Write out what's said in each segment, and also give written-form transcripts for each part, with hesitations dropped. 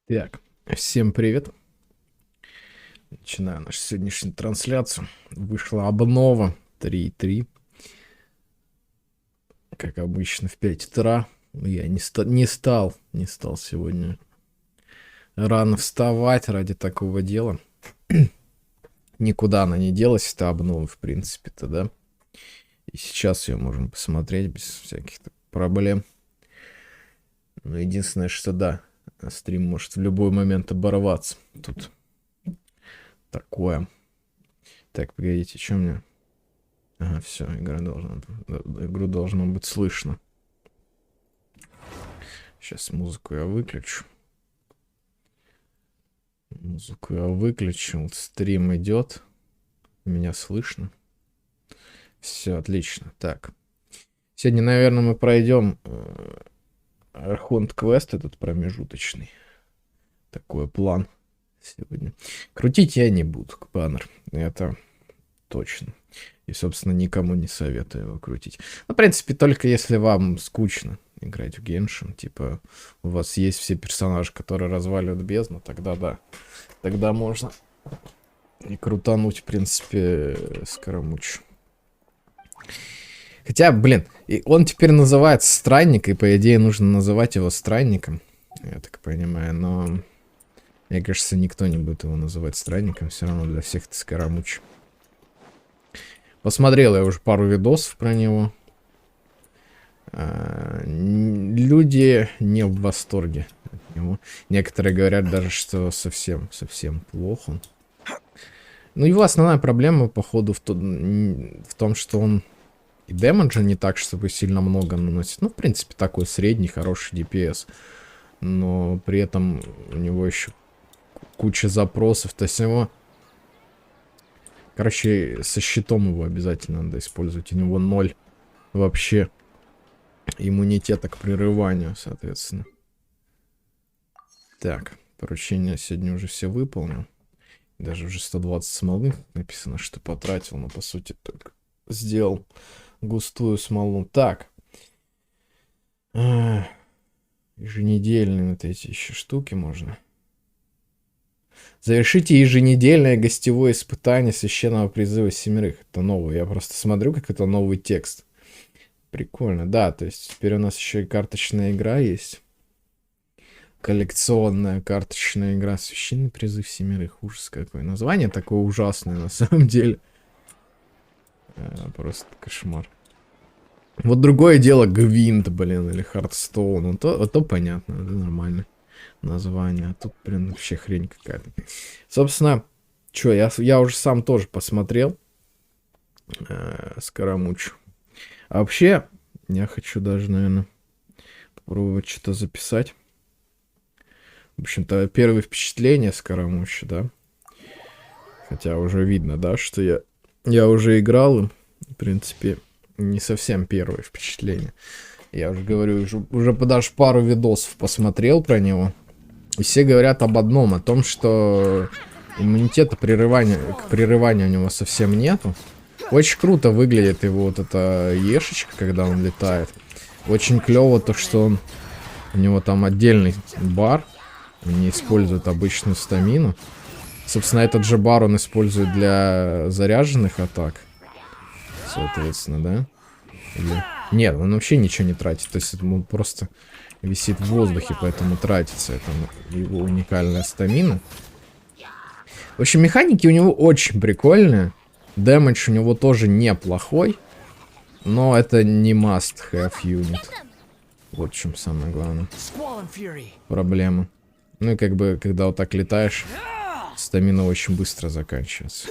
Так, всем привет. Начинаю нашу сегодняшнюю трансляцию. Вышла обнова 3.3. Как обычно, в 5 утра. Я не стал сегодня рано вставать ради такого дела. Никуда она не делась, это обнова, в принципе-то, да. И сейчас ее можем посмотреть без всяких проблем. Но единственное, что да, стрим может в любой момент оборваться. Тут такое. Так, погодите, что мне? Ага, все, игру должно быть слышно. Сейчас музыку я выключу. Музыку я выключил. Вот стрим идет. Меня слышно. Все, отлично. Так. Сегодня, наверное, мы пройдем Архонт квест этот промежуточный. Такой план сегодня. Крутить я не буду, баннер. Это точно. И, собственно, никому не советую его крутить. Ну, в принципе, только если вам скучно играть в Геншин. Типа, у вас есть все персонажи, которые разваливают бездну, тогда да. Тогда можно и крутануть, в принципе, Скоромуч. Хотя, блин, он теперь называется Странник, и, по идее, нужно называть его Странником. Я так понимаю, но... Мне кажется, никто не будет его называть Странником. Все равно для всех это Скоромуч. Посмотрел я уже пару видосов про него. Люди не в восторге от него. Некоторые говорят даже, что совсем плохо. Но его основная проблема, походу, в том, что он и дэмэджа не так, чтобы сильно много наносит. Ну, в принципе, такой средний, хороший DPS. Но при этом у него еще куча запросов. То есть его... Короче, со щитом его обязательно надо использовать. У него 0 вообще иммунитета к прерыванию, соответственно. Так, поручения сегодня уже все выполнил. Даже уже 120 смолы написано, что потратил, но по сути только сделал густую смолу. Так. Еженедельные вот эти еще штуки можно. Завершите еженедельное гостевое испытание священного призыва семерых. Это новое. Я просто смотрю, как это новый текст. Прикольно, да. То есть теперь у нас еще и карточная игра есть. Коллекционная карточная игра. Священный призыв семерых. Ужас какой. Название такое ужасное на самом деле. Просто кошмар. Вот другое дело Гвинт, блин, или Хардстоун. То понятно, это нормально. Название. А тут, блин, вообще хрень какая-то. Собственно, что, я уже сам тоже посмотрел Скоромуч. А вообще, я хочу даже, наверное, попробовать что-то записать. В общем-то, первые впечатления Скоромуча, да. Хотя уже видно, да, что я уже играл им. В принципе, не совсем первые впечатления. Я уже говорю, уже даже пару видосов посмотрел про него. И все говорят об одном, о том, что иммунитета к прерыванию у него совсем нету. Очень круто выглядит его вот эта ешечка, когда он летает. Очень клево то, что у него там отдельный бар. Он не использует обычную стамину. Собственно, этот же бар он использует для заряженных атак. Соответственно, да? Или... Нет, он вообще ничего не тратит. То есть он просто висит в воздухе, поэтому тратится. Это его уникальная стамина. В общем, механики у него очень прикольные. Дэмэдж у него тоже неплохой. Но это не must-have unit. Вот в чем самое главное проблема. Ну и как бы, когда вот так летаешь, стамина очень быстро заканчивается.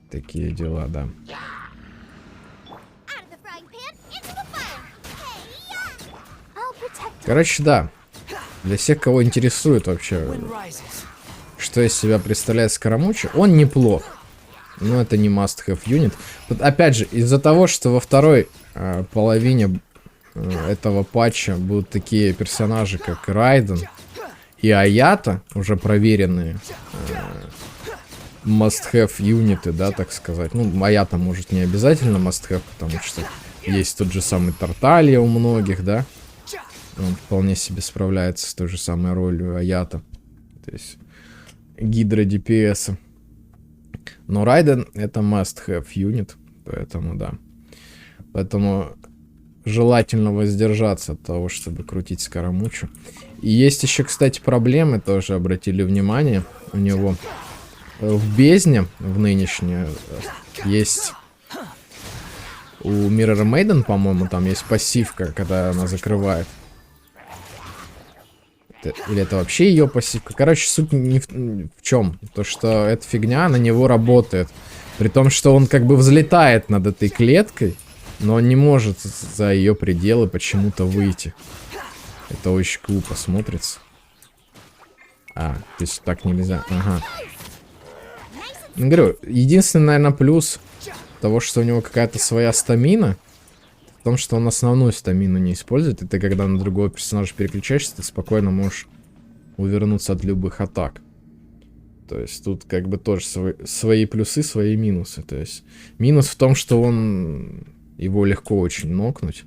Такие дела, да. Короче, да. Для всех, кого интересует вообще, что из себя представляет Скоромуч, он неплох. Но это не must-have unit. Тут, опять же, из-за того, что во второй половине этого патча будут такие персонажи, как Райден и Аята, уже проверенные must-have юниты, да, так сказать. Ну, Аята, может, не обязательно must-have, потому что есть тот же самый Тарталья у многих, да. Он вполне себе справляется с той же самой ролью Аята. То есть гидра ДПС. Но Райден это must-have юнит. Поэтому да. Поэтому желательно воздержаться от того, чтобы крутить Скоромучу. И есть еще, кстати, проблемы, тоже обратили внимание. У него в бездне, в нынешней, есть... У Mirror Maiden, по-моему, там есть пассивка, когда она закрывает. Или это вообще ее пассивка? Короче, суть не в чем. То, что эта фигня на него работает. При том, что он как бы взлетает над этой клеткой, но он не может за ее пределы почему-то выйти. Это очень глупо смотрится. А, то есть так нельзя. Ага. Я говорю, единственный, наверное, плюс того, что у него какая-то своя стамина, в том, что он основную стамину не использует, и ты, когда на другого персонажа переключаешься, ты спокойно можешь увернуться от любых атак. То есть тут как бы тоже свои плюсы, свои минусы. То есть минус в том, что его легко очень нокнуть.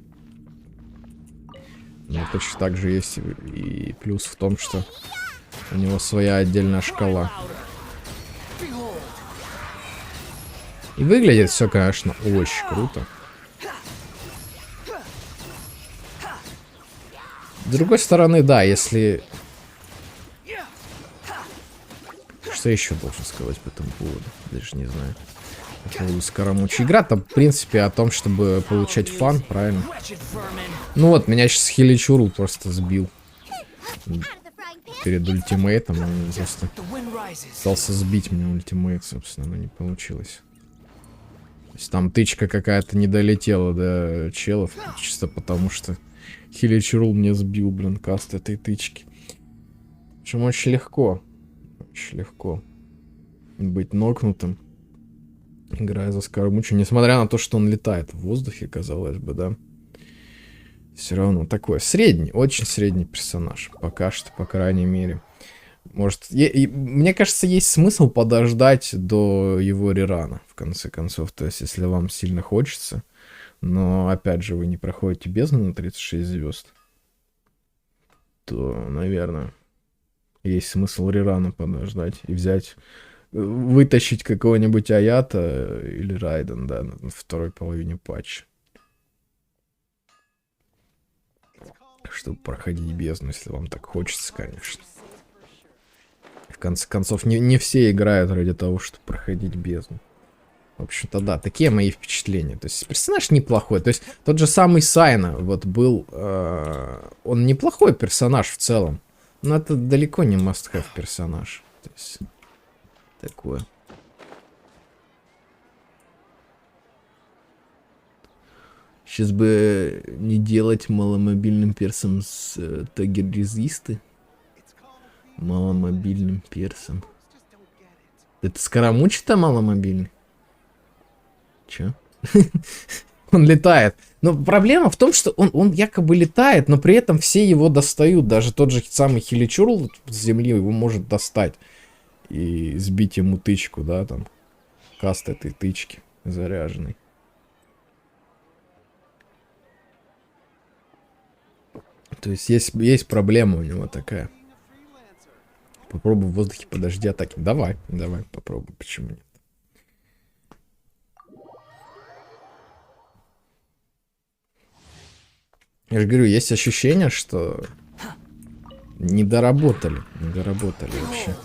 Но точно так же есть и плюс в том, что у него своя отдельная шкала. И выглядит все, конечно, очень круто. С другой стороны, да, если... Что еще должен сказать по этому поводу? Даже не знаю. По поводу Скоромучи. Игра-то, в принципе, о том, чтобы получать фан, правильно? Ну вот, меня сейчас Хиличуру просто сбил. Перед ультимейтом он просто пытался сбить меня ультимейт, собственно, но не получилось. То есть там тычка какая-то не долетела до челов, чисто потому что Хиличуру мне сбил, блин, каст этой тычки. Причем очень легко быть нокнутым, играя за Скоромучу, несмотря на то, что он летает в воздухе, казалось бы, да. Все равно такой средний, очень средний персонаж. Пока что, по крайней мере. Может, мне кажется, есть смысл подождать до его рерана, в конце концов. То есть, если вам сильно хочется. Но, опять же, вы не проходите бездну на 36 звезд. То, наверное, есть смысл рерана подождать и взять... Вытащить какого-нибудь Аята или Райден, да, на второй половине патча. Чтобы проходить бездну, если вам так хочется, конечно. В конце концов, не все играют ради того, чтобы проходить бездну. В общем-то, да, такие мои впечатления. То есть персонаж неплохой. То есть тот же самый Сайна вот был... он неплохой персонаж в целом. Но это далеко не must-have персонаж. То есть такое. Сейчас бы не делать маломобильным персом с тагер-резисты. Маломобильным персом. Это Скоромучи-то маломобильный? Чё? Он летает. Но проблема в том, что он якобы летает, но при этом все его достают. Даже тот же самый Хиличурл с земли его может достать. И сбить ему тычку, да, там. Каст этой тычки заряженной. То есть есть проблема у него такая. Попробуй в воздухе, подожди атаки. Давай попробуй, почему нет. Я же говорю, есть ощущение, что не доработали вообще.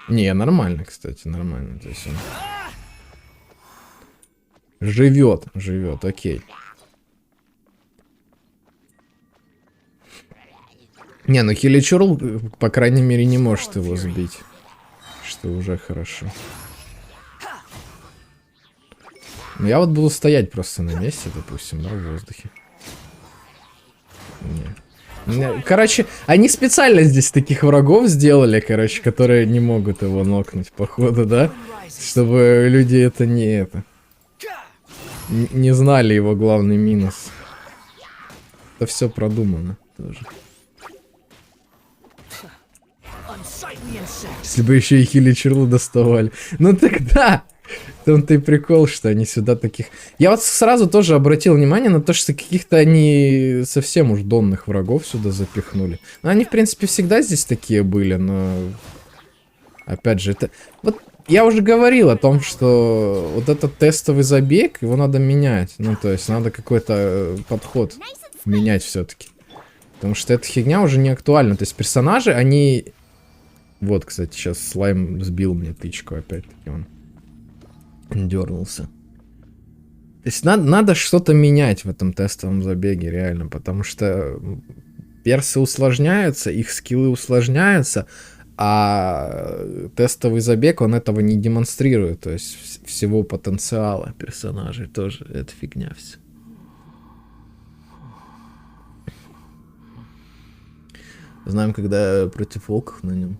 Не, нормально, кстати, нормально. То есть он живет, окей. Не, ну Хиличурл, по крайней мере, не может его сбить. Что уже хорошо. Ну, я вот буду стоять просто на месте, допустим, да, в воздухе. Не. Короче, они специально здесь таких врагов сделали, короче, которые не могут его нокнуть, походу, да? Чтобы люди это не знали его главный минус. Это все продумано тоже. Если бы еще и Хиличурлу доставали. Ну тогда, В том-то и прикол, что они сюда таких... Я вот сразу тоже обратил внимание на то, что каких-то они совсем уж донных врагов сюда запихнули. Ну, они, в принципе, всегда здесь такие были, но... Опять же, это... Вот я уже говорил о том, что вот этот тестовый забег, его надо менять. Ну, то есть, надо какой-то подход менять все-таки. Потому что эта фигня уже не актуальна. То есть, персонажи, они... Вот, кстати, сейчас слайм сбил мне тычку опять-таки. Он дернулся. То есть надо что-то менять в этом тестовом забеге, реально, потому что персы усложняются, их скиллы усложняются, а тестовый забег, он этого не демонстрирует, то есть всего потенциала персонажей тоже, это фигня все. Знаем, когда против волков на нем.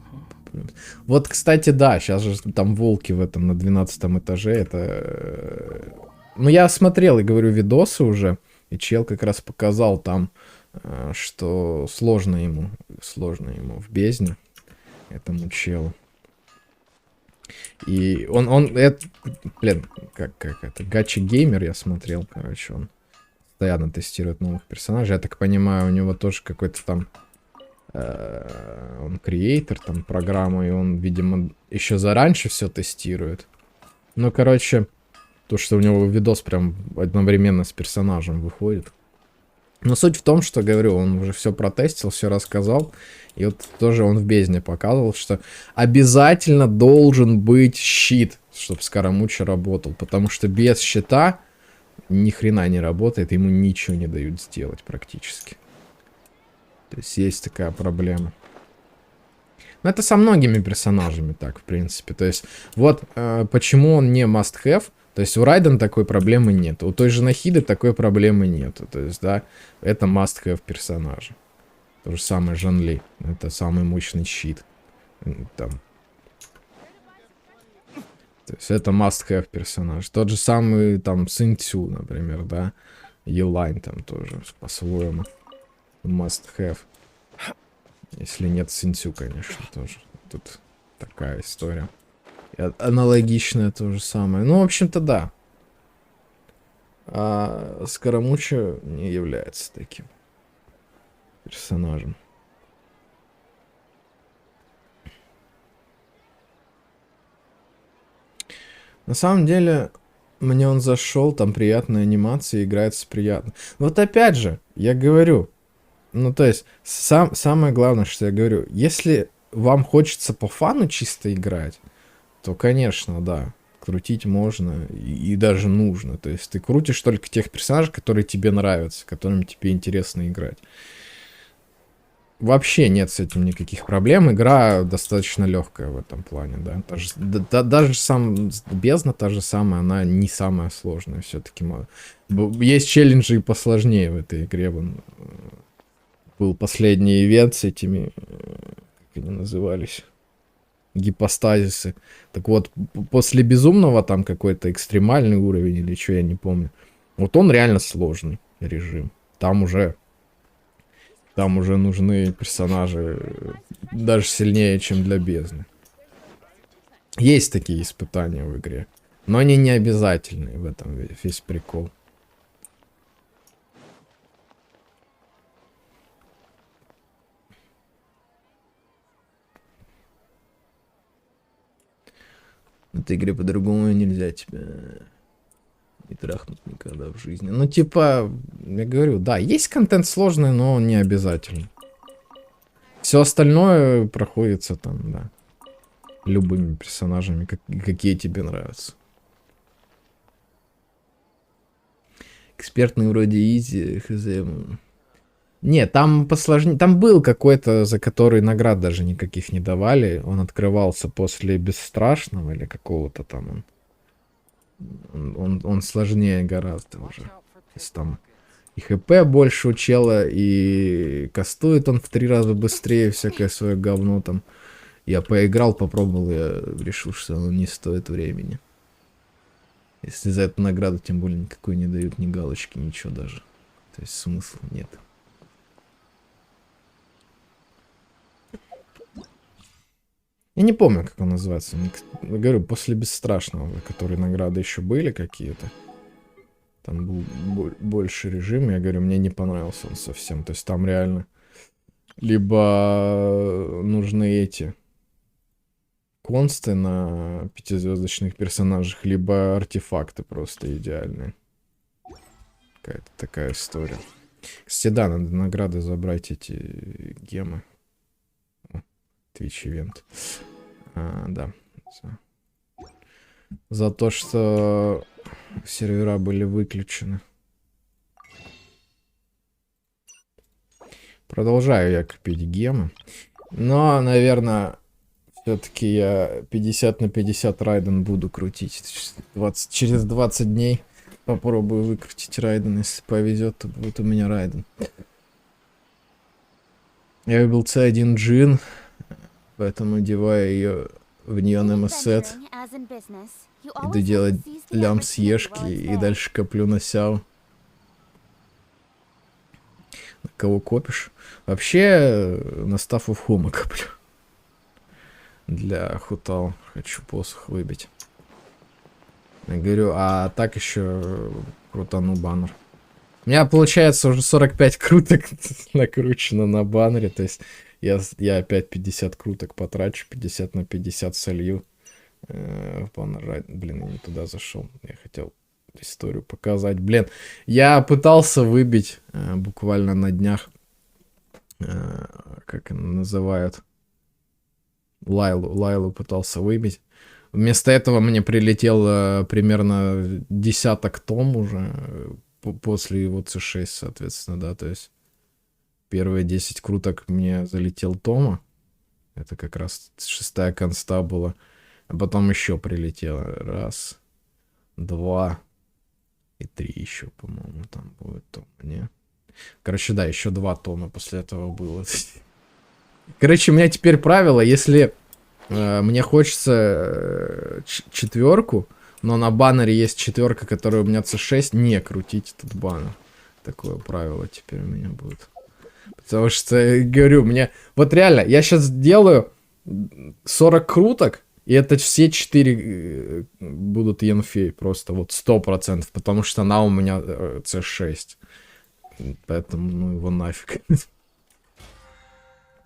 Вот, кстати, да, сейчас же там волки в этом на 12 этаже, это... Ну, я смотрел и говорю видосы уже, и чел как раз показал там, что сложно ему в бездне, этому челу. И он это, блин, как это, гачи геймер я смотрел, короче, он постоянно тестирует новых персонажей, я так понимаю, у него тоже какой-то там, он креатор там программы, и он, видимо, еще зараньше все тестирует. Ну, короче... То, что у него видос прям одновременно с персонажем выходит. Но суть в том, что, говорю, он уже все протестил, все рассказал. И вот тоже он в бездне показывал, что обязательно должен быть щит, чтобы Скоромуча работал. Потому что без щита ни хрена не работает, ему ничего не дают сделать практически. То есть есть такая проблема. Но это со многими персонажами так, в принципе. То есть вот почему он не must-have. То есть у Райден такой проблемы нет. У той же Нахиды такой проблемы нет. То есть, да, это must-have персонажа. То же самое Жан Ли. Это самый мощный щит. Там. То есть это must-have персонаж. Тот же самый там Сын Цю, например, да. Елайн там тоже по-своему. Must-have. Если нет Сын Цю, конечно, тоже. Тут такая история. Аналогичное то же самое. Ну, в общем-то, да. А Скоромуча не является таким персонажем. На самом деле, мне он зашел, там приятная анимация, играется приятно. Вот опять же, я говорю, ну, то есть, самое главное, что я говорю, если вам хочется по фану чисто играть, то, конечно, да, крутить можно и даже нужно. То есть ты крутишь только тех персонажей, которые тебе нравятся, которыми тебе интересно играть. Вообще нет с этим никаких проблем. Игра достаточно легкая в этом плане, да. Даже сам бездна та же самая, она не самая сложная все-таки. Есть челленджи и посложнее в этой игре. Был последний ивент с этими, как они назывались, гипостазисы. Так вот, после безумного там какой-то экстремальный уровень или что, я не помню. Вот он реально сложный режим. Там уже нужны персонажи даже сильнее, чем для бездны. Есть такие испытания в игре. Но они не обязательные, в этом весь прикол. В этой игре по-другому нельзя тебя не трахнуть никогда в жизни. Ну, типа, я говорю, да, есть контент сложный, но он не обязательно. Все остальное проходится там, да, любыми персонажами, какие тебе нравятся. Экспертный вроде изи, хз. Нет, там посложнее. Там был какой-то, за который наград даже никаких не давали. Он открывался после Бесстрашного или какого-то там. Он сложнее гораздо уже. То есть там и ХП больше у чела, и кастует он в 3 раза быстрее всякое свое говно там. Я поиграл, попробовал, я решил, что оно не стоит времени. Если за эту награду, тем более, никакой не дают, ни галочки, ничего даже. То есть смысла нет. Я не помню, как он называется. Говорю, после Бесстрашного, которые награды еще были какие-то. Там был больше режим. Я говорю, мне не понравился он совсем. То есть там реально либо нужны эти консты на пятизвездочных персонажах, либо артефакты просто идеальные. Какая-то такая история. Кстати, да, надо награды забрать эти гемы. Twitch ивент. Да. За то, что сервера были выключены. Продолжаю я копить гемы. Но, наверное, все-таки я 50 на 50 райден буду крутить. Через 20 дней попробую выкрутить райден. Если повезет, то будет у меня райден. Я выбил C1 джин, поэтому одеваю ее в неон МСет. Иду делать лям с ешки и дальше коплю на сяо. На кого копишь? Вообще на Staff of Home коплю. Для хутал хочу посох выбить. Я говорю, а так еще крутану баннер. У меня получается уже 45 круток накручено на баннере. То есть я опять 50 круток потрачу, 50 на 50 солью. Баннер, блин, я не туда зашел. Я хотел историю показать. Блин, я пытался выбить буквально на днях, как она называют, Лайлу пытался выбить. Вместо этого мне прилетел примерно десяток том уже после его C6, соответственно, да, то есть первые 10 круток мне залетел тома. Это как раз 6-я конста была. А потом еще прилетело. 1, 2 и 3 еще, по-моему, там будет том. Не? Короче, да, еще 2 тома после этого было. Короче, у меня теперь правило, если мне хочется 4, но на баннере есть 4, которая у меня C6, не крутить этот баннер. Такое правило теперь у меня будет. Потому что, говорю, мне... Вот реально, я сейчас делаю 40 круток, и это все 4 будут Янфей. Просто вот 100%. Потому что она у меня C6. Поэтому, ну, его нафиг.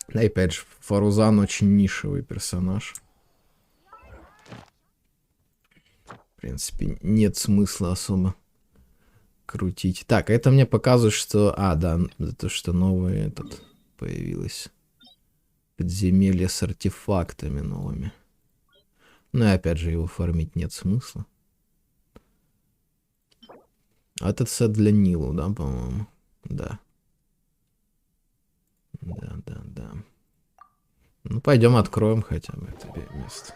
Да, и опять же, Фарузан очень нишевый персонаж. В принципе, нет смысла особо крутить. Так, это мне показывает, что... А, да, то, что новый этот появилось. Подземелье с артефактами новыми. Ну и опять же, его фармить нет смысла. А этот сет для Нилу, да, по-моему? Да. Да. Ну, пойдем откроем хотя бы это место.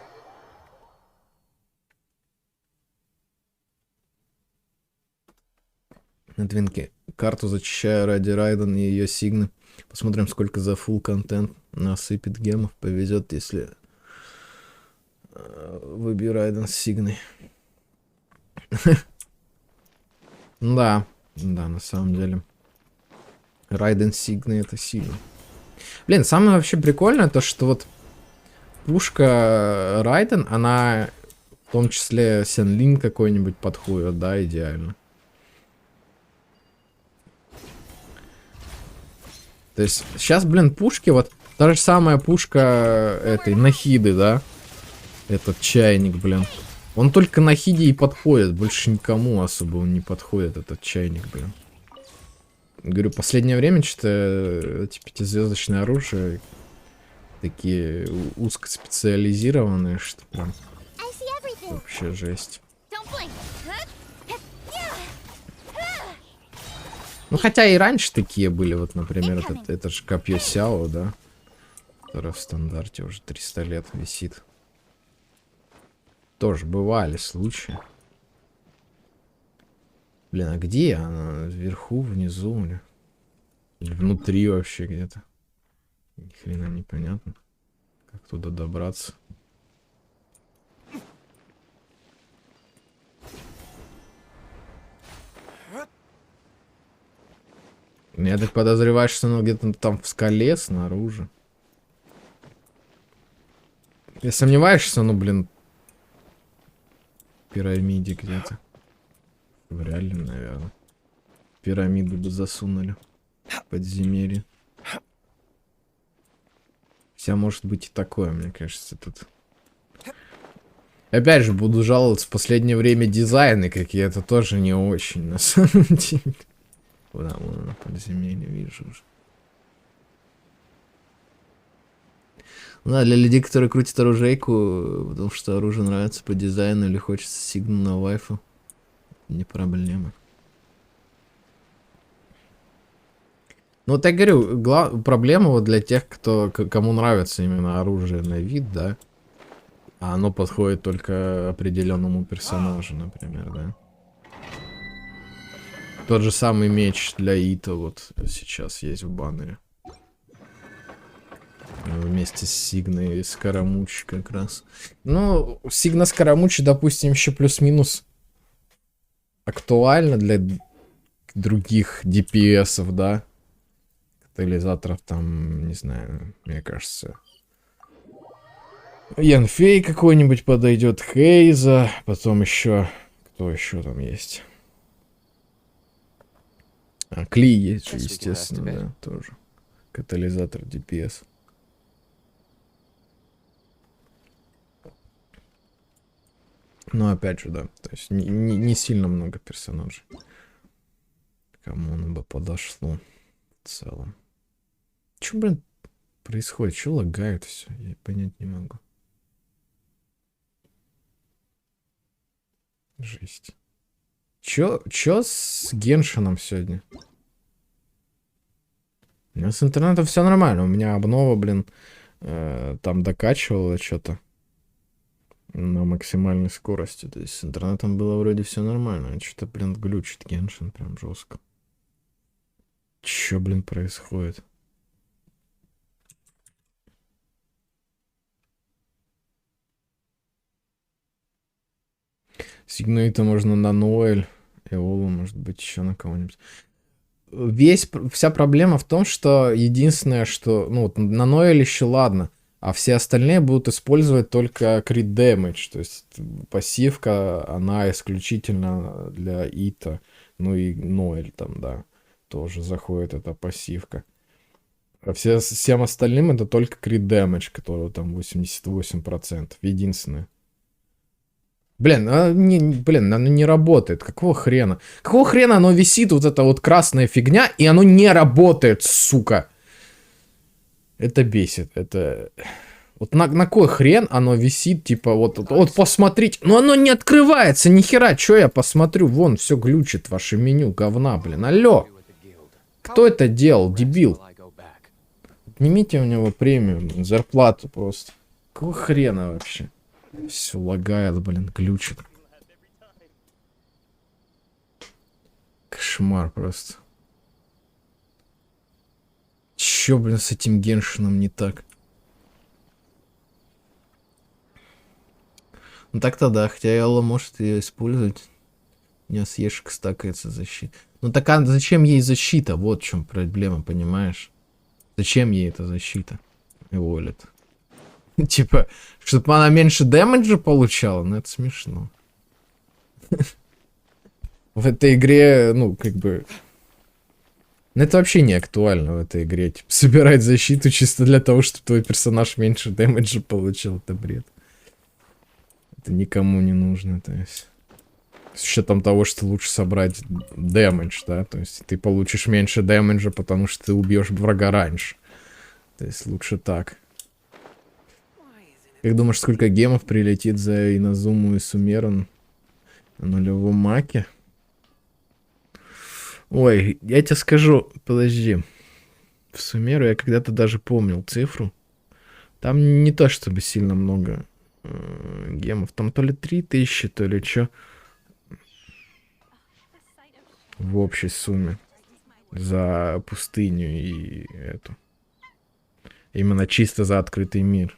На твинке карту зачищаю ради Райден и ее сигны. Посмотрим, сколько за full контент насыпет гемов. Повезет, если выбью Райден с сигной. Да, на самом деле. Райден сигны это сильно. Блин, самое вообще прикольное то, что вот пушка Райден, она в том числе Сенлин какой-нибудь подходит, да, идеально. То есть сейчас, блин, пушки, вот та же самая пушка этой Нахиды, да? Этот чайник, блин. Он только Нахиде и подходит, больше никому особо он не подходит, этот чайник, блин. Говорю, последнее время что-то эти пятизвездочные оружия такие узкоспециализированные, что прям вообще жесть. Ну, хотя и раньше такие были, вот, например, это же копье Сяо, да? Которое в стандарте уже 300 лет висит. Тоже бывали случаи. Блин, а где она? Вверху, внизу или внутри вообще где-то? Ни хрена непонятно. Как туда добраться? Я так подозреваю, что она где-то там в скале снаружи. Я сомневаешься, ну, блин, в пирамиде где-то. Вряд ли, наверное. Пирамиду бы засунули. Подземелье. Хотя может быть и такое, мне кажется, тут. Опять же, буду жаловаться, в последнее время дизайны какие-то тоже не очень, на самом деле. Куда вон на подземелье вижу уже. Ну да, для людей, которые крутят оружейку, потому что оружие нравится по дизайну или хочется сигнал на вайфу, не проблема. Ну вот я говорю, проблема вот для тех, кому нравится именно оружие на вид, да, а оно подходит только определенному персонажу, например, да. Тот же самый меч для Ита вот сейчас есть в баннере. Вместе с Сигной и Скоромучи как раз. Ну, Сигна Скоромучи, допустим, еще плюс-минус актуально для других DPS-ов, да. Катализаторов там, не знаю, мне кажется. Янфей какой-нибудь подойдет, Хейза, потом еще... Кто еще там есть? А, Кли есть, естественно, да, тоже. Катализатор DPS. Но опять же, да, то есть не сильно много персонажей. Кому оно бы подошло в целом. Че, блин, происходит? Че лагает все? Я понять не могу. Жесть. Чё с Геншином сегодня? У меня с интернетом все нормально. У меня обнова, блин, там докачивала что-то на максимальной скорости. То есть с интернетом было вроде все нормально. Что-то, блин, глючит Геншин прям жестко. Че, блин, происходит? Сигнуита можно на Ноэль. Эолу, может быть, еще на кого-нибудь. Вся проблема в том, что единственное, что... Ну, вот на Ноэль еще ладно. А все остальные будут использовать только крит дэмэдж. То есть пассивка, она исключительно для Ита. Ну и Ноэль там, да. Тоже заходит эта пассивка. А всем остальным это только крит дэмэдж, которого там 88%. Единственное. Блин, оно не работает. Какого хрена? Какого хрена оно висит, вот эта вот красная фигня, и оно не работает, сука? Это бесит. Это... Вот на кой хрен оно висит, типа, вот посмотрите. Но оно не открывается, нихера. Чё я посмотрю? Вон, все глючит, ваше меню, говна, блин. Алло. Кто это делал, дебил? Отнимите у него премию, зарплату просто. Какого хрена вообще? Все лагает, блин, глючит. Кошмар просто. Чё, блин, с этим Геншином не так? Ну так-то да, хотя Элла может ее использовать. У нее с Ешек стакается защита. Ну так а зачем ей защита? Вот в чем проблема, понимаешь? Зачем ей эта защита? И волит. Типа, чтобы она меньше дэмэджа получала? Ну это смешно. В этой игре, ну, как бы... Ну это вообще не актуально в этой игре. Типа, собирать защиту чисто для того, чтобы твой персонаж меньше дэмэджа получил. Это бред. Это никому не нужно, то есть... С учетом того, что лучше собрать дэмэдж, да? То есть ты получишь меньше дэмэджа, потому что ты убьешь врага раньше. То есть лучше так. Как думаешь, сколько гемов прилетит за Иназуму и Сумеру на нулевом маке? Ой, я тебе скажу, подожди. В Сумеру я когда-то даже помнил цифру. Там не то чтобы сильно много гемов. Там то ли 3000, то ли что. В общей сумме. За пустыню и эту. Именно чисто за открытый мир.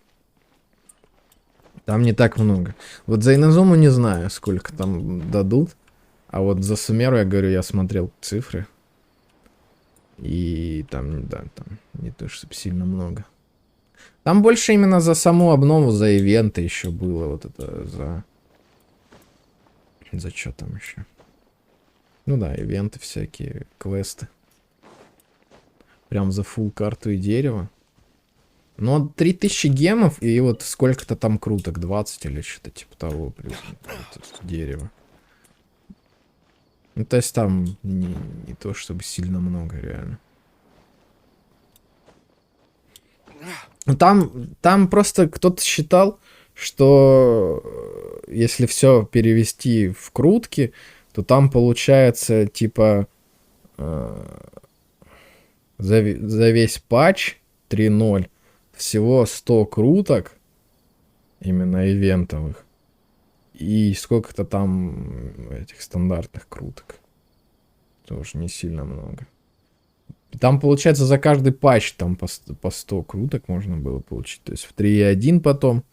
Там не так много. Вот за Иназуму не знаю, сколько там дадут. А вот за Сумеру, я говорю, я смотрел цифры. И там, да, там не то, чтобы сильно много. Там больше именно за саму обнову, за ивенты еще было. Вот это за... За что там еще? Ну да, ивенты всякие, квесты. Прям за фулл карту и дерево. Но 3000 гемов и вот сколько-то там круток, 20 или что-то типа того, плюс вот дерево. Ну, то есть там не то, чтобы сильно много, реально. Ну, там просто кто-то считал, что если все перевести в крутки, то там получается, типа, за весь патч 3.0 всего 100 круток, именно ивентовых, и сколько-то там этих стандартных круток. Тоже не сильно много. Там, получается, за каждый патч там по 100 круток можно было получить. То есть в 3.1 потом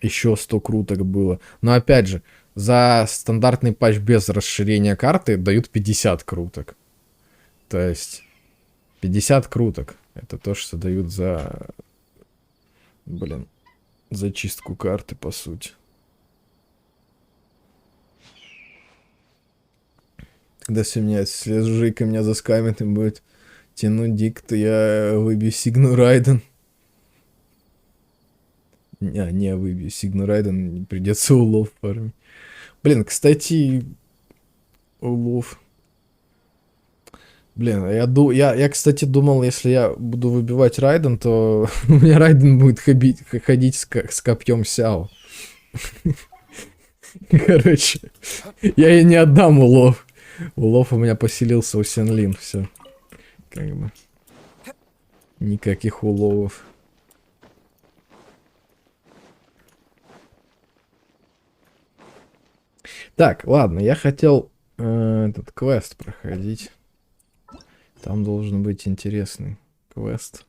еще 100 круток было. Но опять же, за стандартный патч без расширения карты дают 50 круток. То есть 50 круток. Это то, что дают за... Блин. За чистку карты, по сути. Когда все меня, если Жика меня заскамит и будет тянуть дик, то я выбью Сигну Райден. Не выбью Сигну Райден, придется улов фармить. Блин, кстати, улов. Блин, я, кстати, думал, если я буду выбивать Райден, то у меня Райден будет ходить с копьем Сяо. Короче, я ей не отдам улов. Улов у меня поселился у Сенлин, все. Как бы. Никаких уловов. Так, ладно, я хотел этот квест проходить. Там должен быть интересный квест.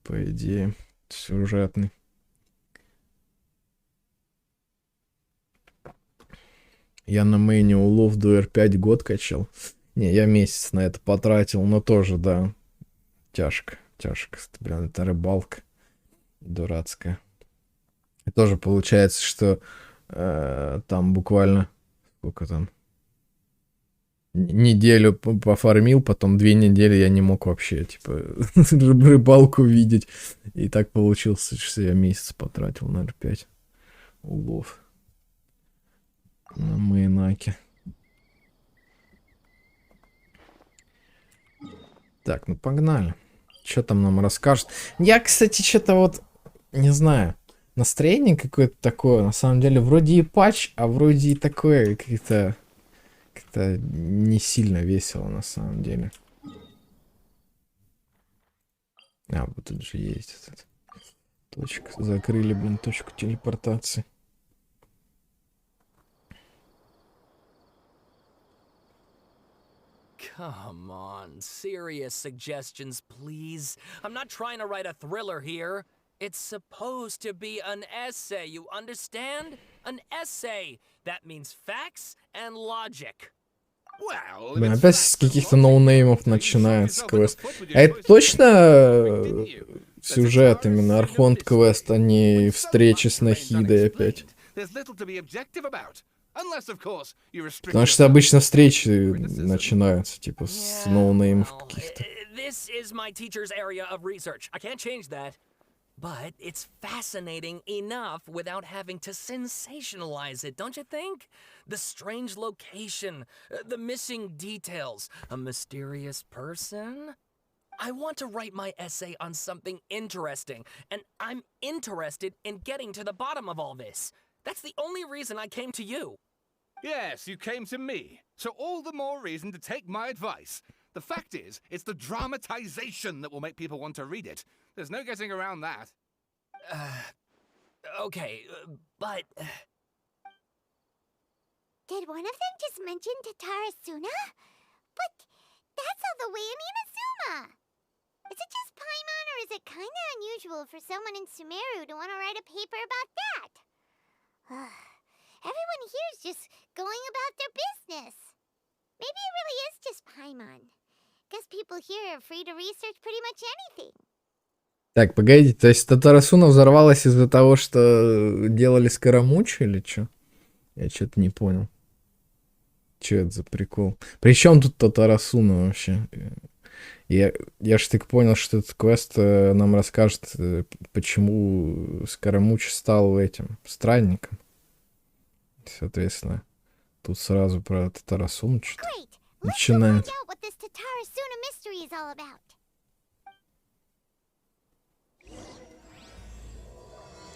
По идее, сюжетный. Я на мейне улов до R5 год качал. Не, я месяц на это потратил, но тоже, да. Тяжко. Блин, это рыбалка дурацкая. И тоже получается, что там буквально сколько там неделю пофармил, потом 2 недели я не мог вообще, типа, рыбалку видеть. И так получилось, что я месяц потратил на R5 улов. На мейнаке. Так, ну погнали. Что там нам расскажет? Я, кстати, что-то вот, не знаю, настроение какое-то такое. На самом деле, вроде и патч, а вроде и такое как-то не сильно весело, на самом деле. А, вот тут же есть этот. Точка. Закрыли, блин, точку телепортации. Come on, serious suggestions, please. I'm not trying to write a thriller here. It's supposed to be an essay, you understand? An essay. That means facts and logic. Блин, опять с каких-то ноунеймов начинается квест. А это точно сюжет именно Архонт квест, а не встречи с Нахидой опять? Потому что обычно встречи начинаются, типа, с ноунеймов каких-то. This is my teacher's area of research. I can't change that. But it's fascinating enough without having to sensationalize it, don't you think? The strange location, the missing details, a mysterious person. I want to write my essay on something interesting, and I'm interested in getting to the bottom of all this. That's the only reason I came to you. Yes, you came to me. So all the more reason to take my advice. The fact is, it's the dramatization that will make people want to read it. There's no getting around that. Okay, but... Did one of them just mention Tatarasuna? But that's all the way in Inazuma! Is it just Paimon, or is it kinda unusual for someone in Sumeru to want to write a paper about that? Everyone here is just going about their business. Maybe it really is just Paimon. Guess people here are free to research pretty much anything. Так, погодите, то есть Татарасуна взорвалась из-за того, что делали скоромучу или что? Я что-то не понял. Что это за прикол? При чем тут Татарасуна вообще? Я ж так понял, что этот квест нам расскажет, почему Скоромуч стал этим странником. Соответственно, тут сразу про Татарасуну что-то Great. Let's go find начинает. out what this Tatarasuna mystery is all about.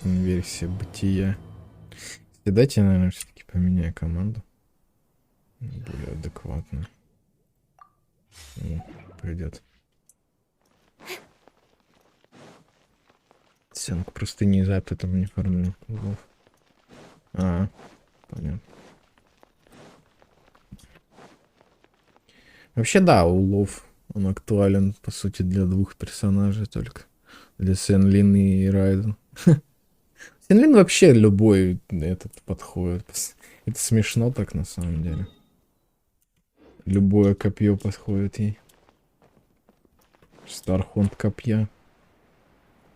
Версия бытия. Дайте, наверное, все-таки поменяю команду. Более адекватно. Пойдет. Стенку просто не из-за этого не формулы. Понятно. Вообще, да, улов, он актуален, по сути, для двух персонажей только. Для Сен-Лин и Райден. Сен-Лин вообще любой этот подходит. Это смешно так, на самом деле. Любое копье подходит ей. Стархонд копья.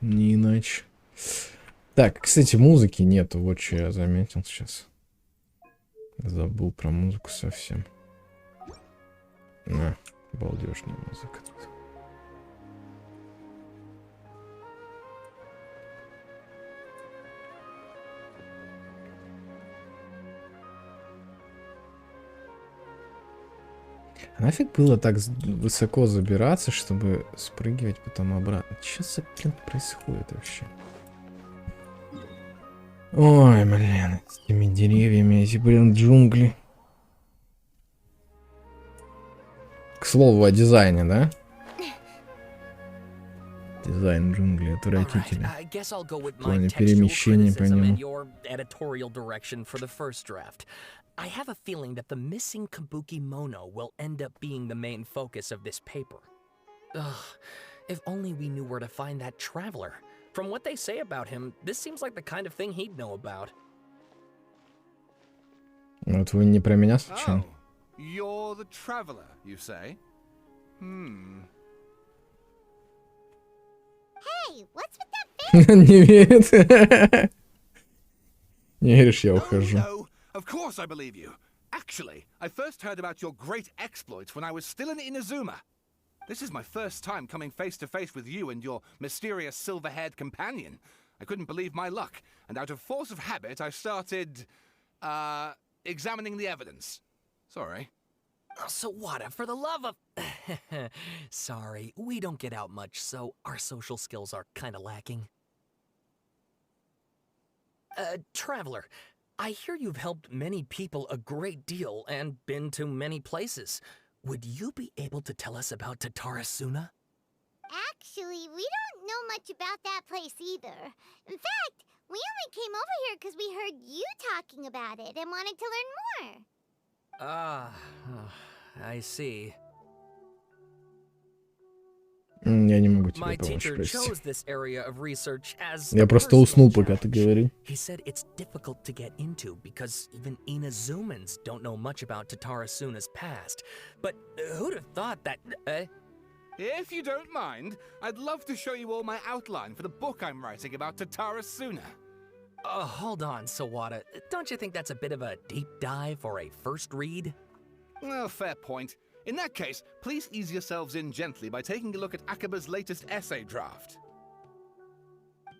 Не иначе. Так, кстати, музыки нету. Вот что я заметил сейчас. Забыл про музыку совсем. Балдежная музыка тут. А нафиг было так высоко забираться, чтобы спрыгивать потом обратно? Что за блин происходит вообще? Ой, блин, с этими деревьями, эти, блин, джунгли. К слову о дизайне, да? Дизайн джунглей отвратительный. В плане перемещения по нему. I have a feeling that the missing Kabuki Mono will end up being the main focus of this paper. Ugh, if only we knew where to find that traveler. From what they say about him, this seems like the kind of thing he'd know about. Вот вы не про меня случайно? Oh, you're the traveler, you say? Hey, what's with that face? Не верит. Не веришь, я ухожу. No, of course I believe you. Actually, I first heard about your great exploits when I was still in Inazuma. This is my first time coming face to face with you and your mysterious silver-haired companion. I couldn't believe my luck, and out of force of habit, I started, examining the evidence. Sorry. So what, for the love of... Sorry, we don't get out much, so our social skills are kinda lacking. Traveler, I hear you've helped many people a great deal and been to many places. Would you be able to tell us about Tatarasuna? Actually, we don't know much about that place either. In fact, we only came over here because we heard you talking about it and wanted to learn more. I see. Я не могу тебе My помочь, teacher прости. chose this area of research as Я a просто personal уснул, пока ты challenge. говорил. He said it's difficult to get into because even Inazumans don't know much about Tatarasuna's past. But who'd have thought that... If you don't mind, I'd love to show you all my outline for the book I'm writing about Tatarasuna. Hold on, Sawada. Don't you think that's a bit of a deep dive for a first read? Well, fair point. In that case, please ease yourselves in gently by taking a look at Akaba's latest essay draft.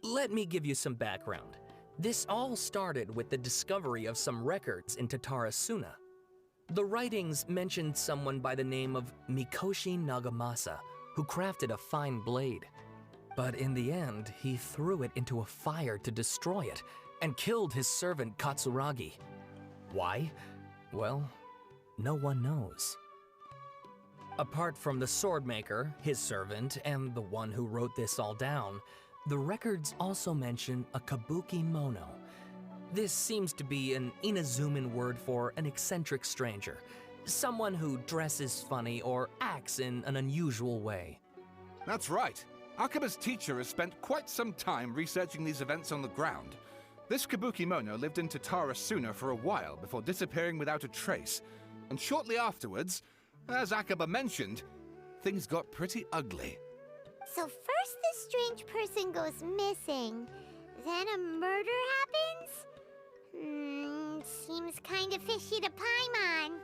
Let me give you some background. This all started with the discovery of some records in Tatarasuna. The writings mentioned someone by the name of Mikoshi Nagamasa, who crafted a fine blade. But in the end, he threw it into a fire to destroy it, and killed his servant Katsuragi. Why? Well, no one knows. Apart from the swordmaker, his servant, and the one who wrote this all down, the records also mention a kabuki mono. This seems to be an Inazuman word for an eccentric stranger, someone who dresses funny or acts in an unusual way. That's right. Akaba's teacher has spent quite some time researching these events on the ground. This kabuki mono lived in Tatarasuna for a while before disappearing without a trace, and shortly afterwards, as Akaba mentioned, things got pretty ugly. So first this strange person goes missing, then a murder happens? Seems kind of fishy to Paimon.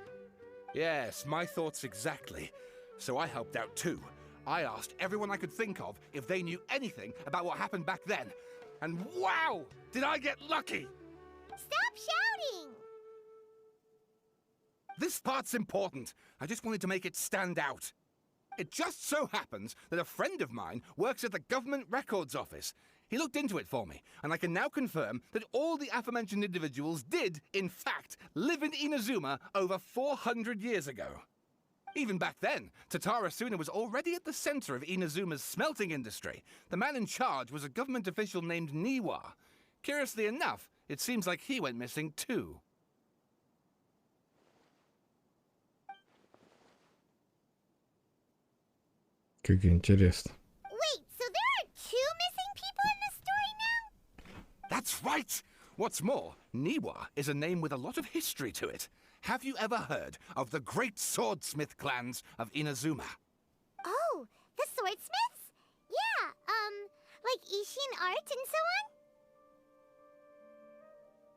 Yes, my thoughts exactly. So I helped out too. I asked everyone I could think of if they knew anything about what happened back then. And wow, did I get lucky! Stop shouting! This part's important. I just wanted to make it stand out. It just so happens that a friend of mine works at the Government Records Office. He looked into it for me, and I can now confirm that all the aforementioned individuals did, in fact, live in Inazuma over 400 years ago. Even back then, Tatara Suna was already at the center of Inazuma's smelting industry. The man in charge was a government official named Niwa. Curiously enough, it seems like he went missing too. Как интересно. Wait, so there are two missing people in this story now? That's right! What's more, Niwa is a name with a lot of history to it. Have you ever heard of the great swordsmith clans of Inazuma? Oh, the swordsmiths? Yeah, like Ishin art and so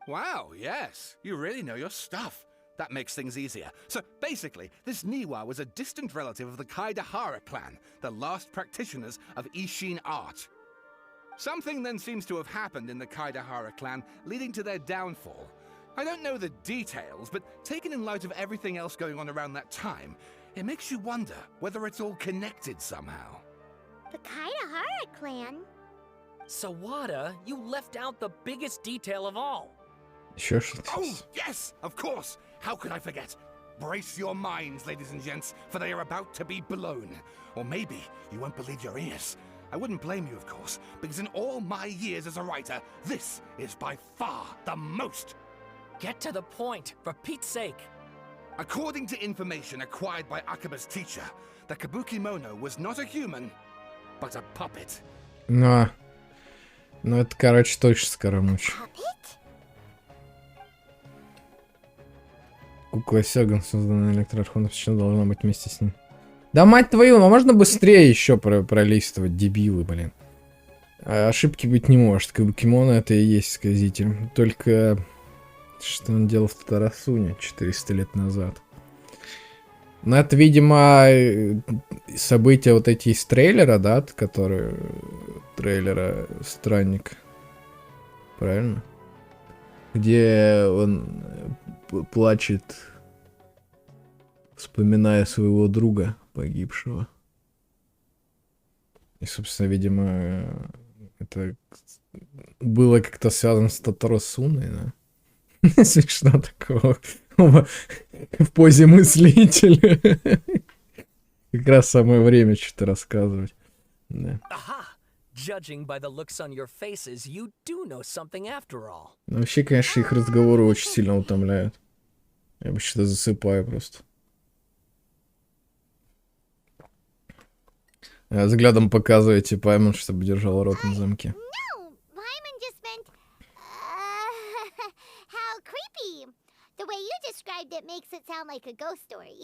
on? Wow, yes. You really know your stuff. That makes things easier. So basically, this Niwa was a distant relative of the Kaidahara clan, the last practitioners of Ishin art. Something then seems to have happened in the Kaidahara clan, leading to their downfall. I don't know the details, but taken in light of everything else going on around that time, it makes you wonder whether it's all connected somehow. The Kaidahara clan? Sawada, you left out the biggest detail of all. Еще что-то. Oh, yes, of course. How could I forget? Brace your minds, ladies and gents, for they are about to be blown. Or maybe you won't believe your ears. I wouldn't blame you, of course, because in all my years as a writer, this is by far the most. Get to the point, for Pete's sake. According to information acquired by Akaba's teacher, the Kabukimono was not a human, but a puppet. Ну, это, короче, точно скоромуч. Puppet? Кукла Сёган, созданная электроархоном, почему должна быть вместе с ним? Да мать твою, а можно быстрее еще пролистывать, дебилы, блин. Ошибки быть не может. Кабукимоно это и есть сказитель. Только что он делал в Татарасуне 400 лет назад. Ну, это, видимо, события вот эти из трейлера, да, которые... Трейлера «Странник». Правильно? Где он плачет, вспоминая своего друга погибшего. И, собственно, видимо, это было как-то связано с Татарасуной, да? Смешно такого. В позе мыслителя. Как раз самое время что-то рассказывать. Да. Aha! Judging by the looks on your faces, you do know something after all. Но вообще, конечно, их разговоры очень сильно утомляют. Я бы что-то засыпаю просто. Взглядом показываете Паймон, чтобы держал рот на замке. No, Paimon just meant, how creepy. The way you described it makes it sound like a ghost story.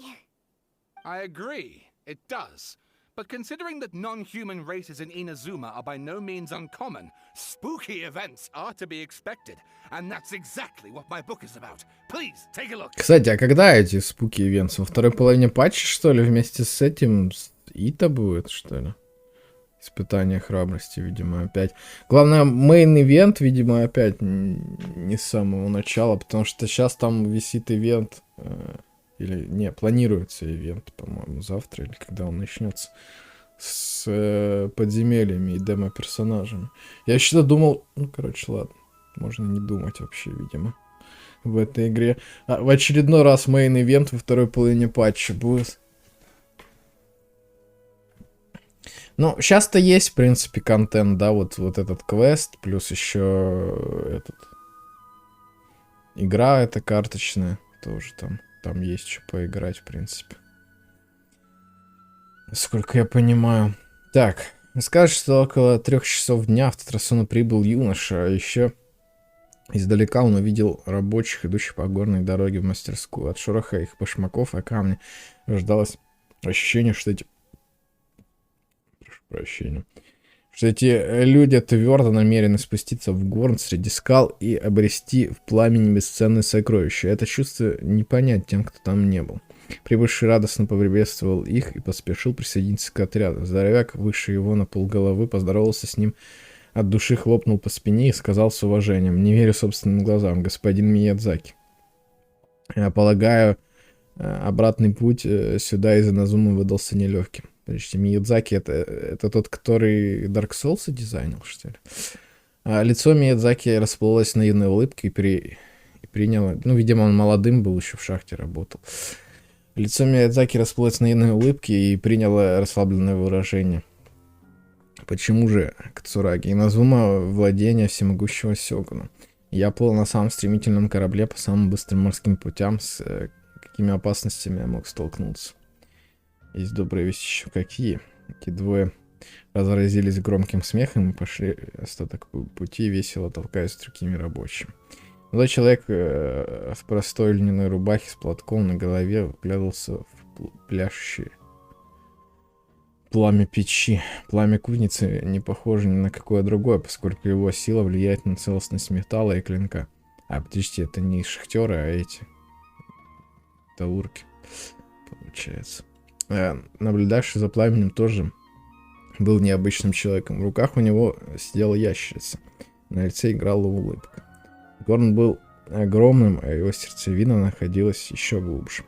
I agree, it does. But considering that non-human races in Inazuma are by no means uncommon, spooky events are to be expected. And that's exactly what my book is about. Please, take a look. Кстати, а когда эти спуки ивенты? Во второй половине патча, что ли, вместе с этим Ита будет, что ли? Испытание храбрости, видимо, опять. Главное, мейн-ивент, видимо, опять не с самого начала, потому что сейчас там висит ивент... Или, не, планируется ивент, по-моему, завтра, или когда он начнется, с подземельями и демо-персонажами. Я что-то думал, ну, короче, ладно, можно не думать вообще, видимо, в этой игре. В очередной раз мейн-ивент во второй половине патча будет. Ну, сейчас-то есть, в принципе, контент, да, вот этот квест, плюс еще этот... Игра эта карточная, тоже там. Там есть что поиграть, в принципе. Сколько я понимаю. Так, скажешь, что около 3 часов дня в Татарасуну прибыл юноша, а еще издалека он увидел рабочих, идущих по горной дороге в мастерскую. От шороха их башмаков и камни рождалось ощущение, что эти... Прошу прощения. Что эти люди твердо намерены спуститься в горн среди скал и обрести в пламени бесценные сокровища. Это чувство не понять тем, кто там не был. Прибывший радостно поприветствовал их и поспешил присоединиться к отряду. Здоровяк, выше его на полголовы, поздоровался с ним, от души хлопнул по спине и сказал с уважением: «Не верю собственным глазам, господин Миядзаки. Я полагаю, обратный путь сюда из Иназумы выдался нелегким». Подождите, Миядзаки это тот, который Dark Souls дизайнил, что ли? Лицо Миядзаки расплылось наивной улыбкой и приняло... Ну, видимо, он молодым был, еще в шахте работал. Лицо Миядзаки расплылось наивной улыбкой и приняло расслабленное выражение. Почему же, Кацураги, Иназума — владение всемогущего сёгуна. Я плыл на самом стремительном корабле по самым быстрым морским путям, с какими опасностями я мог столкнуться. Есть добрые вести еще какие. Эти двое разразились громким смехом и пошли остаток пути, весело толкаясь с другими рабочими. Молодой человек в простой льняной рубахе с платком на голове вглядывался в пляшущее пламя печи. Пламя кузницы не похоже ни на какое другое, поскольку его сила влияет на целостность металла и клинка. Подождите, это не шахтеры, а эти таурки, получается. Наблюдавший за пламенем тоже был необычным человеком. В руках у него сидела ящерица. На лице играла улыбка. Горн был огромным, а его сердцевина находилась еще глубже.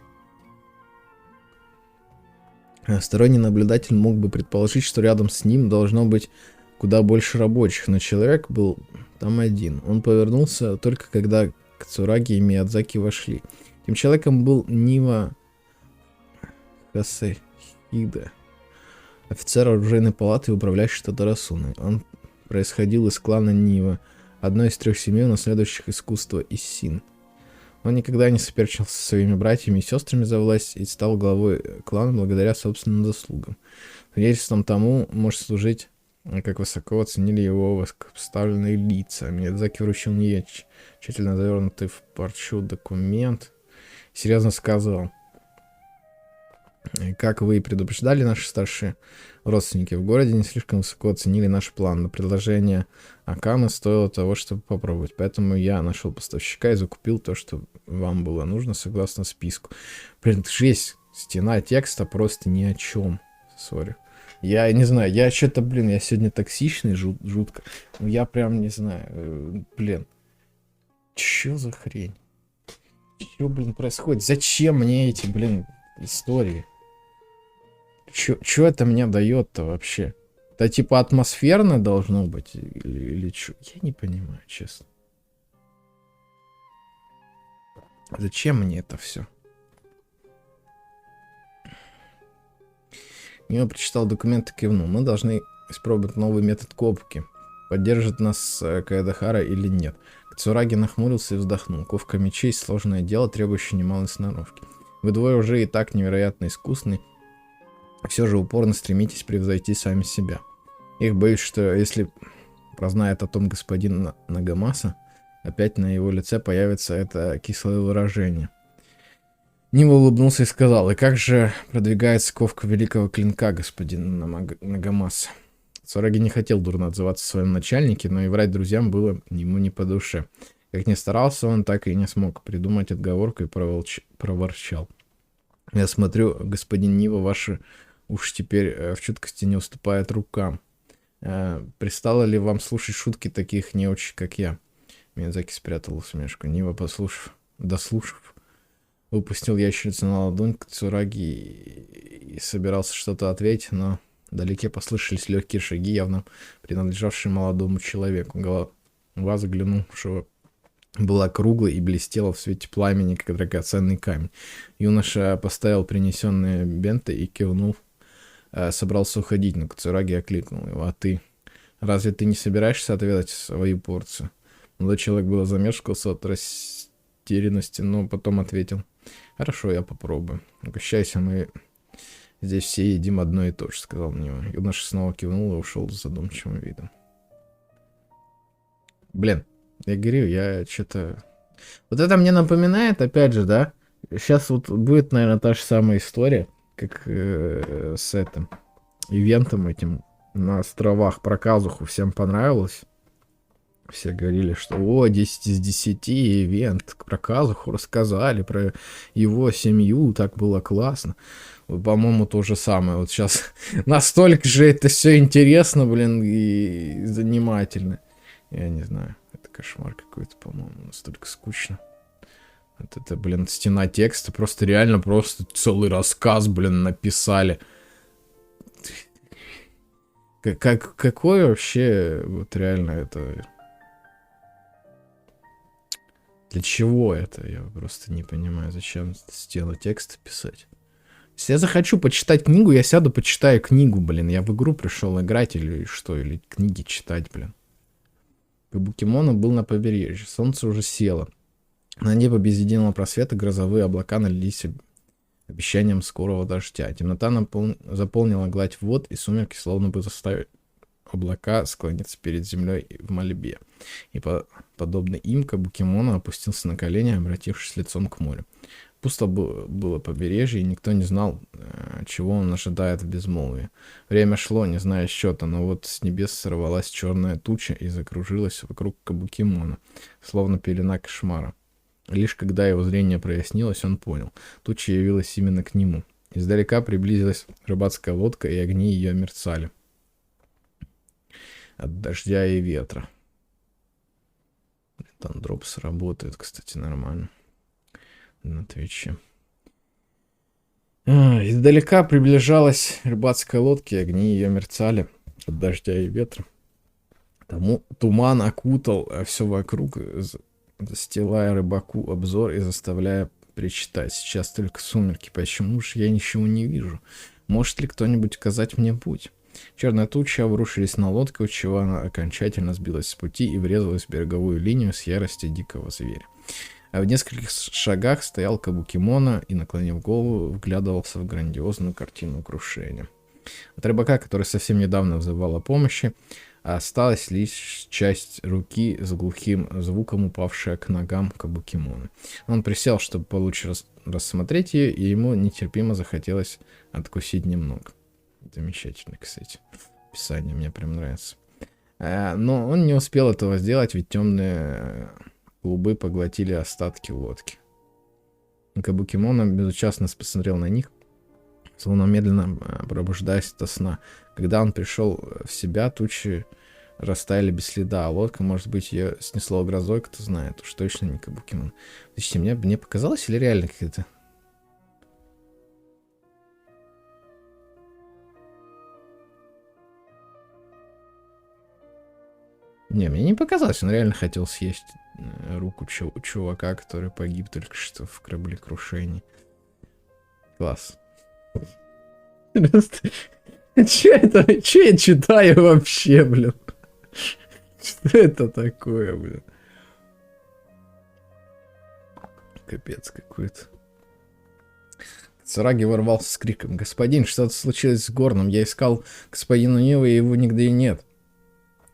Сторонний наблюдатель мог бы предположить, что рядом с ним должно быть куда больше рабочих, но человек был там один. Он повернулся только когда Кацураги и Миядзаки вошли. Тем человеком был Нива Хасехида, офицер оружейной палаты и управляющий Татарасуной. Он происходил из клана Нива, одной из 3 семей, наследующих искусство Иссин. Он никогда не соперничал со своими братьями и сестрами за власть и стал главой клана благодаря собственным заслугам. Свидетельством тому может служить, как высоко оценили его высокопоставленные лица. Миядзаки вручил мне тщательно завернутый в парчу документ. Серьезно сказал: как вы и предупреждали, наши старшие родственники в городе не слишком высоко оценили наш план, но предложение Акана стоило того, чтобы попробовать. Поэтому я нашел поставщика и закупил то, что вам было нужно, согласно списку. Блин, жесть, стена текста просто ни о чем. Сори. Я не знаю, я что-то, блин, я сегодня токсичный, жутко. Ну, я прям не знаю, блин. Чё за хрень? Чё, блин, происходит? Зачем мне эти, блин, истории? Чё это мне дает-то вообще? Это типа атмосферно должно быть? Или чё? Я не понимаю, честно. Зачем мне это все? Я прочитал документ и кивнул. Мы должны испробовать новый метод ковки. Поддержит нас Каэдахара или нет. Кацураги нахмурился и вздохнул. Ковка мечей — сложное дело, требующее немалой сноровки. Вы двое уже и так невероятно искусны. Все же упорно стремитесь превзойти сами себя. Их боюсь, что если прознает о том господин Нагамаса, опять на его лице появится это кислое выражение. Нива улыбнулся и сказал: и как же продвигается ковка великого клинка, господин Нагамаса? Цураги не хотел дурно отзываться о своем начальнике, но и врать друзьям было ему не по душе. Как ни старался он, так и не смог придумать отговорку и проворчал: я смотрю, господин Нива, ваши уж теперь в чуткости не уступает рукам. Пристало ли вам слушать шутки таких неуч, как я? Миядзаки спрятал усмешку. Нива, дослушав, выпустил ящерицу на ладонь к Цураги и собирался что-то ответить, но вдалеке послышались легкие шаги, явно принадлежавшие молодому человеку. Голова заглянувшего была круглой и блестела в свете пламени, как драгоценный камень. Юноша поставил принесенные бенты и кивнул. Собрался уходить, но Кацураги окликнул его: а ты? Разве ты не собираешься отведать свою порцию? Молодой человек было замешкался от растерянности, но потом ответил: хорошо, я попробую. Угощайся, мы здесь все едим одно и то же, сказал мне. Юноша снова кивнул и ушел с задумчивым видом. Блин, я говорю, я что-то... Вот это мне напоминает, опять же, да? Сейчас вот будет, наверное, та же самая история, как с этим ивентом этим на островах про казуху всем понравилось. Все говорили, что о, 10 из 10 ивент, про казуху рассказали, про его семью, так было классно. Вот, по-моему, то же самое. Вот сейчас настолько же это все интересно, блин, и занимательно. Я не знаю, это кошмар какой-то, по-моему, настолько скучно. Вот это, блин, стена текста, просто реально просто целый рассказ, блин, написали. Какой вообще, вот реально это... Для чего это? Я просто не понимаю, зачем стену текста писать. Если я захочу почитать книгу, я сяду, почитаю книгу, блин. Я в игру пришел играть или что, или книги читать, блин. Кабукимона был на побережье. Солнце уже село. На небо без единого просвета грозовые облака налились обещанием скорого дождя. Темнота заполнила гладь вод, и сумерки словно бы заставили облака склониться перед землей в мольбе. И подобно им Кабукимона опустился на колени, обратившись лицом к морю. Пусто было побережье, и никто не знал, чего он ожидает в безмолвии. Время шло, не зная счета, но вот с небес сорвалась черная туча и закружилась вокруг Кабукимона, словно пелена кошмара. Лишь когда его зрение прояснилось, он понял. Туча явилась именно к нему. Издалека приблизилась рыбацкая лодка, и огни ее мерцали от дождя и ветра. Там дропс работает, кстати, нормально. На Твиче. Издалека приближалась рыбацкая лодка, и огни ее мерцали от дождя и ветра. Туман окутал все вокруг, застилая рыбаку обзор и заставляя причитать. Сейчас только сумерки, почему же я ничего не вижу? Может ли кто-нибудь указать мне путь? Черная туча обрушились на лодку, отчего она окончательно сбилась с пути и врезалась в береговую линию с яростью дикого зверя. А в нескольких шагах стоял Кабукимона и, наклонив голову, вглядывался в грандиозную картину крушения. От рыбака, который совсем недавно взывал о помощи, осталась лишь часть руки с глухим звуком, упавшая к ногам Кабукимона. Он присел, чтобы получше рассмотреть ее, и ему нетерпимо захотелось откусить немного. Замечательно, кстати. Описание мне прям нравится. Но он не успел этого сделать, ведь темные клубы поглотили остатки лодки. Кабукимона безучастно посмотрел на них, словно медленно пробуждаясь ото сна. Когда он пришел в себя, тучи растаяли без следа, а лодка, может быть, ее снесло грозой, кто знает. Уж точно не Кабукимон. Подождите, мне показалось или реально какая-то... Не, мне не показалось, он реально хотел съесть руку чувака, который погиб только что в кораблекрушении. Класс. Че это? Че я читаю вообще, блин? Что это такое, блин? Капец какой-то. Цараги ворвался с криком: «Господин, что-то случилось с Горном. Я искал господина Нивы, и его нигде и нет.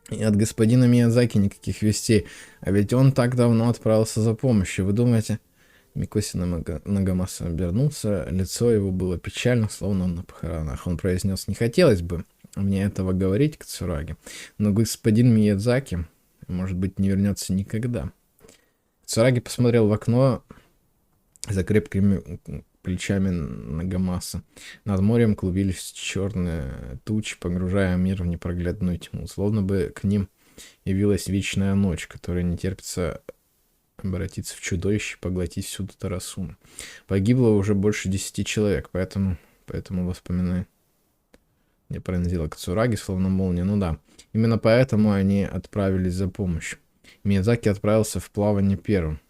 И от господина Миядзаки никаких вестей. А ведь он так давно отправился за помощью. Вы думаете...» Микоси Нагамаса обернулся. Лицо его было печально, словно он на похоронах. Он произнес: «Не хотелось бы мне этого говорить, Кацураги, но господин Миядзаки, может быть, не вернется никогда». Кацураги посмотрел в окно за крепкими плечами Нагамаса. Над морем клубились черные тучи, погружая мир в непроглядную тьму. Словно бы к ним явилась вечная ночь, которая не терпится обратиться в чудовище и поглотить всю Тарасуну. Погибло уже больше 10 человек, поэтому воспоминание не пронзило Кацураги, словно молния. Ну да, именно поэтому они отправились за помощью. Миядзаки отправился в плавание первым.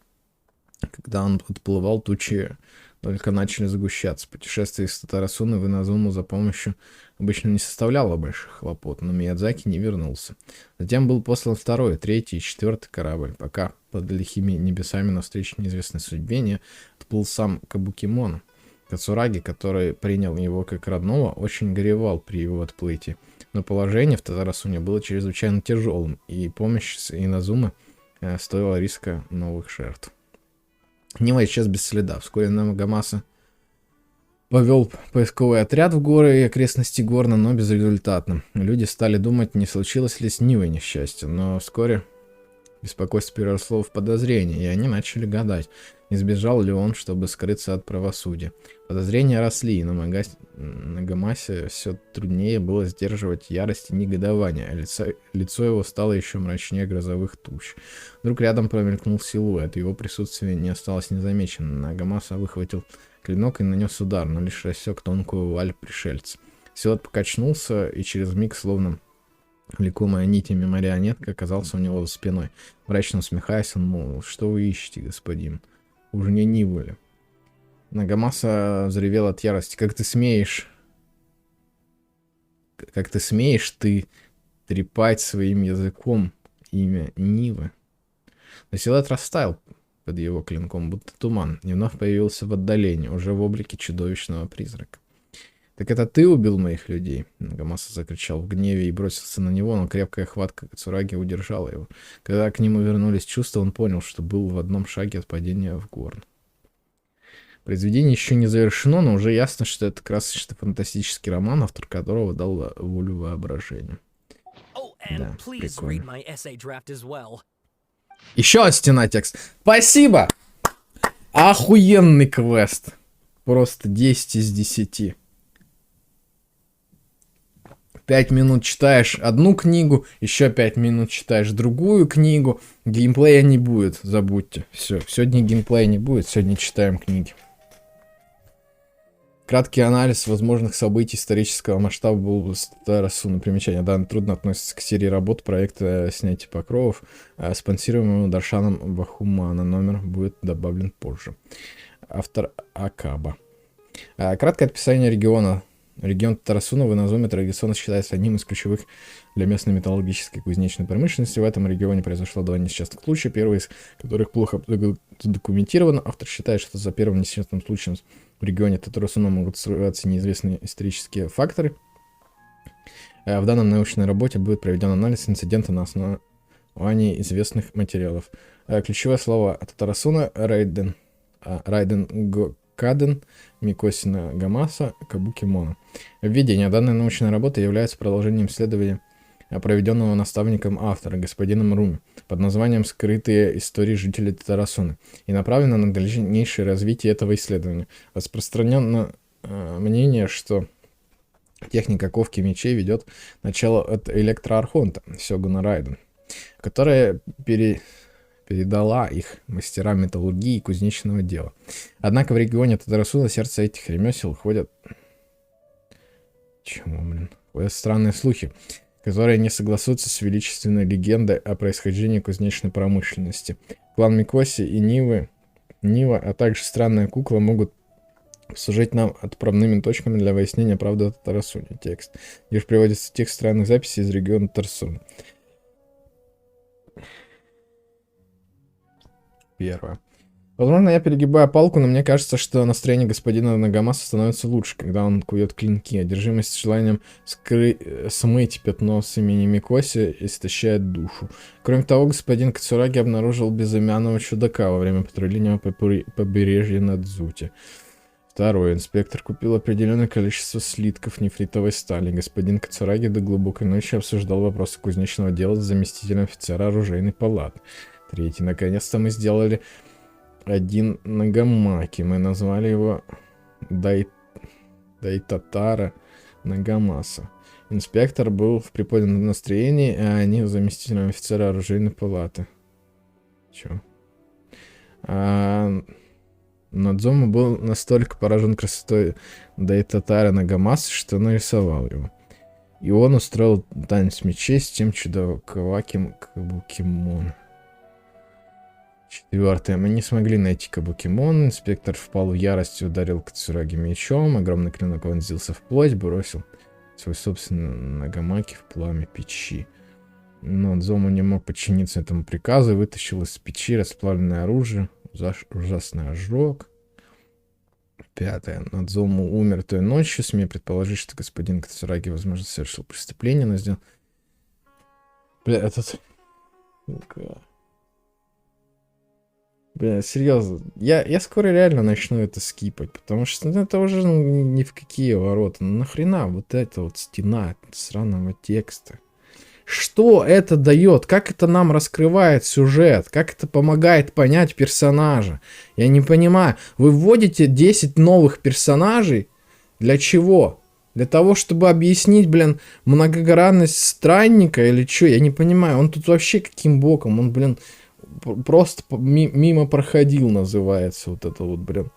Когда он отплывал, тучи только начали сгущаться. Путешествие из Татарасуны в Иназуму за помощью обычно не составляло больших хлопот, но Миядзаки не вернулся. Затем был послан второй, третий и четвертый корабль, пока под лихими небесами навстречу неизвестной судьбе не отплыл сам Кабукимон. Кацураги, который принял его как родного, очень горевал при его отплытии. Но положение в Татарасуне было чрезвычайно тяжелым, и помощь с Иназумы стоила риска новых жертв. Нива исчез без следа. Вскоре Нагамаса повел поисковый отряд в горы и окрестности Горна, но безрезультатно. Люди стали думать, не случилось ли с Нивой несчастье, но вскоре беспокойство переросло в подозрение, и они начали гадать, не сбежал ли он, чтобы скрыться от правосудия. Подозрения росли, и на Гамасе все труднее было сдерживать ярость и негодование, а лицо его стало еще мрачнее грозовых туч. Вдруг рядом промелькнул силуэт, его присутствие не осталось незамеченным. Нагамаса выхватил клинок и нанес удар, но лишь рассек тонкую вуаль пришельца. Силуэт покачнулся, и через миг, словно влекомая нитями марионетка, оказался у него за спиной. Мрачно усмехаясь, он молвил: «Что вы ищете, господин? Уж не Ниву ли?» Нагамаса взревел от ярости. Как ты смеешь ты трепать своим языком имя Нивы?» Но силуэт растаял под его клинком, будто туман, и вновь появился в отдалении, уже в облике чудовищного призрака. «Так это ты убил моих людей?» Нагамаса закричал в гневе и бросился на него, но крепкая хватка Кацураги удержала его. Когда к нему вернулись чувства, он понял, что был в одном шаге от падения в горн. Произведение еще не завершено, но уже ясно, что это красочно-фантастический роман, автор которого дал волю воображению. Да, прикольно. Еще стена текст. Спасибо! Охуенный квест. Просто 10 из 10. 5 минут читаешь одну книгу, еще 5 минут читаешь другую книгу. Геймплея не будет, забудьте. Все, сегодня геймплея не будет, сегодня читаем книги. Краткий анализ возможных событий исторического масштаба был Тарасуна. Примечание. Данный трудно относится к серии работ проекта снятия покровов, спонсируемого Даршаном Бахумана. Номер будет добавлен позже. Автор Акаба. Краткое описание региона. Регион Тарасуна в Инозуме традиционно считается одним из ключевых для местной металлургической и кузнечной промышленности. В этом регионе произошло два несчастных случая, первый из которых плохо задокументирован. Автор считает, что за первым несчастным случаем в регионе Тарасуна могут скрываться неизвестные исторические факторы. В данной научной работе будет проведен анализ инцидента на основании известных материалов. Ключевое слово от Тарасуна — Райден Каден, Микоси Нагамаса, Кабуки Моно. Введение. Данной научной работы является продолжением исследования, проведенного наставником автора, господином Руми, под названием «Скрытые истории жителей Тарасуны», и направлена на дальнейшее развитие этого исследования. Распространено мнение, что техника ковки мечей ведет начало от электроархонта Сёгуна Райден, которая передала их мастерам металлургии и кузнечного дела. Однако в регионе Татарасуна сердце этих ремесел ходят странные слухи, которые не согласуются с величественной легендой о происхождении кузнечной промышленности. Клан Микоси и Нива, а также странная кукла могут служить нам отправными точками для выяснения правды о Татарасуне. Текст. Лишь приводится текст странных записей из региона Татарасуна. Первое. Возможно, я перегибаю палку, но мне кажется, что настроение господина Нагамаса становится лучше, когда он кует клинки. Одержимость желанием смыть пятно с имени Микоси истощает душу. Кроме того, господин Кацураги обнаружил безымянного чудака во время патрулирования по побережью Надзути. Второе. Инспектор купил определенное количество слитков нефритовой стали. Господин Кацураги до глубокой ночи обсуждал вопросы кузнечного дела с заместителем офицера оружейной палаты. Третий. Наконец-то мы сделали один Нагамаки. Мы назвали его Дайтатара Нагамаса. Инспектор был в приподнятом настроении, а они заместителем офицера оружейной палаты. Чё? Надзому был настолько поражен красотой Дайтатара Нагамаса, что нарисовал его. И он устроил танец мечей с тем чудаковатым Кабукимон. Четвертое. Мы не смогли найти Кабукимон. Инспектор впал в ярость и ударил Кацураги мечом. Огромный клинок вонзился в плоть, бросил свой собственный Нагамаки в пламя печи. Но Дзому не мог подчиниться этому приказу и вытащил из печи расплавленное оружие. Ужасный ожог. Пятое. Надзому умер той ночью. Смею предположить, что господин Кацураги, возможно, совершил преступление, но сделал... Бля, серьезно. Я скоро реально начну это скипать, потому что это уже ни в какие ворота. Ну нахрена вот эта вот стена сраного текста? Что это дает? Как это нам раскрывает сюжет? Как это помогает понять персонажа? Я не понимаю. Вы вводите 10 новых персонажей? Для чего? Для того, чтобы объяснить, блин, многогранность странника или что? Я не понимаю. Он тут вообще каким боком? Он, блин, просто мимо проходил, называется вот это вот, блин,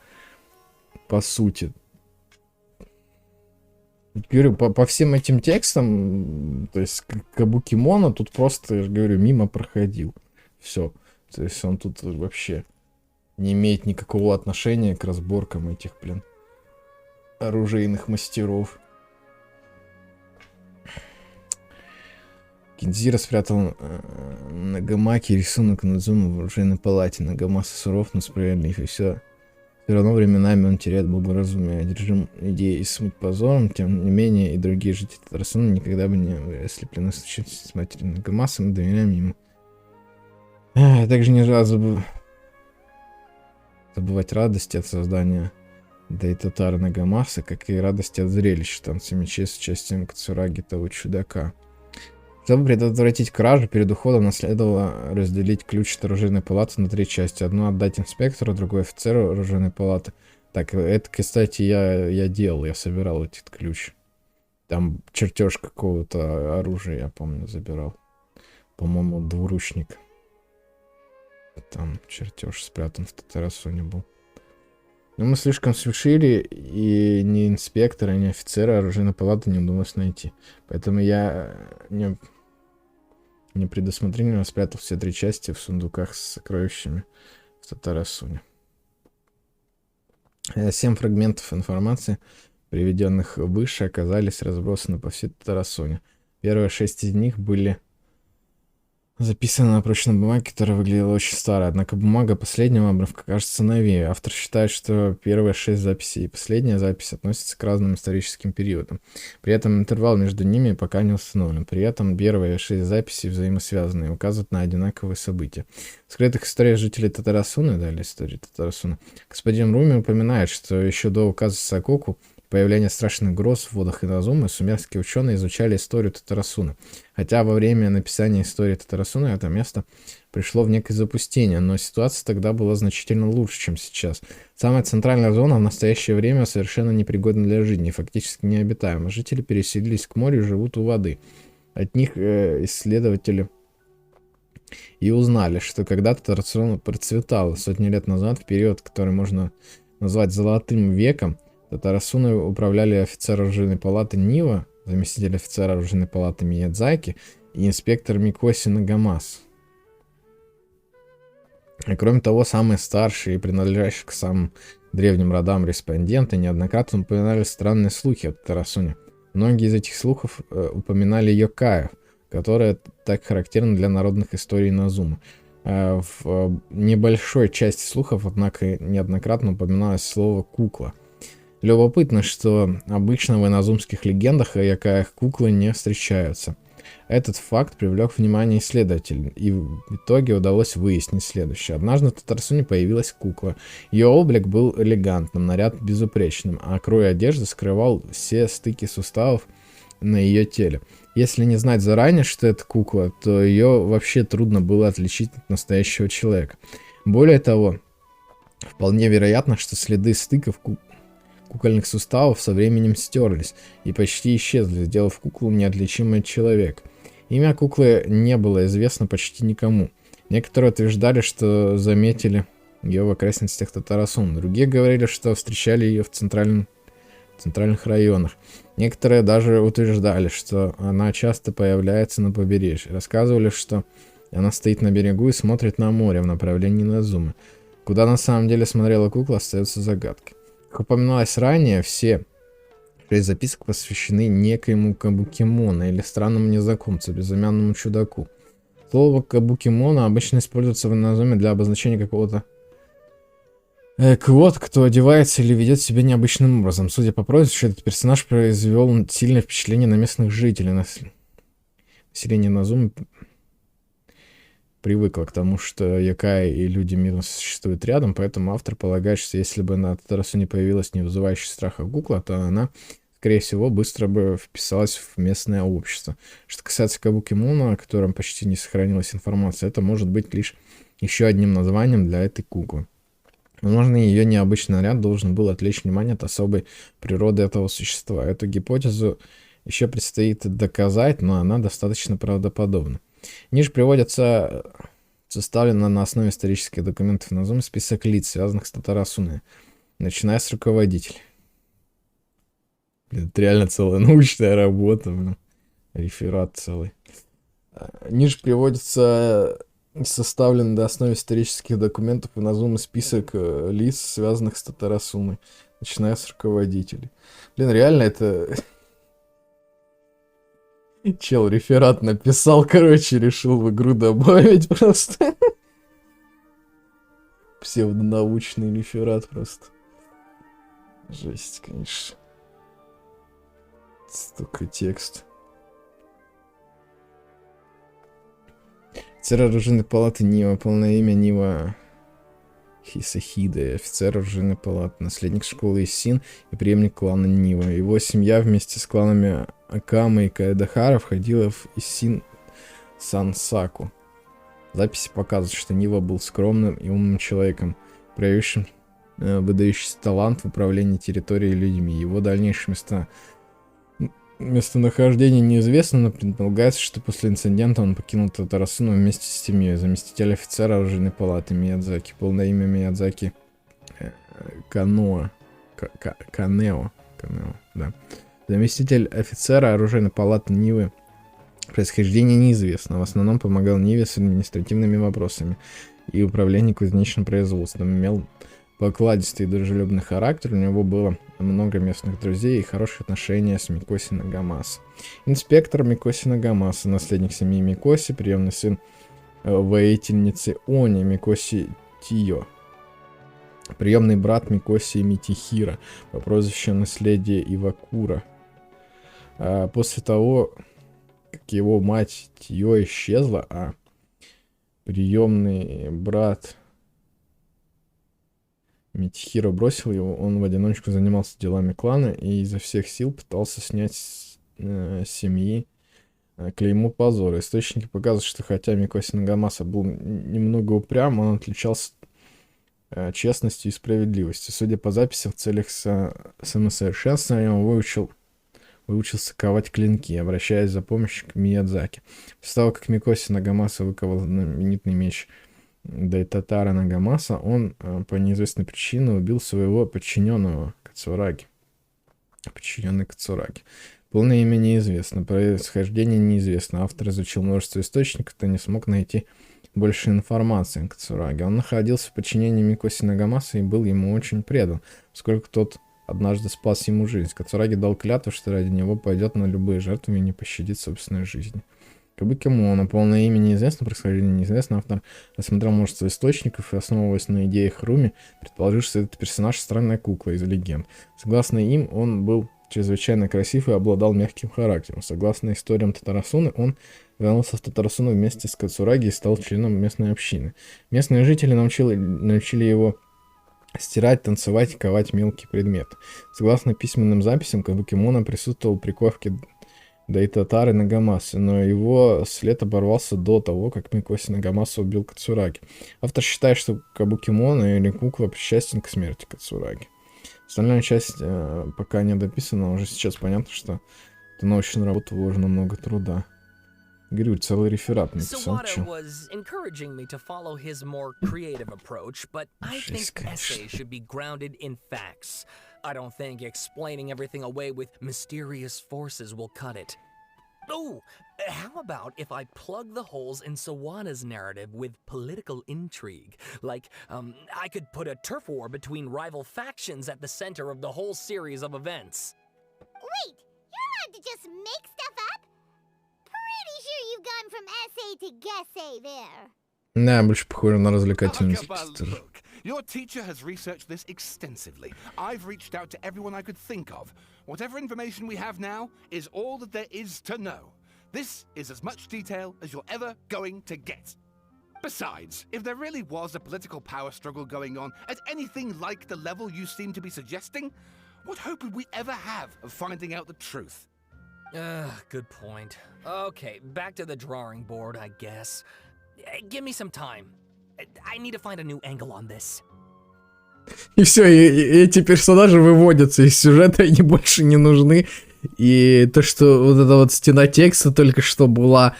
по сути. Говорю, по всем этим текстам, то есть Кабукимона тут просто, я же говорю, мимо проходил. Все. То есть он тут вообще не имеет никакого отношения к разборкам этих, блин, оружейных мастеров. Кинзира спрятал на гамаке рисунок Надзума в оружейной палате. Нагамаса суров, но справедлив, и все равно временами он теряет благоразумие. Одержим идеей и смыть позором, тем не менее и другие жители Татарстана никогда бы не ослеплены случившимся с матерью Нагамаса, мы доверяем ему. Я также не желаю забывать радости от создания Дайтатара Нагамаса, как и радости от зрелища танца мечей с участием Кацураги того чудака. Чтобы предотвратить кражу, перед уходом нам следовало разделить ключ от оружейной палаты на 3 части. Одну отдать инспектору, другую офицеру оружейной палаты. Так, это, кстати, я делал, я собирал этот ключ. Там чертеж какого-то оружия, я помню, забирал. По-моему, двуручник. Там чертеж спрятан в Татарасуне был. Но мы слишком спешили, и ни инспектора, ни офицера оружейной палаты не удалось найти. Поэтому я не предусмотрительно спрятал все 3 части в сундуках с сокровищами в Татарасуне. 7 фрагментов информации, приведенных выше, оказались разбросаны по всей Татарасуне. Первые 6 из них были записаны на прочной бумаге, которая выглядела очень старой. Однако бумага последнего обрывка кажется новее. Автор считает, что первые 6 записей и последняя запись относятся к разным историческим периодам. При этом интервал между ними пока не установлен. При этом первые 6 записей взаимосвязаны и указывают на одинаковые события. В скрытых историях жителей Татарасуны, далее истории Татарасуны, господин Руми упоминает, что еще до указа Сакоку, появления страшных гроз в водах Иназумы, сумерские ученые изучали историю Татарасуны. Хотя во время написания истории Татарасуны это место пришло в некое запустение, но ситуация тогда была значительно лучше, чем сейчас. Самая центральная зона в настоящее время совершенно непригодна для жизни, фактически необитаема. Жители переселились к морю и живут у воды. От них исследователи и узнали, что когда-то Татарасуна процветала сотни лет назад, в период, который можно назвать золотым веком. Татарасуной управляли офицер оружейной палаты Нива, заместитель офицера оружейной палаты Миядзаки и инспектор Микоси Нагамас. И кроме того, самые старшие и принадлежащие к самым древним родам респонденты неоднократно упоминали странные слухи о Татарасуне. Многие из этих слухов упоминали йокаев, которые так характерны для народных историй Иназумы. В небольшой части слухов, однако, неоднократно упоминалось слово «кукла». Любопытно, что обычно в инозумских легендах о якаях куклы не встречаются. Этот факт привлек внимание исследователей, и в итоге удалось выяснить следующее. Однажды в Татарсуне появилась кукла. Ее облик был элегантным, наряд безупречным, а крой одежды скрывал все стыки суставов на ее теле. Если не знать заранее, что это кукла, то ее вообще трудно было отличить от настоящего человека. Более того, вполне вероятно, что следы стыков кукольных суставов со временем стерлись и почти исчезли, сделав куклу неотличимой от человека. Имя куклы не было известно почти никому. Некоторые утверждали, что заметили ее в окрестностях Татарасуны. Другие говорили, что встречали ее в центральных районах. Некоторые даже утверждали, что она часто появляется на побережье. Рассказывали, что она стоит на берегу и смотрит на море в направлении Назумы. Куда на самом деле смотрела кукла, остается загадкой. Как упоминалось ранее, все 6 записок посвящены некоему Кабукимона или странному незнакомцу, безымянному чудаку. Слово Кабукимона обычно используется в Иназуме для обозначения какого-то кого-то, кто одевается или ведет себя необычным образом. Судя по прозвищу, этот персонаж произвел сильное впечатление на местных жителей. Население Иназумы привыкла к тому, что Якай и люди мира существуют рядом, поэтому автор полагает, что если бы на Татарасу не появилась не вызывающая страха кукла, то она, скорее всего, быстро бы вписалась в местное общество. Что касается Кабукимона, о котором почти не сохранилась информация, это может быть лишь еще одним названием для этой куклы. Возможно, ее необычный наряд должен был отвлечь внимание от особой природы этого существа. Эту гипотезу еще предстоит доказать, но она достаточно правдоподобна. Ниже приводится составлено на основе исторических документов назовем список лиц, связанных с Татарасуной, начиная с руководителей. Это реально целая научная работа, блин. Реферат целый. Ниже приводится составлен на основе исторических документов и названный список лиц, связанных с Татарасумой, начиная с руководителей. Блин, реально это... Чел реферат написал, короче, решил в игру добавить просто. Псевдонаучный реферат просто. Жесть, конечно. Столько текста. Офицер оружейной палаты Нива, полное имя Нива Хисахиде, офицер оружейной палаты, наследник школы Исин и преемник клана Нива. Его семья вместе с кланами Акама и Каэдахара входила в Исин Сансаку. Записи показывают, что Нива был скромным и умным человеком, проявившим выдающийся талант в управлении территорией и людьми. Его дальнейшее местонахождение неизвестно, но предполагается, что после инцидента он покинул Татарасуну вместе с семьей. Заместитель офицера оружейной палаты Миядзаки. Полное имя Миядзаки Канео, да. Заместитель офицера оружейной палаты Нивы. Происхождение неизвестно. В основном помогал Ниве с административными вопросами и управлением кузнечным производством. Имел покладистый и дружелюбный характер, у него было много местных друзей и хорошие отношения с Микоси Нагамаса. Инспектор Микоси Нагамаса, наследник семьи Микоси, приемный сын воительницы Они Микоси Тио. Приемный брат Микоси Митихира по прозвищу наследие Ивакура. После того, как его мать Тио исчезла, а приемный брат Митихиро бросил его, он в одиночку занимался делами клана и изо всех сил пытался снять с семьи клеймо позора. Источники показывают, что хотя Микоси Нагамаса был немного упрям, он отличался честностью и справедливостью. Судя по записям, в целях самосовершенствования он выучился ковать клинки, обращаясь за помощью к Миядзаки. После того, как Микоси Нагамаса выковал знаменитый меч Дайтатара Нагамаса, он по неизвестной причине убил своего подчиненного Кацураги. Подчиненный Кацураги. Полное имя неизвестно, происхождение неизвестно. Автор изучил множество источников, но не смог найти больше информации о Кацураге. Он находился в подчинении Микоси Нагамаса и был ему очень предан, поскольку тот однажды спас ему жизнь. Кацураги дал клятву, что ради него пойдет на любые жертвы и не пощадит собственной жизни. Кабукимона, полное имя неизвестно, происхождение неизвестно. Автор рассмотрел множество источников и, основываясь на идеях Руми, предположил, что этот персонаж странная кукла из легенд. Согласно им, он был чрезвычайно красив и обладал мягким характером. Согласно историям Татарасуны, он вернулся в Татарасуну вместе с Кацураги и стал членом местной общины. Местные жители научили его стирать, танцевать и ковать мелкие предметы. Согласно письменным записям, Кабукимона присутствовал при ковке Дайтатары Нагамасы, но его след оборвался до того, как Микоси Нагамаса убил Кацураги. Автор считает, что Кабукимона или кукла причастен к смерти Кацураги. Остальная часть пока не дописана, уже сейчас понятно, что это научную работу вложено много труда. Говорю, целый реферат написал. was encouraging me to follow his more creative approach, but I think essays should be grounded in facts. I don't think explaining everything away with mysterious forces will cut it. Oh, how about if I plug the holes in Sawana's narrative with political intrigue? Like, I could put a turf war between rival factions at the center of the whole series of events. Wait, you're allowed to just make stuff up? Pretty sure you've gone from essay to guessay there. Да, больше похоже на развлекательный текстер. Look, your teacher has researched this extensively. I've reached out to everyone I could think of. Whatever information we have now is all that there is to know. This is as much detail as you're ever going to get. Besides, if there really was a political power struggle going on at anything like the level you seem to be suggesting, what hope would we ever have of finding out the truth? Good point. Okay, back to the drawing board, I guess. Give me some time. I need to find a new angle on this. И все, и эти персонажи выводятся из сюжета, они больше не нужны. И то, что вот эта вот стена текста только что была,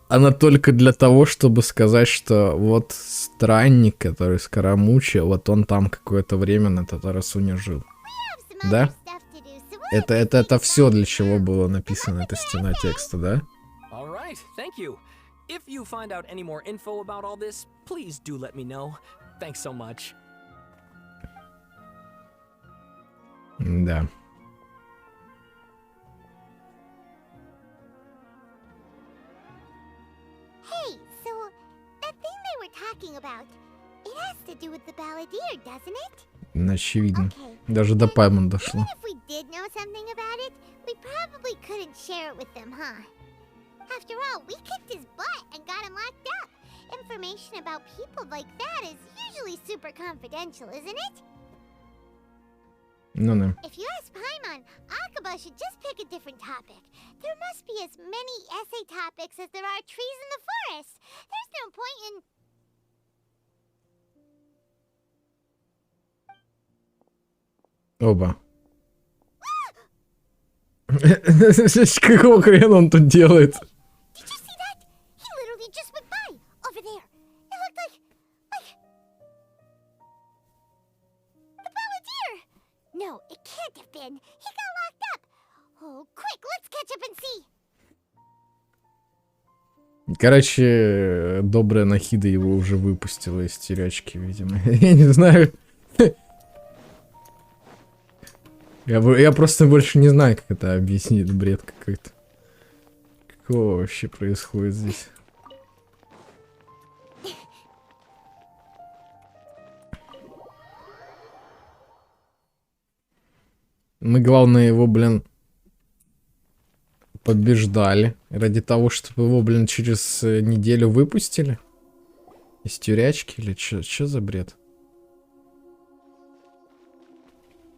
она только для того, чтобы сказать, что вот странник, который Скоромуча, вот он там какое-то время на Татарасуне жил. Да? Это все, для чего было написано эта стена текста, да? All right, thank you. If you find out any more info about all this, please do let me know. Thanks so much. Да. Hey, so that thing they were talking about, it has to do with the balladeer, doesn't it? Очевидно. Okay. Даже до Паймона дошло. Even if we did know something about it, we probably couldn't share it with them, huh? After all, we kicked his butt and got him locked up. Information about people like that is usually super confidential, isn't it? Ну да. If you ask Paimon, Akaba should just pick a different topic. There must be as many essay topics as there are trees in the forest. There's no point in... Оба. Какого хрена он тут делает? Did you see that? He literally just went by, over there. It looked like... The balladeer! No, it can't have been. He got locked up. Oh, quick, let's catch up and see. Короче, добрая Нахида его уже выпустила из тюрячки, видимо. Я не знаю. Я просто больше не знаю, как это объяснить. Бред какой-то. Какого вообще происходит здесь? Мы, главное, его, блин, побеждали. Ради того, чтобы его, блин, через неделю выпустили. Из тюрячки или чё за бред?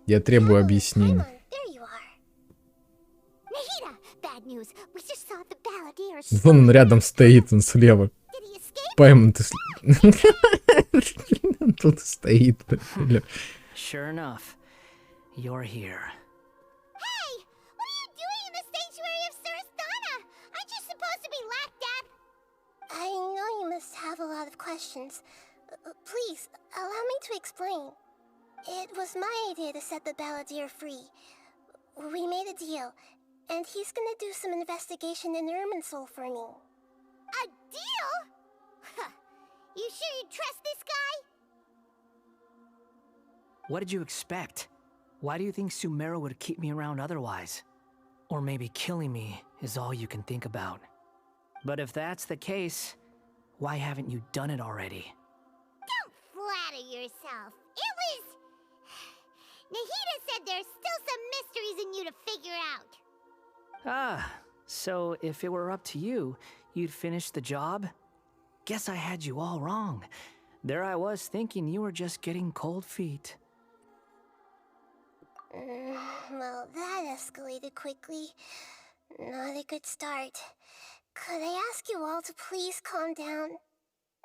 Я требую объяснений. Вон он рядом стоит, он слева. Паймон, ты тут стоит. Sure enough, you're here. Hey, what are you doing in the sanctuary of Surasthana? Aren't you supposed to be locked up? I know you must have a lot of questions. Please, allow me to explain. It was my idea to set the balladeer free. We made a deal, and he's gonna do some investigation in Irminsul for me. A deal? Huh. You sure you trust this guy? What did you expect? Why do you think Sumeru would keep me around otherwise? Or maybe killing me is all you can think about. But if that's the case, why haven't you done it already? Don't flatter yourself. It was... Nahida said there's still some mysteries in you to figure out. Ah, so if it were up to you, you'd finish the job? Guess I had you all wrong. There I was thinking you were just getting cold feet. Well, that escalated quickly. Not a good start. Could I ask you all to please calm down?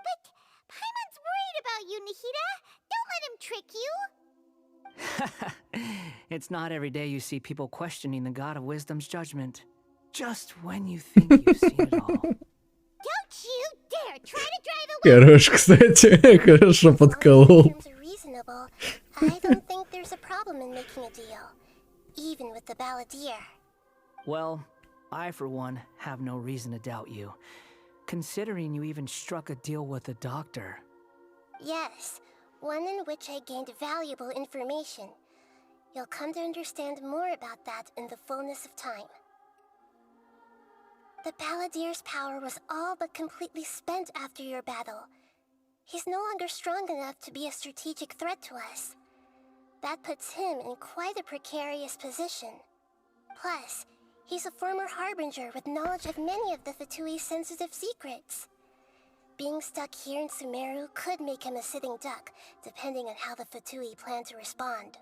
But Paimon's worried about you, Nahida. Don't let him trick you. It's not every day you see people questioning the God of Wisdom's judgment. Just when you think you've seen it all. Don't you dare try to drive away. Хорош, кстати. Хорошо подколол. I don't think there's a problem in making a deal, even with the balladeer. Well, I for one have no reason to doubt you, considering you even struck a deal with the doctor. Yes, one in which I gained valuable information. You'll come to understand more about that in the fullness of time. The balladeer's power was all but completely spent after your battle. He's no longer strong enough to be a strategic threat to us. That puts him in quite a precarious position. Plus, he's a former harbinger with knowledge of many of the Fatui's sensitive secrets. being stuck here in Sumeru could make him a sitting duck, depending on how the Fatui plan to respond.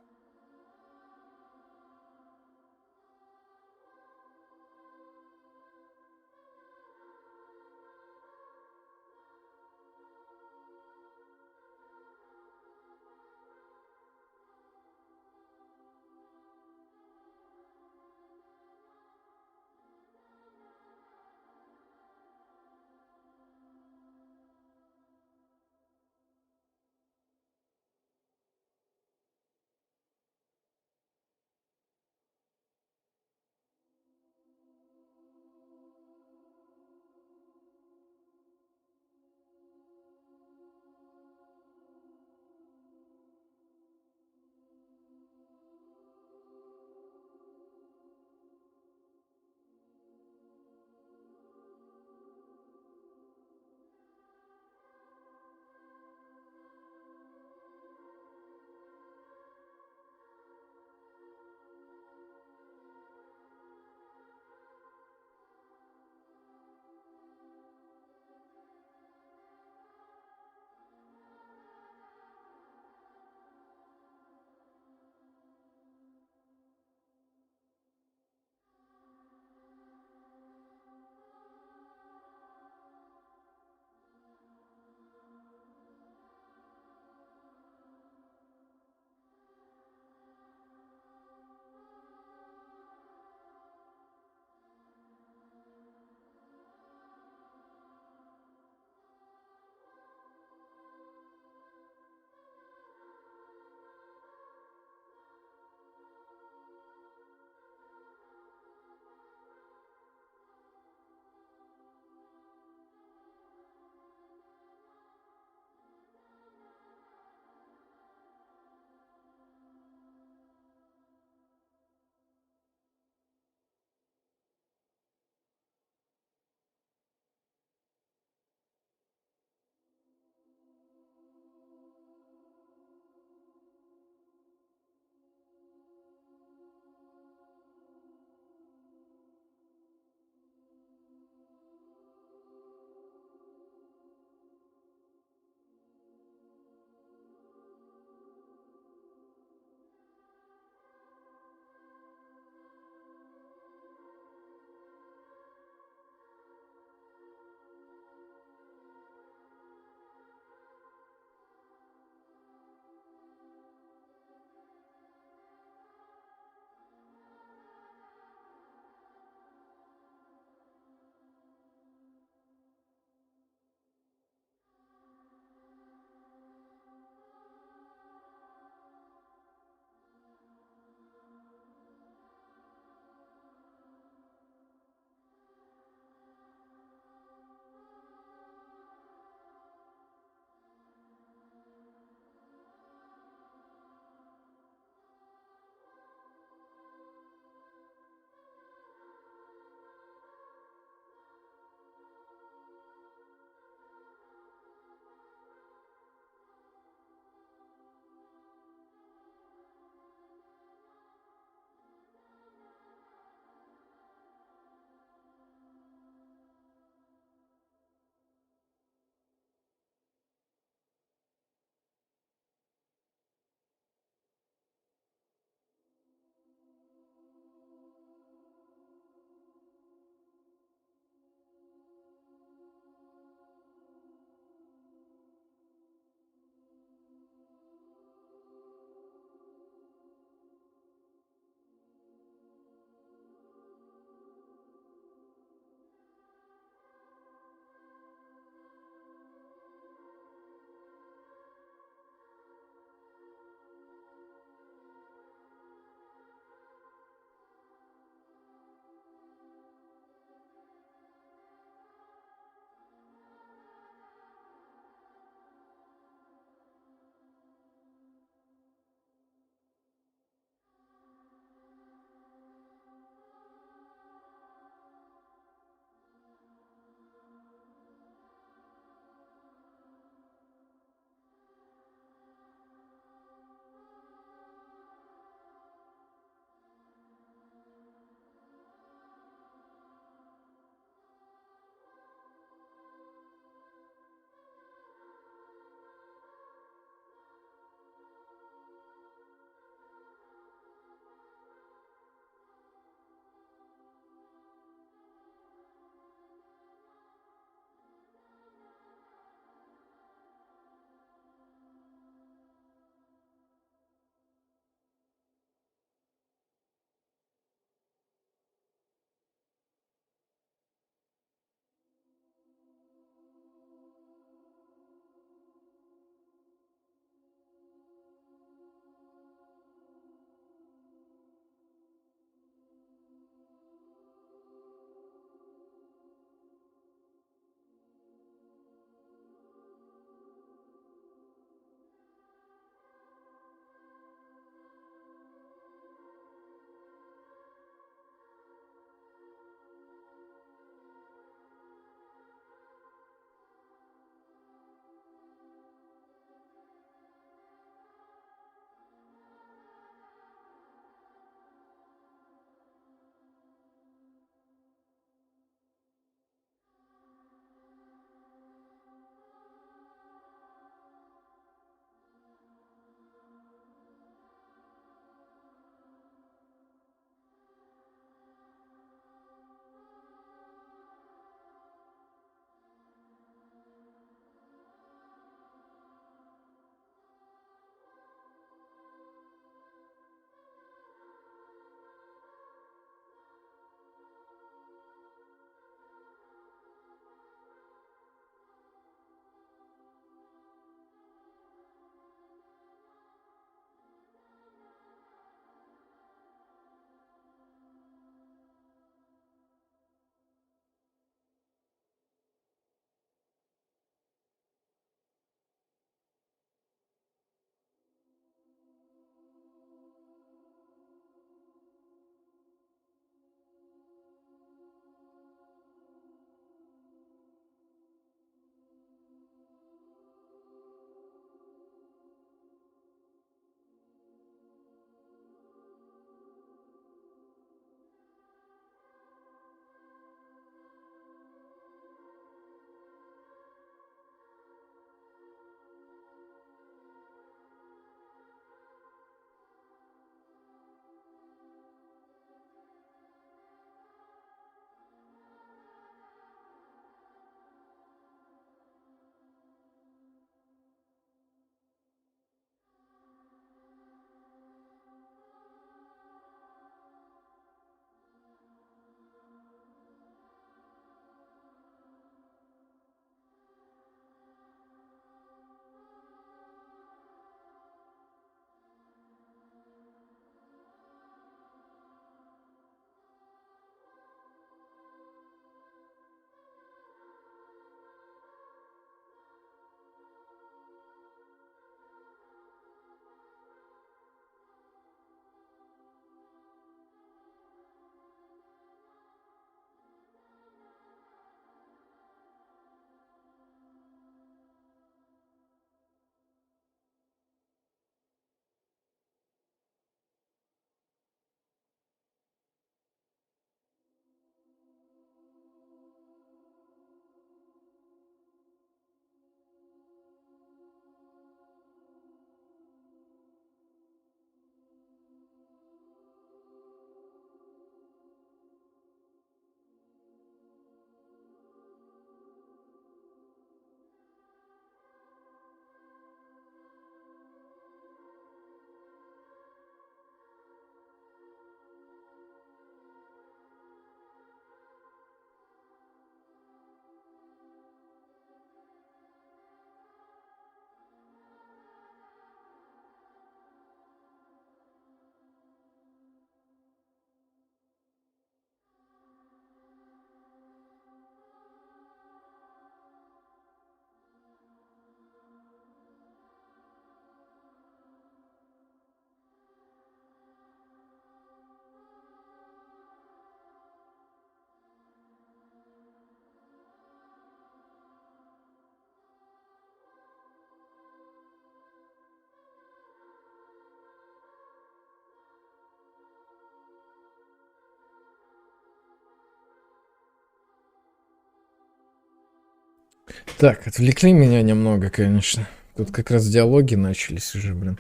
Так, отвлекли меня немного, конечно. Тут как раз диалоги начались уже, блин.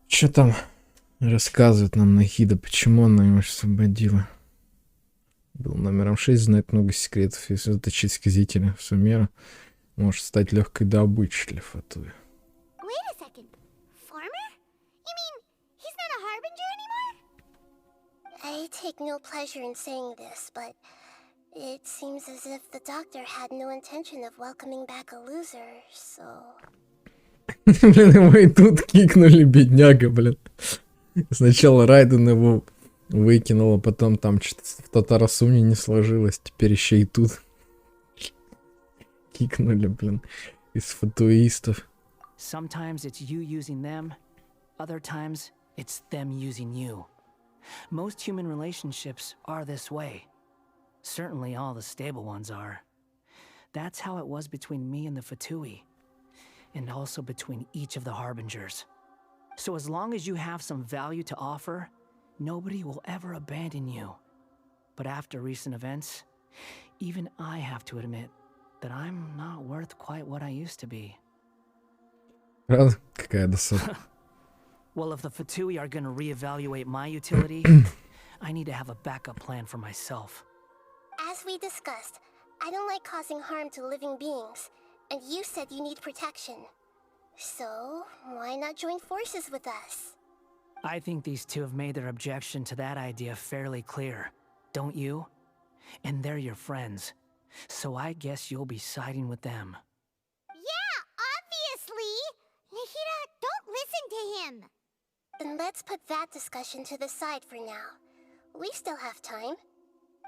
Что там рассказывает нам Нахида, почему она его освободила? Был номером 6, знает много секретов. Если заточить сказителя Сумера, может стать легкой добычей для Фатуи. Wait a second. Farmer? You mean he's not a harbinger anymore? I take no pleasure in saying this, but it seems as if the doctor had no intention of welcoming back a loser, so... Блин, его и тут кикнули, бедняга, блин. Сначала Райден его выкинул, а потом там что-то в Татарасуне не сложилось. Теперь еще и тут кикнули, блин, из фатуистов. Sometimes it's you using them, other times it's them using you. Most human relationships are this way. Certainly all the stable ones are. That's how it was between me and the Fatui, and also between each of the Harbingers. So as long as you have some value to offer, nobody will ever abandon you. But after recent events, even I have to admit that I'm not worth quite what I used to be. Правда? Какая досада. Well, if the Fatui are gonna reevaluate my utility, I need to have a backup plan for myself. As we discussed, I don't like causing harm to living beings, and you said you need protection. So, why not join forces with us? I think these two have made their objection to that idea fairly clear, don't you? And they're your friends, so I guess you'll be siding with them. Yeah, obviously! Nahida, don't listen to him! Then let's put that discussion to the side for now. We still have time.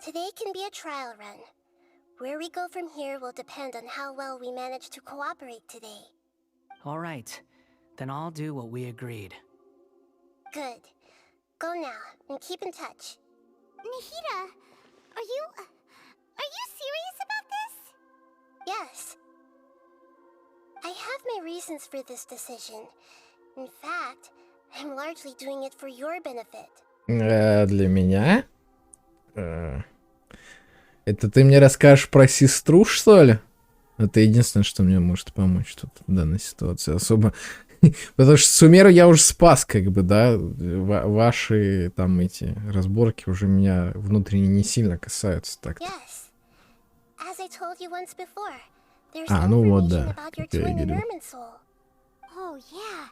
Today can be a trial run. Where we go from here will depend on how well we manage to cooperate today. All right, then I'll do what we agreed. Good. Go now, and keep in touch. Nahida, are you serious about this? Yes. I have my reasons for this decision. In fact, I'm largely doing it for your benefit. Для меня? Это ты мне расскажешь про сестру, что ли? Это единственное, что мне может помочь тут в данной ситуации. Особо... Потому что Сумеру я уже спас, как бы, да? Ваши там эти разборки уже меня внутренне не сильно касаются так-то. Yes. As I told you once before, there's ну вот, information да, about your как я и twin in говорил. Irminsul. Oh, yeah.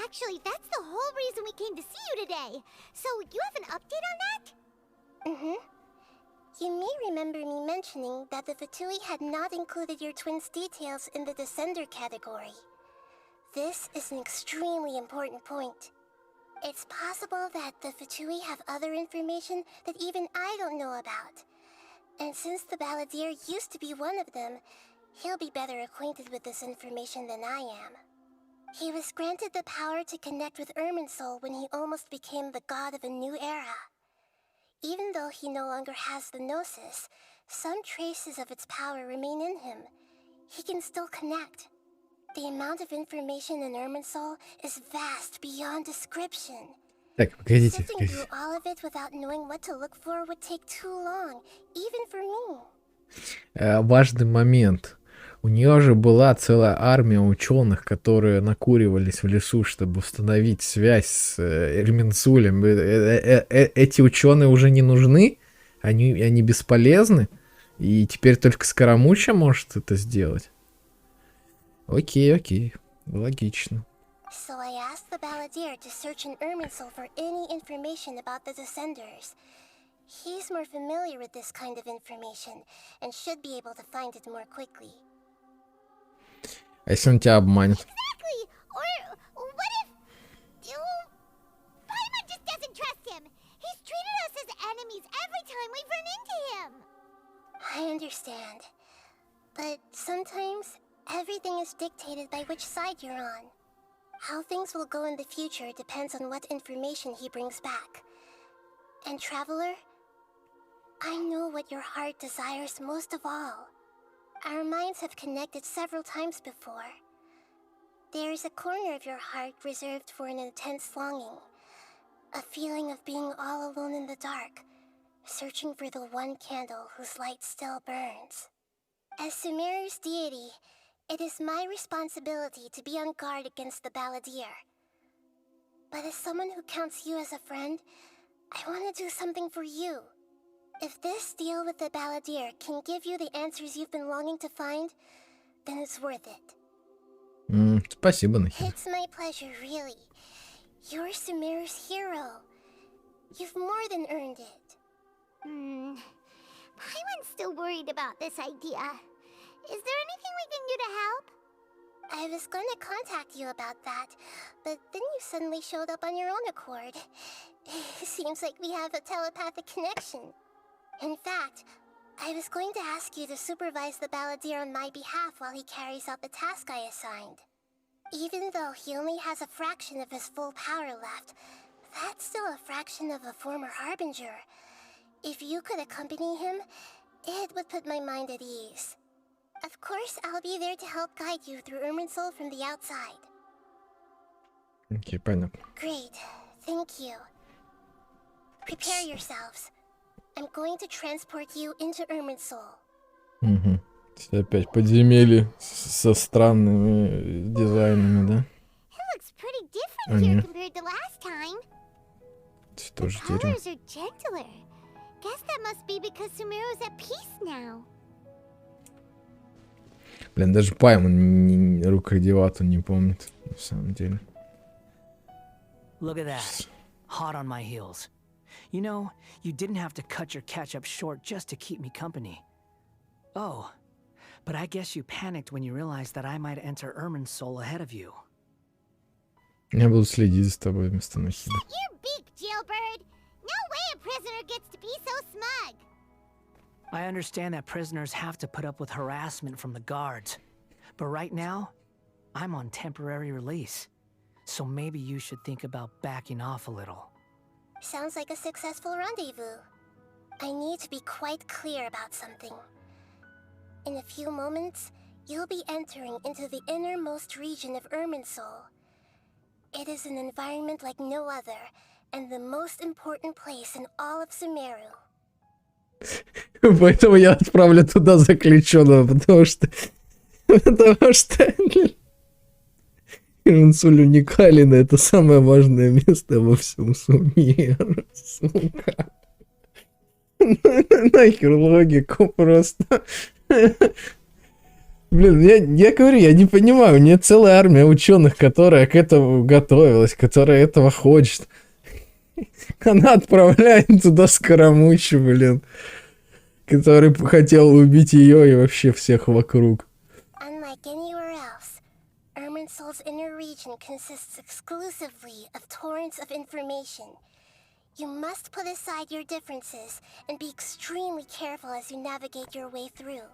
Actually, that's the whole reason we came to see you today. So, you have an update on that? Mm-hmm. You may remember me mentioning that the Fatui had not included your twin's details in the Descender category. This is an extremely important point. It's possible that the Fatui have other information that even I don't know about. And since the Balladeer used to be one of them, he'll be better acquainted with this information than I am. He was granted the power to connect with Irminsul when he almost became the god of a new era. Even though he no longer has the Gnosis, some traces of its power remain in him. He can still connect. The amount of information in Irminsul is vast beyond description. Так, погодите, Sifting погодите. through all of it without knowing what to look for would take too long, even for me. Важный момент. У нее же была целая армия ученых, которые накуривались в лесу, чтобы установить связь с Эрминсулем. Эти ученые уже не нужны, они бесполезны, и теперь только Скоромуча может это сделать. Окей, логично. So I asked the Balladeer to search in Irminsul for any information about the Descenders. He's more familiar with this kind of information, and should be able to find it more quickly. А если он тебя обманет? Exactly! Or what if... Paimon just doesn't trust him! He's treated us as enemies every time we've run into him! I understand. But sometimes, everything is dictated by which side you're on. How things will go in the future depends on what information he brings back. And Traveler, I know what your heart desires most of all. Our minds have connected several times before. There is a corner of your heart reserved for an intense longing. A feeling of being all alone in the dark, searching for the one candle whose light still burns. As Sumeru's deity, it is my responsibility to be on guard against the Balladeer. But as someone who counts you as a friend, I want to do something for you. If this deal with the Balladeer can give you the answers you've been longing to find, then it's worth it. Спасибо, Нахида. It's my pleasure, really. You're Sumeru's hero. You've more than earned it. Paimon's still worried about this idea. Is there anything we can do to help? I was going to contact you about that, but then you suddenly showed up on your own accord. Seems like we have a telepathic connection. In fact, I was going to ask you to supervise the Balladeer on my behalf while he carries out the task I assigned. Even though he only has a fraction of his full power left, that's still a fraction of a former Harbinger. If you could accompany him, it would put my mind at ease. Of course, I'll be there to help guide you through Irminsul from the outside. Окей, понятно. Great. Thank you. Prepare yourselves. I'm going to transport you into Irminsul. Угу. Опять подземелье со странными дизайнами, да? It looks pretty different here compared to last time. Это The тоже дерево. colors are gentler. Guess that must be because Sumeru's at peace now. Блин, даже Паймон рукодевату не помнит, на самом деле. Look at that. Hot on my heels. You know, you didn't have to cut your catch-up short just to keep me company. Oh, but I guess you panicked when you realized that I might enter Irminsul ahead of you. Я буду следить за тобой вместо Нахида. Shut your beak, jailbird! No way a prisoner gets to be so smug! I understand that prisoners have to put up with harassment from the guards. But right now, I'm on temporary release. So maybe you should think about backing off a little. Sounds like a successful rendezvous. I need to be quite clear about something. In a few moments, you'll be entering into the innermost region of Irminsul. It is an environment like no other, and the most important place in all of Sumeru. Поэтому я отправлю туда заключенного, потому что Ирминсуль уникален, это самое важное место во всем Сумеру, сука. Нахер логику просто. Блин, я говорю, я не понимаю, у нее целая армия ученых, которая к этому готовилась, которая этого хочет. Она отправляет туда Скоромучу, блин, который хотел убить ее и вообще всех вокруг. Unlike anywhere else, Irminsul's inner region consists exclusively of torrents of information. You must put aside your differences and be extremely careful as you navigate your way through.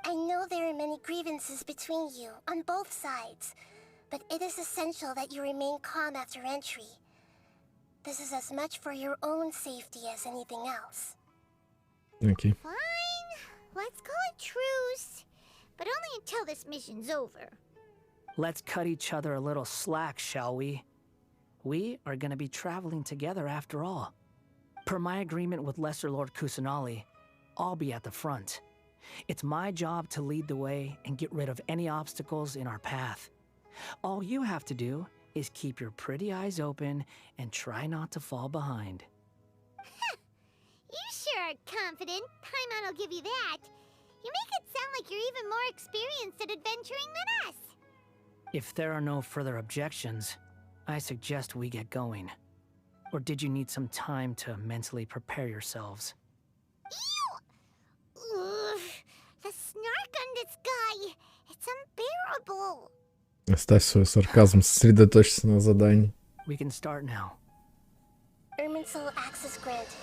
I know there are many grievances between you on both sides, but it is essential that you remain calm after entry. This is as much for your own safety as anything else. Окей. Fine, let's call it truce. But only until this mission's over. Let's cut each other a little slack, shall we? We are going to be traveling together after all. Per my agreement with Lesser Lord Kusanali, I'll be at the front. It's my job to lead the way and get rid of any obstacles in our path. All you have to do is keep your pretty eyes open and try not to fall behind. You sure are confident. Paimon will give you that. You make it sound like you're even more experienced at adventuring than us. If there are no further objections, I suggest we get going. Or did you need some time to mentally prepare yourselves? Ew! Ugh, the snark on this guy. It's unbearable. Оставь свой сарказм, сосредоточься на задании. We can start now. Irminsul access granted.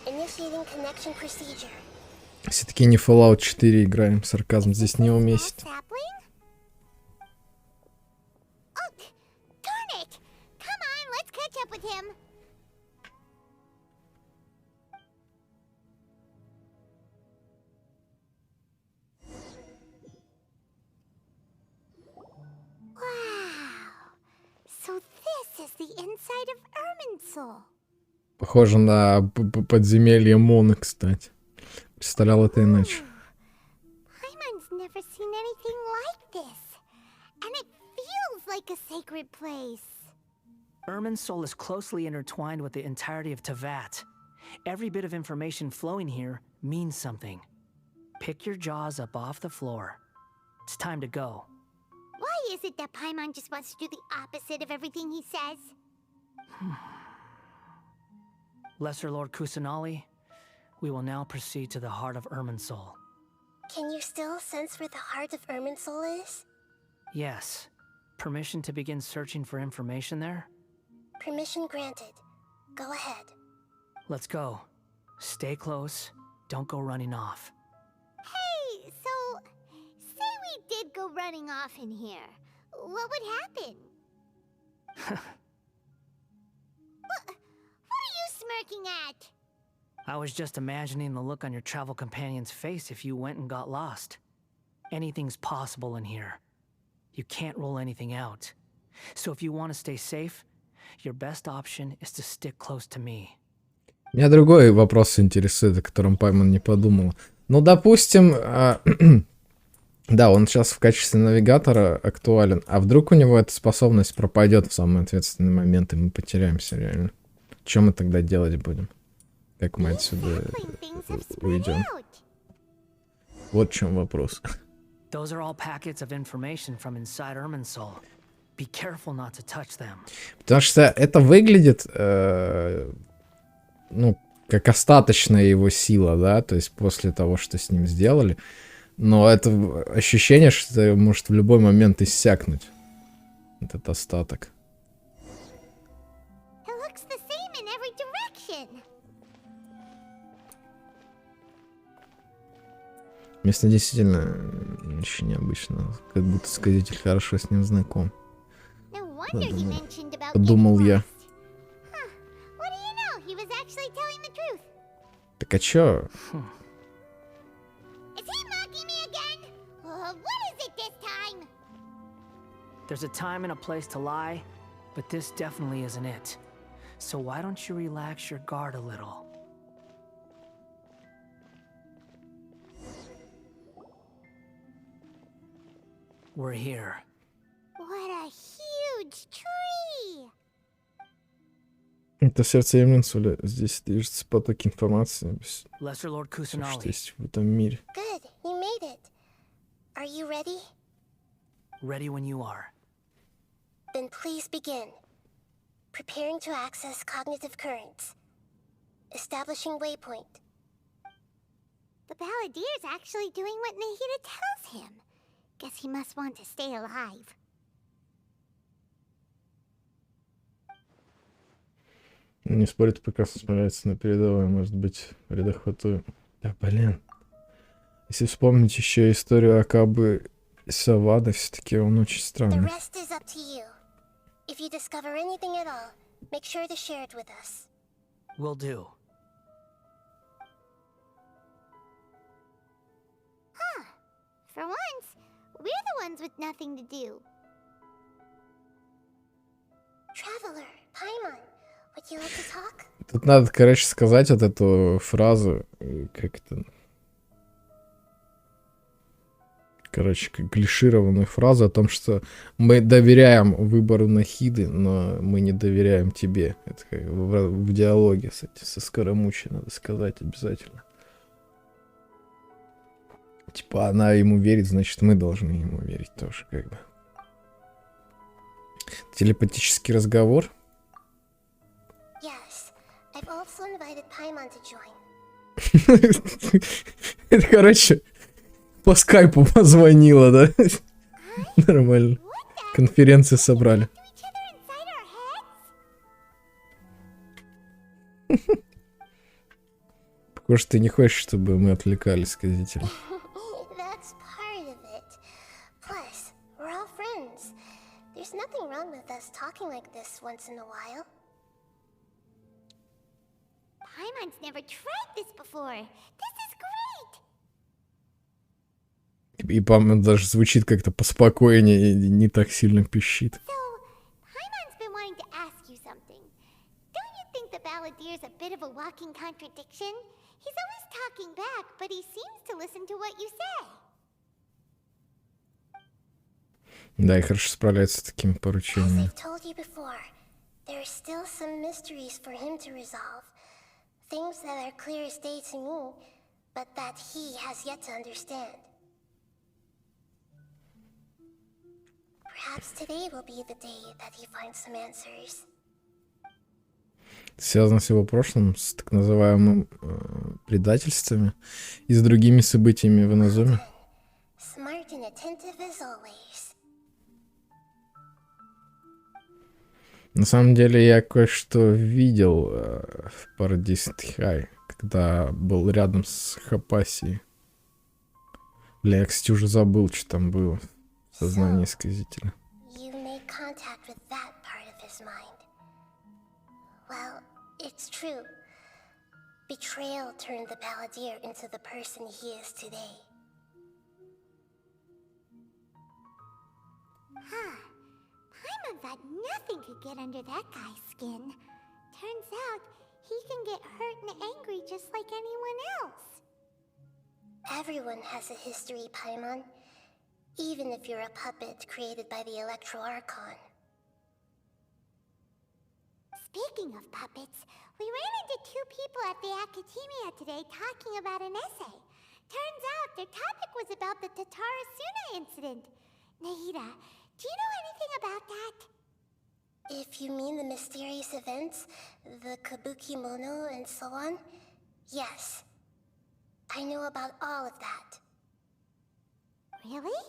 Initiating connection procedure. Все-таки не Fallout 4 играем, сарказм здесь не уместен. Sapling? Oh, darn it! Come on, let's catch up with him. Wow. So this is the inside of Irminsul. Похоже на подземелье Моны, кстати. Представлял это иначе. never seen anything like this. And it feels like a sacred place. Irminsul is closely intertwined with the entirety of Teyvat. Every bit of information flowing here means something. Pick your jaws up off the floor. It's time to go. Why is it that Paimon just wants to do the opposite of everything he says? Lesser Lord Kusanali, we will now proceed to the heart of Irminsul. Can you still sense where the heart of Irminsul is? Yes. Permission to begin searching for information there? Permission granted. Go ahead. Let's go. Stay close. Don't go running off. Hey, so say we did go running off in here. What would happen? What are you smirking at? I was just imagining the look on your travel companion's face if you went and got lost. Anything's possible in here. You can't rule anything out. So if you want to stay safe, your best option is to stick close to me. Меня другой вопрос интересует, о котором Пайман не подумал. Ну, допустим, да, он сейчас в качестве навигатора актуален, а вдруг у него эта способность пропадет в самый ответственный момент, и мы потеряемся реально. Что мы тогда делать будем? Как мы отсюда уйдем? Вот в чем вопрос. Those are all packets of information from inside Irminsul. Be careful not to touch them. Потому что это выглядит, ну, как остаточная его сила, да, то есть после того, что с ним сделали. Но это ощущение, что это может в любой момент иссякнуть. Этот остаток. It looks the same in every direction. Место действительно очень необычно. Как будто сказитель хорошо с ним знаком. No wonder he mentioned about Подумал getting я. lost. Huh. What do you know? He was actually telling the truth. Так а чё? Is he mocking me again? What is it this time? There's a time and a place to lie, but this definitely isn't it. So why don't you relax your guard a little? We're here. What a huge tree! Это сердце Ирминсуля. Здесь движется поток информации. Lesser Lord Все, что Kusanali, есть в этом мире. Good, you made it. Are you ready? ready when you are. Then please begin. Preparing to access cognitive currents. Establishing waypoint. The Balladier's actually doing what Nahida tells him. Guess he must want to stay alive. Не спорит, прекрасно справляется на передовой, может быть, в рядах хвату. Да, блин. Если вспомнить еще историю Акабы и Савада, все-таки он очень The странный. rest is up to you. If you discover anything at all, make sure to share it with us. Will do. For once, we're the ones with nothing to do. Traveler, Paimon, would you like to talk? Тут надо, короче, сказать вот эту фразу, как-то... Короче, как клишированную фразу о том, что мы доверяем выбору Нахиды, но мы не доверяем тебе. Это как в диалоге со Скоромучей надо сказать обязательно. Типа она ему верит, значит мы должны ему верить тоже, как бы. Телепатический разговор. Yes, I've also invited Paimon to join. Это, короче, по скайпу позвонила, да? Нормально. Конференции собрали. To each other inside our heads? Похоже, ты не хочешь, чтобы мы отвлекались, сказители. That's part of it. Plus, we're all friends. There's nothing wrong with us talking like this once in a while. Paimon's never tried this before. This is great. И, по-моему, даже звучит как-то поспокойнее и не так сильно пищит. So, Paimon's been wanting to ask you something. Don't you think the Balladier's a bit of a walking contradiction? He's always talking back, but he seems to listen to what you say. Да, и хорошо справляется с такими As поручениями. I've told you before, there are still some mysteries for him to resolve. Things that are clear as day to me, but that he has yet to understand. Perhaps today will be the day that he finds some answers. Связано с его прошлым, с так называемым предательствами и с другими событиями в Инозуме. Smart and attentive as always. На самом деле я кое-что видел в Поддержать, когда был рядом с Хапасией. Бля, я, кстати, уже забыл, что там было в сознании сказителя. You made contact with that part of his mind. Well, it's true. Betrayal turned the Balladeer into the person he is today. Huh. Paimon thought nothing could get under that guy's skin. Turns out, he can get hurt and angry just like anyone else. Everyone has a history, Paimon. Even if you're a puppet created by the Electro Archon. Speaking of puppets, we ran into two people at the Academia today talking about an essay. Turns out their topic was about the Tatarasuna incident. Nahida, do you know anything about that? If you mean the mysterious events, the Kabuki Mono and so on, yes. I know about all of that. Really?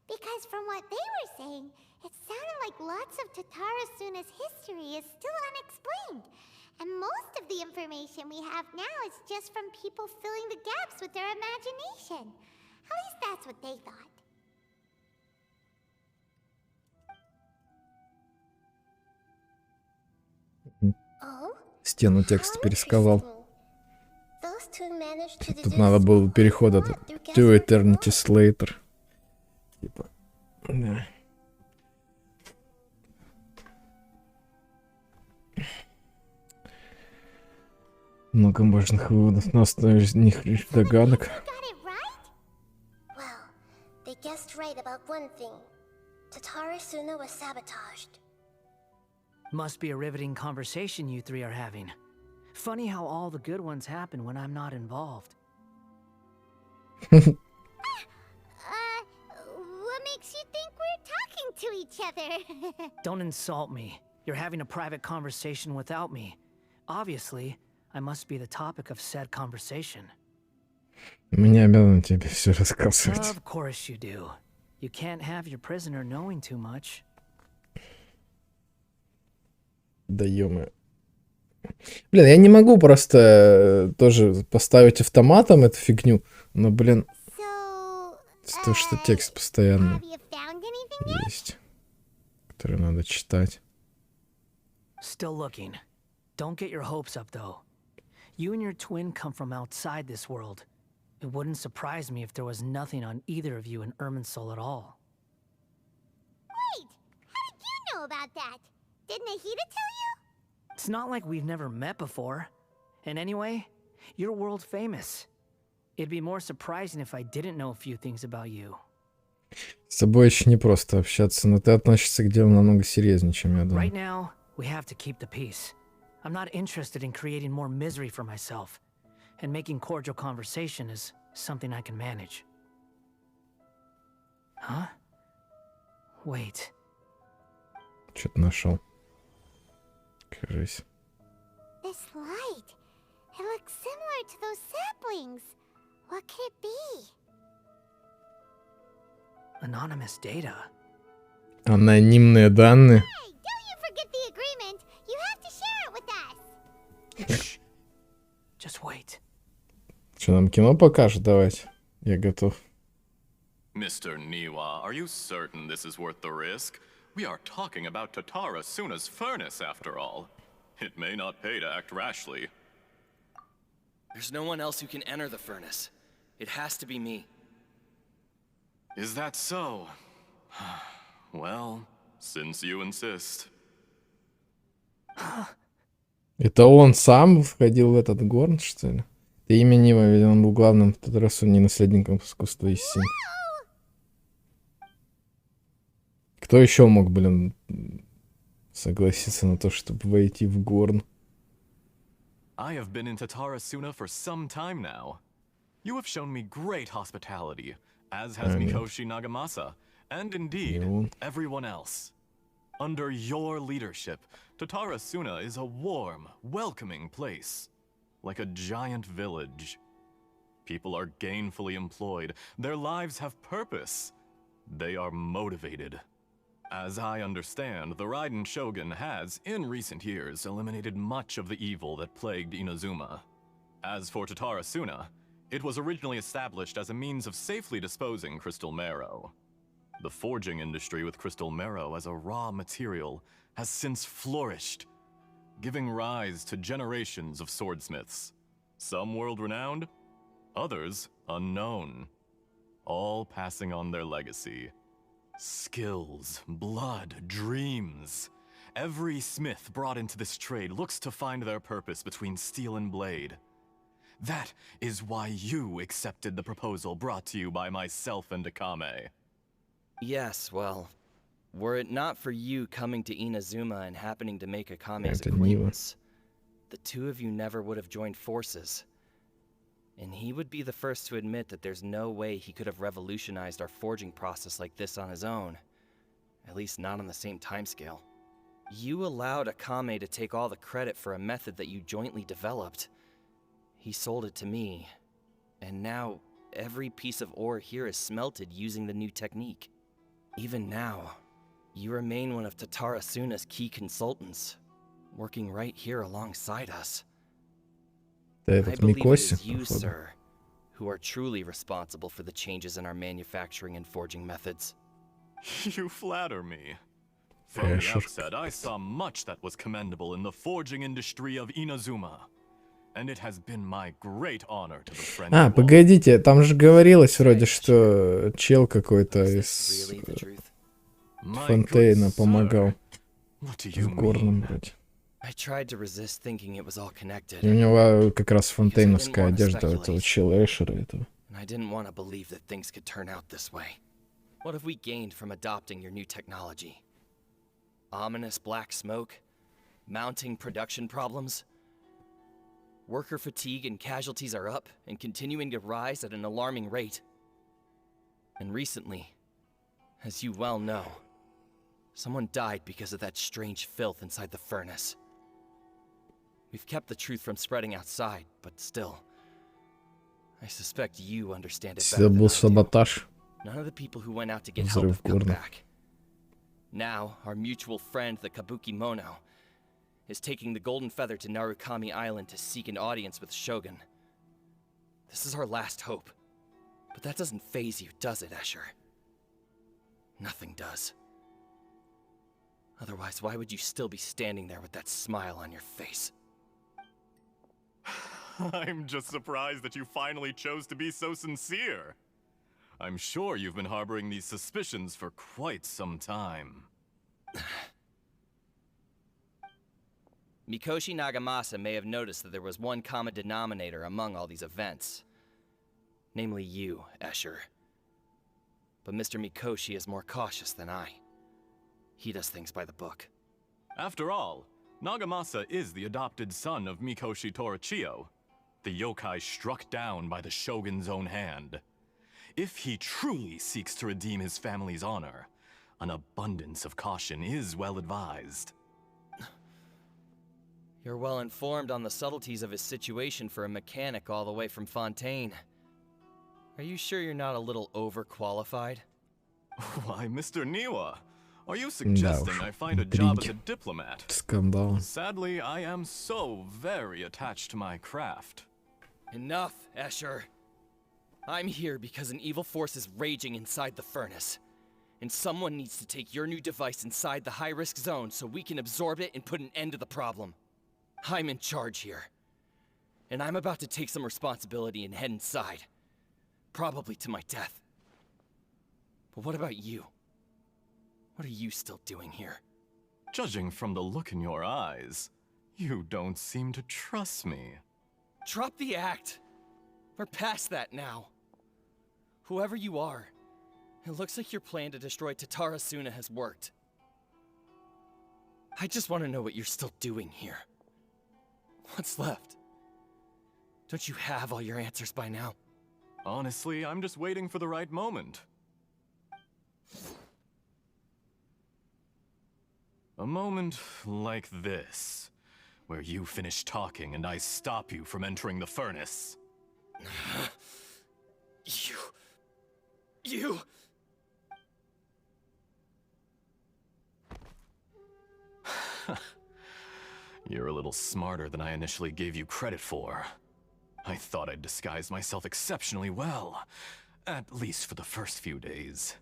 Because from what they were saying, it sounded like lots of Tatarasuna's history is still unexplained. And most of the information we have now is just from people filling the gaps with their imagination. At least that's what they thought. Oh? Стену текста How пересказал. interesting. Those two managed to Тут deduce надо было переход a от lot through To guesswork Eternities alone. Later. Типа, да. Много важных выводов на основе них лишь догадок. They got it right? Well, they guessed right about one thing. Tatarasuna was sabotaged. Must be a riveting conversation you three are having. Funny how all the good ones happen when I'm not involved. What makes you think we're talking to each other? Don't insult me. You're having a private conversation without me. Obviously, I must be the topic of said conversation. Мы не обязаны тебе все рассказывать. Of course you do. You can't have your prisoner knowing too much. Да ё-моё. Блин, я не могу просто тоже поставить автоматом эту фигню, но, блин, So, то, что текст постоянно have you found anything yet? есть, который надо читать. Still looking. Don't get your hopes up, though. You and your twin come from outside this world. It wouldn't surprise me if there was nothing on either of you in Irminsul at all. Wait, how did you know about that? Did Nahida tell you? It's not like we've never met before. And anyway, you're world famous. It'd be more surprising if I didn't know a few things about you. С тобой еще не просто общаться, но ты относишься к делу намного серьезнее, чем я думал. Right now, we have to keep the peace. I'm not interested in creating more misery for myself. And making cordial conversation is something I can manage. Huh? Wait. Что-то нашел. Кажись. This light. It looks similar to those saplings. What could it be? Anonymous data. Анонимные данные. Hey, don't you forget the agreement. You have to share it with us. Just wait. Что, нам кино покажет? Давайте. Я готов. Mr. Niwa, are you certain this is worth the risk? We are talking about Tatara Suna's furnace, after all. It may not pay to act rashly. There's no one else who can enter the furnace. It has to be me. Is that so? Well, since you insist. Это он сам входил в этот горн, что ли? Ты имя Нива, ведь он был главным Татарасу, не наследником искусства и сил. Кто еще мог, блин, согласиться на то, чтобы войти в Горн? I have been in Tatarasuna for some time now. You have shown me great hospitality, as has Нет. Mikoshi Nagamasa, and indeed, Не он. everyone else. Under your leadership, Tatarasuna is a warm, welcoming place, like a giant village. People are gainfully employed, their lives have purpose. They are motivated. As I understand, the Raiden Shogun has, in recent years, eliminated much of the evil that plagued Inazuma. As for Tatarasuna, it was originally established as a means of safely disposing crystal marrow. The forging industry with crystal marrow as a raw material has since flourished, giving rise to generations of swordsmiths. Some world-renowned, others unknown, all passing on their legacy. Skills, blood, dreams. Every smith brought into this trade looks to find their purpose between steel and blade. That is why you accepted the proposal brought to you by myself and Akame. Yes, well, were it not for you coming to Inazuma and happening to make Akame's Это Нива. acquaintance, the two of you never would have joined forces. And he would be the first to admit that there's no way he could have revolutionized our forging process like this on his own. At least not on the same timescale. You allowed Akame to take all the credit for a method that you jointly developed. He sold it to me, and now every piece of ore here is smelted using the new technique. Even now, you remain one of Tatarasuna's key consultants, working right here alongside us. Да, I этот believe it Микоси, is you, походу. sir, who are truly responsible for the changes in our manufacturing and forging methods. You flatter me. From the Эшер. outset, I saw much that was commendable in the forging industry of Inazuma. And it has been my great honor to befriend you all. Погодите, там же говорилось вроде, что чел какой-то Is из this really the truth? My Фонтейна good помогал sir, what do you в Горном mean? вроде. I tried to resist thinking it was all connected, И у него как раз фонтейновская одежда у этого чела Эшера этого. and I didn't want to believe that things could turn out this way. What have we gained from adopting your new technology? Ominous black smoke? Mounting production problems? Worker fatigue and casualties are up and continuing to rise at an alarming rate. And recently, as you well know, someone died because of that strange filth inside the furnace. We've kept the truth from spreading outside, but still, I suspect you understand it better Это than был I do. саботаж. None of the people who went out to get help Взрыв have come горна. back. Now, our mutual friend, the Kabuki Mono, is taking the Golden Feather to Narukami Island to seek an audience with Shogun. This is our last hope. But that doesn't faze you, does it, Escher? Nothing does. Otherwise, why would you still be standing there with that smile on your face? I'm just surprised that you finally chose to be so sincere. I'm sure you've been harboring these suspicions for quite some time. Mikoshi Nagamasa may have noticed that there was one common denominator among all these events. Namely you, Escher. But Mr. Mikoshi is more cautious than I. He does things by the book. After all, Nagamasa is the adopted son of Mikoshi Torichio, the yokai struck down by the Shogun's own hand. If he truly seeks to redeem his family's honor, an abundance of caution is well advised. You're well informed on the subtleties of his situation for a mechanic all the way from Fontaine. Are you sure you're not a little overqualified? Why, Mr. Niwa, are you suggesting уж, I find a job as a интриги. diplomat? Скандал. Sadly, I am so very attached to my craft. Enough, Escher. I'm here because an evil force is raging inside the furnace. And someone needs to take your new device inside the high-risk zone so we can absorb it and put an end to the problem. I'm in charge here. And I'm about to take some responsibility and head inside. Probably to my death. But what about you? What are you still doing here? Judging from the look in your eyes, you don't seem to trust me. Drop the act! We're past that now. Whoever you are, It looks like your plan to destroy Tatarasuna has worked. I just want to know what you're still doing here. What's left? Don't you have all your answers by now? Honestly, I'm just waiting for the right moment. A moment like this, where you finish talking and I stop you from entering the furnace. You... You're a little smarter than I initially gave you credit for. I thought I'd disguised myself exceptionally well, at least for the first few days.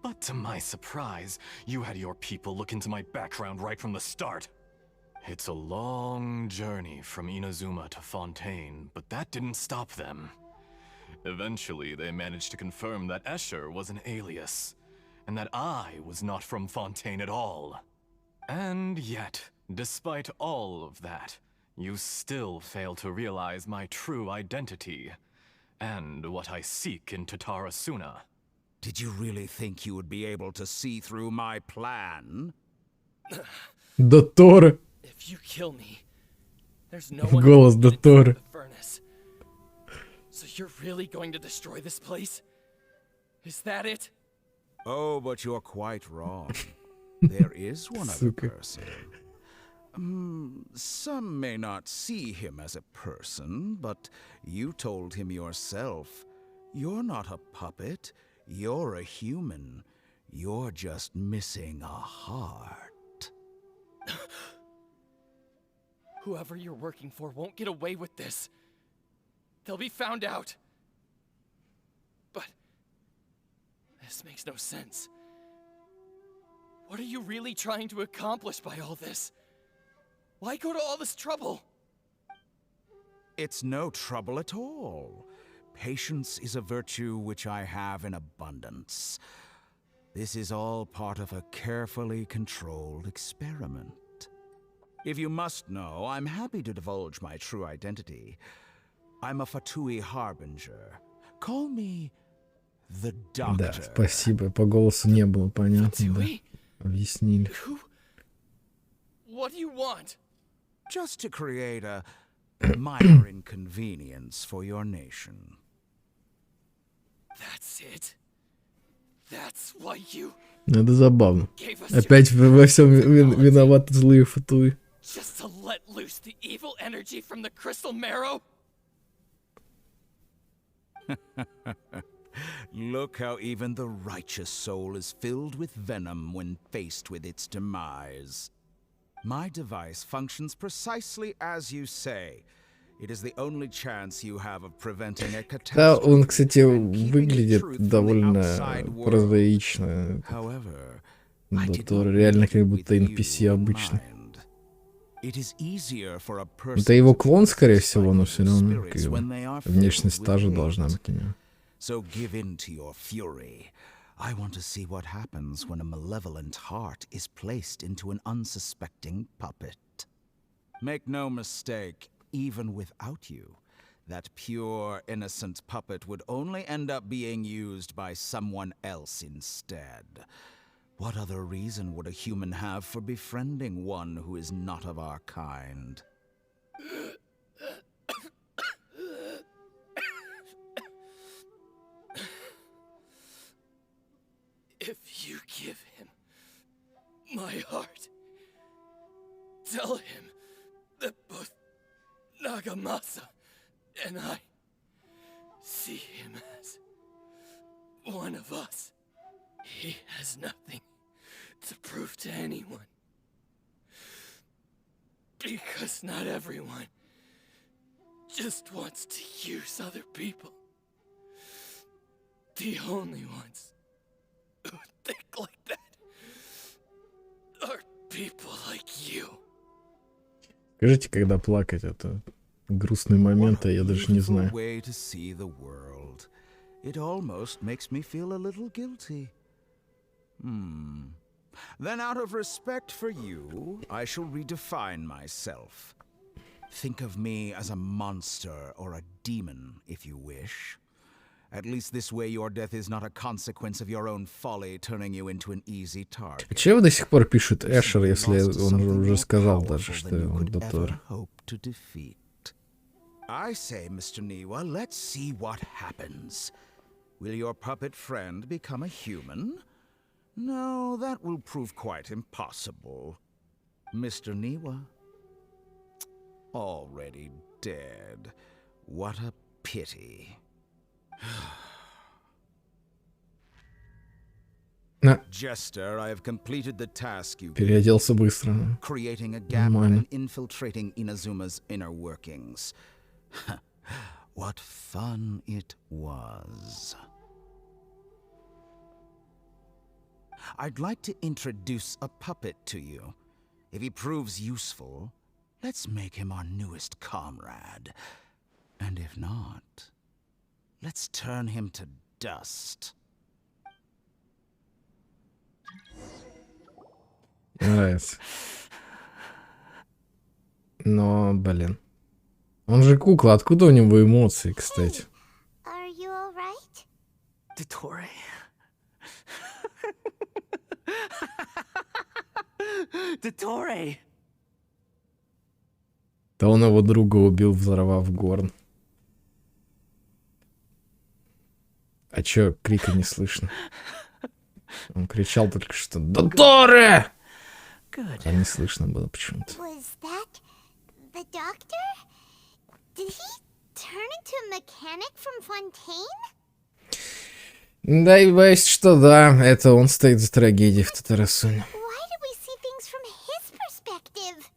But to my surprise, you had your people look into my background right from the start. It's a long journey from Inazuma to Fontaine, but that didn't stop them. Eventually, they managed to confirm that Escher was an alias, and that I was not from Fontaine at all. And yet, despite all of that, you still fail to realize my true identity, and what I seek in Tatarasuna. Did you really think you would be able to see through my plan? Доктор. If you kill me, there's no one Голос who can get доктора. inside the furnace. So you're really going to destroy this place? Is that it? Oh, but you're quite wrong. There is one other Сука. person. Some may not see him as a person, but you told him yourself. You're not a puppet. You're a human. You're just missing a heart. Whoever you're working for won't get away with this. They'll be found out. But this makes no sense. What are you really trying to accomplish by all this? Why go to all this trouble? It's no trouble at all. Patience is a virtue which I have in abundance. This is all part of a carefully controlled experiment. If you must know, I'm happy to divulge my true identity. I'm a Fatui Harbinger. Call me the Да, Doctor. спасибо. По голосу не было понятно, да. Fatui? Объяснили. Who? What do you want? Just to create a minor inconvenience for your nation. That's it. That's why you Ну, это забавно. gave us Опять во всем виноваты злые фатуи. just to let loose the evil energy from the crystal marrow? Look how even the righteous soul is filled with venom when faced with its demise. My device functions precisely as you say. It is the only chance you have of preventing a Да, catastrophe. он, кстати, and keeping the выглядит truth from the довольно outside world. прозаично. However, I did Доктор not реально leave как it будто with NPC you in обычный. mind. It is easier for a Это person его to клон, скорее possess всего, но все evil равно spirits как бы when they are внешность filled та же with должна hate. быть у него. So give in to your fury. I want to see what happens when a malevolent heart is placed into an unsuspecting puppet. Make no mistake, even without you, that pure, innocent puppet would only end up being used by someone else instead. What other reason would a human have for befriending one who is not of our kind? If you give him my heart, tell him that both Nagamasa and I see him as one of us. He has nothing to prove to anyone. Because not everyone just wants to use other people. The only ones who think like that are people like you. Скажите, когда плакать, это грустный момент, а я даже не знаю. Way to see the world. It almost makes me feel a little guilty. Then out of respect for you, I shall redefine myself. Think of me as a monster or a demon, if you wish. At least this way your death is not a consequence of your own folly turning you into an easy target. Чего до сих пор пишет Эшер, если он уже сказал даже, что он дотор? I say, Mr. Niwa, let's see what happens. Will your puppet friend become a human? No, that will prove quite impossible. Mr. Niwa? Already dead. What a pity. Jester, I have completed the task you Переоделся быстро. creating a gap and infiltrating Inazuma's inner workings. What fun it was. I'd like to introduce a puppet to you. If he proves useful, let's make him our newest comrade. And if not, let's turn him to dust. Нравится. Но, блин. Он же кукла, откуда у него эмоции, кстати? Are you alright? Dottore. Dottore. Да он его друга убил, взорвав горн. А чё, крика не слышно? Он кричал только что «Дотторе!» А не слышно было почему-то. Was that the doctor? Did he turn into a mechanic from Fontaine? Да, и боюсь, что да, это он стоит за трагедией в Татарасуне. Why did we see things from his perspective?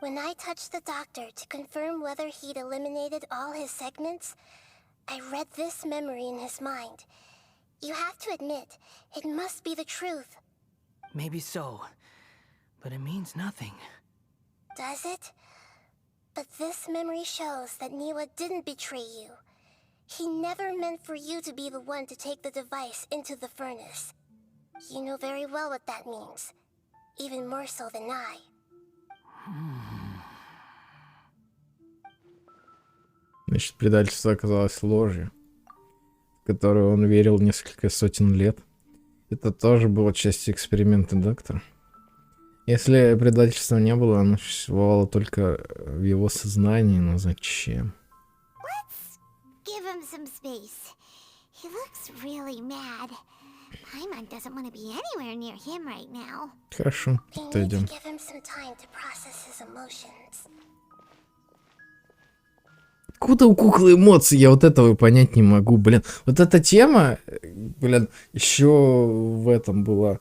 When I touched the doctor to confirm whether he'd eliminated all his segments, I read this memory in his mind. You have to admit, it must be the truth. Maybe so, but it means nothing. Does it? But this memory shows that Niwa didn't betray you. He never meant for you to be the one to take the device into the furnace. You know very well what that means. Even more so than I. Значит, предательство оказалось ложью, в которую он верил несколько сотен лет. Это тоже было частью эксперимента доктора. Если предательства не было, оно существовало только в его сознании, но зачем? Let's give him some space. He looks really mad. Paimon doesn't want to be anywhere near him right now. Хорошо, We need to отойдем. give him some time to process his emotions. Откуда у куклы эмоции? Я вот этого понять не могу, блин. Вот эта тема, блин, еще в этом была.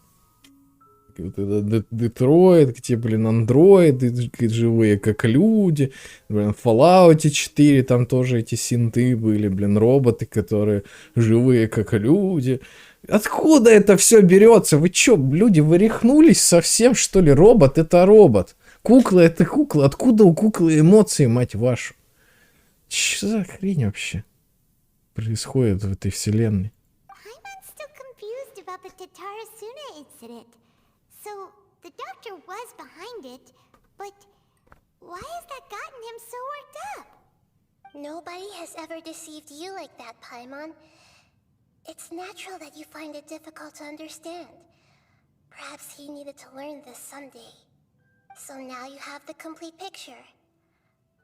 Вот это Детройт, где, блин, андроиды живые, как люди. Блин, в Fallout 4 там тоже эти синты были, блин, роботы, которые живые, как люди. Откуда это все берется? Вы чё, люди, вы рехнулись совсем, что ли? Робот — это робот. Кукла — это кукла. Откуда у куклы эмоции, мать вашу? Что за хрень вообще происходит в этой вселенной? Paimon's still confused about the Tatarasuna incident. So, the doctor was behind it, but why has that gotten him so worked up? Nobody has ever deceived you like that, Paimon. It's natural that you find it difficult to understand. Perhaps he needed to learn this someday. So now you have the complete picture.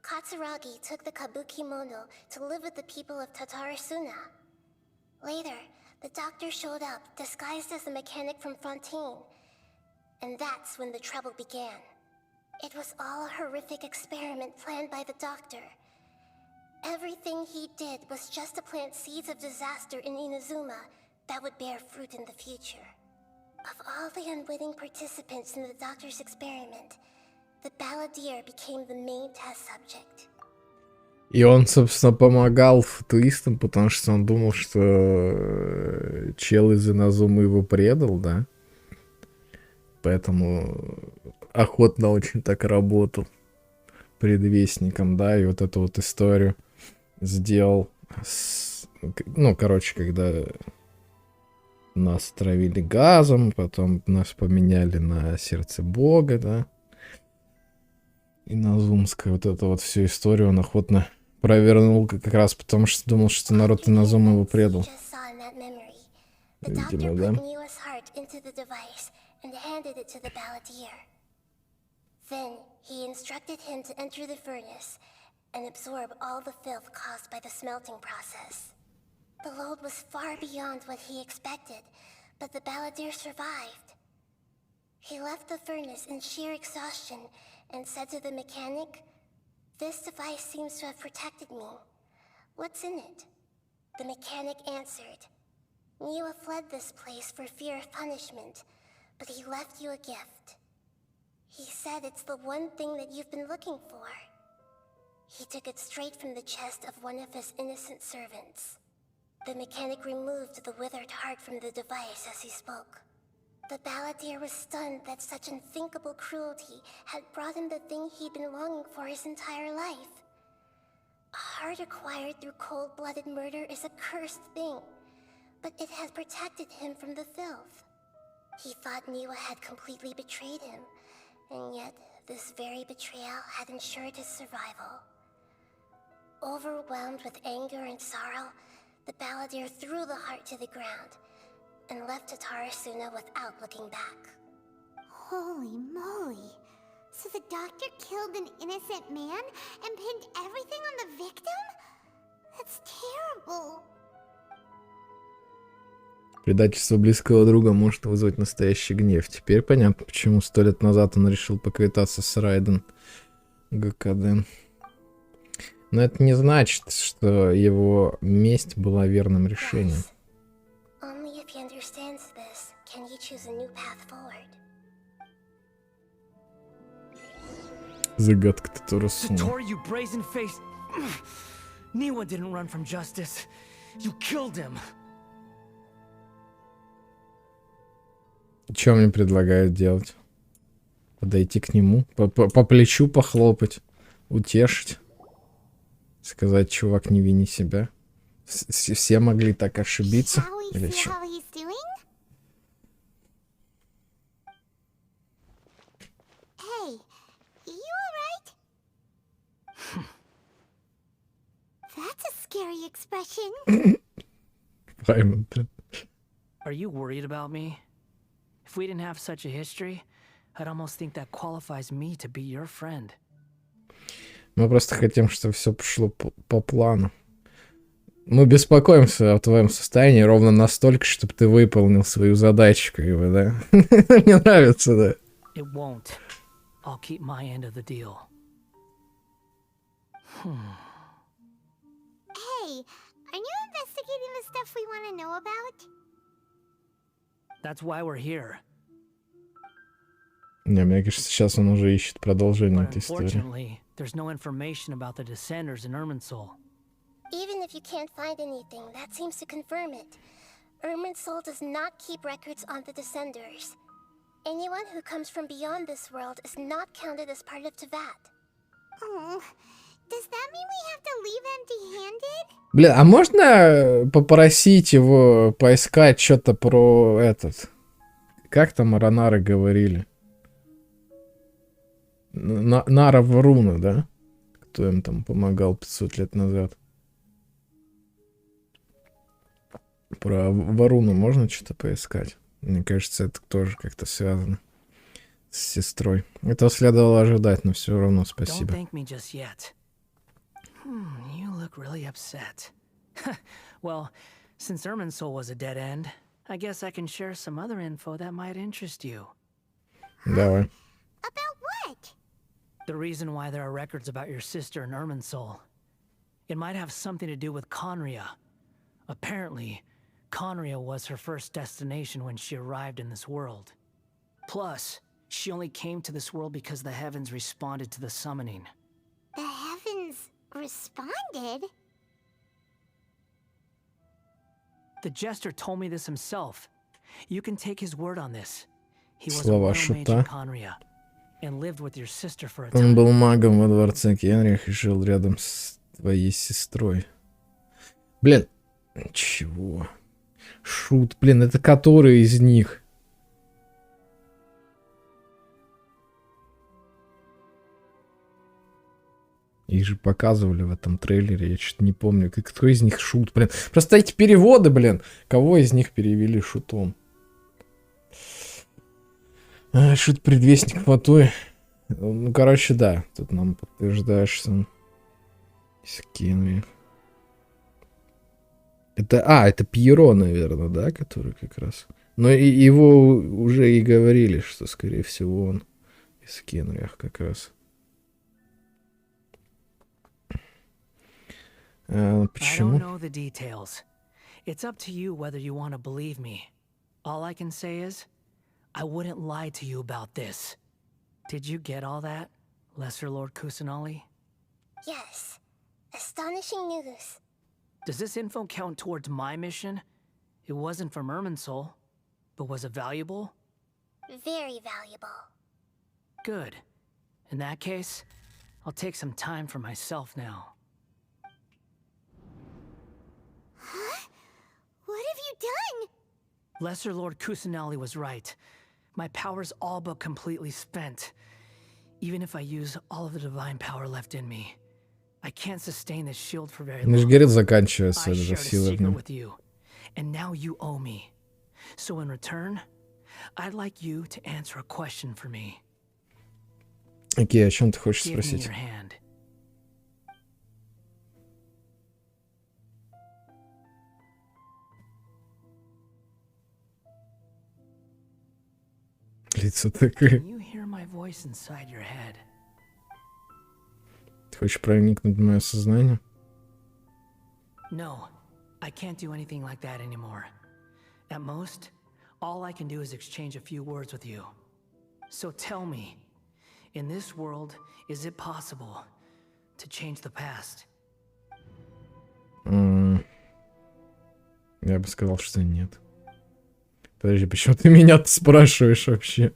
Katsuragi took the kabuki mono to live with the people of Tatarasuna. Later, the doctor showed up disguised as a mechanic from Fontaine. And that's when the trouble began. It was all a horrific experiment planned by the doctor. Everything he did was just to plant seeds of disaster in Inazuma that would bear fruit in the future. Of all the unwitting participants in the doctor's experiment, the balladeer became the main test subject. И он, собственно, помогал футуистам, потому что он думал, что чел из Иназумы его предал, да? Поэтому охотно очень так работал предвестником, да, и вот эту вот историю сделал. Ну, короче, когда нас травили газом, потом нас поменяли на сердце Бога, да. Иназумская вот эту вот всю историю он охотно провернул как раз потому, что думал, что народ Инозума его предал. Just saw in that memory. The doctor Видимо, put да. Niwa's heart into the device and handed it to the balladeer. Then he instructed him to enter the furnace and absorb all the filth caused by the smelting process. The load was far beyond what he expected, but the balladeer survived. He left the furnace in sheer exhaustion and said to the mechanic, "This device seems to have protected me. What's in it?" The mechanic answered, "Niwa fled this place for fear of punishment, but he left you a gift. He said it's the one thing that you've been looking for." He took it straight from the chest of one of his innocent servants. The mechanic removed the withered heart from the device as he spoke. The balladeer was stunned that such unthinkable cruelty had brought him the thing he'd been longing for his entire life. A heart acquired through cold-blooded murder is a cursed thing, but it had protected him from the filth. He thought Niwa had completely betrayed him, and yet this very betrayal had ensured his survival. Overwhelmed with anger and sorrow, the balladeer threw the heart to the ground and left Tatarasuna without looking back. Holy moly. So the doctor killed an innocent man and pinned everything on the victim? That's terrible. Предательство близкого друга может вызвать настоящий гнев. Теперь понятно, почему 100 лет назад он решил поквитаться с Райден ГКД. Но это не значит, что его месть была верным решением. Only if he understands this can he choose a new path forward. Загадка Татарасуна. Satori, you brazen-faced... Niwa didn't run from justice. You killed him. Что мне предлагают делать? Подойти к нему, по плечу похлопать, утешить, сказать: чувак, не вини себя. Все могли так ошибиться. Shall we Или see что? how he's doing? Hey, you alright? That's a scary expression. Пойму, да. Are you worried about me? If we didn't have such a history, I'd almost think that qualifies me to be your friend. Мы просто хотим, чтобы все пошло по плану. Мы беспокоимся о твоем состоянии ровно настолько, чтобы ты выполнил свою задачу, как бы, да? Мне нравится, да. It won't. I'll keep my end of the deal. Hey, are you investigating the stuff we want to know about? That's why we're here. Не, мне кажется, сейчас он уже ищет продолжение But этой истории. unfortunately, there's no information about the descenders in Irminsul. Even if you can't find anything, that seems to confirm it. Irminsul does not keep records on the descenders. Anyone who comes from beyond this world is not counted as part of Tevat. Oh, does that mean we have to leave empty-handed? Блин, а можно попросить его поискать что-то про этот... Как там Аронары говорили? Нара Варуна, да? Кто им там помогал 500 лет назад? Про Варуну можно что-то поискать? Мне кажется, это тоже как-то связано с сестрой. Этого следовало ожидать, но все равно Don't спасибо. thank me just yet. You look really upset. Well, since Irminsul was a dead end, I guess I can share some other info that might interest you. Давай. About what? The reason why there are records about your sister in Irminsul. It might have something to do with Conria. Apparently, Conria was her first destination when she arrived in this world. Plus, she only came to this world because the heavens responded to the summoning. The heavens responded? The jester told me this himself. You can take his word on this. He was a Слова royal mage in шута. Conria and lived with your sister for a Он time. был магом во дворце Кенрих и жил рядом с твоей сестрой. Блин, чего? Шут, блин, это который из них? Их же показывали в этом трейлере, я что-то не помню. Кто из них шут, блин. Просто эти переводы, блин. Кого из них перевели шутом? Шут предвестник фатой. Ну, короче, да. Тут нам подтверждаешь сам. Скину их. Это Пьеро, наверное, да, который как раз. Но его уже и говорили, что, скорее всего, он из Кенриях как раз. Почему? I don't know the details. It's up to you whether you want to believe me. All I can say is, I wouldn't lie to you about this. Did you get all that, Lesser Lord Kusanali? Yes. Astonishing news. Does this info count towards my mission? It wasn't from Irminsul, but was it valuable? Very valuable. Good. In that case, I'll take some time for myself now. Huh? What have you done? Lesser Lord Kusanali was right. My power's all but completely spent. Even if I use all of the divine power left in me, I can't sustain this shield for very long. Ну, говорит, заканчивается I эта shared a сила в secret нем. with you, and now you owe me. So in return, I'd like you to answer a question for me. Окей, о чем ты хочешь Give me спросить? your hand. Лицо такое. Can you hear my voice inside your head? Ты хочешь проникнуть в мое сознание? No, I can't do anything like that anymore. At most, all I can do is exchange a few words with you. So tell me, in this world, is it possible to change the past? Я бы сказал, что нет. Подожди, почему ты меня-то спрашиваешь вообще?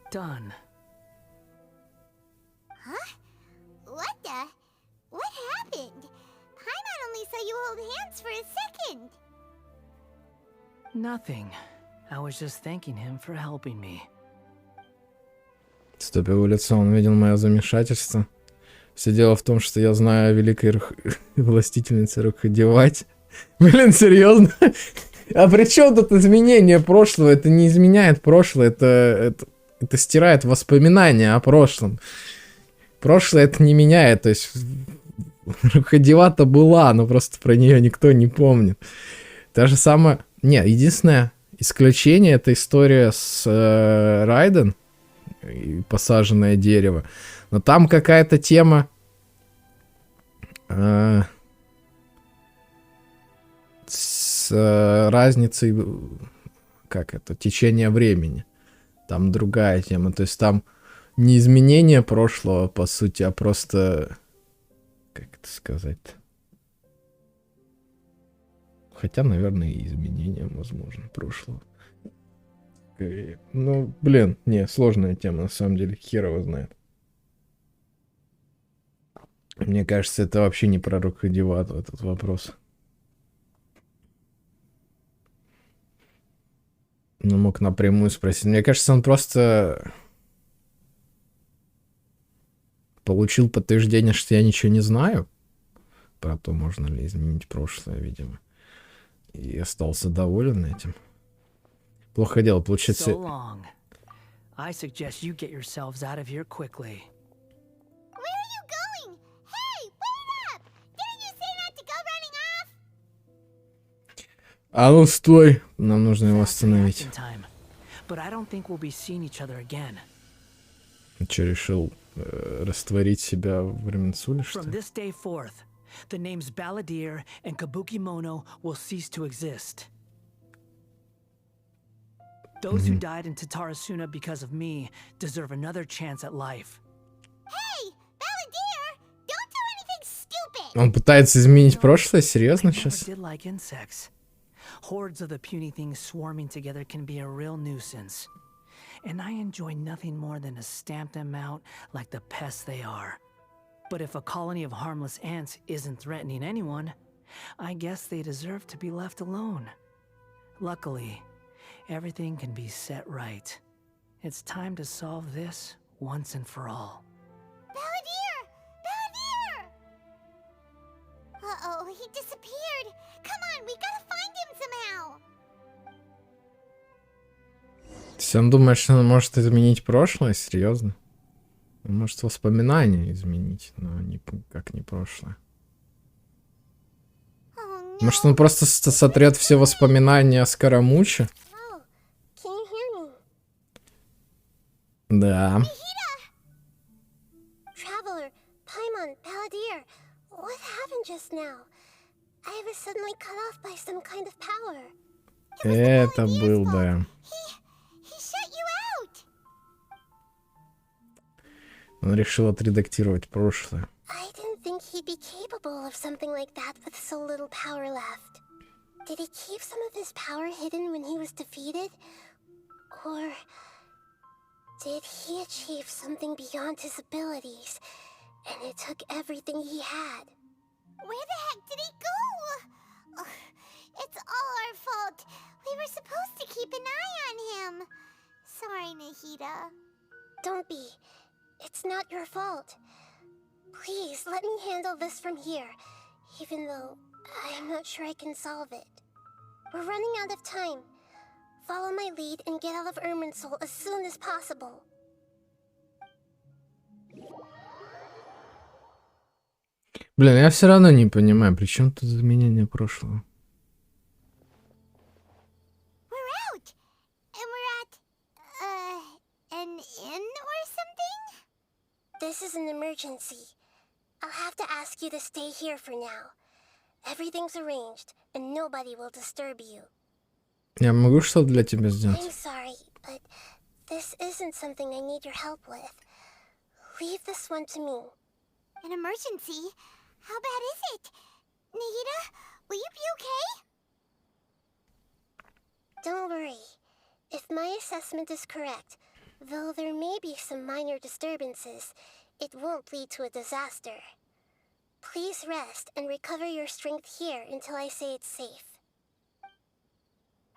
Done. Huh? What happened? Paimon only saw you hold hands for a second. Nothing. I was just thanking him for helping me. Стоп, его лицо, он видел мое замешательство. Все дело в том, что я знаю о великой властительнице рукодевать. Блин, серьезно? А при чем тут изменение прошлого? Это не изменяет прошлое, это стирает воспоминания о прошлом. Прошлое это не меняет, то есть рукодева-то была, но просто про нее никто не помнит. Та же самая... Не, единственное исключение — это история с Райден и посаженное дерево. Но там какая-то тема... с разницей, как это, течения времени. Там другая тема. То есть там не изменение прошлого, по сути, а просто... Как это сказать? Хотя, наверное, и изменение, возможно, прошлого. Ну, блин, не, сложная тема, на самом деле, хер его знает. Мне кажется, это вообще не про рукодевату, этот вопрос. Ну, мог напрямую спросить. Мне кажется, он просто получил подтверждение, что я ничего не знаю про то, можно ли изменить прошлое, видимо. И остался доволен этим. Плохо дело, получается... So long. I suggest you get yourselves out of here quickly. Where are you going? Hey, wait up! Didn't you say not to go running off? А ну стой, нам нужно его Fast остановить. reaction time. But I don't think we'll be seeing each other again. Че, решил растворить себя в Ирминсуле, что From ли? this day forth, the names Balladeer and Kabukimono will cease to exist. Those who died in Tatarasuna because of me deserve another chance at life. Hey, Balladeer! Don't do anything stupid! Он пытается изменить прошлое? I Серьезно never сейчас? did like insects. Hordes of the puny things swarming together can be a real nuisance. And I enjoy nothing more than to stamp them out like the pests they are. But if a colony of harmless ants isn't threatening anyone, I guess they deserve to be left alone. Luckily, everything can be set right. It's time to solve this once and for all. Balladeer! есть он думает, что он может изменить прошлое? Серьезно? Он может воспоминания изменить, но как не прошлое. Oh Может, no. он просто сотрет все воспоминания о Скоромуче? Oh, can you hear me? Да. Traveler, Paimon, Paladin, what happened just now? I was suddenly cut off by some kind of power. Это был, да. He shut you out. Он решил отредактировать прошлое. I didn't think he'd be capable of something like that with so little power left. Did he keep some of his power hidden when he was defeated? Or did he achieve something beyond his abilities, and it took everything he had? Where the heck did he go? Ugh, it's all our fault. We were supposed to keep an eye on him. Sorry, Nahida. Don't be. It's not your fault. Please, let me handle this from here, even though I'm not sure I can solve it. We're running out of time. Follow my lead and get out of Irminsul as soon as possible. Блин, я все равно не понимаю, при чем тут изменение прошлого? We're out. And we're at, an inn or something? This is an emergency. I'll have to ask you to stay here for now. Everything's arranged, and nobody will disturb you. Я могу что-то для тебя I'm сделать? sorry, but this isn't something I need your help with. Leave this one to me. An emergency? How bad is it? Nahida, will you be okay? Don't worry. If my assessment is correct, though there may be some minor disturbances, it won't lead to a disaster. Please rest and recover your strength here until I say it's safe.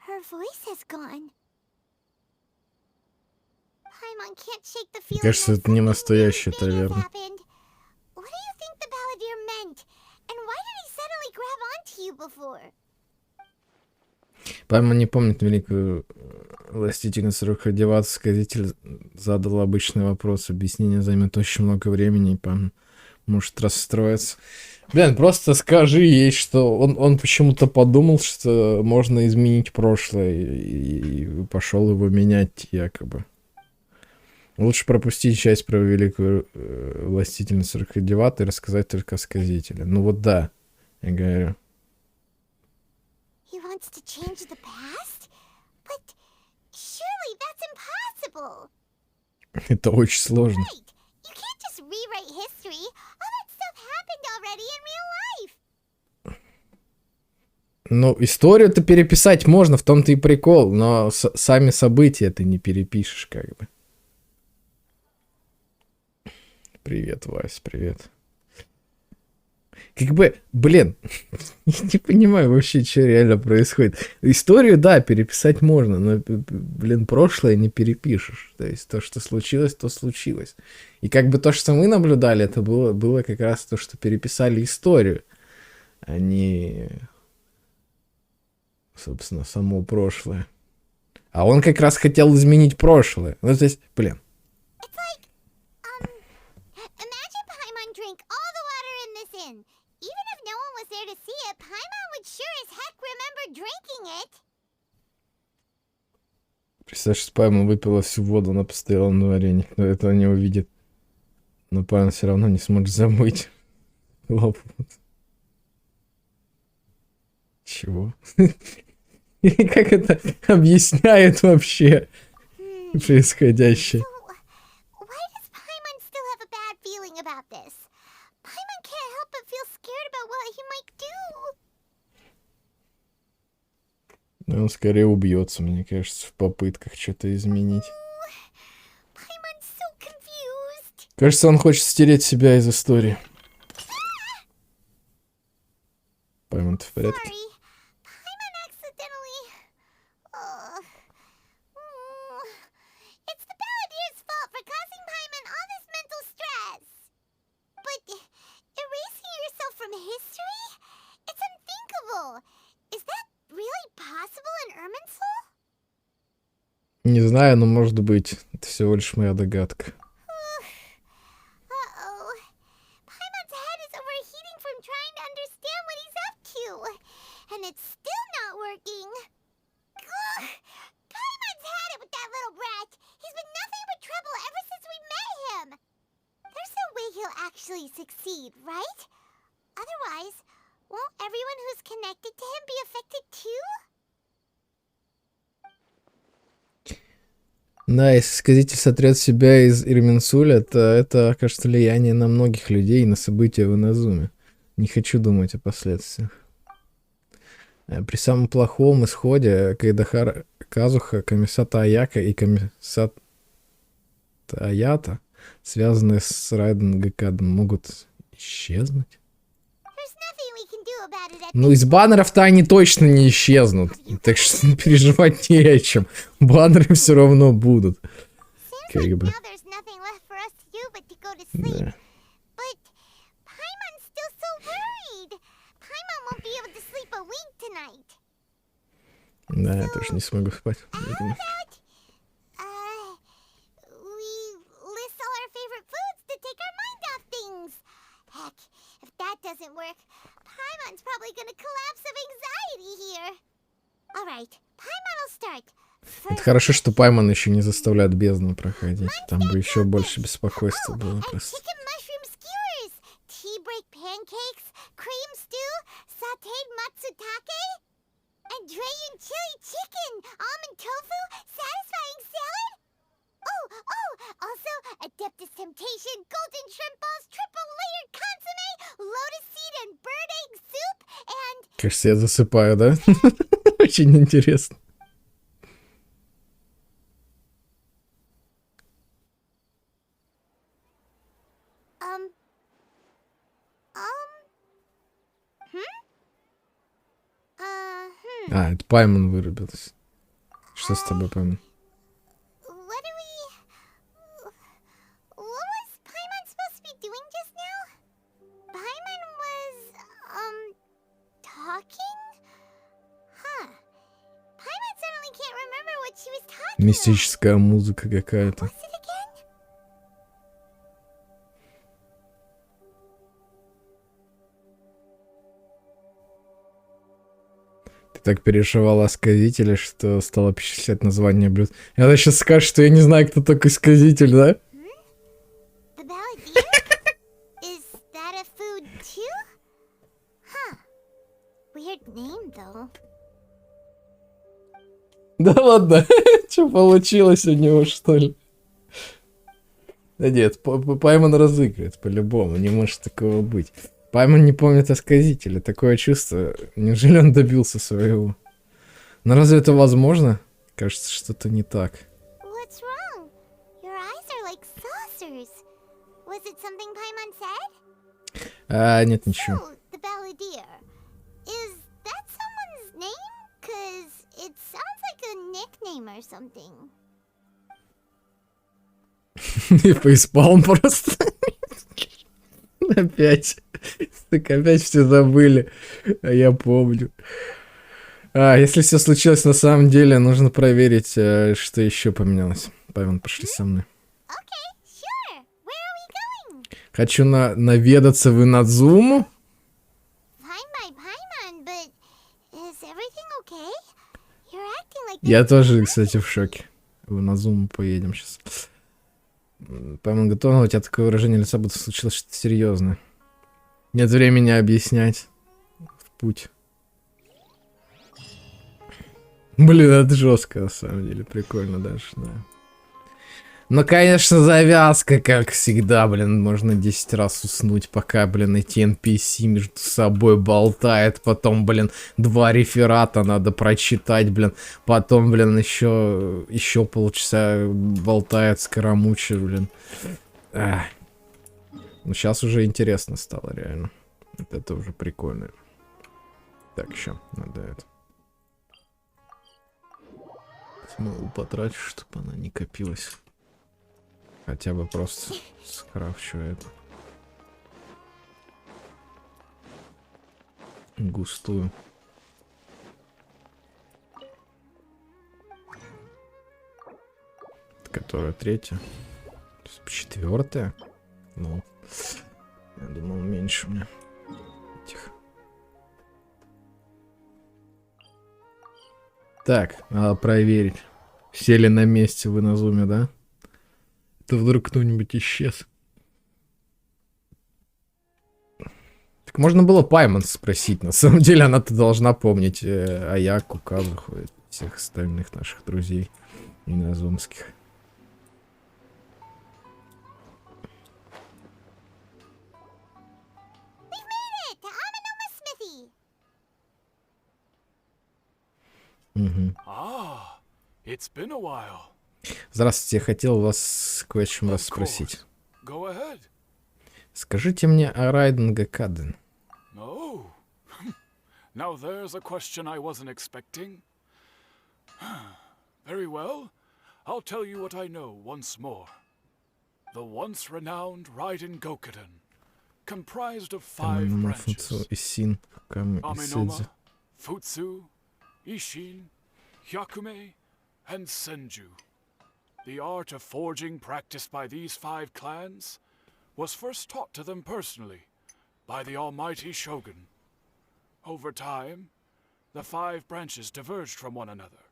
Her voice has gone. Paimon can't shake the feeling Кажется, that это не something настоящая really big has таверна. happened. What do you think the Balladeer meant? And why did he suddenly grab onto you before? Пойма не помнит великую властительницу рукодеваться. Сказитель задал обычный вопрос. Объяснение займет очень много времени, и Пам может расстроиться. Блин, просто скажи ей, что он почему-то подумал, что можно изменить прошлое, и пошел его менять якобы. Лучше пропустить часть про великую властительницу рукодевата и рассказать только о сказителе. Ну вот да, я говорю. He wants to change the past? But surely that's impossible. Это очень сложно. Right. You can't just rewrite history. All that stuff happened already in real life. Ну, историю-то переписать можно, в том-то и прикол, но сами события ты не перепишешь, как бы. Привет, Вась, привет. Как бы, блин, я не понимаю вообще, что реально происходит. Историю, да, переписать можно, но, блин, прошлое не перепишешь. То есть то, что случилось, то случилось. И как бы то, что мы наблюдали, это было как раз то, что переписали историю, а не, собственно, само прошлое. А он как раз хотел изменить прошлое. Ну, то есть, блин. It's like, imagine Paimon drank all the water in this inn. Even if no one was there to see it, Paimon would sure as heck remember drinking it. Представь, что Паймон выпила всю воду на постоялом дворе, никто этого не увидит. Но Паймон все равно не сможет забыть. Лопнут. Чего? Как это объясняет вообще происходящее? So, why does Paimon still have a bad feeling about this? Paimon can't help but feel scared about what he might do. Он скорее убьется, мне кажется, в попытках что-то изменить. Paimon's so confused. Кажется, он хочет стереть себя из истории. Паймон, ты в порядке? Sorry. Paimon accidentally... It's the Balladeer's fault for causing Paimon all this mental stress. But erasing yourself from history? It's unthinkable. Is that really possible in Irminsul? Не знаю, но может быть, это всего лишь моя догадка. Uh-oh. Paimon's head is overheating from trying to understand what he's up to. And it's still not working. Ugh. Paimon's had it with that little brat. He's been nothing but trouble ever since we met him. There's no way he'll actually succeed, right? Otherwise, won't everyone who's connected to him be affected too? Да, если сказитель сотрет себя из Ирминсуля, то это окажет влияние на многих людей и на события в Иназуме. Не хочу думать о последствиях. При самом плохом исходе Кайдахара Казуха, Камисата Аяка и Камисата Аята, связанные с Райден Гакадом, могут исчезнуть. Ну, из баннеров-то они точно не исчезнут. Так что переживать не о чем. Баннеры все равно будут. Как бы. Да. Да, я тоже не смогу спать. Видимо. Paimon's probably gonna collapse of anxiety here. All right, Paimon will start. Это хорошо, что Паймон еще не заставляет бездну проходить. Там бы еще больше беспокойства было просто. Chicken mushroom skewers, tea break pancakes, cream stew, sautéed matsutake, and Drayan chili chicken, almond tofu, satisfying salad. Oh, also Adeptus Temptation, golden shrimp balls, triple layered consomme, lotus seed and bird egg soup, and... Кажется, я засыпаю, да? Очень интересно. А, это Паймон вырубился. Что с тобой, Паймон? Мистическая музыка какая-то. Ты так переживала о сказителе, что стала перечислять название блюд. И она сейчас скажет, что я не знаю, кто такой сказитель, да? Да ладно, что получилось у него, что ли? Да нет, Паймон разыгрывает по-любому, не может такого быть. Паймон не помнит о сказителе, такое чувство. Неужели он добился своего? Но разве это возможно? Кажется, что-то не так. А, нет, ничего. И фейспалм просто. Опять. Так опять все забыли. А я помню. Если все случилось на самом деле, нужно проверить, что еще поменялось. Паймон, пошли со мной. Хочу наведаться в Инадзуму. Я тоже, кстати, в шоке. В Инадзуму поедем сейчас. Паймон, готов, но у тебя такое выражение лица, будто случилось что-то серьезное. Нет времени объяснять. В путь. Блин, это жестко, на самом деле. Прикольно даже, да. Ну, конечно, завязка, как всегда, блин. Можно 10 раз уснуть, пока, блин, эти NPC между собой болтают. Потом, блин, 2 реферата надо прочитать, блин. Потом, блин, еще полчаса болтает скоромуча, блин. Ну, сейчас уже интересно стало, реально. Это уже прикольно. Так, еще надо это. Снова потрачу, чтобы она не копилась. Хотя бы просто скрафчу это. Густую. Которая третья. Четвертая? Ну, я думал, меньше у меня этих. Так, надо проверить. Все ли на месте вы на зуме, да? Это вдруг кто-нибудь исчез. Так можно было Паймонс спросить. На самом деле она-то должна помнить Аяку, Казуху и всех остальных наших друзей инозумских. Угу. It's been a while. Здравствуйте, я хотел вас кое о чем вас спросить. Go ahead. Скажите мне о Райдинге Каден. Oh. Now there's a question I wasn't expecting. Very well. I'll tell you what I know once more. The once renowned Raiden Gokuden, comprised of 5 branches. Amenoma, Futsu, Ishin, Hyakume, and Senju. The art of forging practiced by these 5 clans was first taught to them personally by the almighty Shogun. Over time, the 5 branches diverged from one another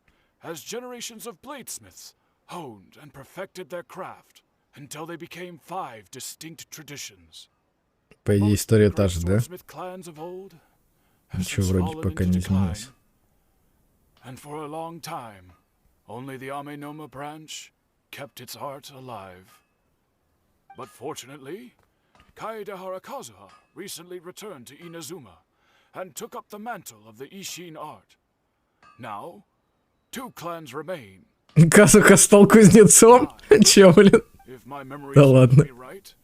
as generations of bladesmiths honed and perfected their craft until they became 5 distinct traditions. По идее, история та же, да? Clans of old Ничего вроде пока не изменилось. And for a long time, only the Amenoma branch kept its art alive. But fortunately, Kaedehara Kazuha recently returned to Inazuma and took up the mantle of the Ishin art. Now, 2 clans remain. Казуха стал кузнецом? Чё, блин? If my memory Да ладно. serves me right,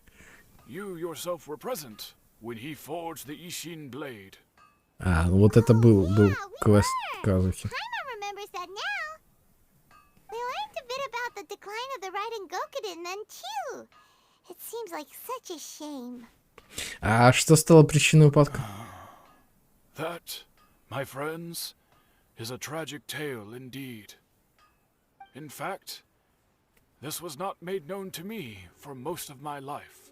you yourself were present when he forged the Ishin blade. А, ну вот это был квест Казухи. Paimon remembers that now. We learned a bit about the decline of the Raiden Gokuden then too. It seems like such a shame. А что стало причиной упадка? That, my friends, is a tragic tale indeed. In fact, this was not made known to me for most of my life.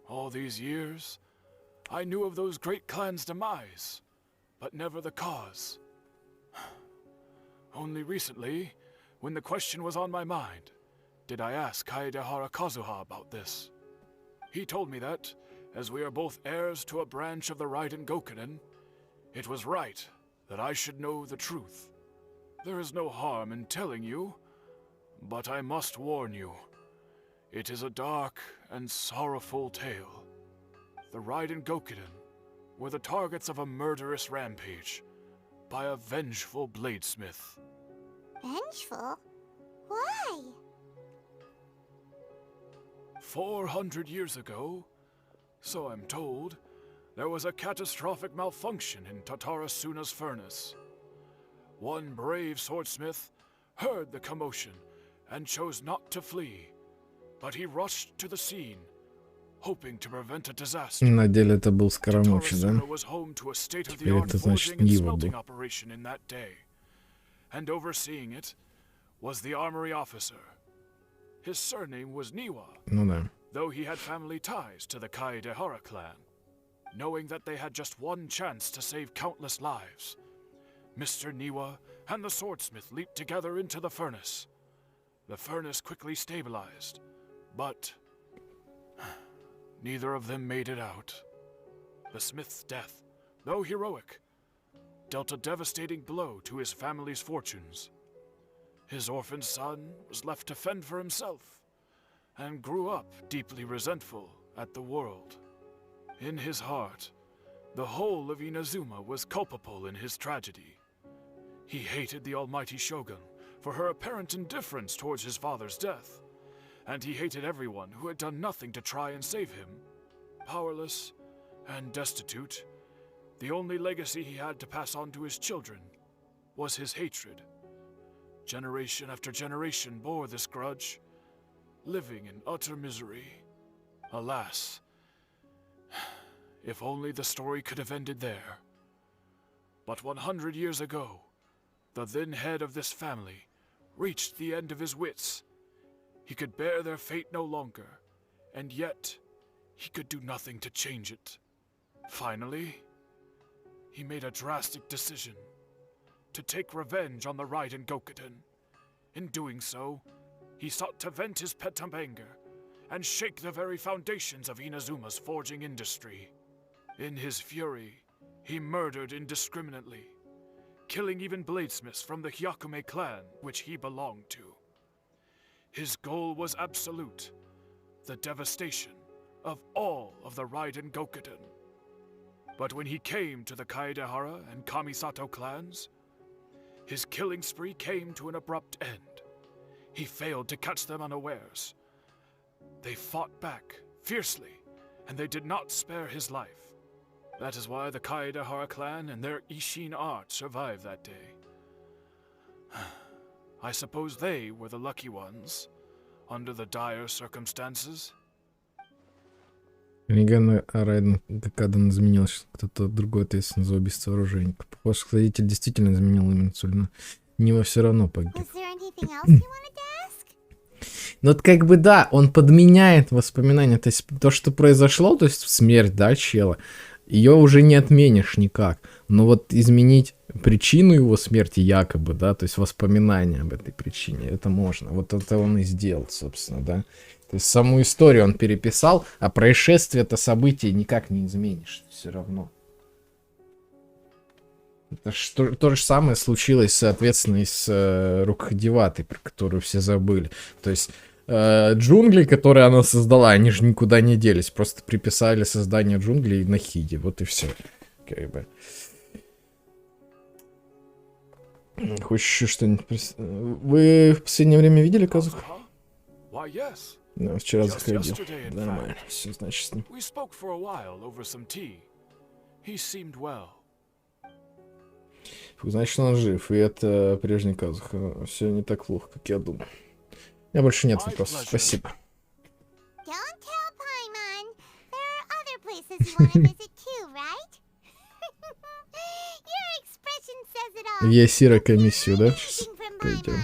All these years, I knew of those great clans' demise, but never the cause. Only recently, when the question was on my mind, did I ask Kaedehara Kazuha about this. He told me that, as we are both heirs to a branch of the Raiden Gokuden, it was right that I should know the truth. There is no harm in telling you, but I must warn you. It is a dark and sorrowful tale. The Raiden Gokuden were the targets of a murderous rampage by a vengeful bladesmith. Vengeful? Why? 400 years ago, so I'm told, there was a catastrophic malfunction in Tatarasuna's furnace. One brave swordsmith heard the commotion and chose not to flee, but he rushed to the scene, hoping to prevent a disaster. На деле это был Скоромучий, да? Tatarasuna was home to a Теперь state-of-the-art это значит forging and Нива smelting был. operation in that day, and overseeing it was the armory officer. His surname was Niwa, Ну да. though he had family ties to the Kaedehara clan. Knowing that they had just one chance to save countless lives, Mr. Niwa and the swordsmith leaped together into the furnace. The furnace quickly stabilized, but neither of them made it out. The smith's death, though heroic, dealt a devastating blow to his family's fortunes. His orphan son was left to fend for himself, and grew up deeply resentful at the world. In his heart, the whole of Inazuma was culpable in his tragedy. He hated the almighty Shogun for her apparent indifference towards his father's death, and he hated everyone who had done nothing to try and save him. Powerless and destitute, the only legacy he had to pass on to his children was his hatred. Generation after generation bore this grudge, living in utter misery. Alas, if only the story could have ended there. But 100 years ago, the then head of this family reached the end of his wits He could bear their fate no longer, and yet he could do nothing to change it. Finally, he made a drastic decision to take revenge on the Raiden Gokuden. In doing so, he sought to vent his pent-up anger and shake the very foundations of Inazuma's forging industry. In his fury, he murdered indiscriminately, killing even bladesmiths from the Hyakume clan which he belonged to. His goal was absolute, the devastation of all of the Raiden Gokuden. But when he came to the Kaedehara and Kamisato clans, his killing spree came to an abrupt end. He failed to catch them unawares. They fought back fiercely, and they did not spare his life. That is why the Kaedehara clan and their Ishin art survived that day. I suppose they were the lucky ones, under the dire circumstances. Реган Райден Гакаден изменил, кто-то другой ответственный за убийство оружейника. Похоже, сходитель действительно изменил именно Цулина. Нива все равно погиб. Ну вот как бы да, он подменяет воспоминания. То есть то, что произошло, то есть смерть, да, чела, ее уже не отменишь никак. Но вот изменить причину его смерти якобы, да, то есть воспоминания об этой причине, это можно. Вот это он и сделал, собственно, да. То есть саму историю он переписал, а происшествие, это событие никак не изменишь все равно. Это то же самое случилось, соответственно, и с Рукхадеватой, про которую все забыли. То есть джунгли, которые она создала, они же никуда не делись. Просто приписали создание джунглей на Хиде. Вот и все. Как бы. Хочешь еще что-нибудь? Вы в последнее время видели Казуху? Да, вчера заходил. Нормально. Все, значит, с ним. Значит, он жив, и это прежний Казуха. Все не так плохо, как я думал. У меня больше нет вопросов. Спасибо. Есира комиссию, да? Сейчас пойдем.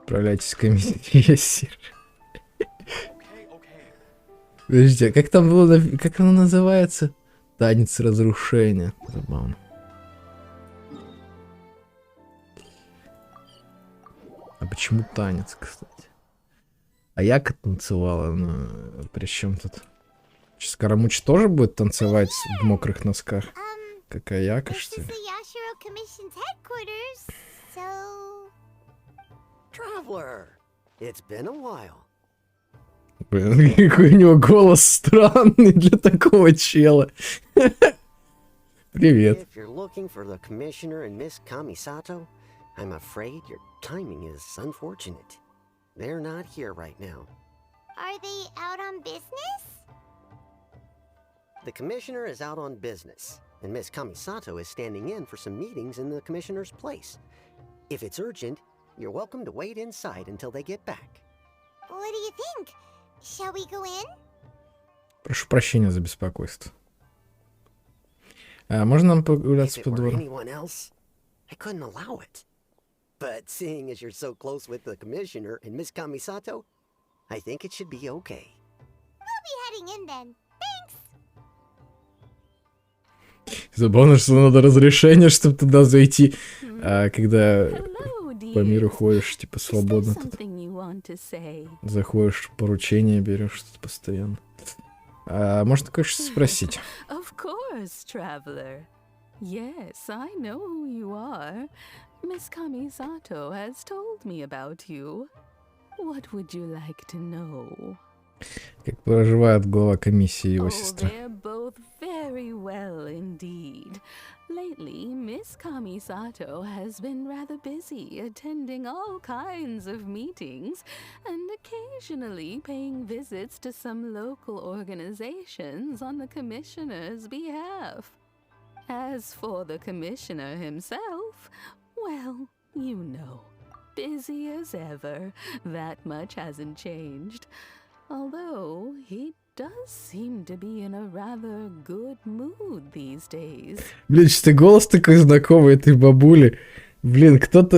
Отправляйтесь в комиссию Есир. Подождите, а как там было, как оно называется? Танец разрушения. Забавно. А почему танец, кстати? А Яка танцевала, но при чем тут? Сейчас Карамуч тоже будет танцевать в мокрых носках? Какая Яка, что ли? Блин, какой у него голос странный для такого чела. Привет. I'm afraid your timing is unfortunate. They're not here right now. Are they out on business? The commissioner is out on business, and Miss Kamisato is standing in for some meetings in the commissioner's place. If it's urgent, you're welcome to wait inside until they get back. What do you think? Shall we go in? Прошу прощения за беспокойство. Можно нам прогуляться по двору? I couldn't allow it. But seeing as you're so close with the commissioner and Miss Kamisato, I think it should be okay. We'll be heading in then. Thanks. Забавно, что надо разрешение, чтобы туда зайти. А когда по миру ходишь, типа, свободно тут. Заходишь, поручения берешь тут постоянно. Можно кое-что спросить? Of course, traveler. Yes, I know who you are. Miss Kamisato has told me about you. What would you like to know? Как проживает глава комиссии и его сестра? They're both very well indeed. Lately, Miss Kamisato has been rather busy attending all kinds of meetings and occasionally paying visits to some local organizations on the commissioner's behalf. As for the commissioner himself, well, you know, busy as ever. That much hasn't changed. Although he does seem to be in a rather good mood these days. Блин, что голос такой знакомый этой бабули. Блин, кто-то...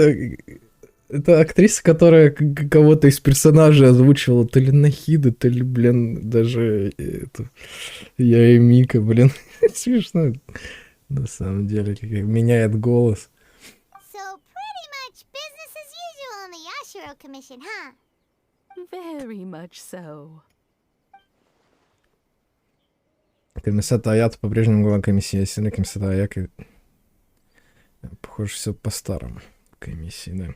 Это актриса, которая кого-то из персонажей озвучивала. То ли Нахида, то ли, блин, даже... Это... Я и Мика, блин. Смешно. На самом деле, как меняет голос. So pretty much business as usual in the Yashiro Commission, huh? Very much so. Комиссата Аята по-прежнему глава комиссии, а сильно комиссата Аяка... Похоже, все по-старому. Комиссии, да.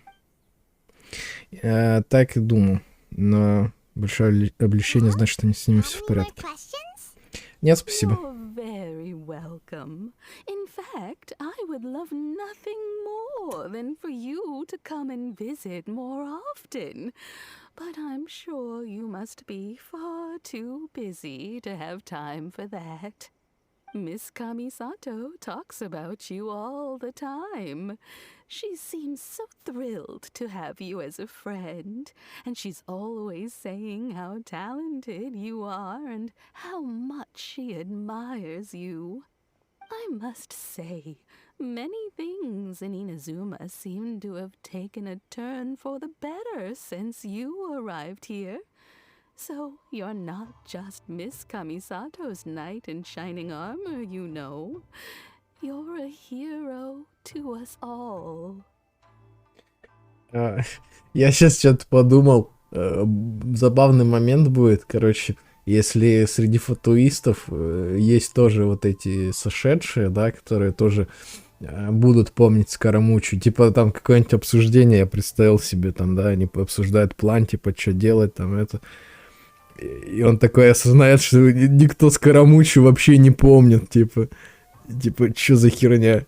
Я так и думал. Но большое облегчение значит, что с ними все в порядке. Нет, спасибо. You're very welcome. In fact, I would love nothing more than for you to come and visit more often. But I'm sure you must be far too busy to have time for that. Miss Kamisato talks about you all the time. She seems so thrilled to have you as a friend, and she's always saying how talented you are and how much she admires you. I must say, many things in Inazuma seem to have taken a turn for the better since you arrived here. So you're not just Miss Kamisato's knight in shining armor, you know. You're a hero to us all. Я сейчас что-то подумал. Забавный момент будет, короче, если среди фатуистов есть тоже вот эти сошедшие, да, которые тоже будут помнить Скоромучу. Типа там какое-нибудь обсуждение, я представил себе, там, да, они обсуждают план, типа, что делать, там, это... И он такой осознает, что никто Скоромучу вообще не помнит, типа, что за херня?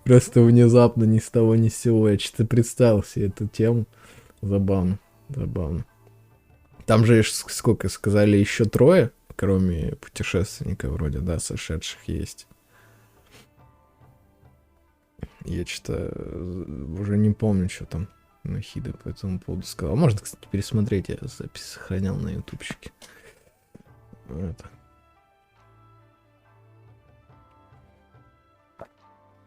Просто внезапно ни с того ни с сего. Я что-то представил себе эту тему. Забавно, забавно. Там же, сколько сказали, еще 3, кроме путешественника вроде, да, сошедших есть. Я что-то уже не помню, что там Нахида по этому поводу сказал. Можно, кстати, пересмотреть. Я запись сохранял на ютубчике. Это.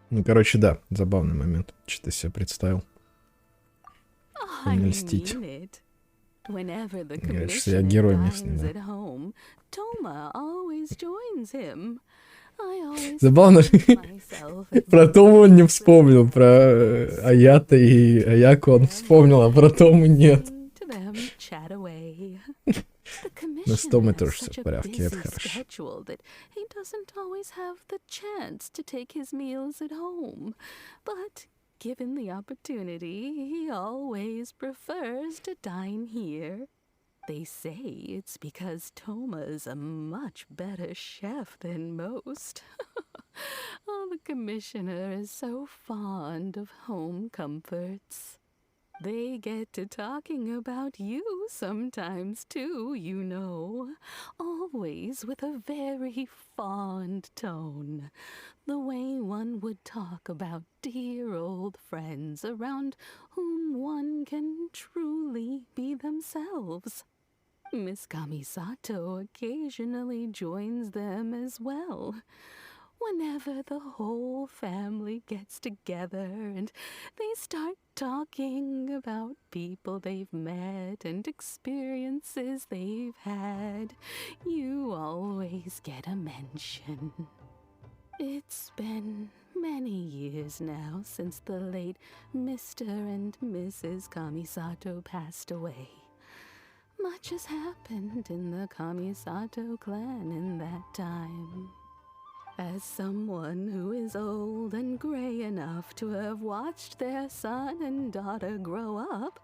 Ну, короче, да, забавный момент. Что-то себе представил. Не льстить. Говорит, что я герой местный, да. Забавно, про Тому он не вспомнил, про Аята и Аяку он вспомнил, а про Тому нет. Но с Томой тоже все в порядке, это хорошо. Given the opportunity, he always prefers to dine here. They say it's because Toma is a much better chef than most. Oh, the commissioner is so fond of home comforts. They get to talking about you sometimes too, you know. Always with a very fond tone. The way one would talk about dear old friends around whom one can truly be themselves. Miss Kamisato occasionally joins them as well. Whenever the whole family gets together and they start talking about people they've met and experiences they've had, you always get a mention. It's been many years now since the late Mr. and Mrs. Kamisato passed away. Much has happened in the Kamisato clan in that time. As someone who is old and gray enough to have watched their son and daughter grow up,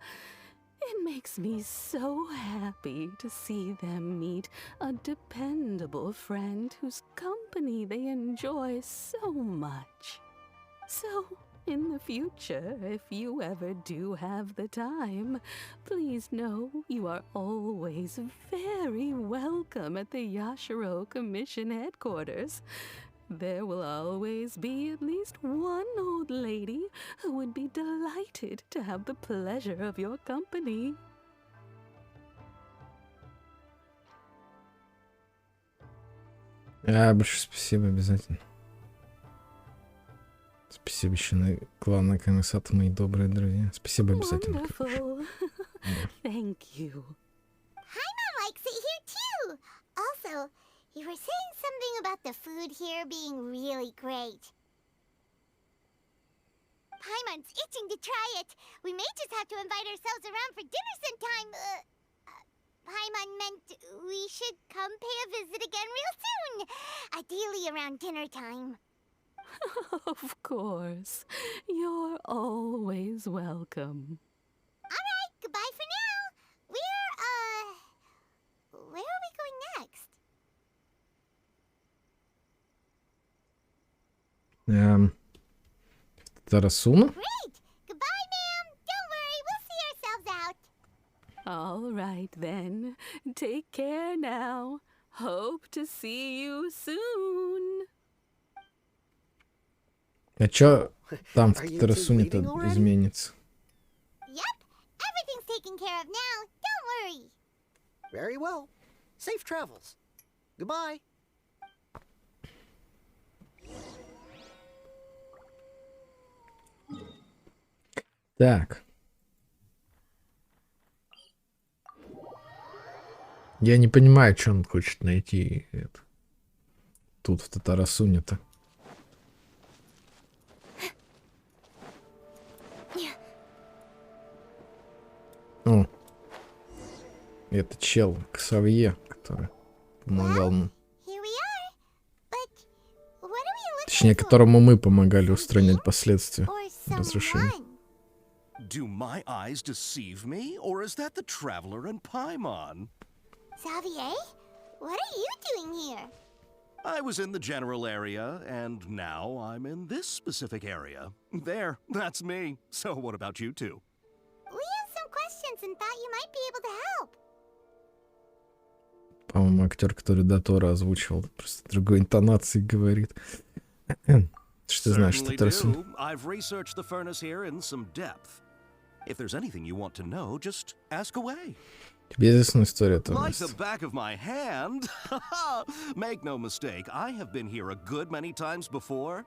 it makes me so happy to see them meet a dependable friend whose company they enjoy so much. So, in the future, if you ever do have the time, please know you are always very welcome at the Yashiro Commission headquarters. There will always be at least one old lady who would be delighted to have the pleasure of your company. Большое спасибо, обязательно. Спасибо еще на главное, Камисато, мои добрые друзья. Спасибо обязательно. Wonderful. Thank you. Paimon likes it here too. Also, you were saying something about the food here being really great. Paimon's itching to try it. We may just have to invite ourselves around for dinner sometime. Paimon meant we should come pay a visit again real soon. Ideally around dinner time. Of course. You're always welcome. Alright, goodbye for now. Where are we going next? Тарасуна? Great! Goodbye, ma'am. Don't worry, we'll see ourselves out. All right then. Take care now. Hope to see you soon. А чё там в Are you two Тарасуне-то leaving already? изменится? Yep, everything's taken care of now. Don't worry. Very well. Safe travels. Goodbye. Так. Я не понимаю, что он хочет найти это. Тут, в Тарасуне-то. О. Это чел Ксавье, который помогал нам. Here we are. But what are we looking Точнее, for? которому мы помогали устранять последствия Or разрушения. someone? Do my eyes deceive me, or is that the traveler and Paimon? Xavier? What are you doing here? I was in the general area, and now I'm in this specific area. There, that's me. So what about you two? We have some questions and thought you might be able to help. По-моему, актер, который до Тора озвучивал, просто другой интонацией говорит. Что ты знаешь, что Certainly Тарасун? do. I've researched the furnace here in some depth. If there's anything you want to know, just ask away. Тебе известна история Like Тора? the back of my hand. Make no mistake, I have been here a good many times before.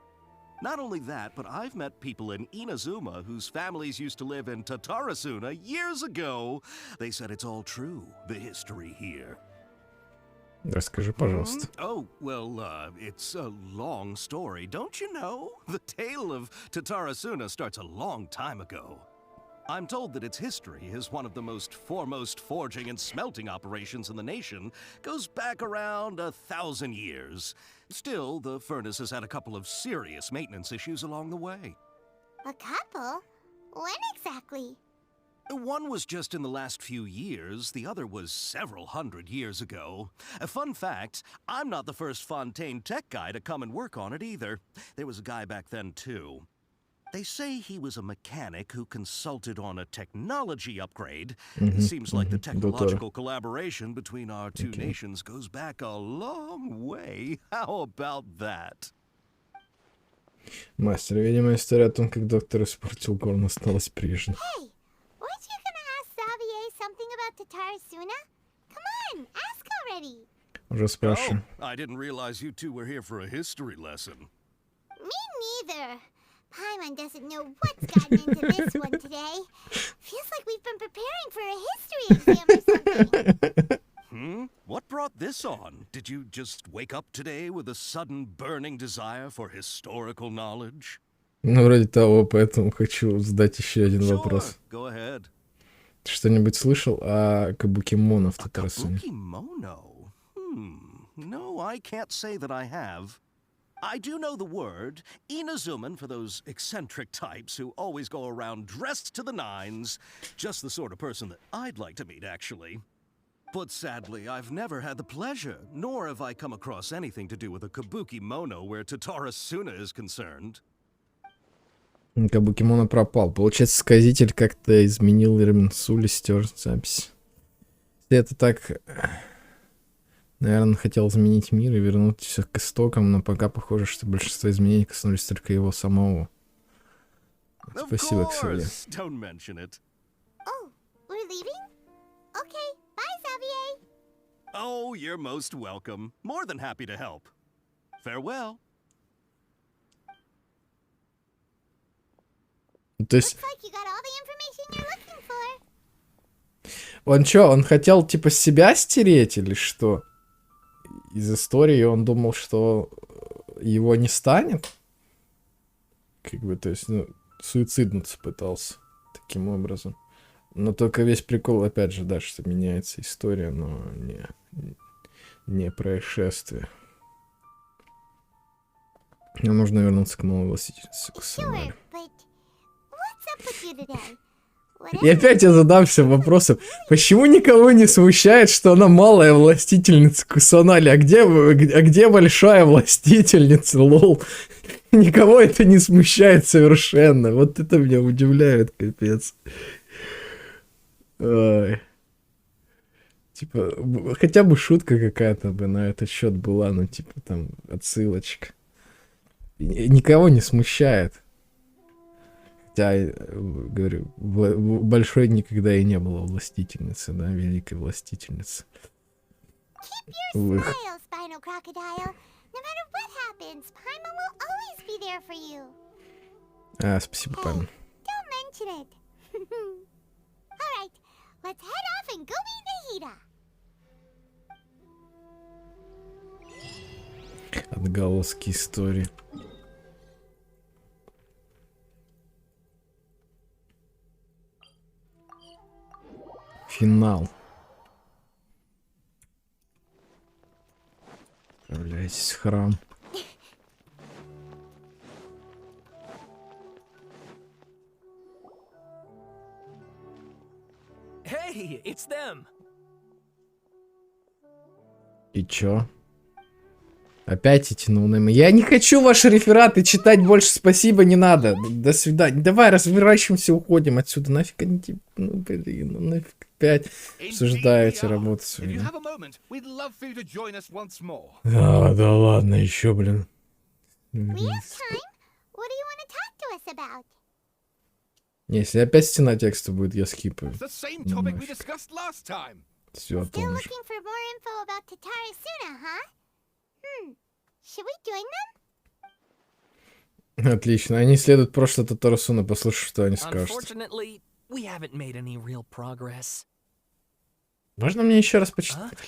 Not only that, but I've met people in Inazuma whose families used to live in Tatarasuna years ago. They said it's all true, the history here. Расскажи, пожалуйста. Oh, well, it's a long story, don't you know? The tale of Tatarasuna starts a long time ago. I'm told that its history as one of the most foremost forging and smelting operations in the nation goes back around 1,000 years. Still, the furnace has had a couple of serious maintenance issues along the way. A couple? When exactly? One was just in the last few years, the other was several hundred years ago. A fun fact, I'm not the first Fontaine tech guy to come and work on it either. There was a guy back then too. They say he was a mechanic who consulted on a technology upgrade. It seems like the technological collaboration between our two nations goes back a long way. How about that? Мастер, видимо, история о том, как доктор испортил горн, осталась прежней. Hey, weren't you gonna ask Xavier something about Tatarasuna? Come on, ask already. Уже спрашиваю. Oh, I didn't realize you two were here for a history lesson. Me neither. Paimon doesn't know what's gotten into this one today. Feels like we've been preparing for a history exam or something. What brought this on? Did you just wake up today with a sudden burning desire for historical knowledge? Ну, вроде того, поэтому хочу задать еще один Sure, вопрос. go ahead. Ты что-нибудь слышал о Кабукимоно в Татарасуне? Kimono? No, I can't say that I have. I do know the word, Inazuman for those eccentric types who always go around dressed to the nines. Just the sort of person that I'd like to meet, actually. But sadly, I've never had the pleasure, nor have I come across anything to do with a kabuki mono where Tatarasuna is concerned. Кабукимоно пропал. Получается, сказитель как-то изменил Ирминсу или стер запись. Если это так... Наверное, он хотел изменить мир и вернуть все к истокам, но пока похоже, что большинство изменений коснулись только его самого. Спасибо, Ксавье. Don't mention it. Oh, we're leaving? Okay, bye, Xavier. Oh, you're most welcome. More than happy to help. Farewell. То есть... Looks like you got all the information you're looking for. Он чё, он хотел типа себя стереть или что? Из истории он думал, что его не станет? Как бы, то есть, ну, суициднуться пытался таким образом. Но только весь прикол, опять же, да, что меняется история, но не происшествие. Нам нужно вернуться к малой властительнице Sure, but what's up with you today? И опять я задамся вопросом, почему никого не смущает, что она малая властительница Кусанали, а где большая властительница, лол? Никого это не смущает совершенно. Вот это меня удивляет, капец. Ой. Типа, хотя бы шутка какая-то бы на этот счет была, ну, типа, там, отсылочка. Никого не смущает. Хотя, говорю, большой никогда и не было властительницы, да, великой властительницы. Keep your smile, Spinal Crocodile. No matter what happens, Paimon will always be there for you. Спасибо, Паймон. Don't mention it. All right, let's head off and go meet Nahida. Отголоски истории. Финал. Отправляйтесь в храм. Hey, it's them. И чё? Опять эти ноунеймы. Я не хочу ваши рефераты читать больше, спасибо, не надо. До свидания. Давай, разворачиваемся, уходим отсюда. Нафиг они, ну, блин, ну, нафиг опять обсуждаете работу свою. Да ладно, еще, блин. Если опять стена текста будет, я скипаю. Все о том же. Отлично. Они следуют прошлое Татарасуна, послушай, что они скажут. Можно мне еще раз почитать?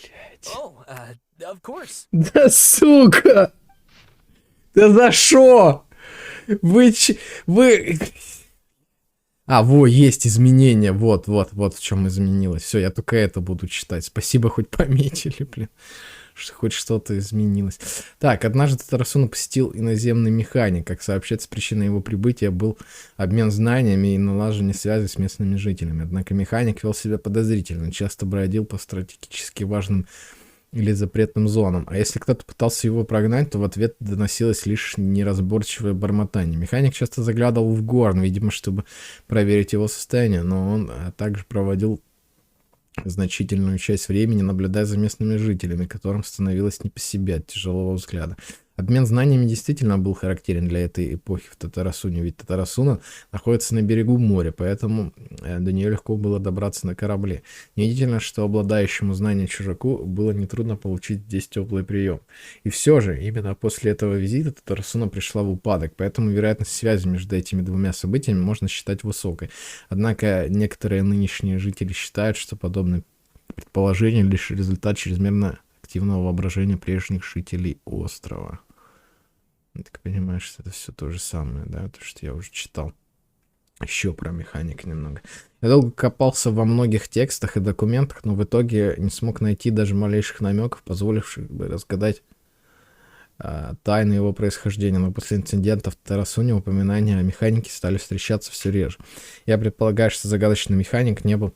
Да сука! Да за шо? Вы... во, есть изменения. Вот в чем изменилось. Все, я только это буду читать. Спасибо, хоть пометили, блин. Что хоть что-то изменилось. Так, однажды Татарасуна посетил иноземный механик. Как сообщается, причиной его прибытия был обмен знаниями и налаживание связи с местными жителями. Однако механик вел себя подозрительно, часто бродил по стратегически важным или запретным зонам. А если кто-то пытался его прогнать, то в ответ доносилось лишь неразборчивое бормотание. Механик часто заглядывал в горн, видимо, чтобы проверить его состояние, но он также проводил значительную часть времени, наблюдая за местными жителями, которым становилось не по себе от тяжелого взгляда. Обмен знаниями действительно был характерен для этой эпохи в Татарасуне, ведь Татарасуна находится на берегу моря, поэтому до нее легко было добраться на корабле. Неудивительно, что обладающему знанием чужаку было нетрудно получить здесь теплый прием. И все же, именно после этого визита Татарасуна пришла в упадок, поэтому вероятность связи между этими двумя событиями можно считать высокой. Однако некоторые нынешние жители считают, что подобное предположение лишь результат чрезмерно активного воображения прежних жителей острова. Я так понимаю, что это все то же самое, да, то, что я уже читал. Еще про механик немного. Я долго копался во многих текстах и документах, но в итоге не смог найти даже малейших намеков, позволивших бы разгадать тайны его происхождения. Но после инцидента в Татарасуне упоминания о механике стали встречаться все реже. Я предполагаю, что загадочный механик не был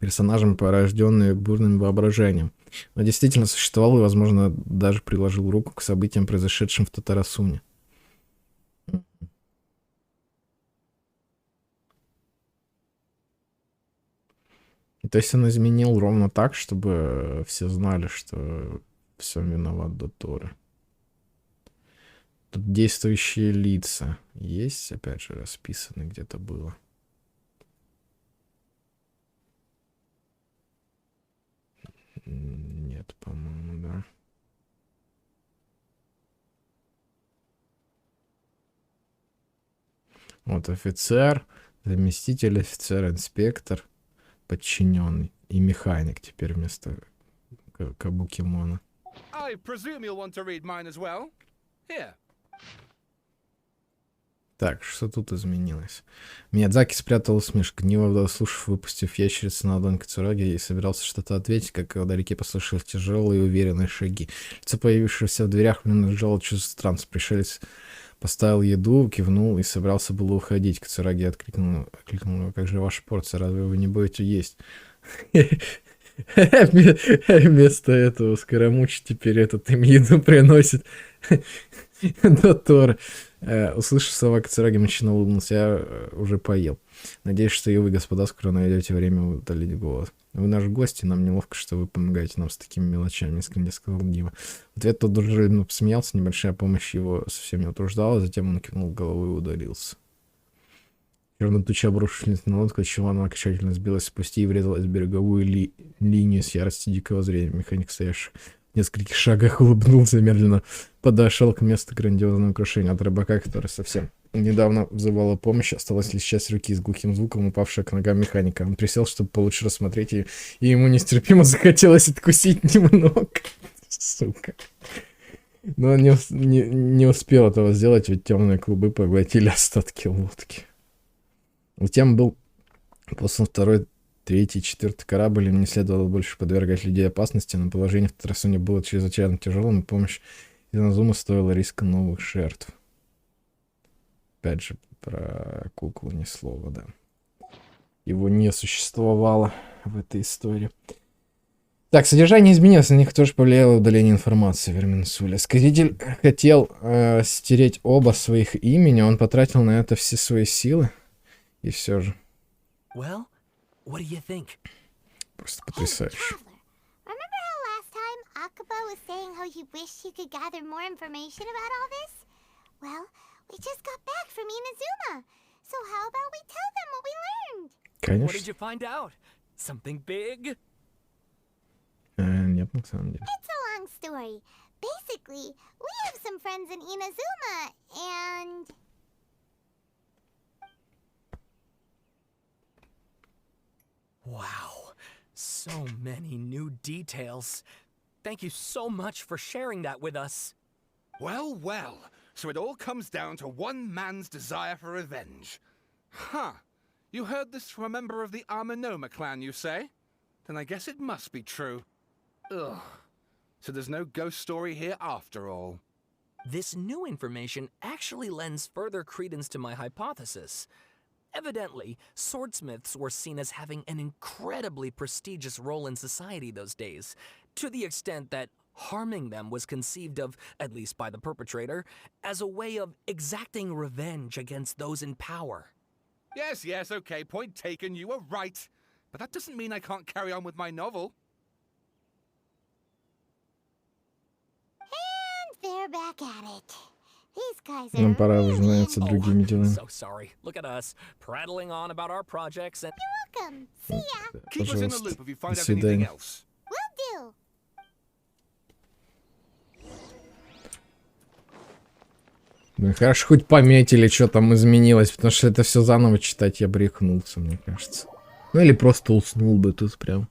персонажем, порожденным бурным воображением, но действительно существовал и, возможно, даже приложил руку к событиям, произошедшим в Татарасуне. То есть он изменил ровно так, чтобы все знали, что все виноват Доторы. Тут действующие лица есть, опять же, расписаны где-то было. Нет, по-моему, да. Вот офицер, заместитель офицера, инспектор, подчиненный и механик теперь вместо Кабукимона. I presume you'll want to read mine as well. Here. Так, что тут изменилось? Миядзаки спрятал усмешку, гневно слушав, выпустив ящерицу на ладонь Кацураги, и собирался что-то ответить, как вдалеке послышались тяжелые и уверенные шаги. Лицо, появившееся в дверях, мне нажало чувство странности. Пришелец поставил еду, кивнул и собрался было уходить. Кацураги окликнул его: как же ваша порция, разве вы не будете есть? Вместо этого Скоромучи теперь им еду приносит. Доктор. Услышав слова Кацураги, мужчина улыбнулся. Я уже поел. Надеюсь, что и вы, господа, скоро найдете время утолить голод. Вы наш гость, и нам неловко, что вы помогаете нам с такими мелочами, искренне сказал Дива. В ответ тот дружелюбно посмеялся, небольшая помощь его совсем не утруждала, затем он кивнул головой и удалился. Черная туча обрушилась на лодку, отчего она окончательно сбилась с пути и врезалась в береговую линию с яростью дикого зрения. Механик, стоявший в нескольких шагах, улыбнулся, медленно подошел к месту грандиозного крушения. От рыбака, который совсем недавно взывал о помощи, осталась лишь часть руки с глухим звуком, упавшая к ногам механика. Он присел, чтобы получше рассмотреть ее, и ему нестерпимо захотелось откусить немного. Сука. Но он не успел этого сделать, ведь темные клубы поглотили остатки лодки. Затем был послан второй, третий, четвертый корабль, им не следовало больше подвергать людей опасности, но положение в Тарасуне было чрезвычайно тяжелым, и помощь из Иназумы стоила риска новых жертв. Опять же, про куклу ни слова, да. Его не существовало в этой истории. Так, содержание изменилось, на них тоже повлияло удаление информации в Верминсуле. Сказитель хотел стереть оба своих имени, он потратил на это все свои силы, и все же. Well, what do you think? Просто потрясающе. Remember how last time Akaba was saying how he wished he could gather more information about all this? Well, we just got back from Inazuma. So how about we tell them what we learned? Конечно. What did you find out? Something big? Нет, на самом деле. It's a long story. Basically, we have some friends in Inazuma, and... Wow, so many new details. Thank you so much for sharing that with us. Well, well. So it all comes down to one man's desire for revenge. Huh. You heard this from a member of the Armanoma clan, you say? Then I guess it must be true. Ugh. So there's no ghost story here after all. This new information actually lends further credence to my hypothesis. Evidently, swordsmiths were seen as having an incredibly prestigious role in society those days, to the extent that harming them was conceived of, at least by the perpetrator, as a way of exacting revenge against those in power. Yes, okay, point taken, you were right. But that doesn't mean I can't carry on with my novel. And they're back at it. These guys are Нам пора уже really заняться другими делами. So sorry. Look at us, prattling on about our projects and... You're welcome. See ya. Keep us in the Пожалуйста. loop if you До find out anything свидания. else. Will do. Ну, хорошо, хоть пометили, что там изменилось, потому что это все заново читать я брехнулся, мне кажется. Ну или просто уснул бы тут прям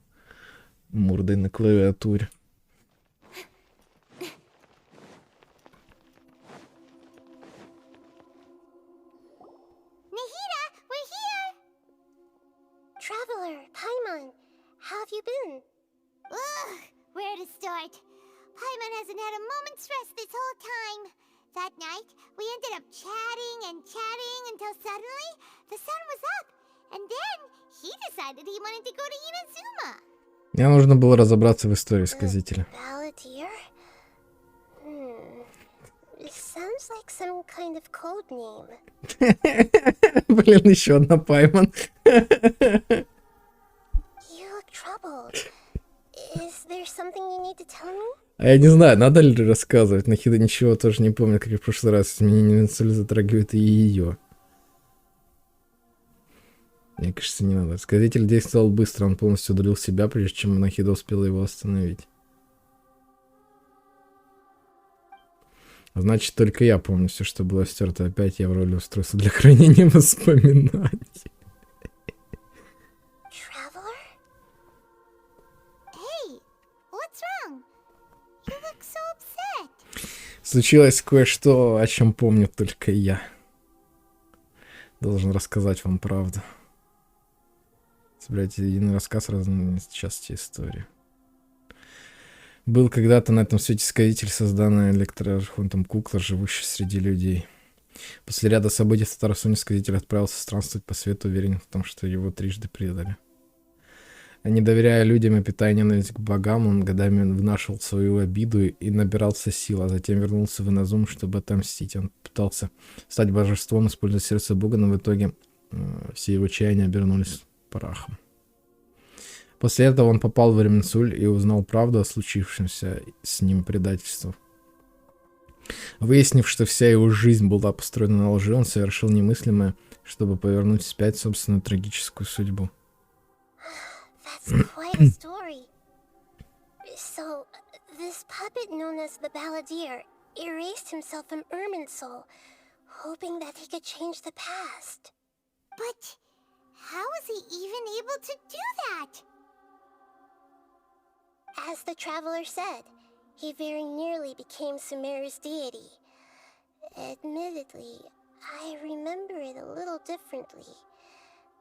мордой на клавиатуре. Nahida, we're here. Traveler, Paimon, how have you been? Ugh, where to start? Paimon hasn't had a moment's rest this whole time. That night, we ended up chatting until suddenly the sun was up. And then he decided he wanted to go to Inazuma. Мне нужно было разобраться в истории сказителя. Balladeer? It sounds like some kind of code name. Блин, еще одна Пайман. You look troubled. Is there something you need to tell me? А я не знаю, надо ли рассказывать. Нахида ничего тоже не помнит, как и в прошлый раз. Изменение цели затрагивает и ее. Мне кажется, не надо. Сказитель действовал быстро, он полностью удалил себя, прежде чем Нахида успела его остановить. Значит, только я помню все, что было стерто. Опять я в роли устройства для хранения воспоминаний. Traveler? Hey, what's wrong? You look so upset. Случилось кое-что, о чем помню только я. Должен рассказать вам правду. Блять, единый рассказ, разные части истории. Был когда-то на этом свете сказитель, созданный электроархонтом кукла, живущий среди людей. После ряда событий в Татарсуне сказитель отправился странствовать по свету, уверен в том, что его трижды предали. Не доверяя людям и питая ненависть к богам, он годами внашивал свою обиду и набирался сил, а затем вернулся в Иназум, чтобы отомстить. Он пытался стать божеством, используя сердце Бога, но в итоге все его чаяния обернулись прахом. После этого он попал в Ирминсуль и узнал правду о случившемся с ним предательстве. Выяснив, что вся его жизнь была построена на лжи, он совершил немыслимое, чтобы повернуть вспять собственную трагическую судьбу. That's quite a story. So, this puppet known as the Balladeer erased himself from Irminsul, hoping that he could change the past. But how was he even able to do that? As the traveler said, he very nearly became Sumeru's deity. Admittedly, I remember it a little differently.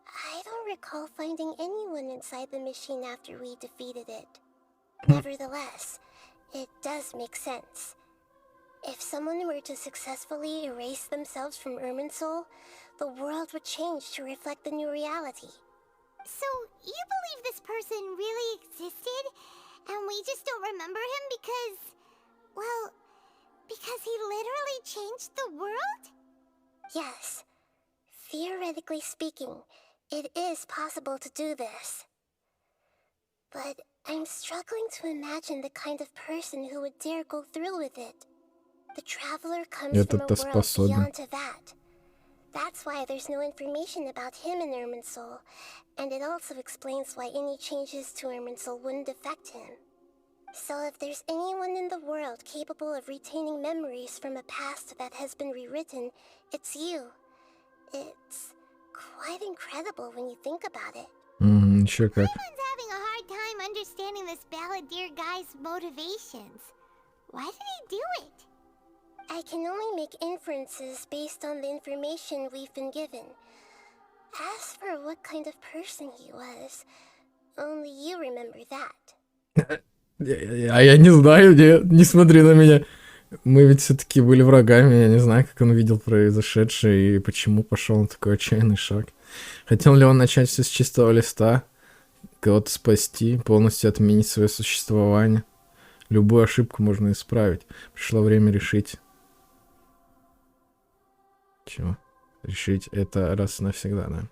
I don't recall finding anyone inside the machine after we defeated it. Nevertheless, it does make sense. If someone were to successfully erase themselves from Irminsul, the world would change to reflect the new reality. So, you believe this person really existed, and we just don't remember him because, well, because he literally changed the world? Yes. Theoretically speaking, it is possible to do this. But I'm struggling to imagine the kind of person who would dare go through with it. The traveler comes from a world beyond to that. That's why there's no information about him in Irminsul, and it also explains why any changes to Irminsul wouldn't affect him. So if there's anyone in the world capable of retaining memories from a past that has been rewritten, it's you. It's quite incredible when you think about it. Еще как. Everyone's having a hard time understanding this Balladeer guy's motivations. Why did he do it? I can only make inferences based on the information we've been given. As for what kind of person he was, only you remember that. А я не знаю, не смотри на меня. Мы ведь все-таки были врагами, я не знаю, как он видел произошедшее и почему пошел на такой отчаянный шаг. Хотел ли он начать все с чистого листа, кого-то спасти, полностью отменить свое существование? Любую ошибку можно исправить. Пришло время решить. Чего? Решить это раз и навсегда, да?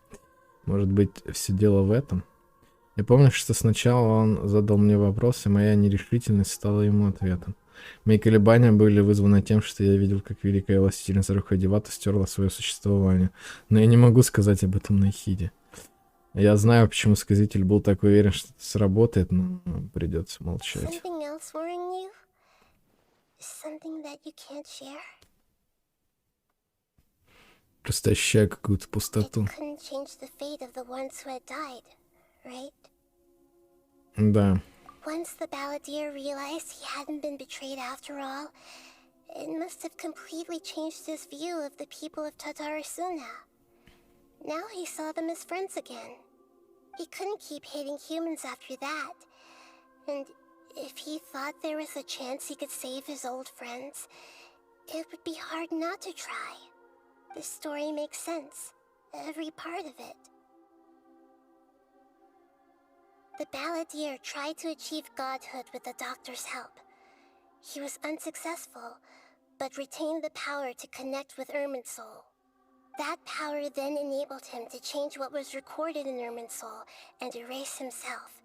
Может быть, все дело в этом? Я помню, что сначала он задал мне вопрос, и моя нерешительность стала ему ответом. Мои колебания были вызваны тем, что я видел, как великая властительница Рухадевата стерла свое существование. Но я не могу сказать об этом на Эхиде. Я знаю, почему сказитель был так уверен, что это сработает, но придется молчать. Просто ощущаю какую-то пустоту. Да. Once the Balladeer realized he hadn't been betrayed after all, it must have completely changed his view of the people of Tatarasuna. Now he saw them as friends again. He couldn't keep hating humans after that. And if he thought there was a chance he could save his old friends, it would be hard not to try. This story makes sense, every part of it. The Balladeer tried to achieve godhood with the doctor's help. He was unsuccessful, but retained the power to connect with Irminsul. That power then enabled him to change what was recorded in Irminsul and erase himself,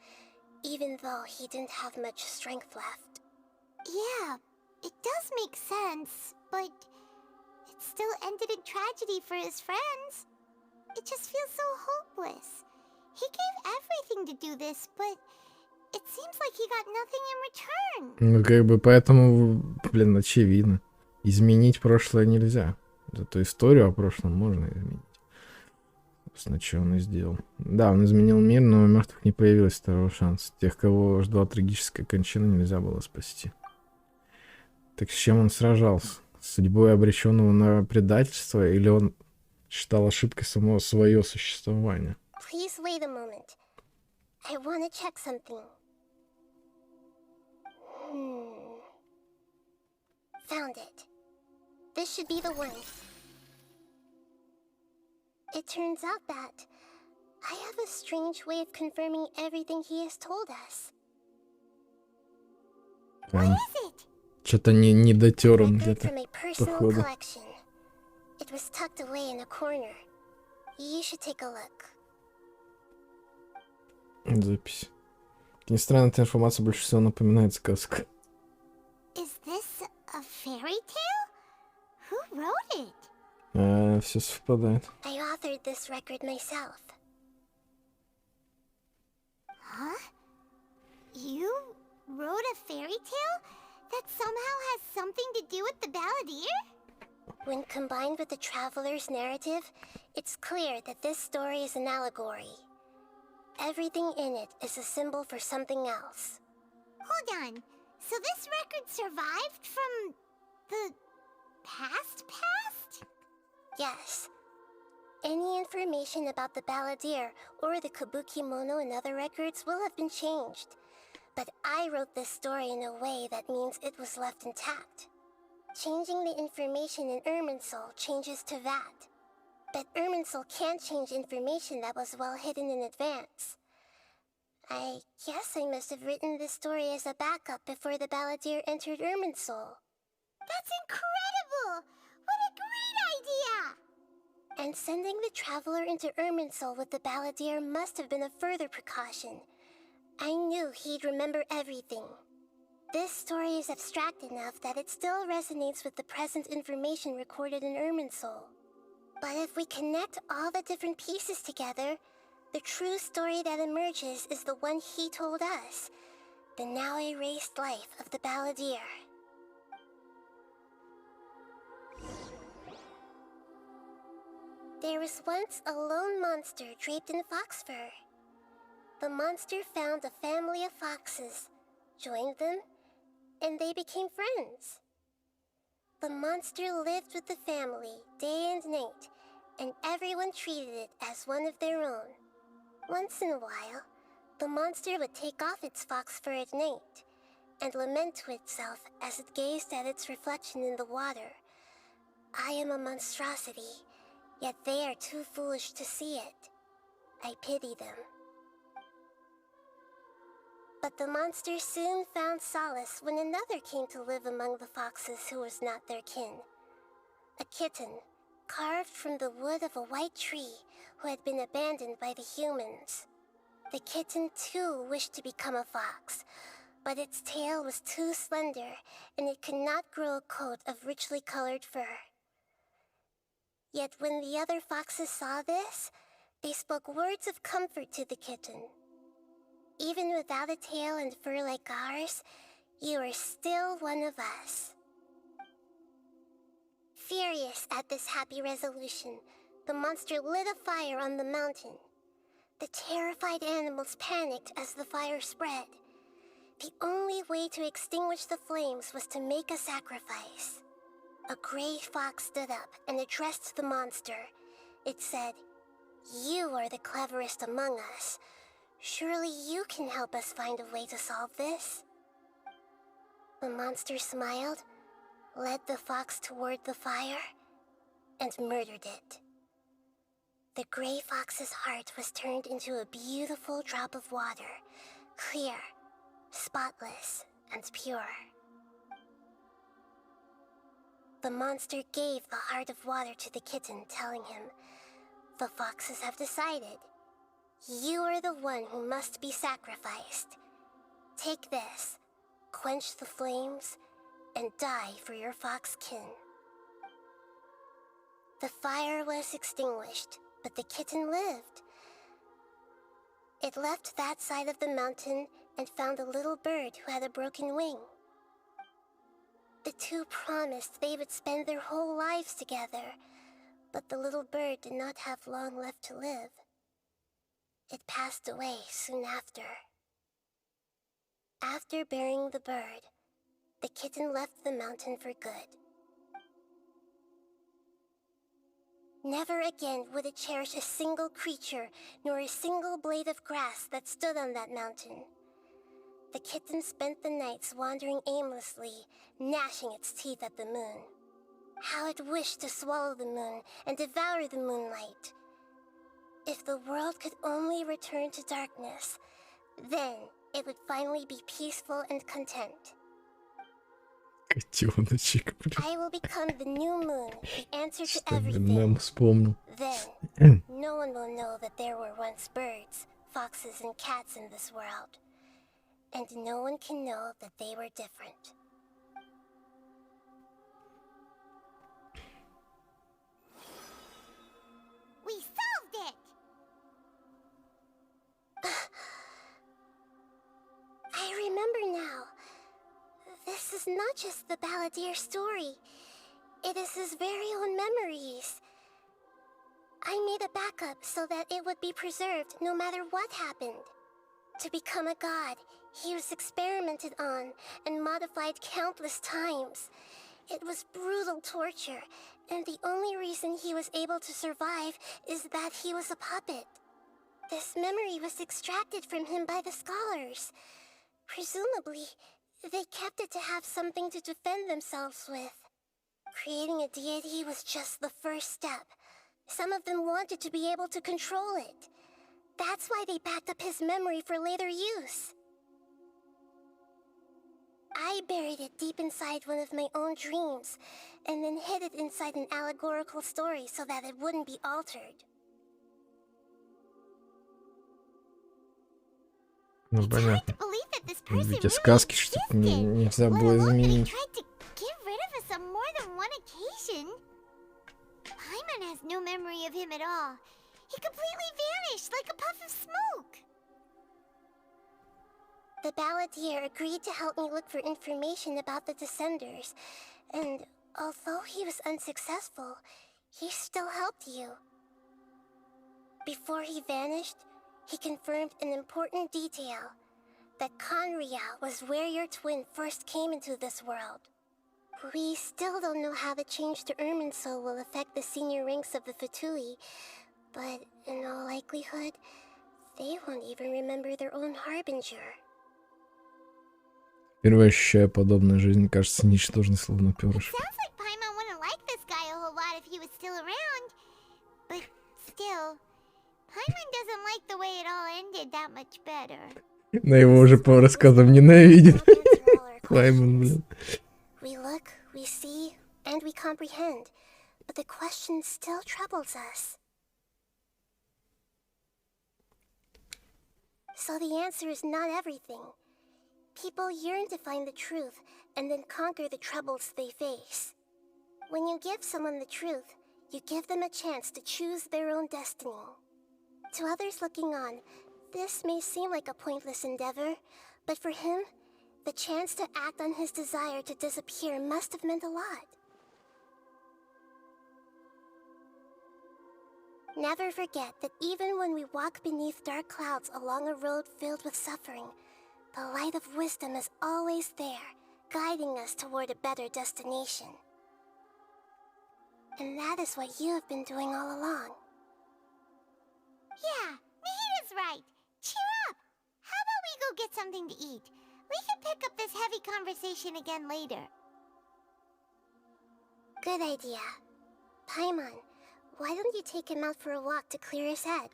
even though he didn't have much strength left. Yeah, it does make sense, but it still ended in tragedy for his friends. It just feels so hopeless. He gave everything to do this, but it seems like he got nothing in return. Ну, как бы, поэтому, блин, очевидно. изменить прошлое нельзя. Зато историю о прошлом можно изменить. Собственно, что он и сделал. Да, он изменил мир, но у мертвых не появилось второго шанса. Тех, кого ждала трагическая кончина, нельзя было спасти. Так с чем он сражался? С судьбой обреченного на предательство, или он считал ошибкой само свое существование? Please wait a moment. I want to check something. Found it. This should be the one. It turns out that I have a strange way of confirming everything he has told us. What is it? Что-то не дотер он Record где-то, from my personal походу. collection. It was tucked away in a corner. You should take a look. Запись. Как ни странно, эта информация больше всего напоминает сказку. Is this a fairy tale? Who wrote it? Все совпадает. I authored this record myself. Huh? You wrote a fairy tale that somehow has something to do with the balladeer? When combined with the traveler's narrative, it's clear that this story is an allegory. Everything in it is a symbol for something else. Hold on. So this record survived from the past? Yes. Any information about the balladeer or the kabuki-mono in other records will have been changed. But I wrote this story in a way that means it was left intact. Changing the information in Irminsul changes to that. But Irminsul can't change information that was well hidden in advance. I guess I must have written this story as a backup before the balladeer entered Irminsul. That's incredible! What a great idea! And sending the traveler into Irminsul with the balladeer must have been a further precaution. I knew he'd remember everything. This story is abstract enough that it still resonates with the present information recorded in Irminsul. But if we connect all the different pieces together, the true story that emerges is the one he told us, the now erased life of the balladeer. There was once a lone monster draped in fox fur. The monster found a family of foxes, joined them, and they became friends. The monster lived with the family day and night, and everyone treated it as one of their own. Once in a while, the monster would take off its fox fur at night and lament to itself as it gazed at its reflection in the water. I am a monstrosity, yet they are too foolish to see it. I pity them. But the monster soon found solace when another came to live among the foxes who was not their kin. A kitten, carved from the wood of a white tree who had been abandoned by the humans. The kitten too wished to become a fox, but its tail was too slender and it could not grow a coat of richly colored fur. Yet when the other foxes saw this, they spoke words of comfort to the kitten. Even without a tail and fur like ours, you are still one of us. Furious at this happy resolution, the monster lit a fire on the mountain. The terrified animals panicked as the fire spread. The only way to extinguish the flames was to make a sacrifice. A gray fox stood up and addressed the monster. It said, "You are the cleverest among us. Surely you can help us find a way to solve this." The monster smiled, led the fox toward the fire, and murdered it. The gray fox's heart was turned into a beautiful drop of water, clear, spotless, and pure. The monster gave the heart of water to the kitten, telling him, "The foxes have decided. You are the one who must be sacrificed. Take this, quench the flames, and die for your fox kin." The fire was extinguished, but the kitten lived. It left that side of the mountain and found a little bird who had a broken wing. The two promised they would spend their whole lives together, but the little bird did not have long left to live. It passed away soon after. After burying the bird, the kitten left the mountain for good. Never again would it cherish a single creature, nor a single blade of grass that stood on that mountain. The kitten spent the nights wandering aimlessly, gnashing its teeth at the moon. How it wished to swallow the moon and devour the moonlight. If the world could only return to darkness, then it would finally be peaceful and content. Котеночек, блин. I will become the new moon, the answer to Что, блин, everything. мем вспомнил. Then, no one will know that there were once birds, foxes, and cats in this world. And no one can know that they were different. We solved it! I remember now. This is not just the balladeer story. It is his very own memories. I made a backup so that it would be preserved no matter what happened. To become a god, he was experimented on and modified countless times. It was brutal torture, and the only reason he was able to survive is that he was a puppet. This memory was extracted from him by the scholars. Presumably, they kept it to have something to defend themselves with. Creating a deity was just the first step. Some of them wanted to be able to control it. That's why they backed up his memory for later use. I buried it deep inside one of my own dreams, and then hid it inside an allegorical story so that it wouldn't be altered. Ну, понятно. Believe that this person Ведь really сказки, что нельзя let было alone that he изменить. tried to get rid of us on more than one occasion. Paimon has no memory of him at all. He completely vanished like a puff of smoke. The balladeer agreed to help me look for information about the Descenders, and although he was unsuccessful, he still helped you. Before he vanished, he confirmed an important detail, that Conria was where your twin first came into this world. We still don't know how the change to Irminsul will affect the senior ranks of the Fatui, but in all likelihood, they won't even remember their own Harbinger. Впервые ощущаю подобную жизнь, кажется ничтожной, словно перышко. Sounds like Paimon wouldn't like this guy a whole lot if he was still around. But still, Paimon doesn't like the way it all ended that much better. На его уже по рассказам ненавидит. Паймон, блин. We look, we see, and we comprehend, but the question still troubles us. So the answer is not everything. People yearn to find the truth and then conquer the troubles they face. When you give someone the truth, you give them a chance to choose their own destiny. To others looking on, this may seem like a pointless endeavor, but for him, the chance to act on his desire to disappear must have meant a lot. Never forget that even when we walk beneath dark clouds along a road filled with suffering, the light of wisdom is always there, guiding us toward a better destination. And that is what you have been doing all along. Yeah, Nahita's right. Cheer up. How about we go get something to eat? We can pick up this heavy conversation again later. Good idea. Paimon, why don't you take him out for a walk to clear his head?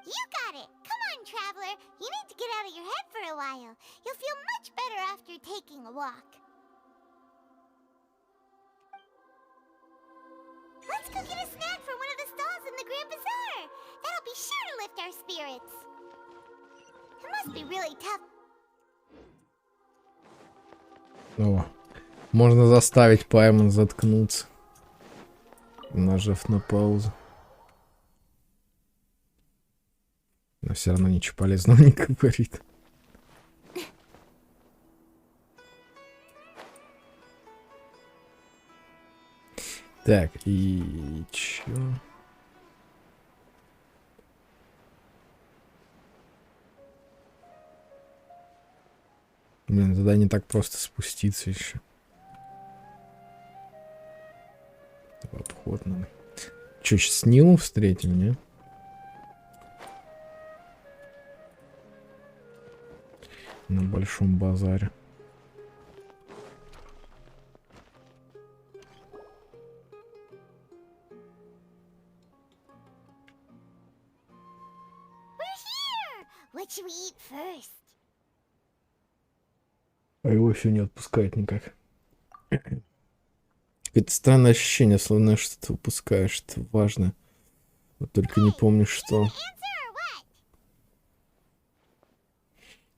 You got it. Come on, traveler. You need to get out of your head for a while. You'll feel much better after taking a walk. Let's go get a snack from one of the stalls in the Grand Bazaar. That'll be sure to lift our spirits. It must be really tough. О, можно заставить Паймон заткнуться, нажав на паузу. Но все равно ничего полезного не говорит. Так, и чё? Блин, туда не так просто спуститься еще. В обход надо. Чё, сейчас Нилу встретим, не? На большом базаре. What should we eat first? А его все не отпускает никак. Это странное ощущение, словно что-то упускаешь, что важно. Вот только не помню, что.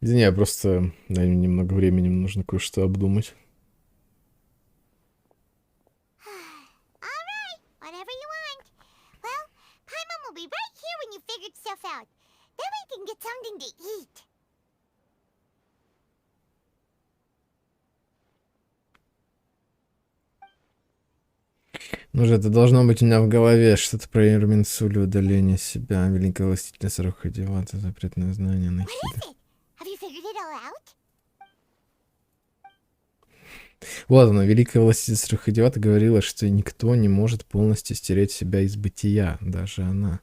Извини, я просто дай мне немного времени, мне нужно кое-что обдумать. Alright, whatever you want. Well, Paimon will be right here when you figured stuff out. Then we can get something to eat. Ну же, это должно быть у меня в голове. Что-то про Ирминсулю, удаление себя, великая властительница Рухадевата, запретное знание, Нахида. Have you figured it all out? Вот она, великая властительница Рухадевата говорила, что никто не может полностью стереть себя из бытия, даже она.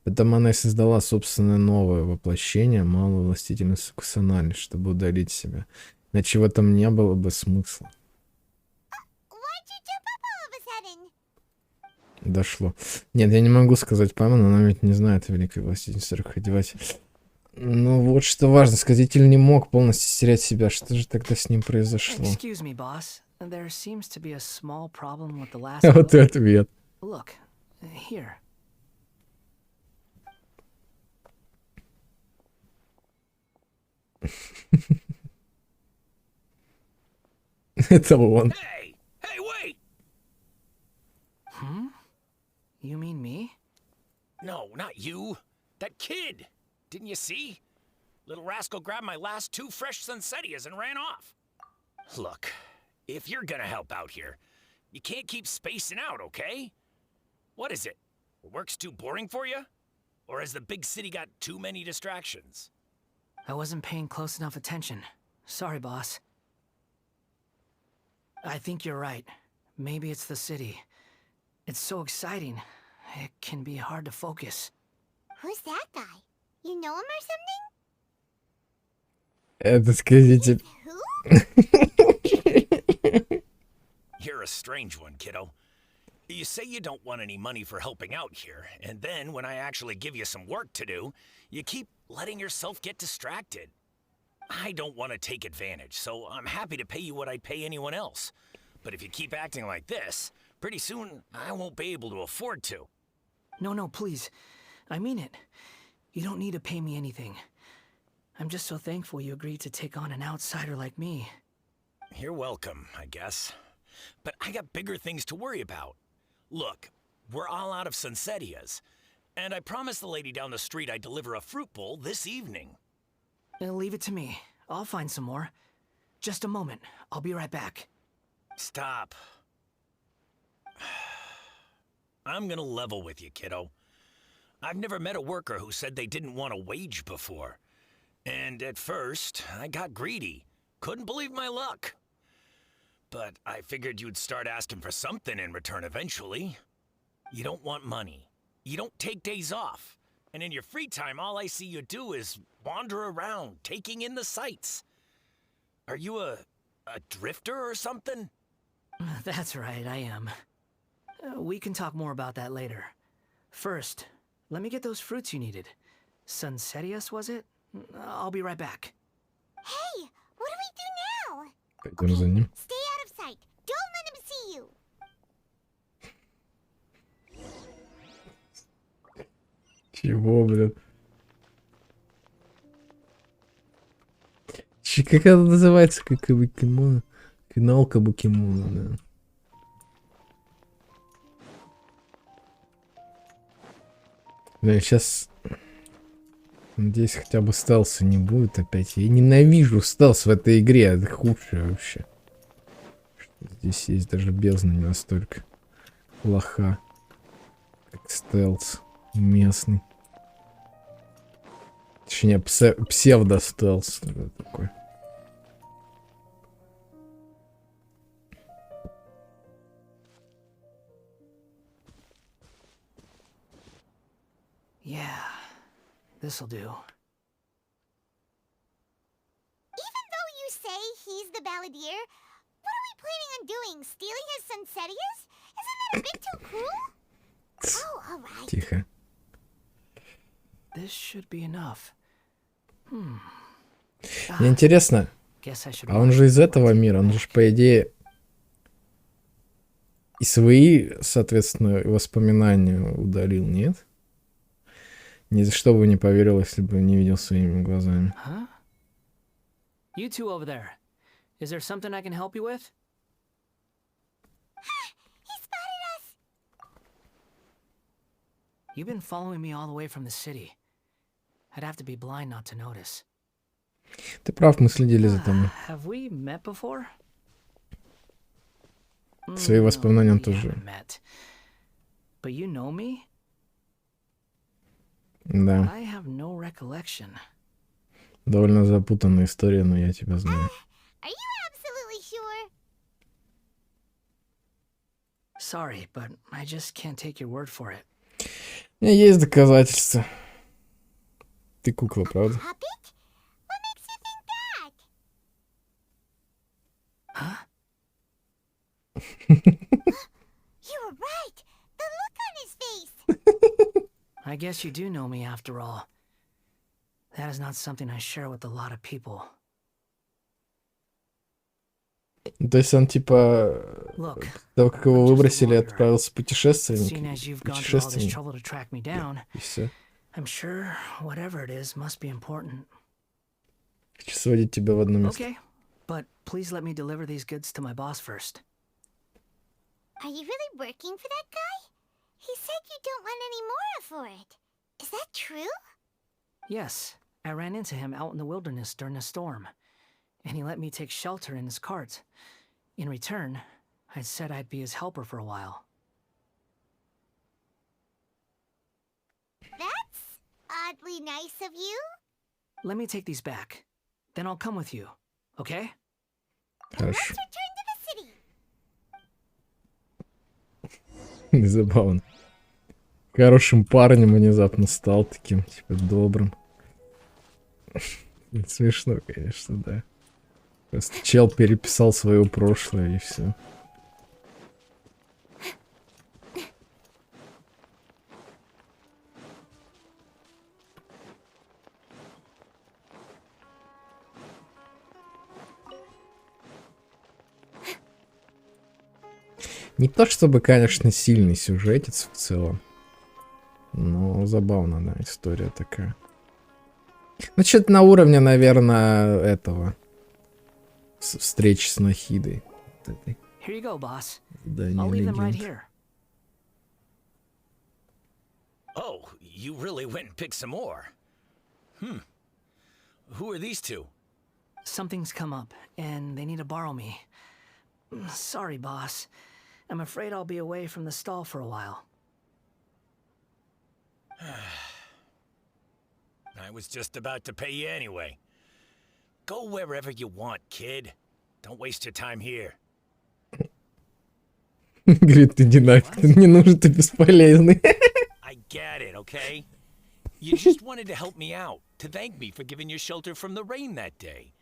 Поэтому она и создала собственное новое воплощение, малую властительницу Кусаналь, чтобы удалить себя. Иначе в этом не было бы смысла. Дошло. Нет, я не могу сказать Памелу, она ведь не знает о великой властительнице Рухадевате. Ну вот что важно, сказитель не мог полностью стерять себя. Что же тогда с ним произошло? Excuse me, boss. There seems to be a small problem with the last Вот и ответ. Look, here. Это он. Hey! Hey, wait! Hmm? You mean me? No, not you. That kid. Didn't you see? Little rascal grabbed my last 2 fresh Sunsettias and ran off. Look, if you're gonna help out here, you can't keep spacing out, okay? What is it? Work's too boring for you? Or has the big city got too many distractions? I wasn't paying close enough attention. Sorry, boss. I think you're right. Maybe it's the city. It's so exciting. It can be hard to focus. Who's that guy? You know him or something? Это сказитель. You're a strange one, kiddo. You say you don't want any money for helping out here, and then when I actually give you some work to do, you keep letting yourself get distracted. I don't want to take advantage, so I'm happy to pay you what I'd pay anyone else. But if you keep acting like this, pretty soon I won't be able to afford to. No, please. I mean it. You don't need to pay me anything. I'm just so thankful you agreed to take on an outsider like me. You're welcome, I guess. But I got bigger things to worry about. Look, we're all out of Sunsettias, and I promised the lady down the street I'd deliver a fruit bowl this evening. Leave it to me. I'll find some more. Just a moment. I'll be right back. Stop. I'm gonna level with you, kiddo. I've never met a worker who said they didn't want a wage before. And at first, I got greedy. Couldn't believe my luck. But I figured you'd start asking for something in return eventually. You don't want money. You don't take days off. And in your free time, all I see you do is wander around, taking in the sights. Are you a drifter or something? That's right, I am. We can talk more about that later. First, let me get those fruits you needed. Sunsettias, was it? I'll be right back. Hey, what do we do now? Пойдем за ним. Stay out of sight. Don't let him see you. Чего, блин? Как это называется? Как покемон? Финалка покемона, да. Да, сейчас... Надеюсь, хотя бы стелса не будет опять. Я ненавижу стелс в этой игре. Это худшее вообще. Что здесь есть даже бездна не настолько. лоха. Как стелс местный. Точнее, псевдо-стелс такой. Yeah, this'll do. Even though you say he's the balladeer, what are we planning on doing? Stealing his Sunsetias? Isn't that a bit too cruel? Oh, alright. Тихо. This should be enough. Мне интересно, Guess I should а он же из этого мира, он же, по идее, и свои, соответственно, воспоминания удалил, нет? Ни за что бы не поверил, если бы не видел своими глазами. Huh? You two over there. Is there something I can help you with? He spotted us! You've been following me all the way from the city. I'd have to be blind not to notice. Ты прав, мы следили за тобой. Have we met before? Свои воспоминания он we тоже. haven't met. But you know me? Да, I have no recollection. довольно запутанная история, но я тебя знаю. Are you absolutely sure? Sorry, but I just can't take your word for it. У меня есть доказательства. Ты кукла, правда? Puppet? What makes you think that? Huh? You were right! The look on his face! I guess you do know me after all. That is not something I share with a lot of people. То есть он типа, Look, того, как его I'm just a выбросили, wanderer. отправился путешественник. Seeing as you've gone through all this Путешественник. trouble to track me down, И все. I'm sure whatever it is must be important. Хочу сводить тебя в одно место. Okay, but please let me deliver these goods to my boss first. Are you really working for that guy? He said you don't want any more for it. Is that true? Yes, I ran into him out in the wilderness during a storm, and he let me take shelter in his cart. In return, I said I'd be his helper for a while. That's oddly nice of you. Let me take these back. Then I'll come with you, okay? Then let's Хорошо. return to the city. Забавно. Хорошим парнем внезапно стал таким, типа, добрым. Смешно, конечно, да. Просто чел переписал свое прошлое и все. Не то чтобы, конечно, сильный сюжетец в целом. Но забавно, да, история такая. Ну, что-то на уровне, наверное, этого. Встречи с Нахидой. Вот этой. Here you go, boss. Да, I'll не leave them right легенд. here. Oh, you really went and picked some more. Who are these two? Something's come up, and they need to borrow me. Sorry, boss. I'm afraid I'll be away from the stall for a while. I was just about to pay you anyway. Go wherever you want, kid. Don't waste your time here. Говорит, иди нафиг, ты не нужен, ты бесполезный. I get it, okay? You just wanted to help me out, to thank me for giving you shelter from the rain that day.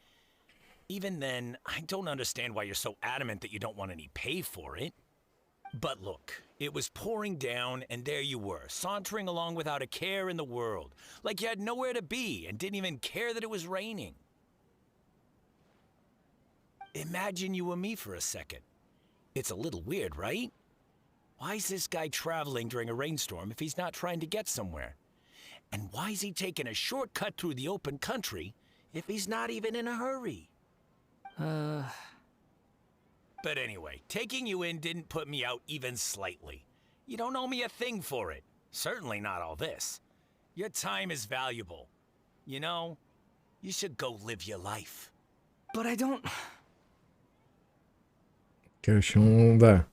Even then, I don't understand why you're so adamant that you don't want any pay for it. But look, it was pouring down, and there you were, sauntering along without a care in the world, like you had nowhere to be and didn't even care that it was raining. Imagine you were me for a second. It's a little weird, right? Why is this guy traveling during a rainstorm if he's not trying to get somewhere? And why is he taking a shortcut through the open country if he's not even in a hurry? But anyway, taking you in didn't put me out even slightly. You don't owe me a thing for it. Certainly not all this. Your time is valuable. You know, you should go live your life. But I don't... Короче, ну да.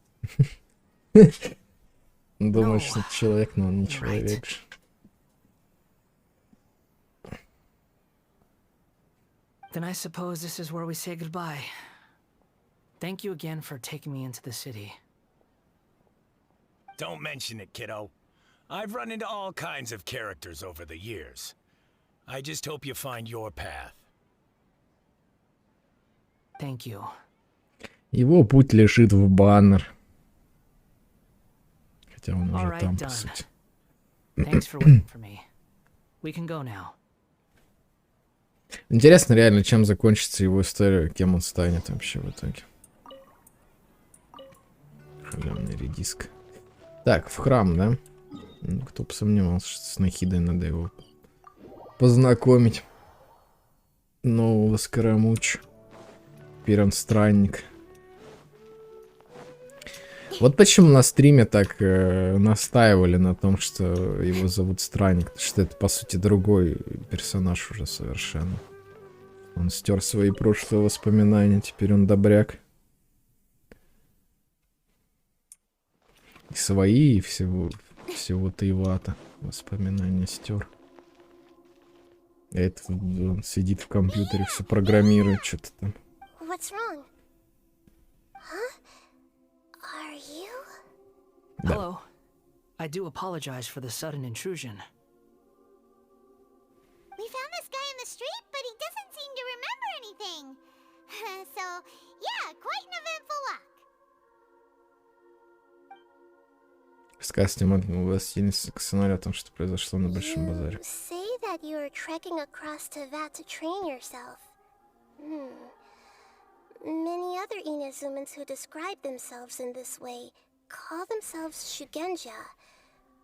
Думаешь, что это человек, но он не человек же. Then I suppose this is where we say goodbye. Thank you again for taking me into the city. Don't mention it, kiddo. I've run into all kinds of characters over the years. I just hope you find your path. Thank you. Его путь лежит в баннер. Хотя он уже Alright, там, по done. сути. Thanks for waiting for me. We can go now. Интересно реально, чем закончится его история, кем он станет вообще в итоге. Халявный редиск. Так, в храм, да? Ну, кто бы сомневался, что с Нахидой надо его познакомить. Нового скоромуча. Теперь он странник. Вот почему на стриме так настаивали на том, что его зовут Странник. Потому что это, по сути, другой персонаж уже совершенно. Он стер свои прошлые воспоминания, теперь он добряк. И свои, и всего-то его-то воспоминания стер. А этот он сидит в компьютере, все программирует, что-то там. What's wrong? Huh? Are you? Hello. I do apologize for the sudden intrusion. We found this guy in the street, but he doesn't seem to remember anything. So, yeah, quite an eventful walk. Рассказывайте ему гостинице сценарий о том, что произошло на Большом базаре. You say that you are trekking across to Vat to train yourself. Many other Inazumans who describe themselves in this way call themselves Shugenja.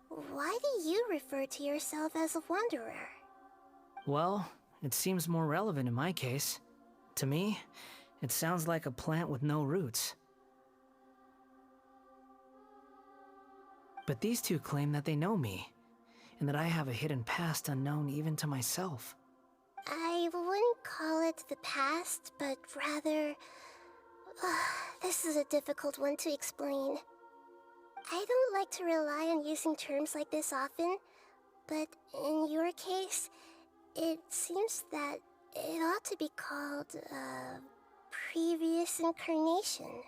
Why do you refer to yourself as a wanderer? Well, it seems more relevant in my case. To me, it sounds like a plant with no roots. But these two claim that they know me, and that I have a hidden past unknown even to myself. I wouldn't call it the past, but rather... this is a difficult one to explain. I don't like to rely on using terms like this often, but in your case, it seems that it ought to be called a previous incarnation.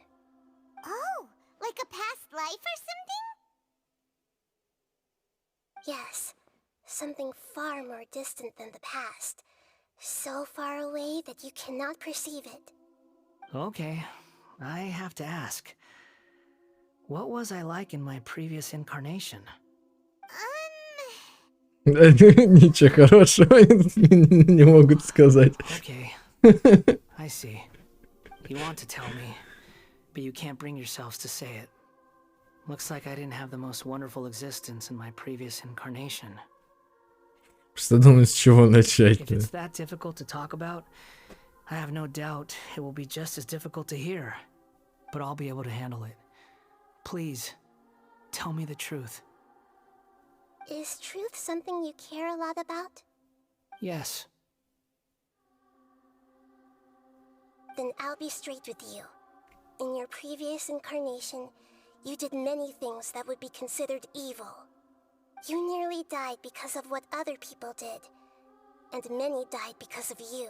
Oh, like a past life or something? Yes, something far more distant than the past. So far away that you cannot perceive it. Okay, I have to ask. What was I like in my previous incarnation? Ничего хорошего не могут сказать. Okay, I see. You want to tell me, but you can't bring yourselves to say it. Looks like I didn't have the most wonderful existence in my previous incarnation. Что думаю, с чего начать? If it's that difficult to talk about, I have no doubt it will be just as difficult to hear. But I'll be able to handle it. Please, tell me the truth. Is truth something you care a lot about? Yes. Then I'll be straight with you. In your previous incarnation, you did many things that would be considered evil. You nearly died because of what other people did, and many died because of you.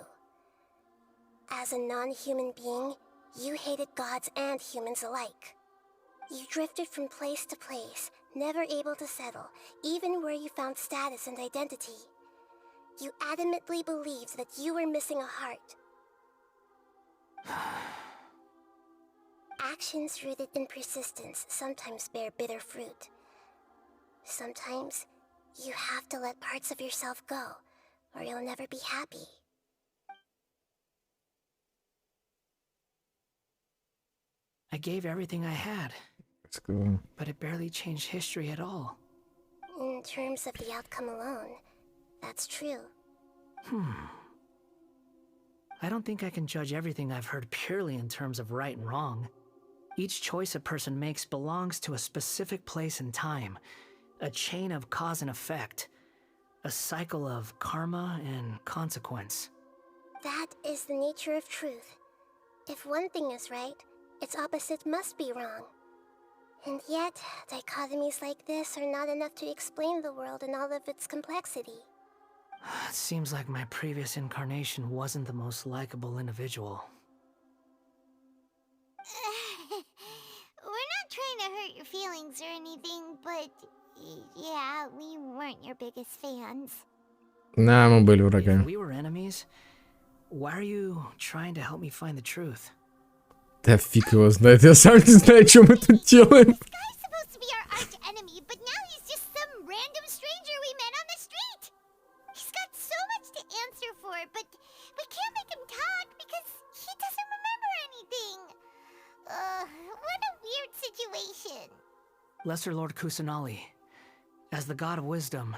As a non-human being, you hated gods and humans alike. You drifted from place to place, never able to settle, even where you found status and identity. You adamantly believed that you were missing a heart. Actions rooted in persistence sometimes bear bitter fruit. Sometimes, you have to let parts of yourself go, or you'll never be happy. I gave everything I had. Let's go. But it barely changed history at all. In terms of the outcome alone, that's true. I don't think I can judge everything I've heard purely in terms of right and wrong. Each choice a person makes belongs to a specific place and time. A chain of cause and effect. A cycle of karma and consequence. That is the nature of truth. If one thing is right, its opposite must be wrong. And yet, dichotomies like this are not enough to explain the world in all of its complexity. It seems like my previous incarnation wasn't the most likable individual. We're not trying to hurt your feelings or anything, but yeah, we weren't your biggest fans. Да, мы были If врагами. we were enemies, why are you trying to help me find the truth? Да фиг его знает, я сам не знаю, что мы тут делаем. This guy's supposed to be our arch enemy, but now he's just some random stranger we met on the street. He's got so much to answer for, but we can't make him talk because he doesn't remember anything. What a weird situation. Lesser Lord Kusanali, as the god of wisdom,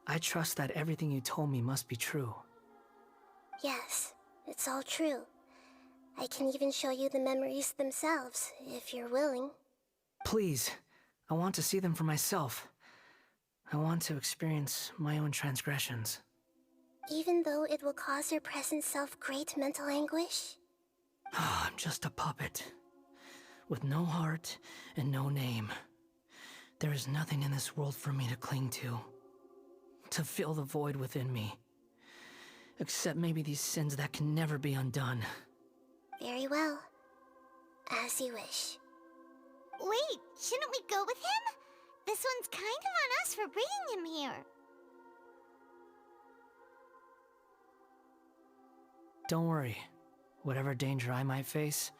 I trust that everything you told me must be true. Yes, it's all true. I can even show you the memories themselves, if you're willing. Please, I want to see them for myself. I want to experience my own transgressions. Even though it will cause your present self great mental anguish? I'm just a puppet, with no heart and no name. There is nothing in this world for me to cling to fill the void within me. Except maybe these sins that can never be undone. Very well. As you wish. Wait, shouldn't we go with him? This one's kind of on us for bringing him here. Don't worry. Whatever danger I might face,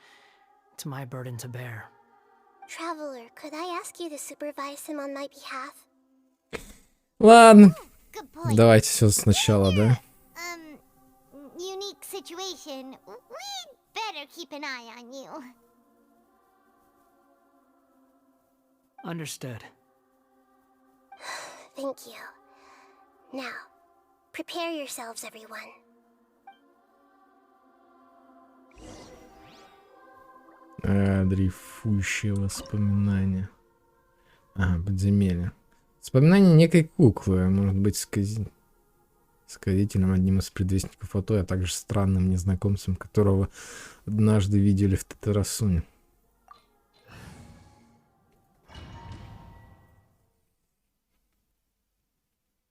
it's my burden to bear. Traveler, could I ask you to supervise him on my behalf? Ладно, Good point. давайте все сначала, да? Unique situation. We'd better keep an eye on you. Understood. Thank you. Now, prepare yourselves, everyone. Дрейфующие воспоминания. Ага, подземелье. Вспоминание некой куклы, может быть, сказителем, одним из предвестников АТО, а также странным незнакомцем, которого однажды видели в Татарасуне.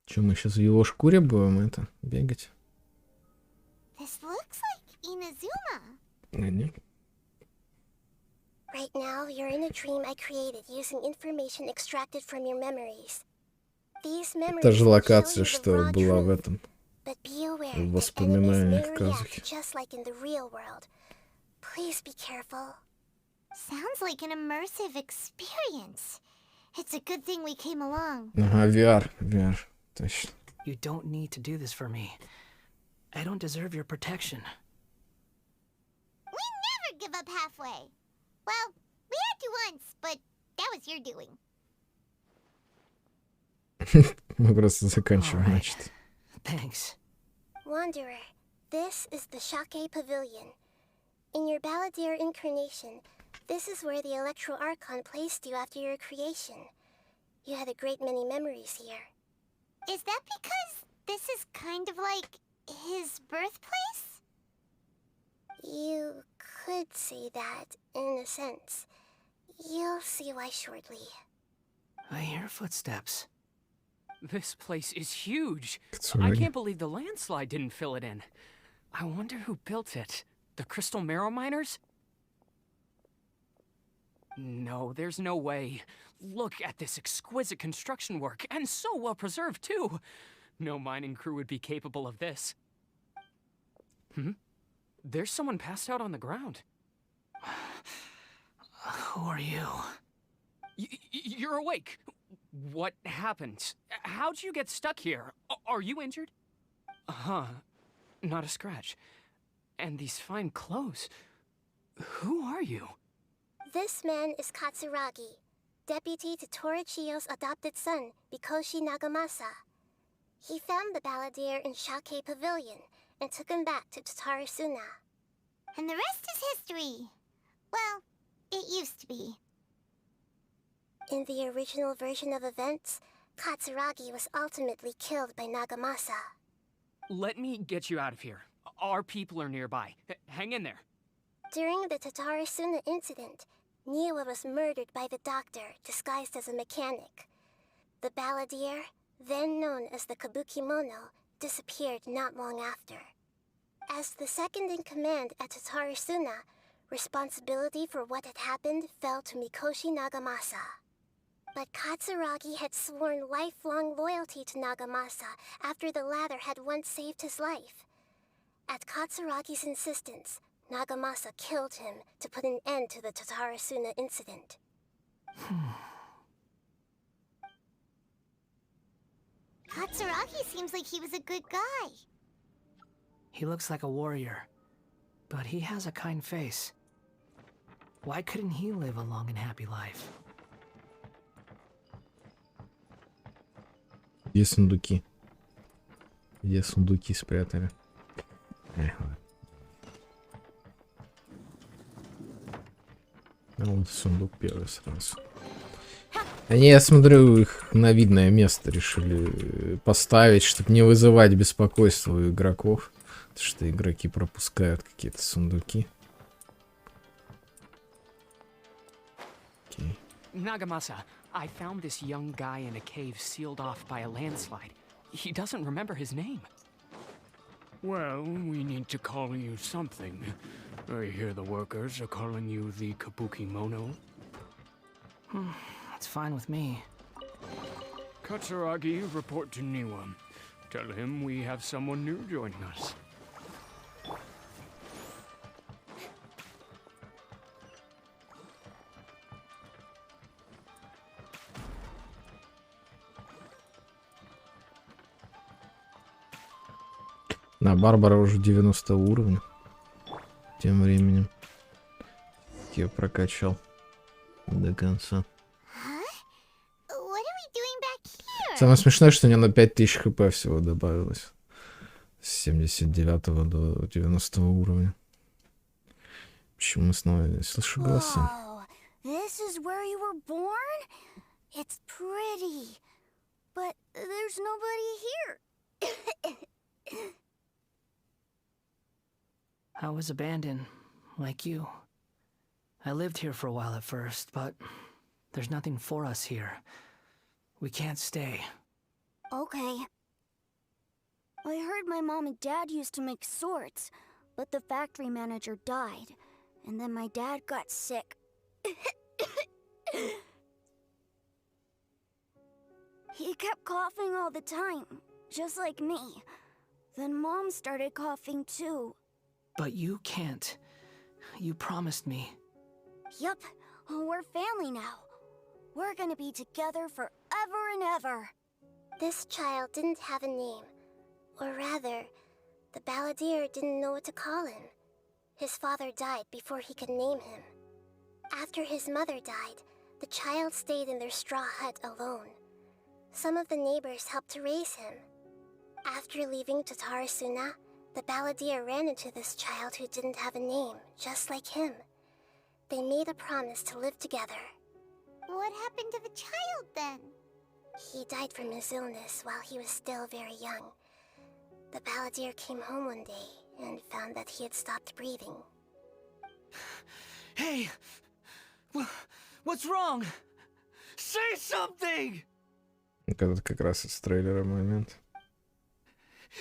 Че, мы сейчас в его шкуре будем бегать? This looks like Inazuma. Нет. Right now, you're in a dream I created using information extracted from your memories. These memories Та же will show локация, you the что raw была в truth. этом. But be aware В that enemies воспоминаниях may казахи. react just like in the real world. Please be careful. Sounds like an immersive experience. It's a good thing we came along. Ага, VR, точно. You don't need to do this for me. I don't deserve your protection. We never give up halfway. Well, we had to once, but that was your doing. Мы просто заканчиваем, Alright. значит. Thanks. Wanderer, this is the Shake Pavilion. In your Balladeer incarnation, this is where the Electro Archon placed you after your creation. You had a great many memories here. Is that because this is kind of like his birthplace? You could say that, in a sense. You'll see why shortly. I hear footsteps. This place is huge. It's I already- can't believe the landslide didn't fill it in. I wonder who built it. The Crystal Marrow Miners? No, there's no way. Look at this exquisite construction work, and so well preserved, too. No mining crew would be capable of this. There's someone passed out on the ground. Who are you? You're awake. What happened? How'd you get stuck here? Are you injured? Huh. Not a scratch. And these fine clothes. Who are you? This man is Katsuragi, deputy to Torichiyo's adopted son, Mikoshi Nagamasa. He found the Balladeer in Shake Pavilion and took him back to Tatarasuna. And the rest is history. Well, it used to be. In the original version of events, Katsuragi was ultimately killed by Nagamasa. Let me get you out of here. Our people are nearby. Hang in there. During the Tatarasuna incident, Niwa was murdered by the doctor, disguised as a mechanic. The balladeer, then known as the Kabukimono, disappeared not long after. As the second in command at Tatarasuna, responsibility for what had happened fell to Mikoshi Nagamasa. But Katsuragi had sworn lifelong loyalty to Nagamasa after the latter had once saved his life. At Katsuragi's insistence, Nagamasa killed him to put an end to the Tatarasuna incident. Katsuragi seems like he was a good guy. He looks like a warrior, but he has a kind face. Why couldn't he live a long and happy life? Где сундуки? Где сундуки спрятали? Вот сундук первый сразу. Они, я смотрю, их на видное место решили поставить, чтобы не вызывать беспокойства у игроков. Потому что игроки пропускают какие-то сундуки. Окей. Nagamasa, I found this young guy in a cave sealed off by a landslide. He doesn't remember his name. Well, we need to call you something. I hear the workers are calling you the Kabukimono. That's fine with me. Katsuragi, report to Niwa. Tell him we have someone new joining us. На Барбара уже 90 уровня. Тем временем. Я прокачал до конца. Самое смешное, что у меня на 5000 хп всего добавилось. С 79 до 90 уровня. Почему снова не слышу голоса? This is where you were born? It's pretty. But there's nobody here. I was abandoned, like you. I lived here for a while at first, but there's nothing for us here. We can't stay. Okay. I heard my mom and dad used to make swords, but the factory manager died, and then my dad got sick. He kept coughing all the time, just like me. Then Mom started coughing too. But you can't. You promised me. Yup, we're family now. We're gonna be together forever and ever. This child didn't have a name. Or rather, the balladeer didn't know what to call him. His father died before he could name him. After his mother died, the child stayed in their straw hut alone. Some of the neighbors helped to raise him. After leaving Tatarasuna, the balladeer ran into this child who didn't have a name, just like him. They made a promise to live together. What happened to the child then? He died from his illness while he was still very young. The balladeer came home one day and found that he had stopped breathing. Hey! What's wrong? Say something! Это как раз из трейлера момент.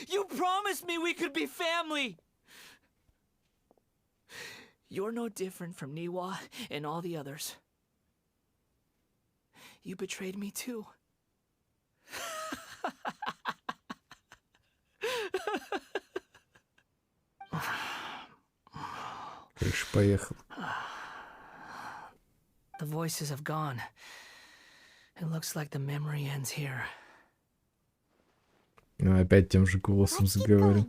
You promised me we could be family! You're no different from Niwa and all the others. You betrayed me too. Короче, поехал. The voices have gone. It looks like the memory ends here. Ну, опять тем же голосом заговорил.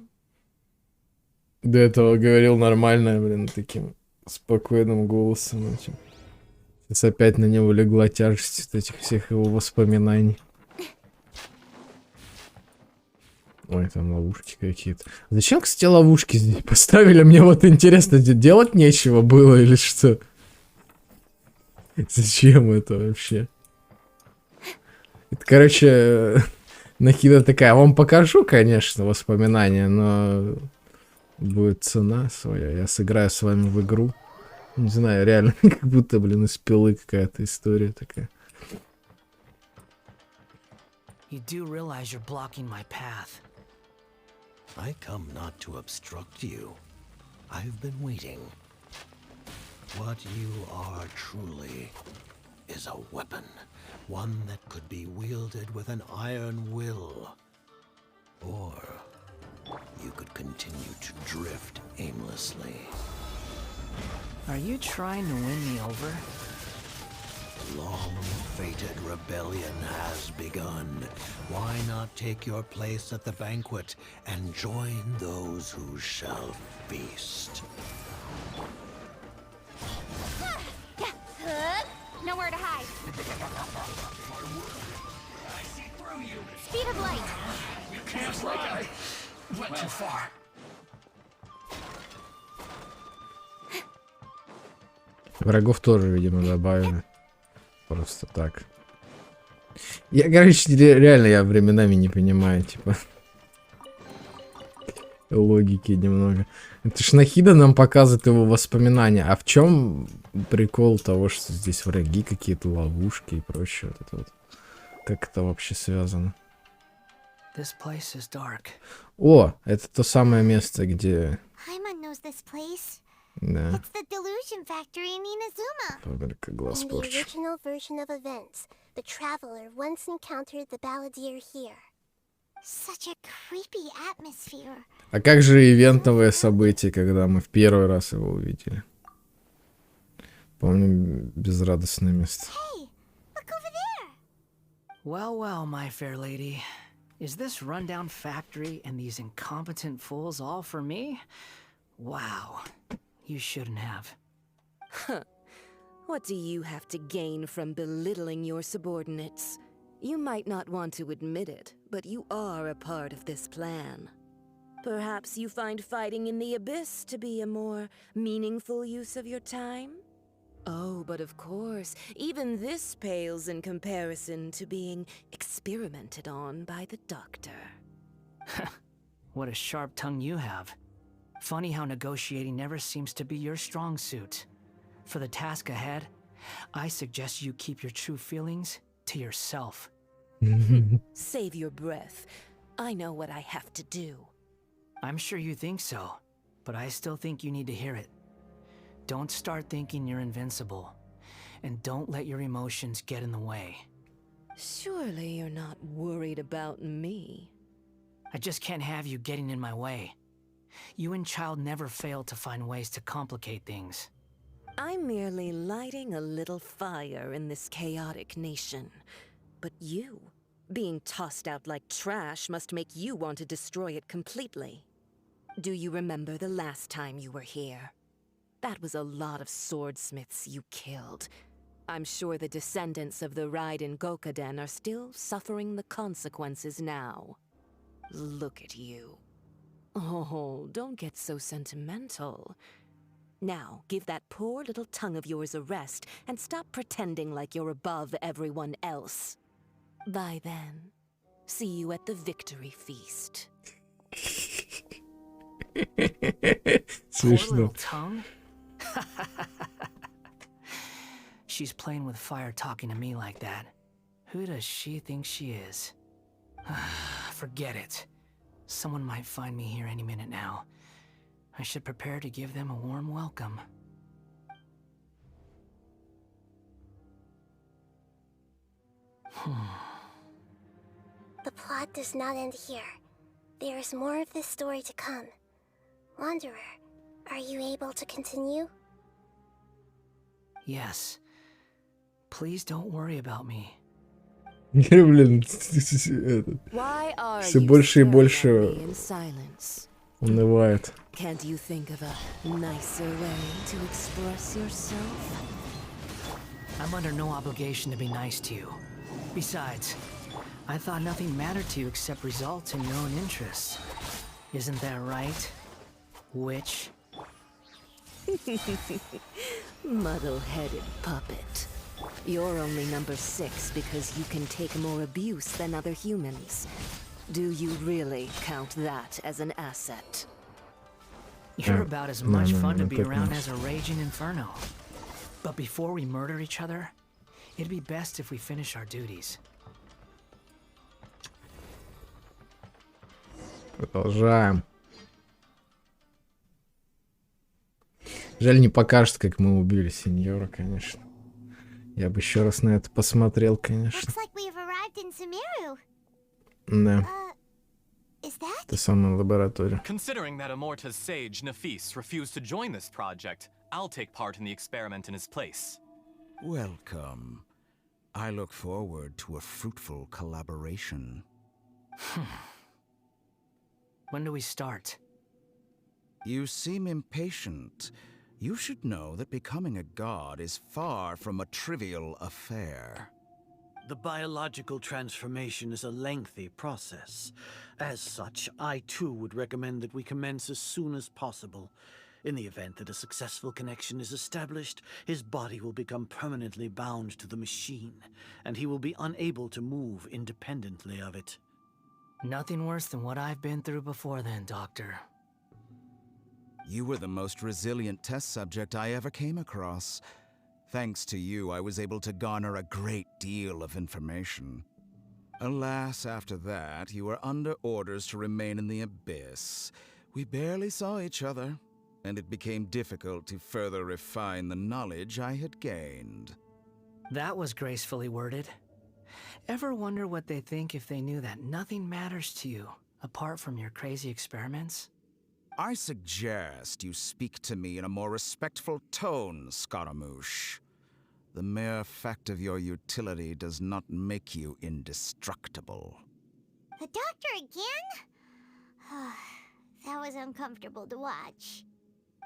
До этого говорил нормально, блин, таким спокойным голосом этим. Сейчас опять на него легла тяжесть от этих всех его воспоминаний. Ой, там ловушки какие-то. Зачем, кстати, ловушки здесь поставили? Мне вот интересно, делать нечего было или что? Зачем это вообще? Это, короче, Нахида такая. Вам покажу, конечно, воспоминания, но будет цена своя. Я сыграю с вами в игру. Не знаю, реально, как будто, блин, из пилы какая-то история такая. You do realize you're blocking my path. I come not to obstruct you. I've been waiting. What you are truly is a weapon. One that could be wielded with an iron will. Or you could continue to drift aimlessly. Are you trying to win me over? Long-fated rebellion has begun. Why not take your place at the banquet and join those who shall feast? Nowhere to hide. Speed of light. It's like I went too far. Врагов тоже, видимо, добавили. Просто так. Я, короче, реально, я временами не понимаю, типа, логики немного. Это ж Нахида нам показывает его воспоминания. А в чем прикол того, что здесь враги, какие-то ловушки и прочее? Вот это вот. Как это вообще связано? This place is dark. О, это то самое место, где... Paimon knows this place. Да. It's the delusion factory in Inazuma. Фабрика глаз In the порчи. original version of events, the traveler once encountered the balladeer here. Such a creepy atmosphere. А как же ивентовое событие, когда мы в первый раз его увидели? Помню, безрадостное место. Hey, look over there. Well, well, my fair lady. Is this rundown factory and these incompetent fools all for me? Wow. You shouldn't have. Huh. What do you have to gain from belittling your subordinates? You might not want to admit it, but you are a part of this plan. Perhaps you find fighting in the abyss to be a more meaningful use of your time? Oh, but of course, even this pales in comparison to being experimented on by the doctor. What a sharp tongue you have. Funny how negotiating never seems to be your strong suit. For the task ahead, I suggest you keep your true feelings to yourself. Save your breath. I know what I have to do. I'm sure you think so, but I still think you need to hear it. Don't start thinking you're invincible, and don't let your emotions get in the way. Surely you're not worried about me. I just can't have you getting in my way. You and Child never fail to find ways to complicate things. I'm merely lighting a little fire in this chaotic nation. But you, being tossed out like trash, must make you want to destroy it completely. Do you remember the last time you were here? That was a lot of swordsmiths you killed. I'm sure the descendants of the Raiden Gokaden are still suffering the consequences now. Look at you. Oh, don't get so sentimental. Now, give that poor little tongue of yours a rest and stop pretending like you're above everyone else. Bye then. See you at the victory feast. Poor little tongue? She's playing with fire talking to me like that. Who does she think she is? Forget it. Someone might find me here any minute now. I should prepare to give them a warm welcome. The plot does not end here. There is more of this story to come. Wanderer, are you able to continue? Yes. Please don't worry about me. Я, блин, все больше и больше унывает. Can't you think of a nicer way to express yourself? I'm under no obligation to be nice to you. Besides, I thought nothing mattered to you except results in your own interests. Isn't that right, witch? Muddle-headed puppet. You're only number 6 because you can take more abuse than other humans. Do you really count that as an asset? You're about as much fun to be around as a raging inferno. But before we murder each other, it'd be best if we finish our duties. Продолжаем. Жаль, не покажет, как мы убили сеньора, конечно. Я бы еще раз на это посмотрел, конечно. Да. Это самая лаборатория. Considering that Amorta's sage, Nafis, refused to join this project, I'll take part in the experiment in his place. Welcome. I look forward to a fruitful collaboration. When do we start? You seem impatient. You should know that becoming a god is far from a trivial affair. The biological transformation is a lengthy process. As such, I too would recommend that we commence as soon as possible. In the event that a successful connection is established, his body will become permanently bound to the machine, and he will be unable to move independently of it. Nothing worse than what I've been through before then, Doctor. You were the most resilient test subject I ever came across. Thanks to you, I was able to garner a great deal of information. Alas, after that, you were under orders to remain in the abyss. We barely saw each other, and it became difficult to further refine the knowledge I had gained. That was gracefully worded. Ever wonder what they think if they knew that nothing matters to you, apart from your crazy experiments? I suggest you speak to me in a more respectful tone, Scaramouche. The mere fact of your utility does not make you indestructible. The doctor again? That was uncomfortable to watch.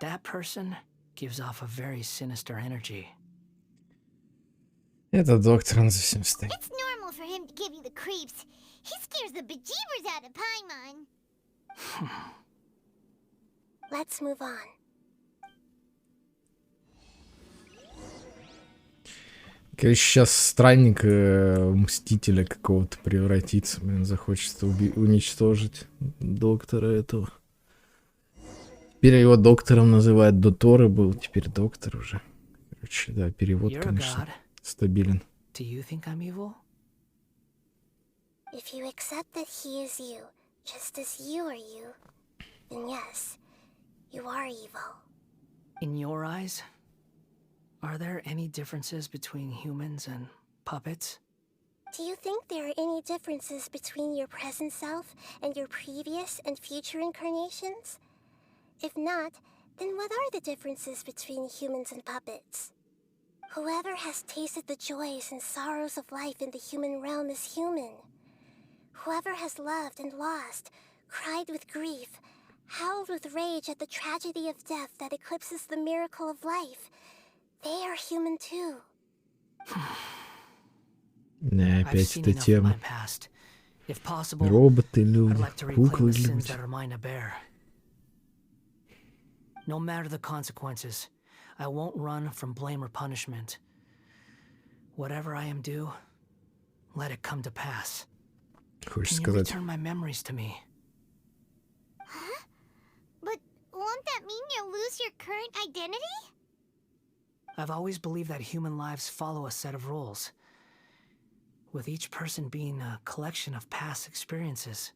That person gives off a very sinister energy. Это доктор, он совсем стоит. It's normal for him to give you the creeps. He scares the bejeebers out of Paimon. Let's move on. Короче, сейчас странник мстителя какого-то превратится, блин, захочется уничтожить доктора этого. Теперь его доктором называют, до Торы был, теперь доктор уже. Короче, да, перевод, конечно, стабилен. Do you think I'm evil? If you accept that he is you, just as you are you, then yes, you are evil. In your eyes, are there any differences between humans and puppets? Do you think there are any differences between your present self and your previous and future incarnations? If not, then what are the differences between humans and puppets? Whoever has tasted the joys and sorrows of life in the human realm is human. Whoever has loved and lost, cried with grief, howled with rage at the tragedy of death that eclipses the miracle of life, they are human too. Не, опять эта тема. Роботы, люди, куклы, люди. No matter the consequences, I won't run from blame or punishment. Whatever I am due, let it come to pass. Can you return my memories to me? Huh? But won't that mean you'll lose your current identity? I've always believed that human lives follow a set of rules, with each person being a collection of past experiences.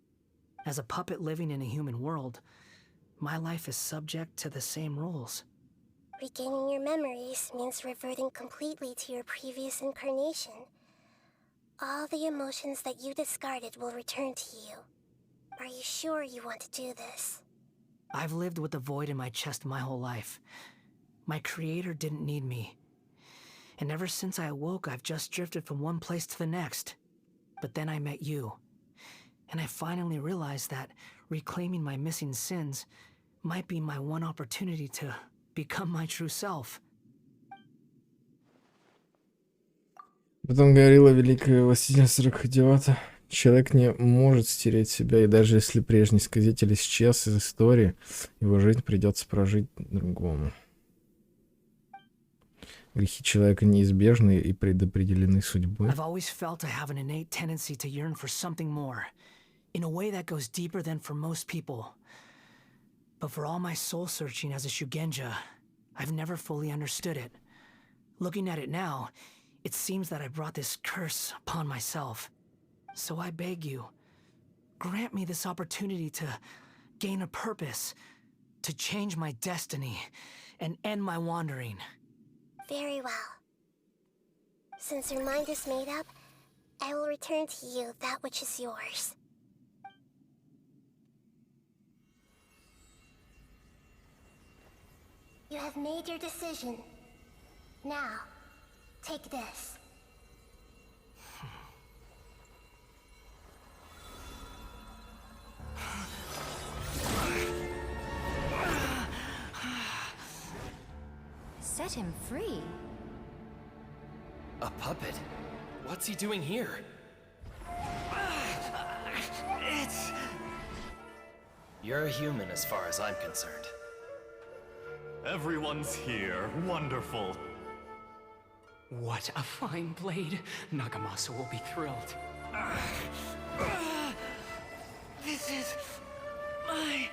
As a puppet living in a human world, my life is subject to the same rules. Regaining your memories means reverting completely to your previous incarnation. All the emotions that you discarded will return to you. Are you sure you want to do this? I've lived with a void in my chest my whole life. My creator didn't need me. And ever since I awoke, I've just drifted from one place to the next. But then I met you. And I finally realized that reclaiming my missing sins might be my one opportunity to become my true self. Потом говорила великая властительница Рахадиота, человек не может стереть себя, и даже если прежний сказитель исчез из истории, его жизнь придется прожить другому. Грехи человека неизбежны и предопределены судьбой. I've always felt I have an innate tendency to yearn for something more, in a way that goes deeper than for most people. But for all my soul searching as a Shugenja, I've never fully understood it. Looking at it now, it seems that I brought this curse upon myself. So I beg you, grant me this opportunity to gain a purpose, to change my destiny, and end my wandering. Very well. Since your mind is made up, I will return to you that which is yours. You have made your decision. Now, take this. Set him free? A puppet? What's he doing here? You're a human as far as I'm concerned. Everyone's here. Wonderful. What a fine blade. Nagamasa will be thrilled. This is my...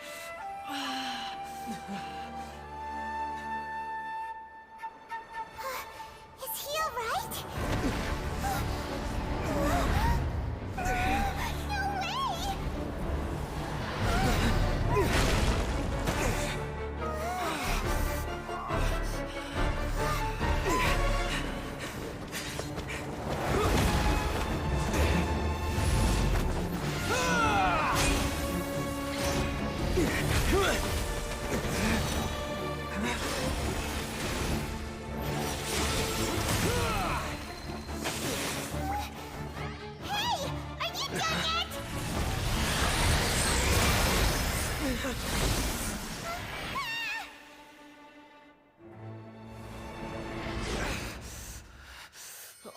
Is he alright? No way!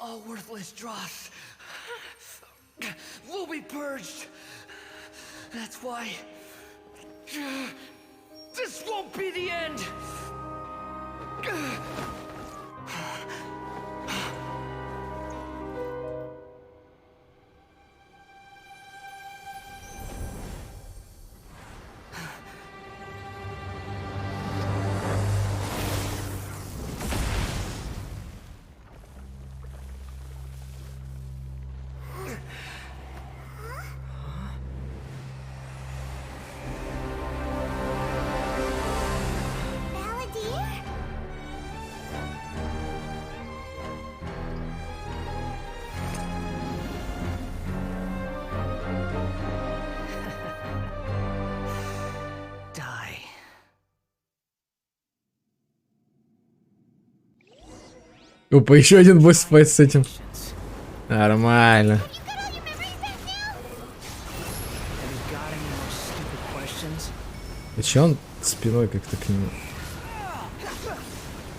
All worthless dross will be purged. That's why this won't be the end. Опа, еще один босс-файт с этим. Нормально. И че он спиной как-то к нему?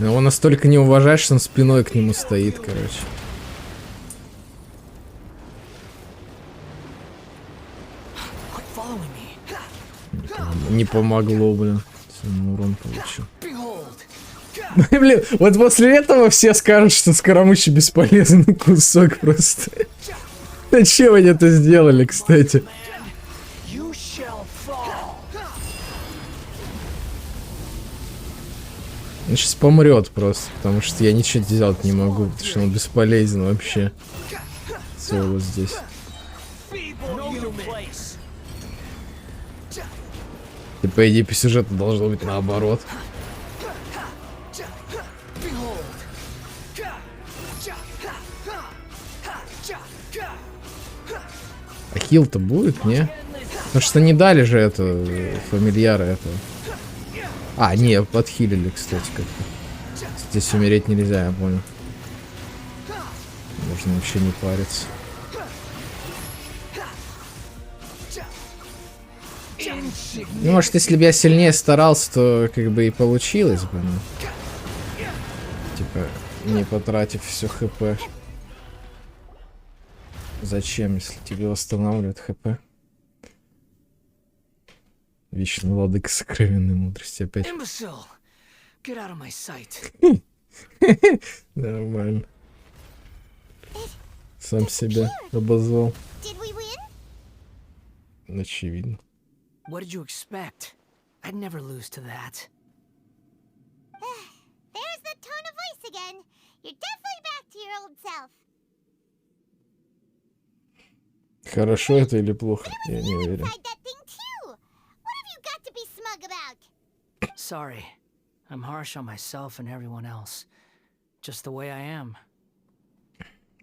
Его настолько не уважаешь, что он спиной к нему стоит, короче. Не помогло, блин. Он урон получил. Блин, вот после этого все скажут, что Скоромыщи бесполезный кусок просто. Зачем они это сделали, кстати? Он сейчас помрет просто, потому что я ничего сделать не могу, потому что он бесполезен вообще. Все вот здесь. И по идее по сюжету должно быть наоборот. А хил-то будет, не? Потому что не дали же это фамильяра этого. А, не, подхилили, кстати, как-то. Здесь умереть нельзя, я понял. Можно вообще не париться. Ну, может, если бы я сильнее старался, то как бы и получилось бы, ну. Типа, не потратив все хп. Зачем, если тебе восстанавливают хп? Вечный владыка сокровенной мудрости опять. Нормально. Сам себя обозвал. Очевидно. What did you expect? I'd never lose to that. There's the tone of voice again. You're definitely back to your old self. Хорошо это или плохо? Я не уверен. Inside that thing too. What have you got to be smug about? Sorry. I'm harsh on myself and everyone else. Just the way I am.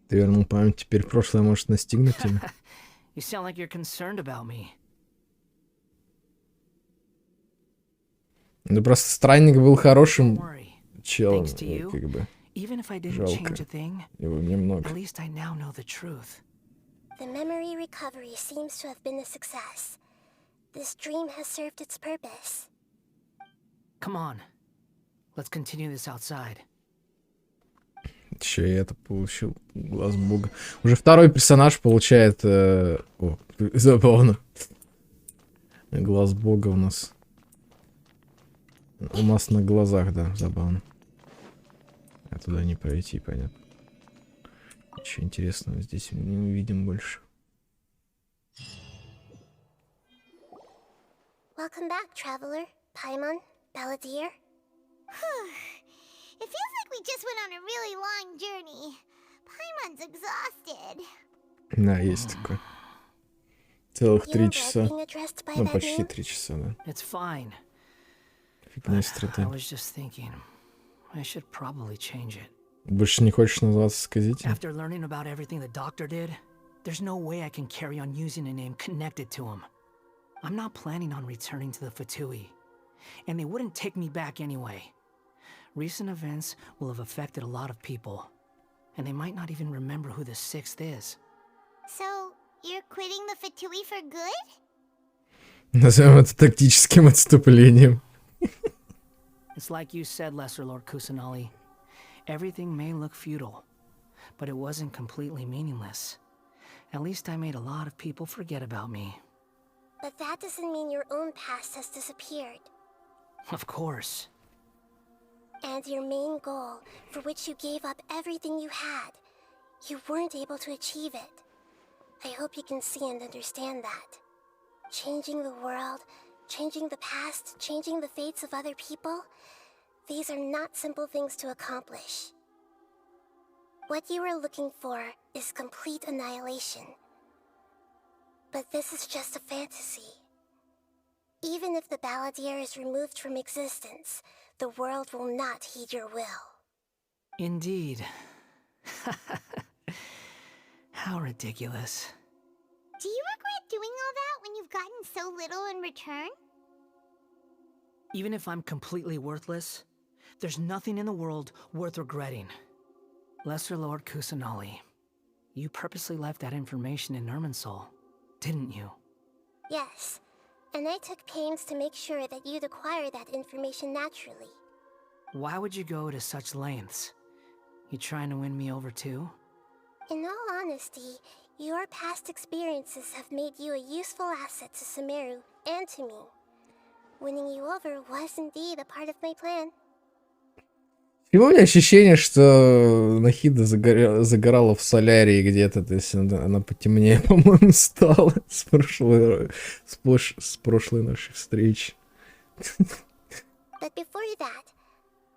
Ты вернул память, теперь прошлое может настигнуть тебя. You sound like you're concerned about me. Ну просто странник был хорошим челом, Thanks to you, как бы. even if I didn't Жалко change a thing, его немного. at least I now know the truth. The memory recovery seems to have been a success. This dream has served its purpose. Come on. Let's continue this outside. Еще и это получил. Глаз бога. Уже второй персонаж получает... О, забавно. Глаз бога у нас. У нас на глазах, да, забавно. А туда не пройти, понятно. Ничего интересного здесь не увидим больше. Welcome back, traveler. Paimon, Balladeer. It feels like we just went on a really long journey. Paimon's exhausted. Да, есть такое. Целых 3 часа. being addressed by Ну, that почти name? 3 часа, да. It's fine. Фигня I страдания. was just thinking, I should probably change it. Больше не хочешь называться сказителем? After learning about everything the doctor did, there's no way I can carry on using a name connected to him. I'm not planning on returning to the Fatui, and they wouldn't take me back anyway. Recent events will have affected a lot of people, and they might not even remember who the 6th is. So, you're quitting the Fatui for good? Назовем это тактическим отступлением. It's like you said, Lesser Lord Kusanali. Everything may look futile, but it wasn't completely meaningless. At least I made a lot of people forget about me. But that doesn't mean your own past has disappeared. Of course. And your main goal, for which you gave up everything you had, you weren't able to achieve it. I hope you can see and understand that. Changing the world, changing the past, changing the fates of other people, these are not simple things to accomplish. What you are looking for is complete annihilation. But this is just a fantasy. Even if the Balladeer is removed from existence, the world will not heed your will. Indeed. How ridiculous. Do you regret doing all that when you've gotten so little in return? Even if I'm completely worthless, there's nothing in the world worth regretting. Lesser Lord Kusanali, you purposely left that information in Irminsul, didn't you? Yes, and I took pains to make sure that you'd acquire that information naturally. Why would you go to such lengths? You trying to win me over too? In all honesty, your past experiences have made you a useful asset to Sumeru and to me. Winning you over was indeed a part of my plan. И у меня ощущение, что Нахида загорала в солярии где-то, то есть она потемнее, по-моему, стала с прошлой нашей встречи. But before that,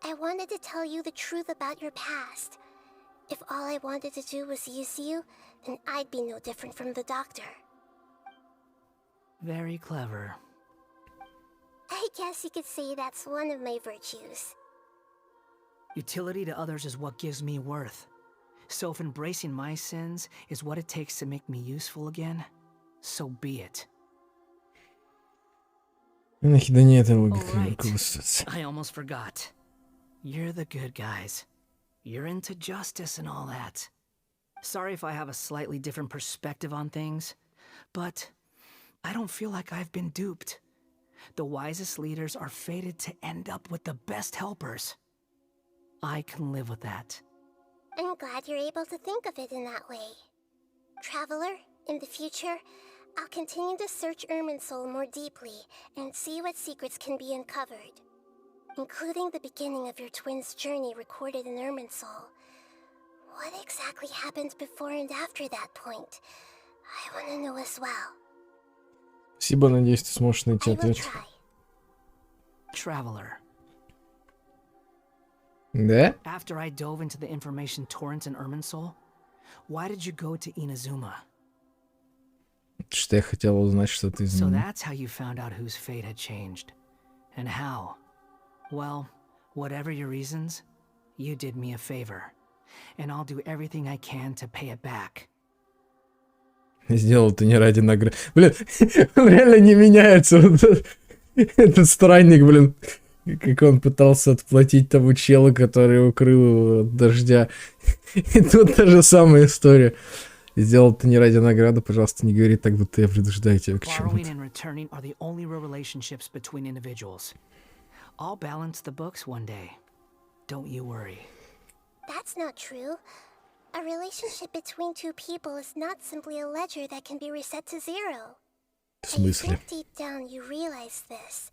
I wanted to tell you the truth about your past. If all I wanted to do was use you, then I'd be no different from the doctor. Very clever. I guess you could say that's one of my virtues. Utility to others is what gives me worth. So if embracing my sins is what it takes to make me useful again, so be it. Нахида не это логика. Right. I almost forgot. You're the good guys. You're into justice and all that. Sorry if I have a slightly different perspective on things, but I don't feel like I've been duped. The wisest leaders are fated to end up with the best helpers. I can live with that. I'm glad you're able to think of it in that way. Traveler, in the future, I'll continue to search Irminsul more deeply and see what secrets can be uncovered, including the beginning of your twins' journey recorded in Irminsul. What exactly happened before and after that point? I want to know as well. Спасибо, надеюсь, ты сможешь найти ответ. Traveler. Да? After I dove into the information torrents in Irminsul, why did you go to Inazuma? Что я хотел узнать, что ты So изменил. that's how you found out whose fate had changed. And how? Well, whatever your reasons, you did me a favor. And I'll do everything I can to pay it back. Сделал это не ради награды. Блин, он реально не меняется. Вот этот странник, блин. Как он пытался отплатить тому челу, который укрыл его от дождя. И тут та же самая история. Сделал это не ради награды, пожалуйста, не говори так, будто я предупреждаю тебя к чему-то. Borrowing and returning are the only real relationships between individuals. I'll balance the books one day. Don't you worry. That's not true. A relationship between two people is not simply a ledger that can be reset to zero. В смысле? I think deep down you realize this.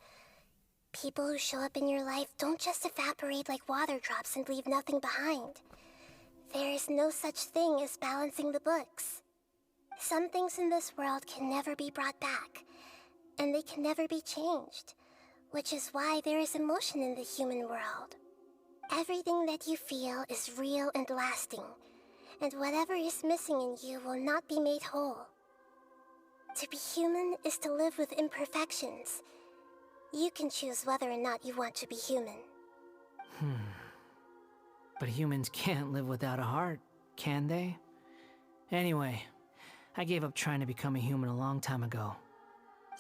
People who show up in your life don't just evaporate like water drops and leave nothing behind. There is no such thing as balancing the books. Some things in this world can never be brought back, and they can never be changed, which is why there is emotion in the human world. Everything that you feel is real and lasting, and whatever is missing in you will not be made whole. To be human is to live with imperfections. You can choose whether or not you want to be human. But humans can't live without a heart, can they? Anyway, I gave up trying to become a human a long time ago.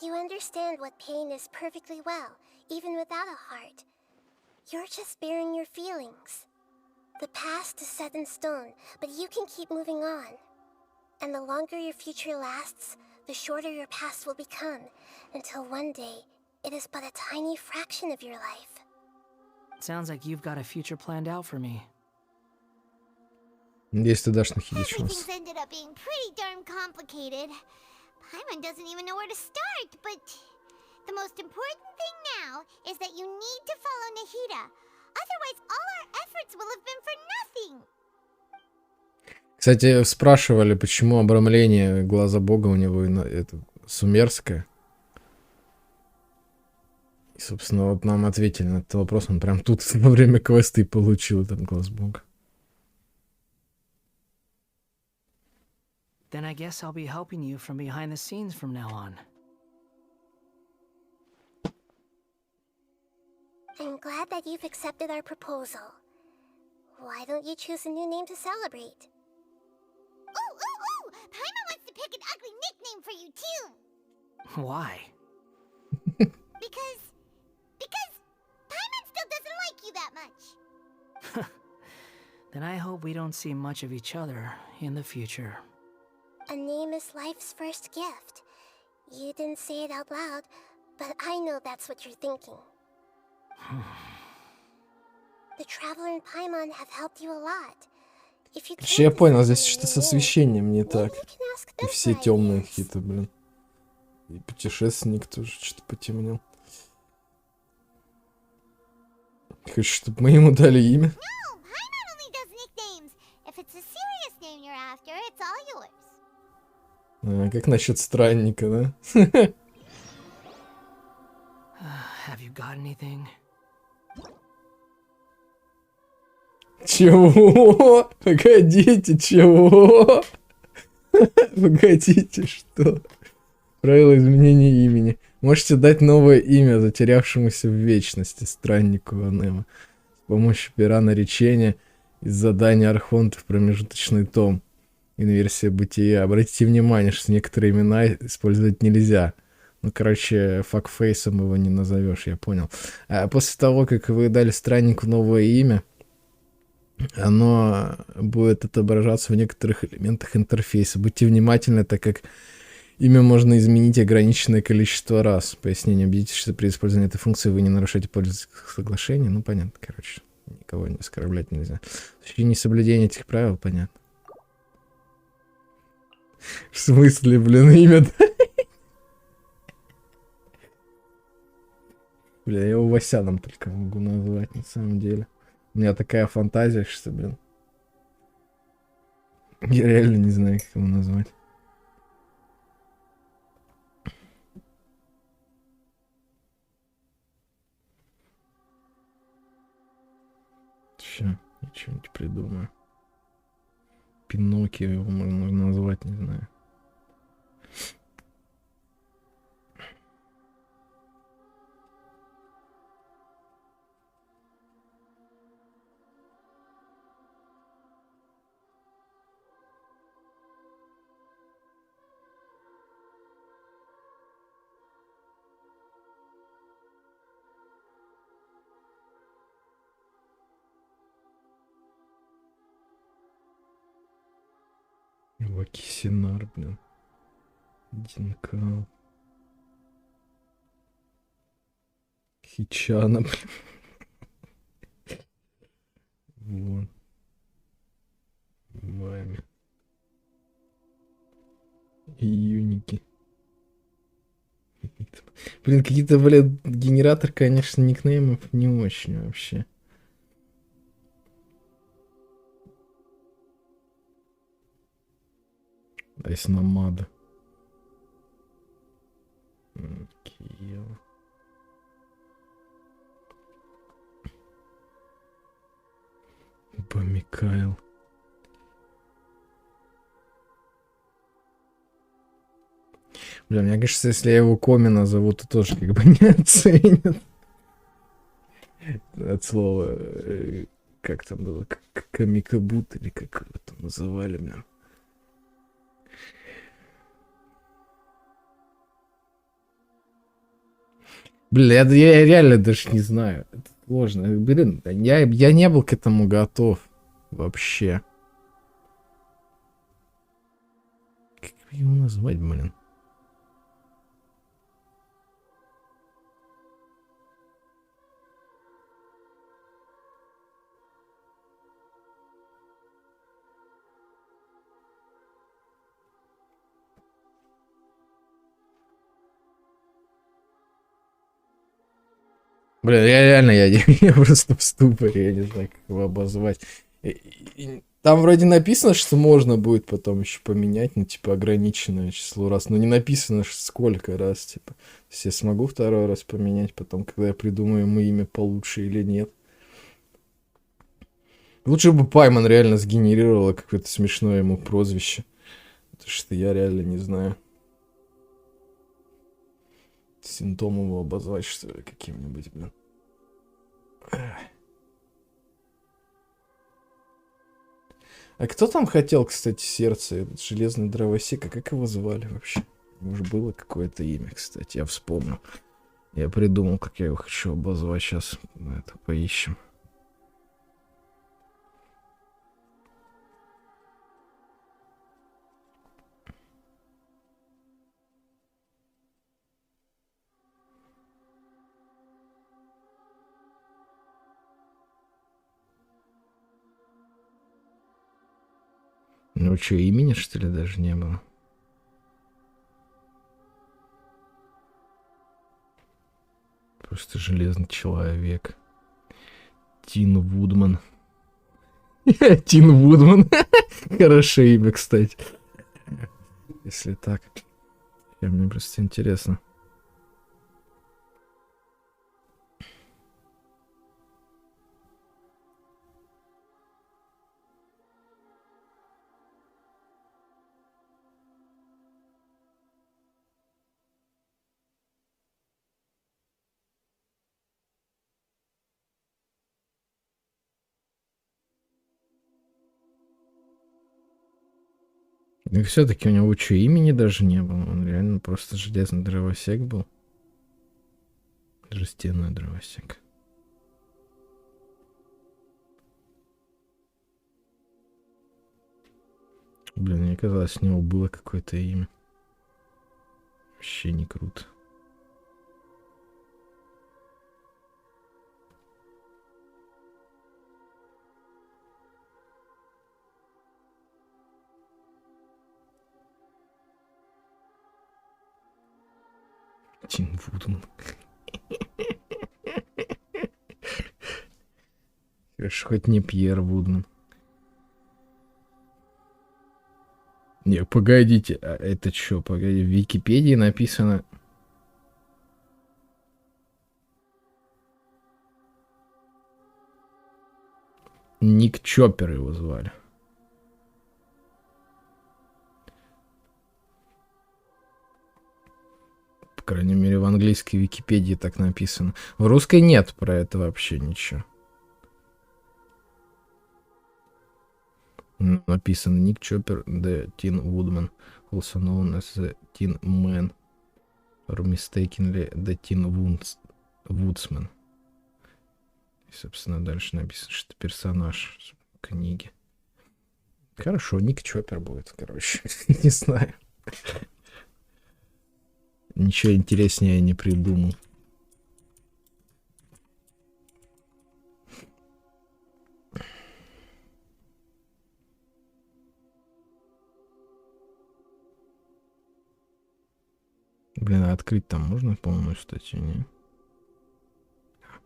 You understand what pain is perfectly well, even without a heart. You're just bearing your feelings. The past is set in stone, but you can keep moving on. And the longer your future lasts, the shorter your past will become, until one day, it is but a tiny fraction of your life. Sounds like you've got a future planned out for me. Надеюсь, ты дашь нахилить шанс. Everything's ended up being pretty darn complicated. Paimon doesn't even know where to start, but the most important thing now is that you need to follow Nahida. Otherwise, all our efforts will have been for nothing. Кстати, спрашивали, почему обрамление глаза бога у него это сумерское. И, собственно, вот нам ответили на этот вопрос. Он прям тут во время квеста и получил этот глаз бога. Then I guess I'll be helping you from behind the scenes from now on. I'm glad that you've accepted our proposal. Why don't you choose a new name to celebrate? Ooh! Paimon wants to pick an ugly nickname for you, too! Why? Because Paimon still doesn't like you that much. Then I hope we don't see much of each other in the future. A name is life's first gift. You didn't say it out loud, but I know that's what you're thinking. The Traveler and Paimon have helped you a lot. If you Вообще, я понял, здесь что-то с освещением не так. И все темные какие-то, блин. И путешественник тоже что-то потемнел. Хочу, чтобы мы ему дали имя. No, Paimon only does nicknames. If it's a serious name you're after, it's all yours. А, как насчет странника, да? Have you got anything? Чего? Погодите, чего? Погодите, что? Правило изменения имени. Можете дать новое имя затерявшемуся в вечности страннику Анема с помощью пера наречения из задания Архонта в промежуточный том. Инверсия бытия. Обратите внимание, что некоторые имена использовать нельзя. Ну, короче, факфейсом его не назовешь, я понял. А после того, как вы дали страннику новое имя, оно будет отображаться в некоторых элементах интерфейса. Будьте внимательны, так как имя можно изменить ограниченное количество раз. Пояснение. Убедитесь, что при использовании этой функции вы не нарушаете пользовательских соглашений. Ну, понятно, короче. Никого не оскорблять нельзя. В случае несоблюдения этих правил, понятно. В смысле, блин, имя? Бля, я его Васяном только могу назвать, на самом деле. У меня такая фантазия, что, блин. Я реально не знаю, как его назвать. Сейчас я что-нибудь придумаю. Пиноккио его можно назвать, не знаю. Вакисинар, блин. Динкал. Хичана, блин. Вот. Вами. Юники. Блин, какие-то, блин, генератор, конечно, никнеймов не очень вообще. А если намада? Киев. Помикайл. Бля, мне кажется, если я его Коми назову, то тоже как бы не оценят. От слова, как там было, камикабут или как его там называли, бля. Бля, я реально даже не знаю. Это сложно. Блин, я не был к этому готов. Вообще. Как его назвать, блин? Бля, я реально, я просто в ступоре, я не знаю, как его обозвать. Там вроде написано, что можно будет потом еще поменять, ну, типа, ограниченное число раз. Но не написано, сколько раз, типа. То есть я смогу второй раз поменять потом, когда я придумаю ему имя получше или нет. Лучше бы Пайман реально сгенерировала какое-то смешное ему прозвище. Потому что я реально не знаю. Симптом его обозвать, что ли, каким-нибудь, блин. А кто там хотел, кстати, сердце? Этот железный дровосек, а как его звали вообще? Может, было какое-то имя, кстати, я вспомнил. Я придумал, как я его хочу обозвать. Сейчас мы это поищем. Ну что, имени, что ли, даже не было? Просто железный человек. Тин Вудман. Тин Вудман. Хорошее имя, кстати. Если так. Мне просто интересно. И все-таки у него что, имени даже не было. Он реально просто железный дровосек был. Жестяной дровосек. Блин, мне казалось, у него было какое-то имя. Вообще не круто. Тин Вудман. Хорошо, хоть не Пьер Вудман. Не, погодите, а это что, погоди, в Википедии написано... Ник Чоппер его звали. По крайней мере, в английской Википедии так написано. В русской нет про это вообще ничего. Написано Ник Чоппер, The Tin Woodman, also known as the Tin Man, or mistakenly the Tin Woodsman. И, собственно, дальше написано, что персонаж книги. Хорошо, Ник Чоппер будет, короче. Не знаю. Ничего интереснее я не придумал. Блин, а открыть там можно полную статью, не?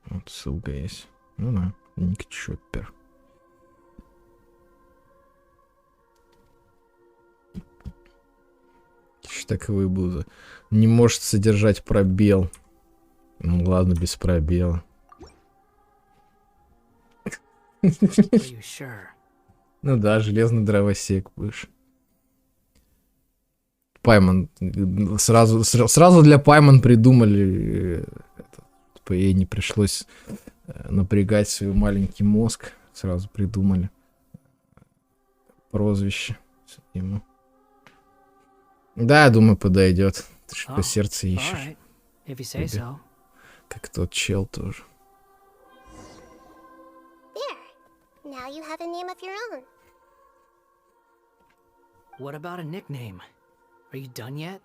Вот ссылка есть. Ну да, Ник Чоппер. Так его и буду. Не может содержать пробел. Ну ладно, без пробела. Ну да, железный дровосек будешь. Пайман. Сразу для Пайман придумали. Чтобы ей не пришлось напрягать свой маленький мозг. Сразу придумали прозвище ему. Да, я думаю, подойдет. Ты же по сердцу ищешь. So. Как тот чел тоже. There. Now you have a name of your own. What about a nickname? Are you done yet?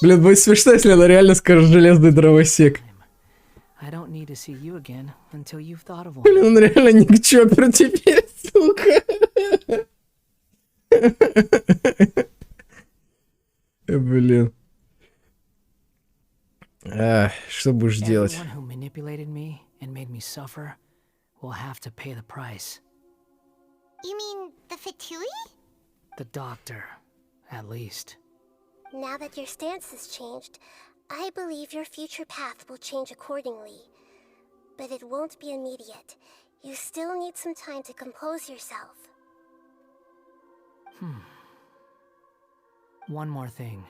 Блин, будет смешно, если она реально скажет железный дровосек. I don't need to see you again until you've thought of one. Блин, он реально Ник Чоппер теперь, сука. Блин. Что будешь делать? Everyone who manipulated me and made me suffer will have to pay the price. You mean the Fatui? The doctor, at least. Now that your stance has changed, I believe your future path will change accordingly. But it won't be immediate. You still need some time to compose yourself. One more thing.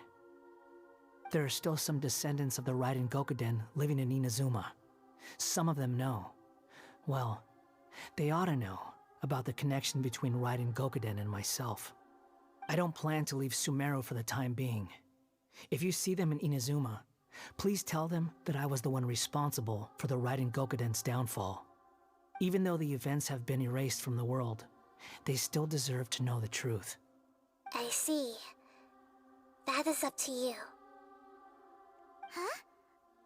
There are still some descendants of the Raiden Gokuden living in Inazuma. Some of them know. Well, they ought to know about the connection between Raiden Gokuden and myself. I don't plan to leave Sumeru for the time being. If you see them in Inazuma, please tell them that I was the one responsible for the Raiden Gokuden's downfall. Even though the events have been erased from the world, they still deserve to know the truth. I see. That is up to you. Huh?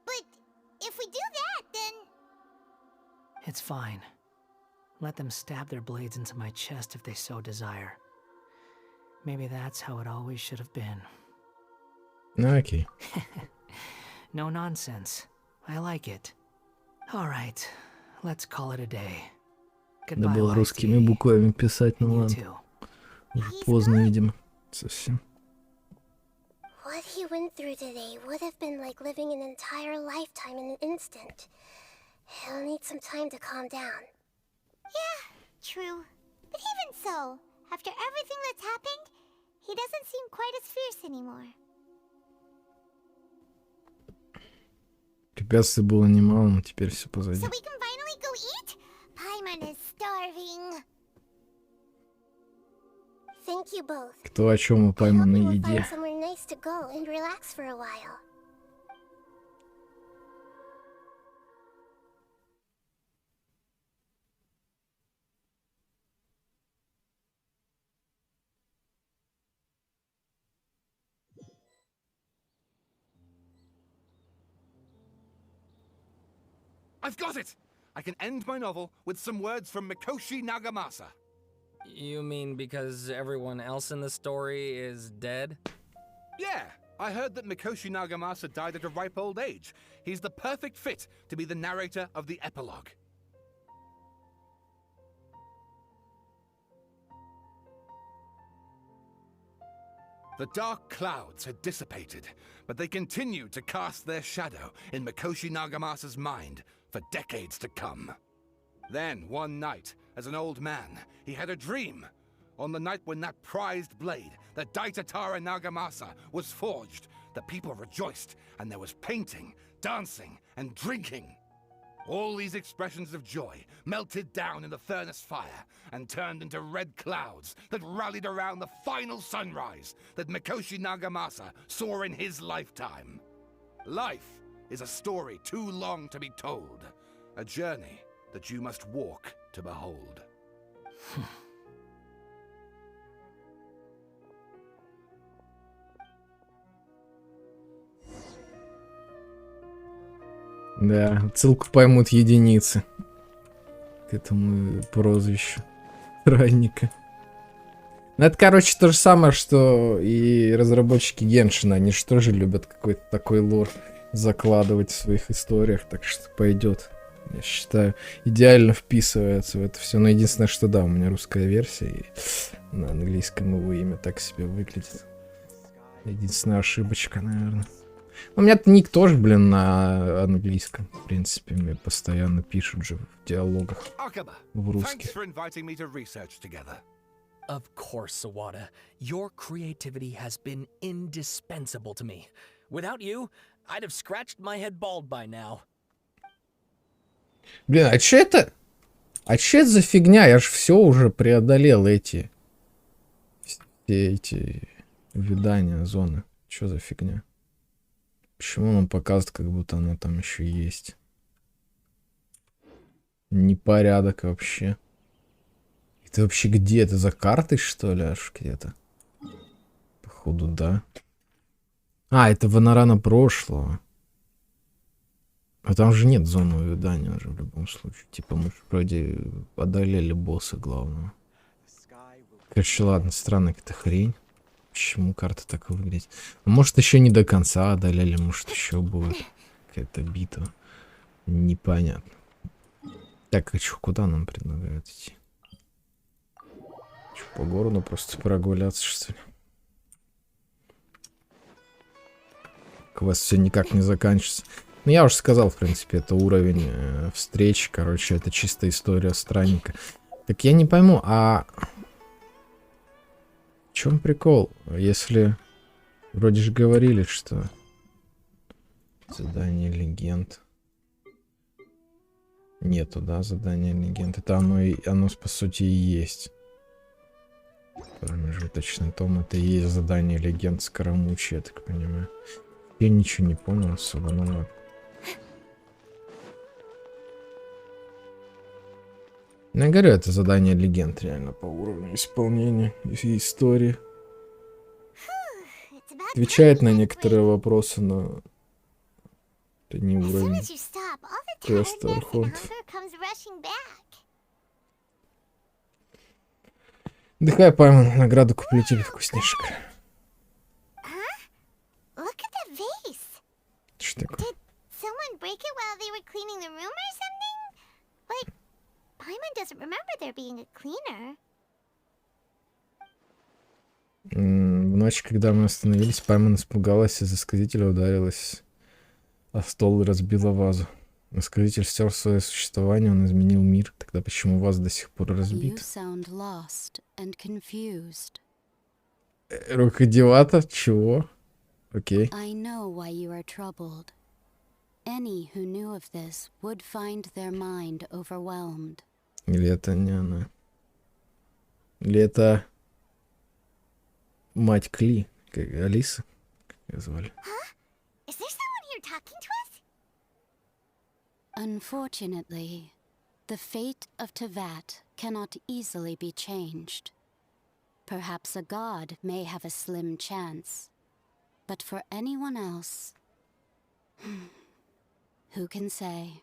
But if we do that, then... It's fine. Let them stab their blades into my chest if they so desire. Maybe that's how it always should have been. Okay. No nonsense. I like it. All right, let's call it a day. Надо Goodbye, было русскими буквами писать, ну ладно. Уже поздно, видимо. Совсем. What he went through today would have been like living an entire lifetime in an instant. He'll need some time to calm down. Yeah, true. But even so, after everything that's happened, he doesn't seem quite as fierce anymore. Препятствий было немало, но теперь все позади. So we can finally go eat? Paimon is starving. Thank you both. Кто о чем у Паймана на еде? Find somewhere nice to go and relax for a while. I've got it! I can end my novel with some words from Mikoshi Nagamasa. You mean because everyone else in the story is dead? Yeah, I heard that Mikoshi Nagamasa died at a ripe old age. He's the perfect fit to be the narrator of the epilogue. The dark clouds had dissipated, but they continued to cast their shadow in Mikoshi Nagamasa's mind for decades to come. Then, one night, as an old man, he had a dream. On the night when that prized blade, the Daitatara Nagamasa, was forged, the people rejoiced, and there was painting, dancing, and drinking. All these expressions of joy melted down in the furnace fire and turned into red clouds that rallied around the final sunrise that Mikoshi Nagamasa saw in his lifetime. Life is a story too long to be told, a journey that you must walk to behold. Да, ссылку поймут единицы к этому прозвищу ранника. Ну, это, короче, то же самое, что и разработчики Геншина. Они же тоже любят какой-то такой лор закладывать в своих историях. Так что пойдет, я считаю, идеально вписывается в это все. Но единственное, что да, у меня русская версия, и на английском его имя так себе выглядит. Единственная ошибочка, наверное. У меня ник тоже, блин, на английском. В принципе, мне постоянно пишут же в диалогах в русских. Of course, Sawada. Your creativity has been indispensable to me. Without you, I'd have scratched my head bald by now. Блин, а че это? А че это за фигня? Я же все уже преодолел все эти видания зоны. Че за фигня? Почему он показывает, как будто она там еще есть? Непорядок вообще. Это вообще где? Это за картой, что ли, аж где-то? Походу, да. А, это Ванорана прошлого. А там же нет зоны увядания уже в любом случае. Типа мы вроде одолели босса главного. Короче, ладно, странная какая-то хрень. Почему карта так выглядит? Может, еще не до конца одолели, может, еще будет какая-то битва. Непонятно. Так, а что, куда нам предлагают идти? Что, по городу просто прогуляться, что ли? Квест все никак не заканчивается. Ну, я уже сказал, в принципе, это уровень встречи. Короче, это чисто история странника. Так я не пойму, а... В чем прикол? Если вроде же говорили, что задание легенд нету, да, задания легенд. Это оно по сути и есть. Промежуточный том, это и есть задание легенд Скоромучи, я так понимаю. Я ничего не понял особо, ну ладно. Я говорю, это задание легенд реально по уровню исполнения и истории. Отвечает на некоторые вопросы, но это не уровень квеста Архонтов. Дыхай, Пайман, награду куплю тебе вкусняшек. Что такое? Paimon doesn't remember there being a cleaner. В ночь, когда мы остановились, Пайман испугалась, из-за сказителя ударилась о стол и разбила вазу. Но сказитель стер свое существование, он изменил мир. Тогда почему ваза до сих пор разбита? Рукодевата? Чего? Окей. Или это не она? Или это мать Кли, как Алиса, как ее звали? Unfortunately, the fate of Tevat cannot easily be changed. Perhaps a god may have a slim chance, but for anyone else, who can say?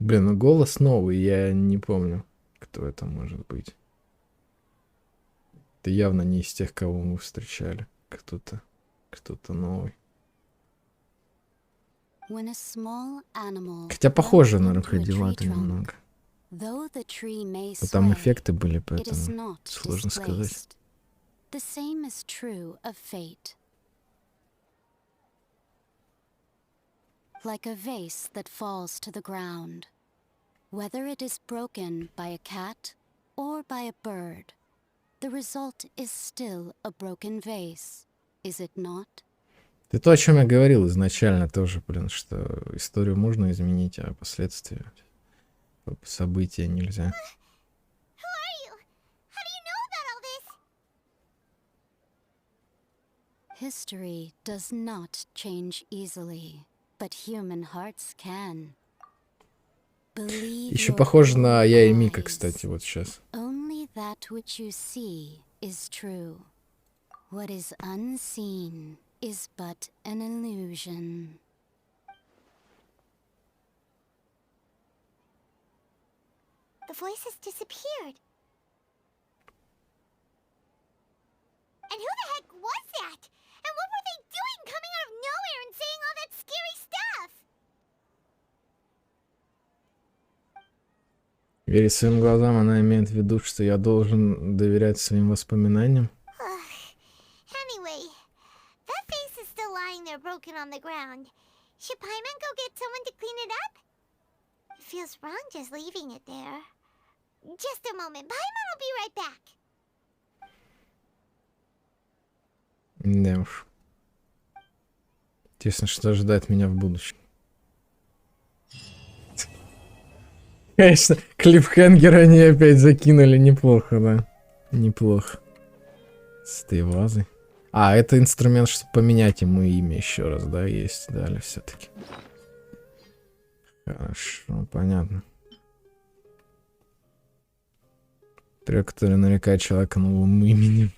Блин, ну голос новый, я не помню, кто это может быть. Это явно не из тех, кого мы встречали. Кто-то новый. Хотя похоже на рукодевата немного. Но там эффекты были, поэтому сложно сказать. The same is true of fate. Like a vase that falls to the ground, whether it is broken by a cat or by a bird, the result is still a broken vase, is it not? Это то, о чем я говорил изначально тоже, блин, что историю можно изменить, а последствия, события нельзя. History does not change easily, but human hearts can. Believe Еще your похоже на own я и Мика, eyes. кстати, вот сейчас. Only that which you see is true. What is unseen is but an illusion. The voice has disappeared. And who the heck was that? And what were they doing coming out of nowhere and saying all that scary stuff? Верить своим глазам, она имеет в виду, что я должен доверять своим воспоминаниям. Anyway, that face is still lying there broken on the ground. Should Paimon go get someone to clean it up? It feels wrong just leaving it there. Just a moment. Paimon will be right back. Да уж. Интересно, что ожидает меня в будущем. Конечно, клиффхенгер они опять закинули. Неплохо, да. Неплохо. С этой вазой. А, это инструмент, чтобы поменять ему имя еще раз, да, есть. Далее все-таки. Хорошо, понятно. Трек, который нарекает человека новым именем.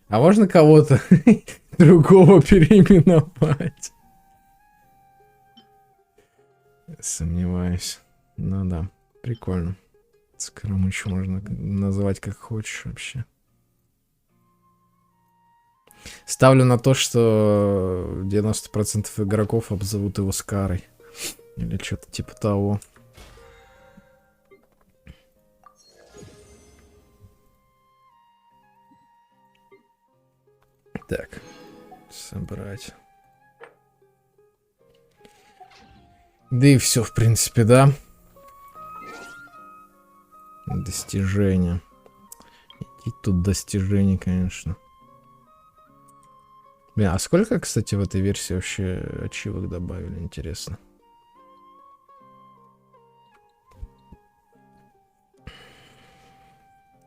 А можно кого-то другого переименовать? Сомневаюсь. Ну да, прикольно. Скоромучу можно называть как хочешь вообще. Ставлю на то, что 90% игроков обзовут его Скарой. Или что-то типа того. Так, собрать. Да и все, в принципе, да. Достижения. И тут достижений, конечно. Блин, а сколько, кстати, в этой версии вообще ачивок добавили, интересно?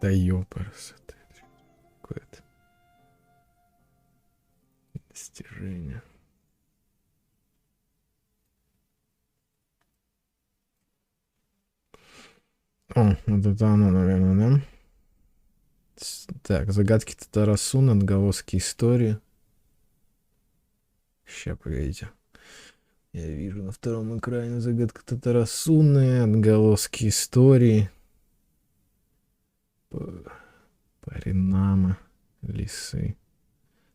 Да ёпарас. Какое-то достижение. О, вот это оно, наверное, да? Так, загадки Татарасуна, отголоски истории. Ща, погодите. Я вижу на втором экране загадка Татарасуны, отголоски истории. Паринама, лисы.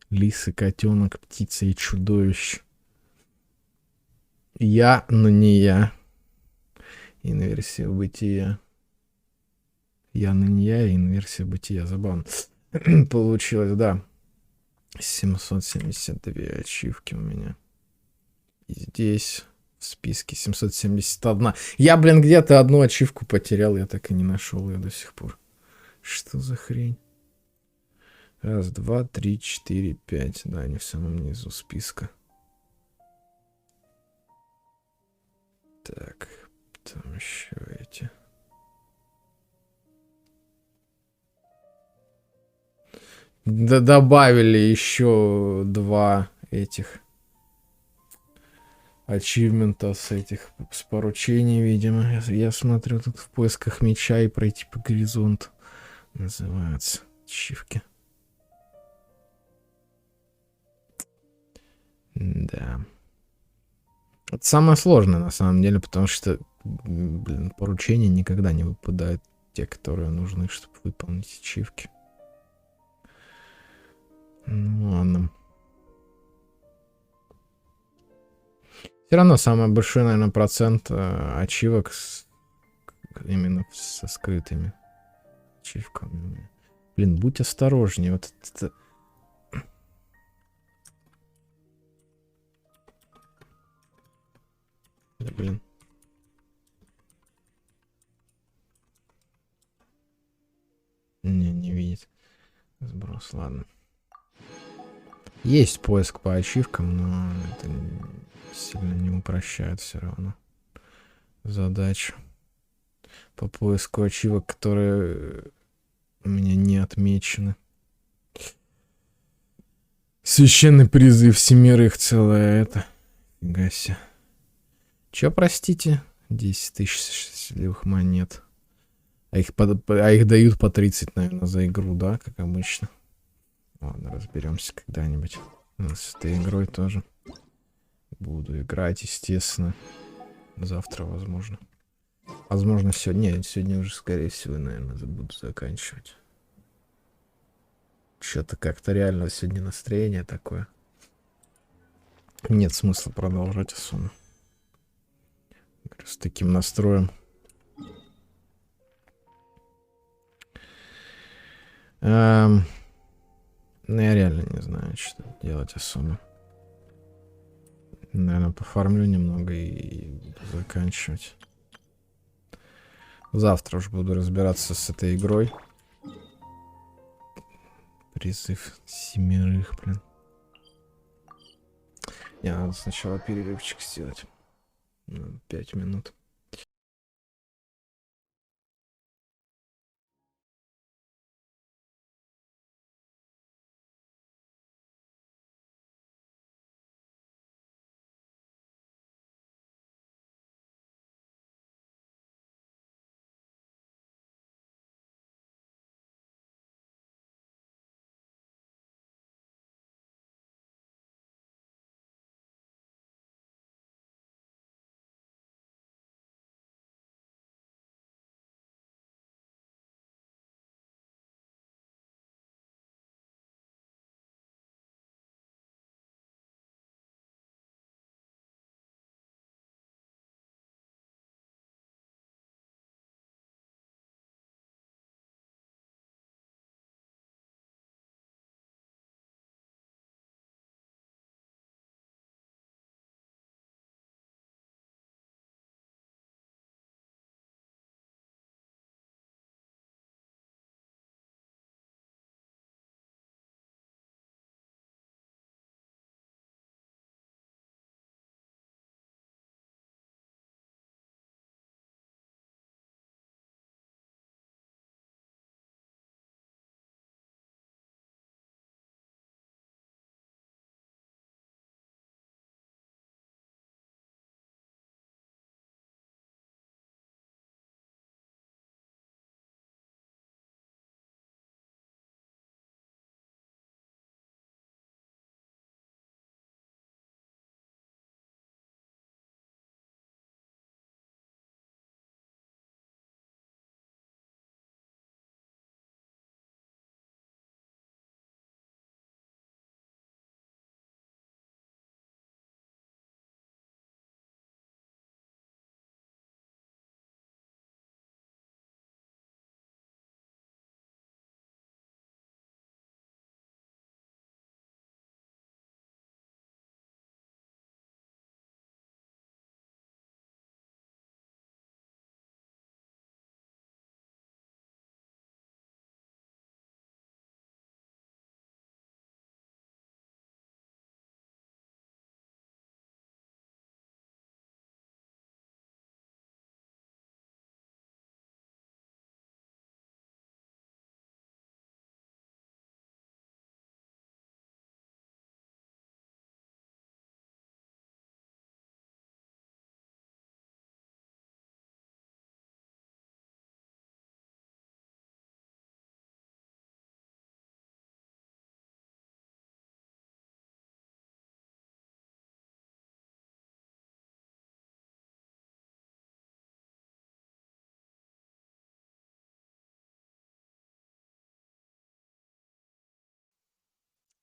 Лисы, котенок, птица и чудовище. Я, но не я. Инверсия бытия. Я, но не я, инверсия бытия. Забавно. Получилось, да. 772 ачивки у меня. И здесь в списке 771. Я, блин, где-то одну ачивку потерял. Я так и не нашел ее до сих пор. Что за хрень? Раз, два, три, четыре, пять. Да, они в самом низу списка. Так, там еще эти. Да, добавили еще два этих ачивмента с этих, с поручений, видимо. Я смотрю, тут в поисках меча и пройти по горизонту называются ачивки. Да. Это самое сложное, на самом деле, потому что, блин, поручения никогда не выпадают те, которые нужны, чтобы выполнить ачивки. Ну ладно. Все равно самый большой, наверное, процент ачивок именно со скрытыми ачивками. Блин, будь осторожнее. Вот это... Да, блин. Не видит. Сброс, ладно. Есть поиск по ачивкам, но это сильно не упрощает все равно задачу. По поиску ачивок, которые у меня не отмечены. Священный призыв семерых целое это. Фига себе. Че, простите? 10 тысяч счастливых монет. А их дают по 30, наверное, за игру, да, как обычно. Ладно, разберемся когда-нибудь. С этой игрой тоже. Буду играть, естественно. Завтра, возможно. Возможно, сегодня. Нет, сегодня уже, скорее всего, наверное, буду заканчивать. Что-то как-то реально сегодня настроение такое. Нет смысла продолжать особо. С таким настроем. Ну, я реально не знаю, что делать особо. Наверное, пофармлю немного и буду заканчивать. Завтра уж буду разбираться с этой игрой. Призыв семерых, блин. Не, надо сначала перерывчик сделать. 5 минут.